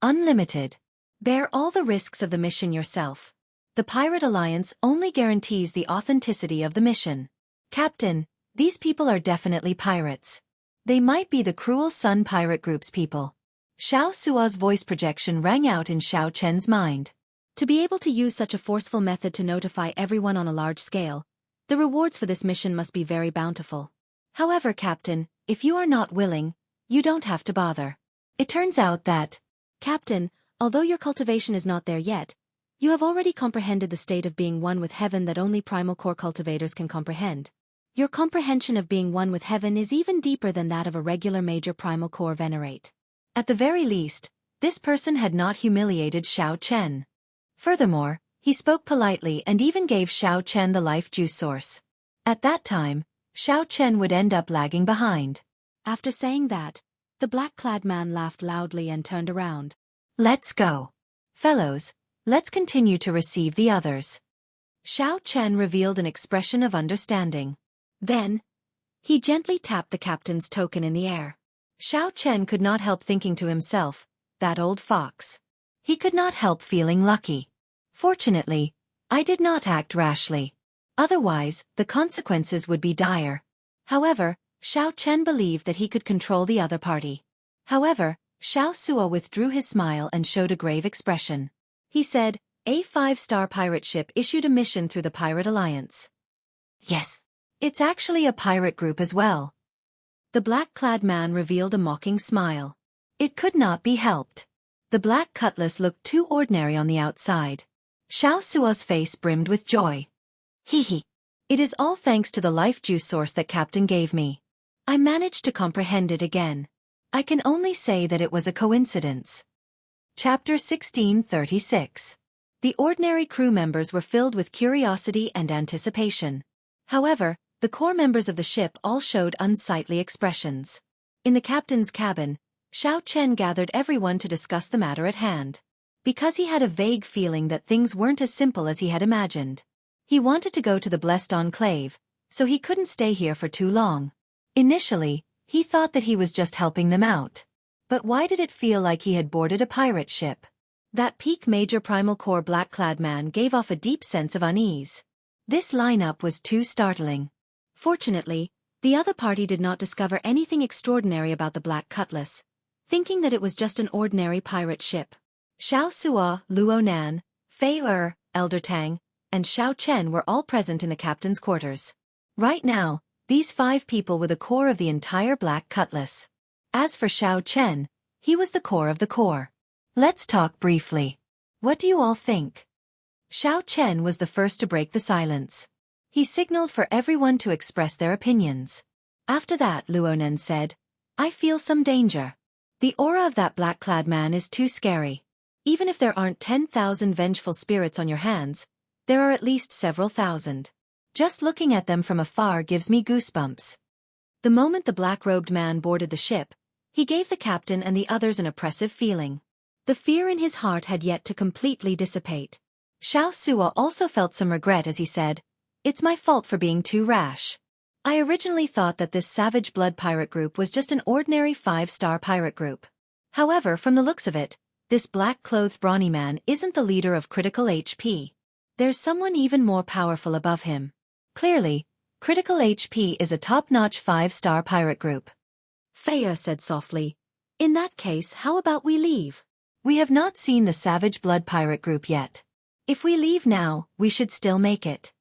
unlimited. Bear all the risks of the mission yourself. The Pirate Alliance only guarantees the authenticity of the mission. Captain, these people are definitely pirates. They might be the Cruel Sun Pirate Group's people. Xiao Suo's voice projection rang out in Xiao Chen's mind. To be able to use such a forceful method to notify everyone on a large scale, the rewards for this mission must be very bountiful. However, Captain, if you are not willing, you don't have to bother. It turns out that, Captain, although your cultivation is not there yet, you have already comprehended the state of being one with heaven that only primal core cultivators can comprehend. Your comprehension of being one with heaven is even deeper than that of a regular major primal core venerate. At the very least, this person had not humiliated Xiao Chen. Furthermore, he spoke politely and even gave Xiao Chen the life juice source. At that time, Xiao Chen would end up lagging behind. After saying that, the black-clad man laughed loudly and turned around. Let's go. Fellows, let's continue to receive the others. Xiao Chen revealed an expression of understanding. Then, he gently tapped the captain's token in the air. Xiao Chen could not help thinking to himself, that old fox. He could not help feeling lucky. Fortunately, I did not act rashly. Otherwise, the consequences would be dire. However, Xiao Chen believed that he could control the other party. However, Xiao Suo withdrew his smile and showed a grave expression. He said, A 5-star pirate ship issued a mission through the Pirate Alliance. Yes. It's actually a pirate group as well. The black-clad man revealed a mocking smile. It could not be helped. The Black Cutlass looked too ordinary on the outside. Xiao Suo's face brimmed with joy. Hee. It is all thanks to the life juice source that Captain gave me. I managed to comprehend it again. I can only say that it was a coincidence. Chapter 1636. The ordinary crew members were filled with curiosity and anticipation. However, the core members of the ship all showed unsightly expressions. In the captain's cabin, Xiao Chen gathered everyone to discuss the matter at hand. Because he had a vague feeling that things weren't as simple as he had imagined. He wanted to go to the Blessed Enclave, so he couldn't stay here for too long. Initially, he thought that he was just helping them out. But why did it feel like he had boarded a pirate ship? That peak Major Primal Core black-clad man gave off a deep sense of unease. This lineup was too startling. Fortunately, the other party did not discover anything extraordinary about the Black Cutlass, thinking that it was just an ordinary pirate ship. Xiao Suo, Luo Nan, Fei Er, Elder Tang, and Xiao Chen were all present in the captain's quarters. Right now, these 5 people were the core of the entire Black Cutlass. As for Xiao Chen, he was the core of the core. Let's talk briefly. What do you all think? Xiao Chen was the first to break the silence. He signaled for everyone to express their opinions. After that, Luonen said, I feel some danger. The aura of that black-clad man is too scary. Even if there aren't 10,000 vengeful spirits on your hands, there are at least several thousand. Just looking at them from afar gives me goosebumps. The moment the black-robed man boarded the ship, he gave the captain and the others an oppressive feeling. The fear in his heart had yet to completely dissipate. Xiao Suo also felt some regret as he said, It's my fault for being too rash. I originally thought that this Savage Blood pirate group was just an ordinary 5-star pirate group. However, from the looks of it, this black-clothed brawny man isn't the leader of Critical HP. There's someone even more powerful above him. Clearly, Critical HP is a top-notch 5-star pirate group. Feier said softly, In that case, how about we leave? We have not seen the Savage Blood pirate group yet. If we leave now, we should still make it.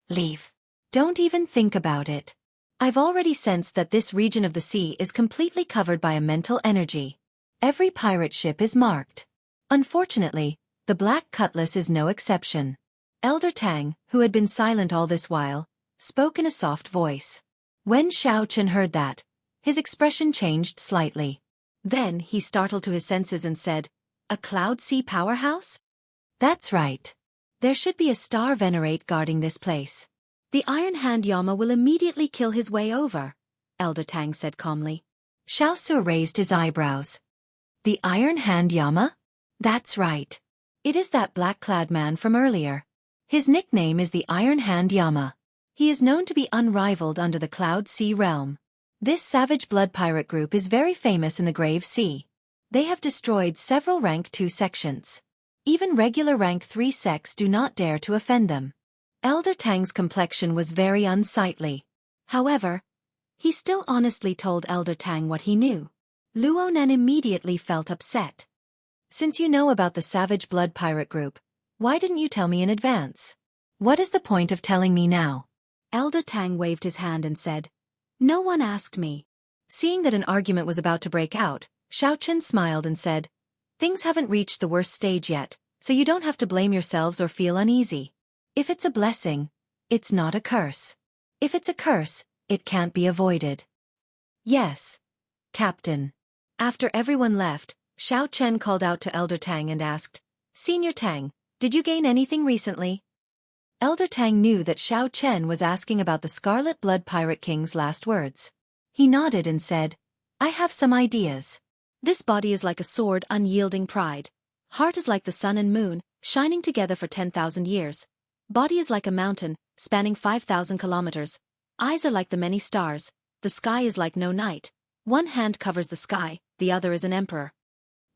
Leave. Don't even think about it. I've already sensed that this region of the sea is completely covered by a mental energy. Every pirate ship is marked. Unfortunately, the Black Cutlass is no exception. Elder Tang, who had been silent all this while, spoke in a soft voice. When Xiao Chen heard that, his expression changed slightly. Then he startled to his senses and said, A Cloud Sea powerhouse? That's right. There should be a star venerate guarding this place. The Iron Hand Yama will immediately kill his way over, Elder Tang said calmly. Xiao Su raised his eyebrows. The Iron Hand Yama? That's right. It is that black-clad man from earlier. His nickname is the Iron Hand Yama. He is known to be unrivaled under the Cloud Sea realm. This Savage Blood pirate group is very famous in the Grave Sea. They have destroyed several rank 2 sections. Even regular rank 3 sects do not dare to offend them. Elder Tang's complexion was very unsightly. However, he still honestly told Elder Tang what he knew. Luo Nan immediately felt upset. Since you know about the Savage Blood pirate group, why didn't you tell me in advance? What is the point of telling me now? Elder Tang waved his hand and said, No one asked me. Seeing that an argument was about to break out, Xiao Chen smiled and said, Things haven't reached the worst stage yet, so you don't have to blame yourselves or feel uneasy. If it's a blessing, it's not a curse. If it's a curse, it can't be avoided. Yes, Captain. After everyone left, Xiao Chen called out to Elder Tang and asked, Senior Tang, did you gain anything recently? Elder Tang knew that Xiao Chen was asking about the Scarlet Blood Pirate King's last words. He nodded and said, I have some ideas. This body is like a sword unyielding pride. Heart is like the sun and moon, shining together for 10,000 years. Body is like a mountain, spanning 5,000 kilometers. Eyes are like the many stars. The sky is like no night. One hand covers the sky, the other is an emperor.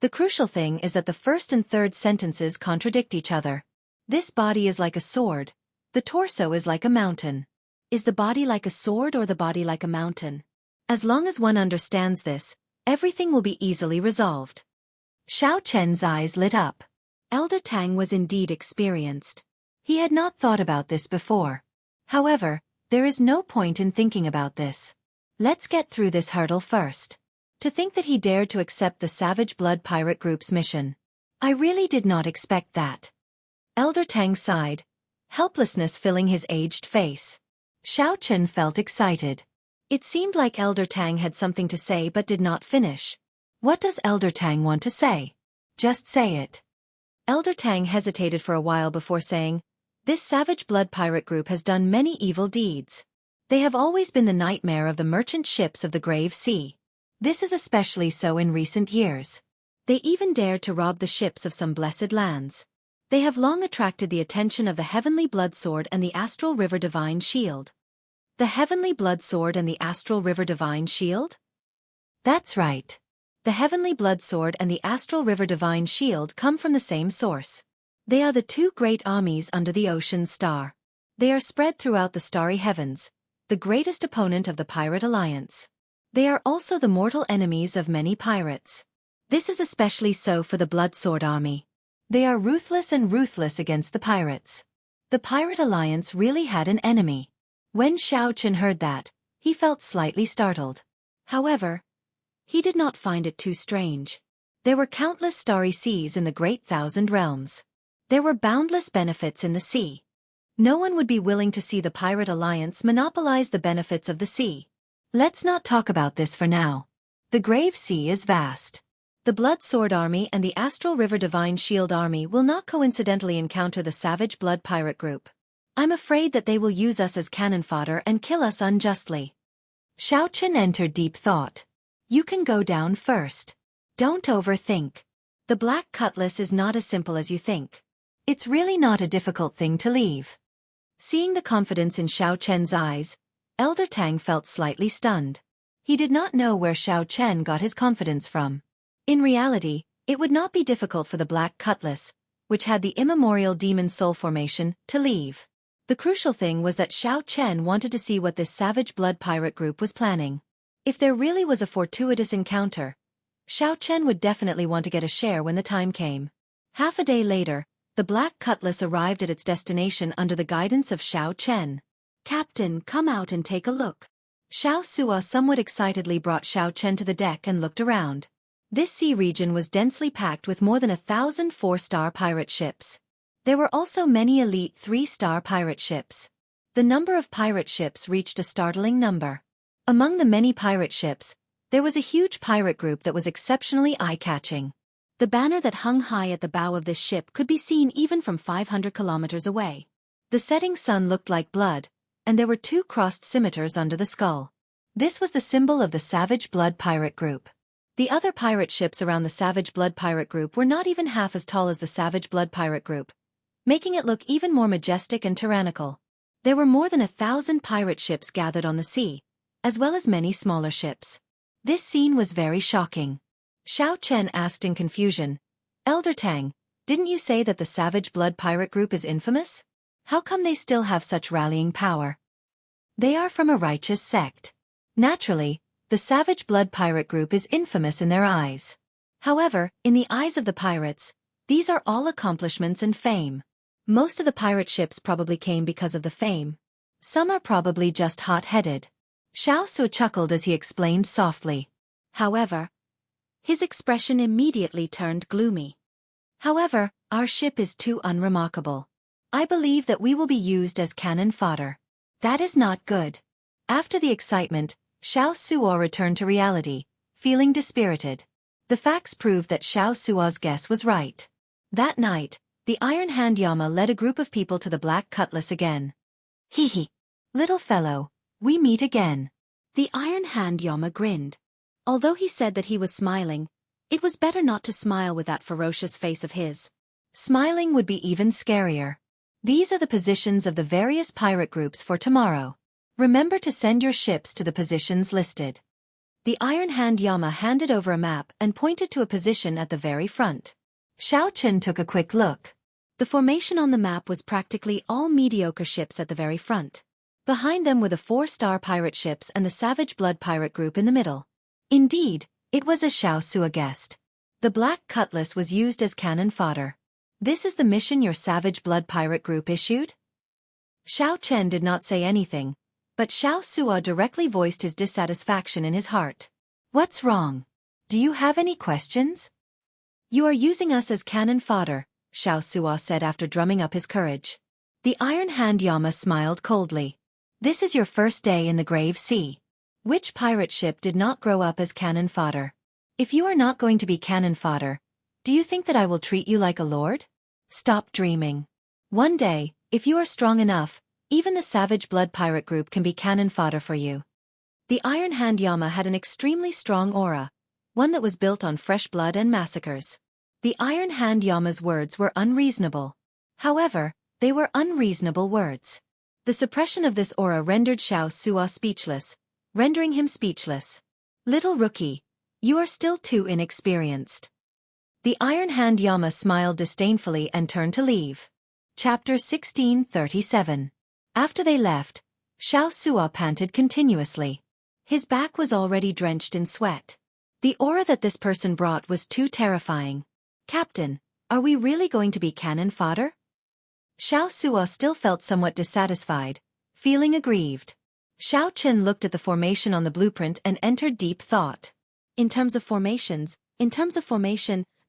The crucial thing is that the first and third sentences contradict each other. This body is like a sword. The torso is like a mountain. Is the body like a sword or the body like a mountain? As long as one understands this, everything will be easily resolved. Xiao Chen's eyes lit up. Elder Tang was indeed experienced. He had not thought about this before. However, there is no point in thinking about this. Let's get through this hurdle first. To think that he dared to accept the Savage Blood Pirate Group's mission. I really did not expect that. Elder Tang sighed, helplessness filling his aged face. Xiao Chen felt excited. It seemed like Elder Tang had something to say but did not finish. What does Elder Tang want to say? Just say it. Elder Tang hesitated for a while before saying, This Savage Blood Pirate Group has done many evil deeds. They have always been the nightmare of the merchant ships of the Grave Sea. This is especially so in recent years. They even dared to rob the ships of some blessed lands. They have long attracted the attention of the Heavenly Blood Sword and the Astral River Divine Shield. The Heavenly Blood Sword and the Astral River Divine Shield? That's right. The Heavenly Blood Sword and the Astral River Divine Shield come from the same source. They are the two great armies under the Ocean Star. They are spread throughout the starry heavens, the greatest opponent of the Pirate Alliance. They are also the mortal enemies of many pirates. This is especially so for the Blood Sword Army. They are ruthless against the pirates. The Pirate Alliance really had an enemy. When Xiao Chen heard that, he felt slightly startled. However, he did not find it too strange. There were countless starry seas in the Great Thousand Realms. There were boundless benefits in the sea. No one would be willing to see the Pirate Alliance monopolize the benefits of the sea. Let's not talk about this for now. The Grave Sea is vast. The Blood Sword Army and the Astral River Divine Shield Army will not coincidentally encounter the Savage Blood Pirate Group. I'm afraid that they will use us as cannon fodder and kill us unjustly. Xiao Chen entered deep thought. You can go down first. Don't overthink. The Black Cutlass is not as simple as you think. It's really not a difficult thing to leave. Seeing the confidence in Xiao Chen's eyes, Elder Tang felt slightly stunned. He did not know where Xiao Chen got his confidence from. In reality, it would not be difficult for the Black Cutlass, which had the immemorial demon soul formation, to leave. The crucial thing was that Xiao Chen wanted to see what this Savage Blood Pirate Group was planning. If there really was a fortuitous encounter, Xiao Chen would definitely want to get a share when the time came. Half a day later, the Black Cutlass arrived at its destination under the guidance of Xiao Chen. Captain, come out and take a look. Xiao Sua somewhat excitedly brought Xiao Chen to the deck and looked around. This sea region was densely packed with more than 1,000 4-star pirate ships. There were also many elite 3-star pirate ships. The number of pirate ships reached a startling number. Among the many pirate ships, there was a huge pirate group that was exceptionally eye-catching. The banner that hung high at the bow of this ship could be seen even from 500 kilometers away. The setting sun looked like blood, and there were 2 crossed scimitars under the skull. This was the symbol of the Savage Blood Pirate Group. The other pirate ships around the Savage Blood Pirate Group were not even half as tall as the Savage Blood Pirate Group, making it look even more majestic and tyrannical. There were more than 1,000 pirate ships gathered on the sea, as well as many smaller ships. This scene was very shocking. Xiao Chen asked in confusion, Elder Tang, didn't you say that the Savage Blood Pirate Group is infamous? How come they still have such rallying power? They are from a righteous sect. Naturally, the Savage Blood Pirate Group is infamous in their eyes. However, in the eyes of the pirates, these are all accomplishments and fame. Most of the pirate ships probably came because of the fame. Some are probably just hot-headed. Xiao Su chuckled as he explained softly. However, his expression immediately turned gloomy. However, our ship is too unremarkable. I believe that we will be used as cannon fodder. That is not good. After the excitement, Xiao Suo returned to reality, feeling dispirited. The facts proved that Xiao Suo's guess was right. That night, the Iron Hand Yama led a group of people to the Black Cutlass again. Hee hee. Little fellow, we meet again. The Iron Hand Yama grinned. Although he said that he was smiling, it was better not to smile with that ferocious face of his. Smiling would be even scarier. These are the positions of the various pirate groups for tomorrow. Remember to send your ships to the positions listed. The Iron Hand Yama handed over a map and pointed to a position at the very front. Xiao Chen took a quick look. The formation on the map was practically all mediocre ships at the very front. Behind them were the 4-star pirate ships and the Savage Blood Pirate Group in the middle. Indeed, it was as Xiao Sua guessed. The Black Cutlass was used as cannon fodder. This is the mission your Savage Blood Pirate Group issued? Xiao Chen did not say anything, but Xiao Sua directly voiced his dissatisfaction in his heart. What's wrong? Do you have any questions? You are using us as cannon fodder, Xiao Sua said after drumming up his courage. The Iron Hand Yama smiled coldly. This is your first day in the Grave Sea. Which pirate ship did not grow up as cannon fodder? If you are not going to be cannon fodder, do you think that I will treat you like a lord? Stop dreaming. One day, if you are strong enough, even the Savage Blood Pirate Group can be cannon fodder for you. The Iron Hand Yama had an extremely strong aura, one that was built on fresh blood and massacres. The Iron Hand Yama's words were unreasonable. However, they were unreasonable words. The suppression of this aura rendered Xianxia speechless, rendering him speechless. Little rookie, you are still too inexperienced. The Iron Hand Yama smiled disdainfully and turned to leave. Chapter 1637. After they left, Xianxia panted continuously. His back was already drenched in sweat. The aura that this person brought was too terrifying. Captain, are we really going to be cannon fodder? Xianxia still felt somewhat dissatisfied, feeling aggrieved. Xiao Chen looked at the formation on the blueprint and entered deep thought. In terms of formation,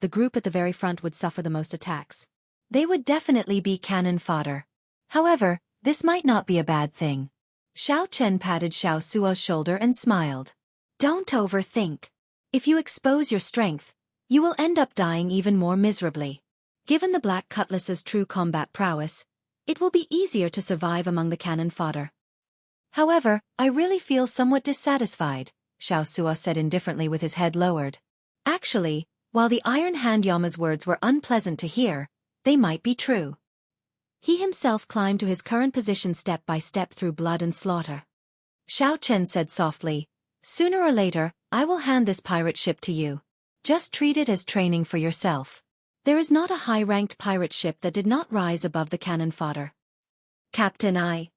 the group at the very front would suffer the most attacks. They would definitely be cannon fodder. However, this might not be a bad thing. Xiao Chen patted Xiaoxia's shoulder and smiled. Don't overthink. If you expose your strength, you will end up dying even more miserably. Given the Black Cutlass's true combat prowess, it will be easier to survive among the cannon fodder. However, I really feel somewhat dissatisfied, Xiaoxia said indifferently with his head lowered. Actually, while the Iron Hand Yama's words were unpleasant to hear, they might be true. He himself climbed to his current position step by step through blood and slaughter. Xiao Chen said softly, sooner or later, I will hand this pirate ship to you. Just treat it as training for yourself. There is not a high-ranked pirate ship that did not rise above the cannon fodder. Captain,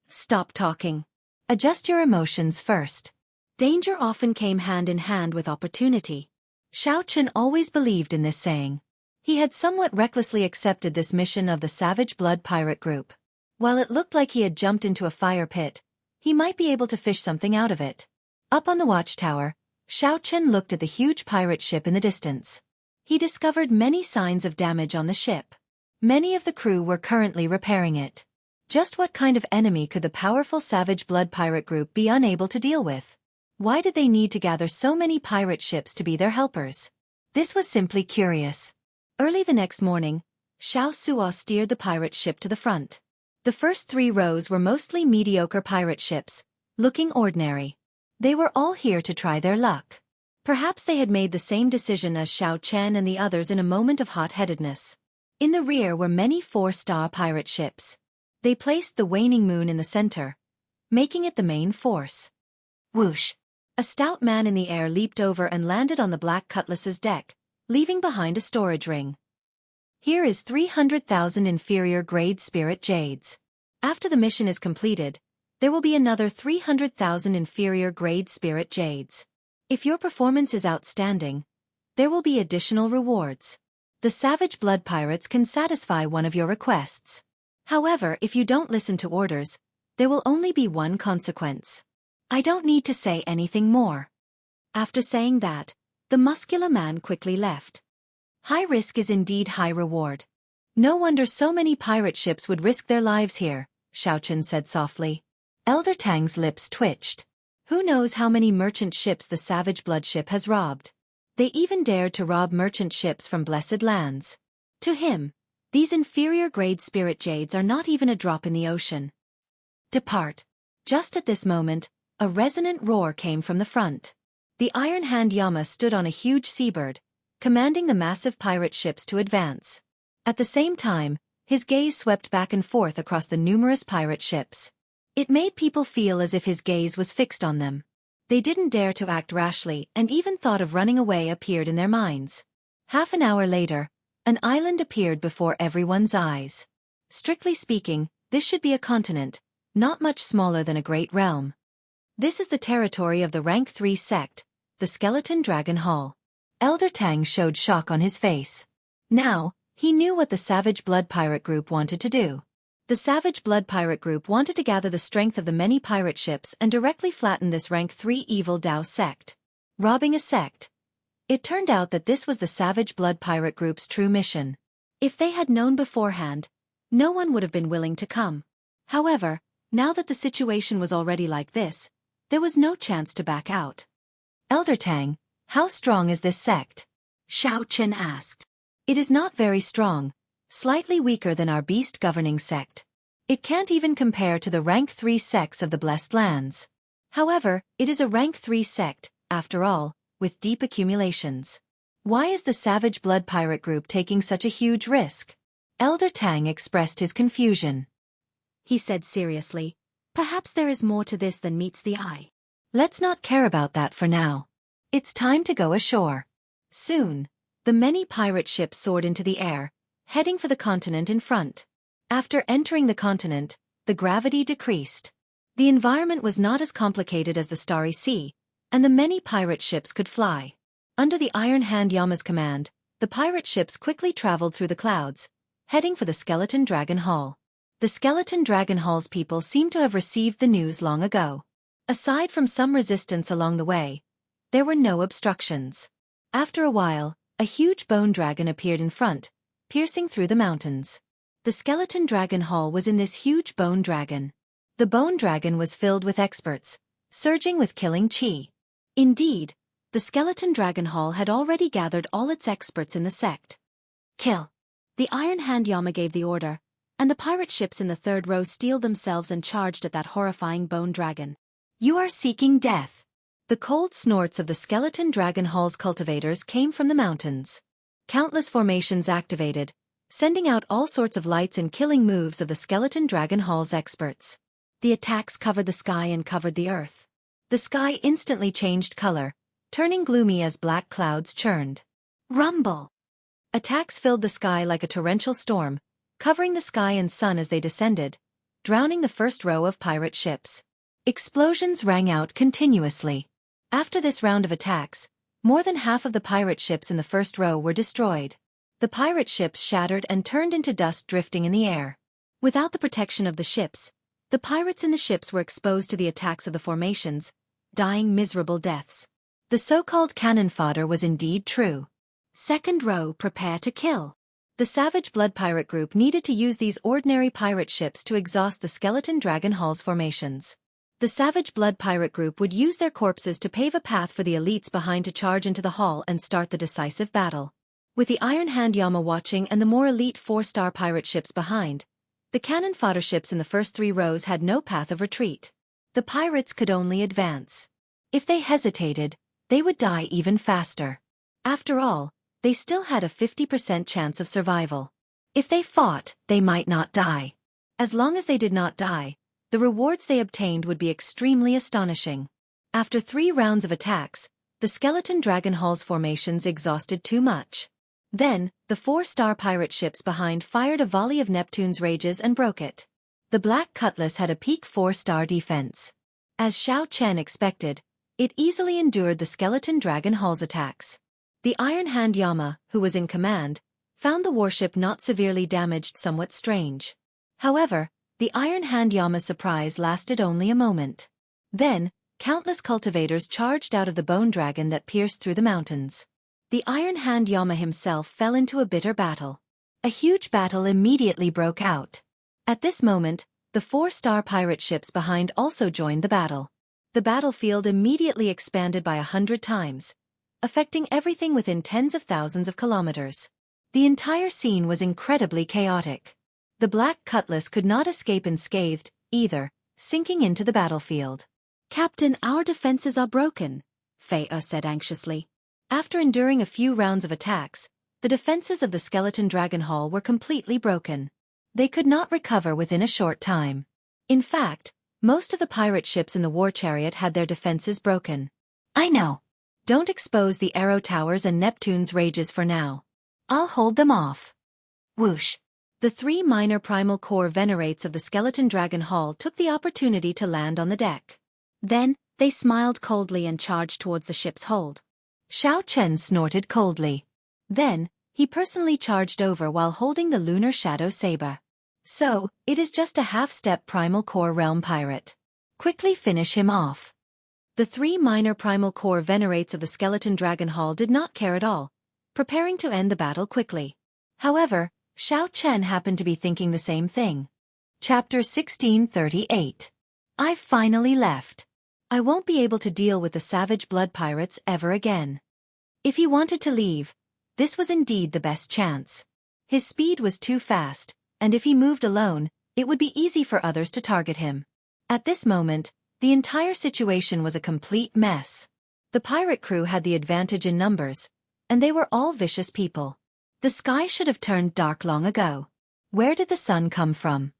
Stop talking. Adjust your emotions first. Danger often came hand in hand with opportunity. Xiao Chen always believed in this saying. He had somewhat recklessly accepted this mission of the Savage Blood Pirate Group. While it looked like he had jumped into a fire pit, he might be able to fish something out of it. Up on the watchtower, Xiao Chen looked at the huge pirate ship in the distance. He discovered many signs of damage on the ship. Many of the crew were currently repairing it. Just what kind of enemy could the powerful Savage Blood Pirate Group be unable to deal with? Why did they need to gather so many pirate ships to be their helpers? This was simply curious. Early the next morning, Xiaoxia steered the pirate ship to the front. The first 3 rows were mostly mediocre pirate ships, looking ordinary. They were all here to try their luck. Perhaps they had made the same decision as Xiao Chen and the others in a moment of hot-headedness. In the rear were many 4-star pirate ships. They placed the waning moon in the center, making it the main force. Whoosh! A stout man in the air leaped over and landed on the Black Cutlass's deck, leaving behind a storage ring. Here is 300,000 inferior-grade spirit jades. After the mission is completed, there will be another 300,000 inferior-grade spirit jades. If your performance is outstanding, there will be additional rewards. The Savage Blood Pirates can satisfy one of your requests. However, if you don't listen to orders, there will only be one consequence. I don't need to say anything more. After saying that, the muscular man quickly left. High risk is indeed high reward. No wonder so many pirate ships would risk their lives here, Xiao Chen said softly. Elder Tang's lips twitched. Who knows how many merchant ships the Savage Blood ship has robbed? They even dared to rob merchant ships from blessed lands. To him, these inferior-grade spirit jades are not even a drop in the ocean. Depart. Just at this moment, a resonant roar came from the front. The Iron Hand Yama stood on a huge seabird, commanding the massive pirate ships to advance. At the same time, his gaze swept back and forth across the numerous pirate ships. It made people feel as if his gaze was fixed on them. They didn't dare to act rashly, and even thought of running away appeared in their minds. Half an hour later, an island appeared before everyone's eyes. Strictly speaking, this should be a continent, not much smaller than a great realm. This is the territory of the Rank 3 sect, the Skeleton Dragon Hall. Elder Tang showed shock on his face. Now, he knew what the Savage Blood Pirate Group wanted to do. The Savage Blood Pirate Group wanted to gather the strength of the many pirate ships and directly flatten this Rank 3 Evil Dao sect. Robbing a sect. It turned out that this was the Savage Blood Pirate Group's true mission. If they had known beforehand, no one would have been willing to come. However, now that the situation was already like this, there was no chance to back out. Elder Tang, how strong is this sect? Xiao Chen asked. It is not very strong, slightly weaker than our beast governing sect. It can't even compare to the Rank 3 sects of the Blessed Lands. However, it is a Rank 3 sect, after all, with deep accumulations. Why is the Savage Blood Pirate Group taking such a huge risk? Elder Tang expressed his confusion. he said seriously. Perhaps there is more to this than meets the eye. Let's not care about that for now. It's time to go ashore. Soon, the many pirate ships soared into the air, heading for the continent in front. After entering the continent, the gravity decreased. The environment was not as complicated as the Starry Sea, and the many pirate ships could fly. Under the Iron Hand Yama's command, the pirate ships quickly traveled through the clouds, heading for the Skeleton Dragon Hall. The Skeleton Dragon Hall's people seemed to have received the news long ago. Aside from some resistance along the way, there were no obstructions. After a while, a huge bone dragon appeared in front, piercing through the mountains. The Skeleton Dragon Hall was in this huge bone dragon. The bone dragon was filled with experts, surging with killing chi. Indeed, the Skeleton Dragon Hall had already gathered all its experts in the sect. Kill! The Iron Hand Yama gave the order, and the pirate ships in the third row steeled themselves and charged at that horrifying bone dragon. You are seeking death. The cold snorts of the Skeleton Dragon Hall's cultivators came from the mountains. Countless formations activated, sending out all sorts of lights and killing moves of the Skeleton Dragon Hall's experts. The attacks covered the sky and covered the earth. The sky instantly changed color, turning gloomy as black clouds churned. Rumble! Attacks filled the sky like a torrential storm, covering the sky and sun as they descended, drowning the first row of pirate ships. Explosions rang out continuously. After this round of attacks, more than half of the pirate ships in the first row were destroyed. The pirate ships shattered and turned into dust drifting in the air. Without the protection of the ships, the pirates in the ships were exposed to the attacks of the formations, dying miserable deaths. The so-called cannon fodder was indeed true. Second row, prepare to kill. The Savage Blood Pirate Group needed to use these ordinary pirate ships to exhaust the Skeleton Dragon Hall's formations. The Savage Blood Pirate Group would use their corpses to pave a path for the elites behind to charge into the hall and start the decisive battle. With the Iron Hand Yama watching and the more elite 4-star pirate ships behind, the cannon fodder ships in the first 3 rows had no path of retreat. The pirates could only advance. If they hesitated, they would die even faster. After all, they still had a 50% chance of survival. If they fought, they might not die. As long as they did not die, the rewards they obtained would be extremely astonishing. After 3 rounds of attacks, the Skeleton Dragon Hall's formations exhausted too much. Then, the 4-star pirate ships behind fired a volley of Neptune's rages and broke it. The Black Cutlass had a peak 4-star defense. As Xiao Chen expected, it easily endured the Skeleton Dragon Hall's attacks. The Iron Hand Yama, who was in command, found the warship not severely damaged somewhat strange. However, the Iron Hand Yama's surprise lasted only a moment. Then, countless cultivators charged out of the bone dragon that pierced through the mountains. The Iron Hand Yama himself fell into a bitter battle. A huge battle immediately broke out. At this moment, the 4-star pirate ships behind also joined the battle. The battlefield immediately expanded by 100 times, affecting everything within tens of thousands of kilometers. The entire scene was incredibly chaotic. The Black Cutlass could not escape unscathed, either, sinking into the battlefield. Captain, our defenses are broken, Fei-er said anxiously. After enduring a few rounds of attacks, the defenses of the Skeleton Dragon Hall were completely broken. They could not recover within a short time. In fact, most of the pirate ships in the war chariot had their defenses broken. I know. Don't expose the arrow towers and Neptune's rages for now. I'll hold them off. Whoosh. The 3 minor primal core venerates of the Skeleton Dragon Hall took the opportunity to land on the deck. Then, they smiled coldly and charged towards the ship's hold. Xiao Chen snorted coldly. Then, he personally charged over while holding the Lunar Shadow Saber. So, it is just a half-step primal core realm pirate. Quickly finish him off. The 3 minor primal core venerates of the Skeleton Dragon Hall did not care at all, preparing to end the battle quickly. However, Xiao Chen happened to be thinking the same thing. Chapter 1638. I've finally left. I won't be able to deal with the Savage Blood Pirates ever again. If he wanted to leave, this was indeed the best chance. His speed was too fast, and if he moved alone, it would be easy for others to target him. At this moment, the entire situation was a complete mess. The pirate crew had the advantage in numbers, and they were all vicious people. The sky should have turned dark long ago. Where did the sun come from?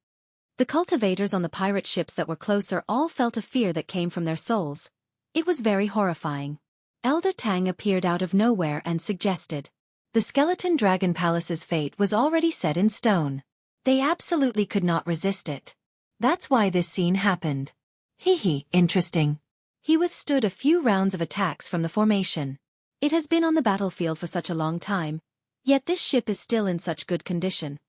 The cultivators on the pirate ships that were closer all felt a fear that came from their souls. It was very horrifying. Elder Tang appeared out of nowhere and suggested. The skeleton dragon palace's fate was already set in stone. They absolutely could not resist it. That's why this scene happened. Interesting. He withstood a few rounds of attacks from the formation. It has been on the battlefield for such a long time, yet this ship is still in such good condition.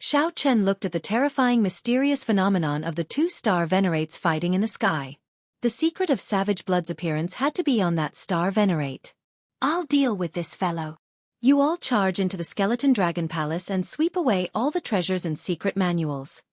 Xiao Chen looked at the terrifying mysterious phenomenon of the two-star venerates fighting in the sky. The secret of Savage Blood's appearance had to be on that star venerate. I'll deal with this fellow. You all charge into the Skeleton Dragon Palace and sweep away all the treasures and secret manuals.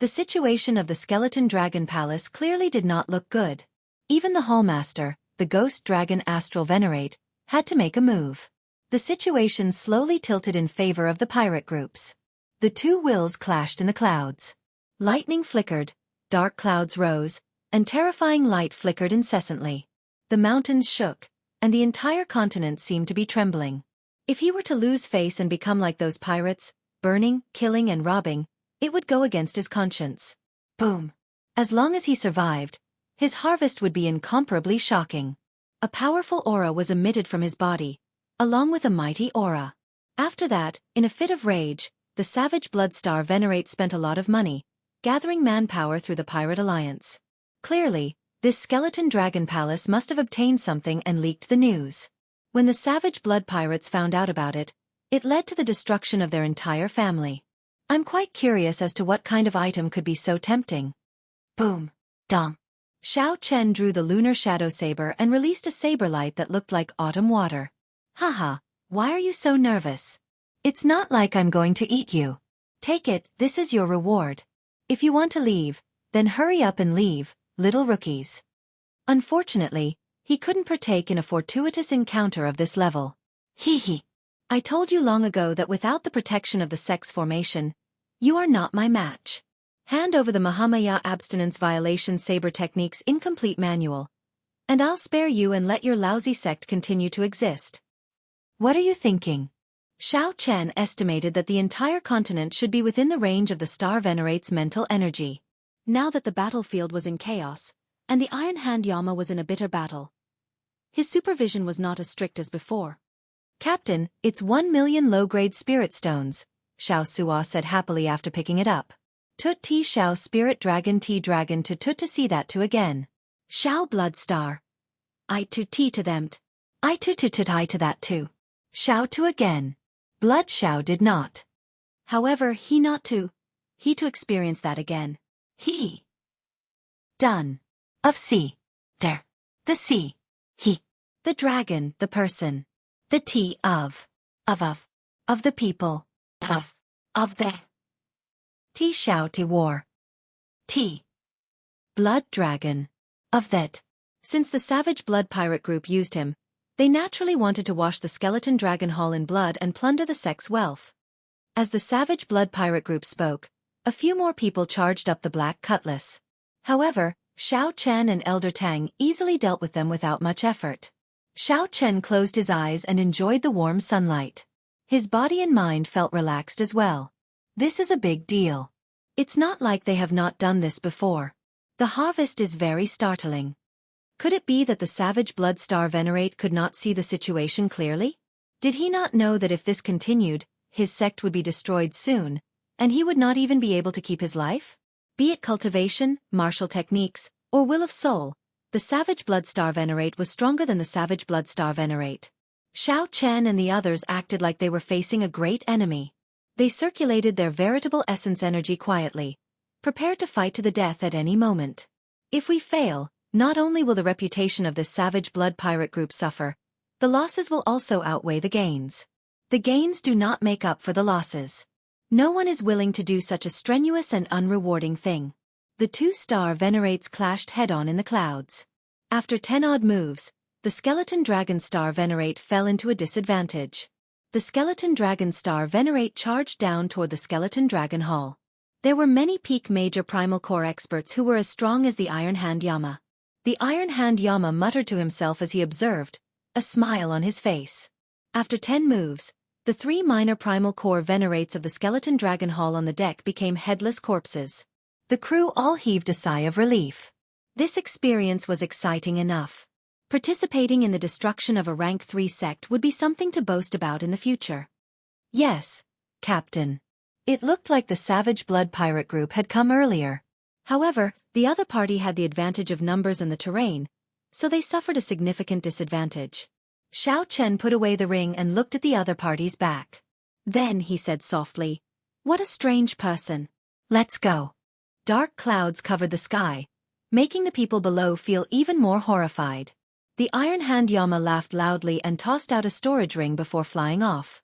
The situation of the Skeleton Dragon Palace clearly did not look good. Even the Hallmaster, the Ghost Dragon Astral Venerate, had to make a move. The situation slowly tilted in favor of the pirate groups. The two wills clashed in the clouds. Lightning flickered, dark clouds rose, and terrifying light flickered incessantly. The mountains shook, and the entire continent seemed to be trembling. If he were to lose face and become like those pirates, burning, killing and robbing, it would go against his conscience. Boom. As long as he survived, his harvest would be incomparably shocking. A powerful aura was emitted from his body, along with a mighty aura. After that, in a fit of rage, the Savage Blood Star Venerate spent a lot of money, gathering manpower through the Pirate Alliance. Clearly, this Skeleton Dragon Palace must have obtained something and leaked the news. When the Savage Blood Pirates found out about it, it led to the destruction of their entire family. I'm quite curious as to what kind of item could be so tempting. Boom. Dong. Xiao Chen drew the lunar shadow saber and released a saber light that looked like autumn water. Haha, why are you so nervous? It's not like I'm going to eat you. Take it, this is your reward. If you want to leave, then hurry up and leave, little rookies. Unfortunately, he couldn't partake in a fortuitous encounter of this level. I told you long ago that without the protection of the sex formation, you are not my match. Hand over the Mahamaya Abstinence Violation Saber Techniques Incomplete Manual, and I'll spare you and let your lousy sect continue to exist. What are you thinking? Xiao Chen estimated that the entire continent should be within the range of the Star Venerate's mental energy. Now that the battlefield was in chaos, and the Iron Hand Yama was in a bitter battle, his supervision was not as strict as before. Captain, it's 1 million low-grade spirit stones, Xiao Suo said happily after picking it up. Tut ti Xiao Spirit Dragon T Dragon to see that to again. Xiao Blood Star. I to ti to them. I to I to that too. Xiao to again. Blood Xiao did not. However, he to experience that again. He. Done. Of sea. There. The sea. He. The dragon, the person. The T of the people. Of the. T Xiao to war. T. Blood dragon. Of that. Since the Savage Blood Pirate group used him, they naturally wanted to wash the Skeleton Dragon Hall in blood and plunder the sect's wealth. As the Savage Blood Pirate group spoke, a few more people charged up the black cutlass. However, Xiao Chen and Elder Tang easily dealt with them without much effort. Xiao Chen closed his eyes and enjoyed the warm sunlight. His body and mind felt relaxed as well. This is a big deal. It's not like they have not done this before. The harvest is very startling. Could it be that the Savage Blood Star Venerate could not see the situation clearly? Did he not know that if this continued, his sect would be destroyed soon, and he would not even be able to keep his life? Be it cultivation, martial techniques, or will of soul, the Savage Blood Star Venerate was stronger than the Savage Blood Star Venerate. Xiao Chen and the others acted like they were facing a great enemy. They circulated their veritable essence energy quietly, prepared to fight to the death at any moment. If we fail, not only will the reputation of this Savage Blood Pirate group suffer, the losses will also outweigh the gains. The gains do not make up for the losses. No one is willing to do such a strenuous and unrewarding thing. The two-star Venerates clashed head-on in the clouds. After 10-odd moves, the Skeleton Dragon Star Venerate fell into a disadvantage. The Skeleton Dragon Star Venerate charged down toward the Skeleton Dragon Hall. There were many peak major primal core experts who were as strong as the Iron Hand Yama. The Iron Hand Yama muttered to himself as he observed, a smile on his face. After 10 moves, the 3 minor primal core venerates of the Skeleton Dragon Hall on the deck became headless corpses. The crew all heaved a sigh of relief. This experience was exciting enough. Participating in the destruction of a rank 3 sect would be something to boast about in the future. Yes, Captain. It looked like the Savage Blood Pirate group had come earlier. However, the other party had the advantage of numbers and the terrain, so they suffered a significant disadvantage. Xiao Chen put away the ring and looked at the other party's back. Then he said softly, "What a strange person. Let's go." Dark clouds covered the sky, making the people below feel even more horrified. The Iron Hand Yama laughed loudly and tossed out a storage ring before flying off.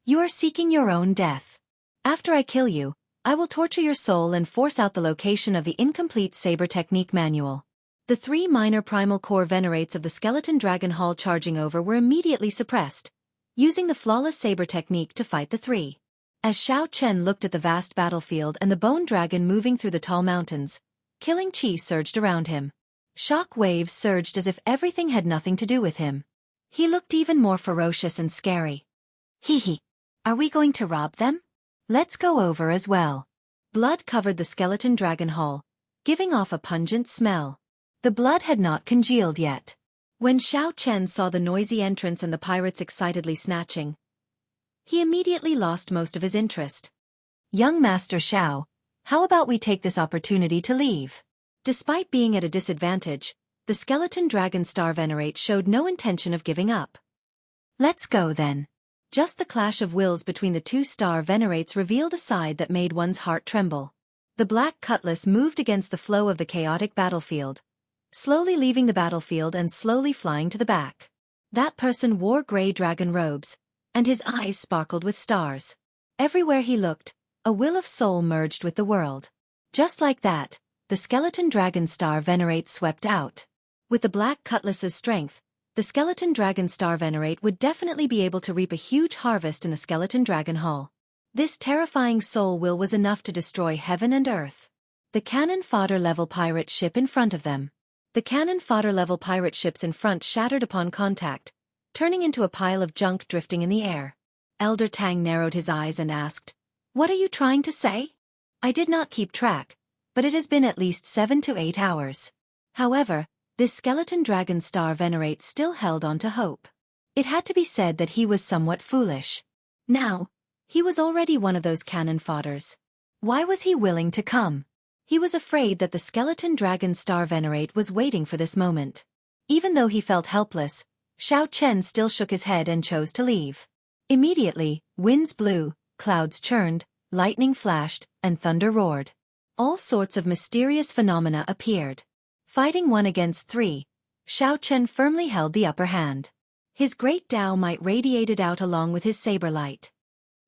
"You are seeking your own death. After I kill you, I will torture your soul and force out the location of the incomplete saber technique manual." The 3 minor primal core venerates of the skeleton dragon hall charging over were immediately suppressed, using the flawless saber technique to fight the 3. As Xiao Chen looked at the vast battlefield and the bone dragon moving through the tall mountains, killing chi surged around him. Shock waves surged as if everything had nothing to do with him. He looked even more ferocious and scary. "Hee. Are we going to rob them? Let's go over as well." Blood covered the skeleton dragon hall, giving off a pungent smell. The blood had not congealed yet. When Xiao Chen saw the noisy entrance and the pirates excitedly snatching, he immediately lost most of his interest. "Young Master Xiao, how about we take this opportunity to leave?" Despite being at a disadvantage, the skeleton dragon star venerate showed no intention of giving up. "Let's go then." Just the clash of wills between the 2 star venerates revealed a side that made one's heart tremble. The black cutlass moved against the flow of the chaotic battlefield, slowly leaving the battlefield and slowly flying to the back. That person wore gray dragon robes, and his eyes sparkled with stars. Everywhere he looked, a will of soul merged with the world. Just like that, the skeleton dragon star venerate swept out. With the black cutlass's strength, the skeleton dragon star venerate would definitely be able to reap a huge harvest in the skeleton dragon hall. This terrifying soul will was enough to destroy heaven and earth. The cannon fodder level pirate ship in front of them. The cannon fodder level pirate ships in front shattered upon contact, turning into a pile of junk drifting in the air. Elder Tang narrowed his eyes and asked, "What are you trying to say?" "I did not keep track, but it has been at least 7 to 8 hours. However, this skeleton dragon star venerate still held on to hope. It had to be said that he was somewhat foolish. Now, he was already one of those cannon fodders. Why was he willing to come? He was afraid that the skeleton dragon star venerate was waiting for this moment. Even though he felt helpless, Xiao Chen still shook his head and chose to leave. Immediately, winds blew, clouds churned, lightning flashed, and thunder roared. All sorts of mysterious phenomena appeared. Fighting 1 against 3, Xiao Chen firmly held the upper hand. His great Tao might radiated out along with his saber light.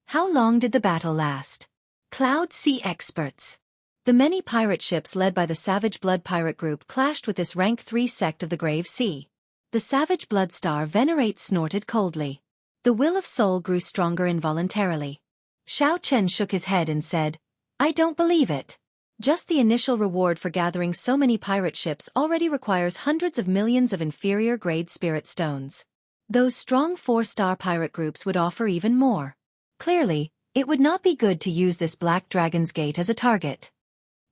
How long did the battle last? Cloud Sea experts. The many pirate ships led by the Savage Blood Pirate Group clashed with this rank 3 sect of the Grave Sea. The Savage Blood Star venerate snorted coldly. The will of soul grew stronger involuntarily. Xiao Chen shook his head and said, "I don't believe it. Just the initial reward for gathering so many pirate ships already requires hundreds of millions of inferior-grade spirit stones. Those strong 4-star pirate groups would offer even more. Clearly, it would not be good to use this Black Dragon's Gate as a target."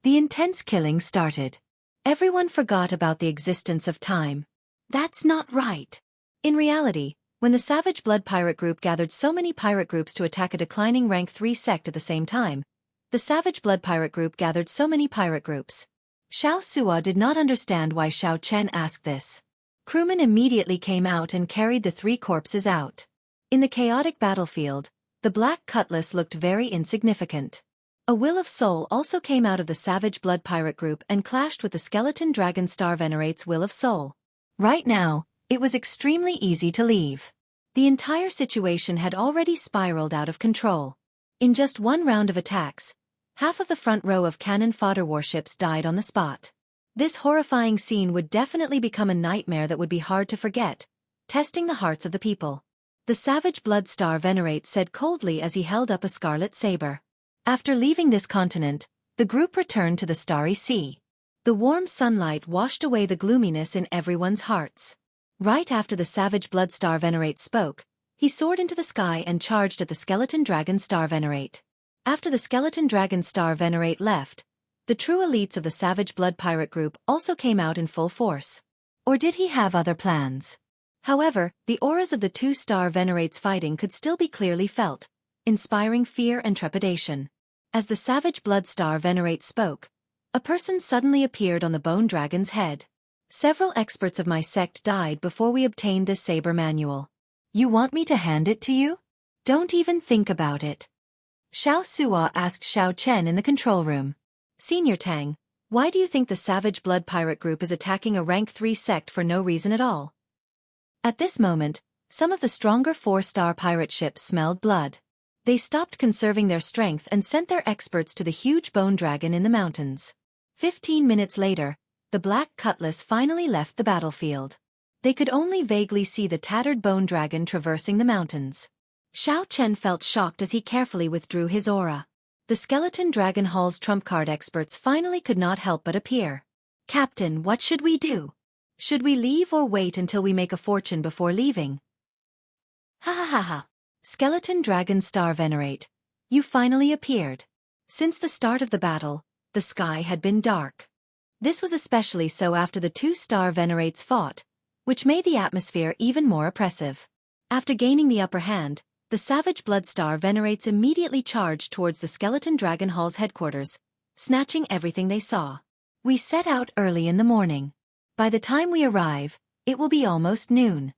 The intense killing started. Everyone forgot about the existence of time. That's not right. In reality, when the Savage Blood Pirate Group gathered so many pirate groups to attack a declining rank 3 sect at the same time, the Savage Blood Pirate Group gathered so many pirate groups. Xiao Sua did not understand why Xiao Chen asked this. Crewmen immediately came out and carried the 3 corpses out. In the chaotic battlefield, the Black Cutlass looked very insignificant. A will of soul also came out of the Savage Blood Pirate Group and clashed with the Skeleton Dragon Star Venerate's will of soul. Right now, it was extremely easy to leave. The entire situation had already spiraled out of control. In just 1 round of attacks, half of the front row of cannon fodder warships died on the spot. This horrifying scene would definitely become a nightmare that would be hard to forget, testing the hearts of the people. The Savage Blood Star Venerate said coldly as he held up a scarlet saber. After leaving this continent, the group returned to the Starry Sea. The warm sunlight washed away the gloominess in everyone's hearts. Right after the Savage Blood Star Venerate spoke, he soared into the sky and charged at the Skeleton Dragon Star Venerate. After the Skeleton Dragon Star Venerate left, The true elites of the Savage Blood Pirate group also came out in full force. Or did he have other plans? However, the auras of the two-star venerates fighting could still be clearly felt, inspiring fear and trepidation. As the Savage Blood Star venerate spoke, a person suddenly appeared on the bone dragon's head. Several experts of my sect died before we obtained this saber manual. You want me to hand it to you? Don't even think about it. Xiao Suo asked Xiao Chen in the control room. Senior Tang, why do you think the Savage Blood Pirate group is attacking a rank 3 sect for no reason at all? At this moment, some of the stronger 4-star pirate ships smelled blood. They stopped conserving their strength and sent their experts to the huge bone dragon in the mountains. 15 minutes later, the Black Cutlass finally left the battlefield. They could only vaguely see the tattered bone dragon traversing the mountains. Xiao Chen felt shocked as he carefully withdrew his aura. The Skeleton Dragon Hall's trump card experts finally could not help but appear. Captain, what should we do? Should we leave or wait until we make a fortune before leaving? Ha ha ha ha. Skeleton Dragon Star Venerate, you finally appeared. Since the start of the battle, the sky had been dark. This was especially so after the two-star venerates fought, which made the atmosphere even more oppressive. After gaining the upper hand, the Savage Blood Star venerates immediately charged towards the Skeleton Dragon Hall's headquarters, snatching everything they saw. We set out early in the morning. By the time we arrive, it will be almost noon.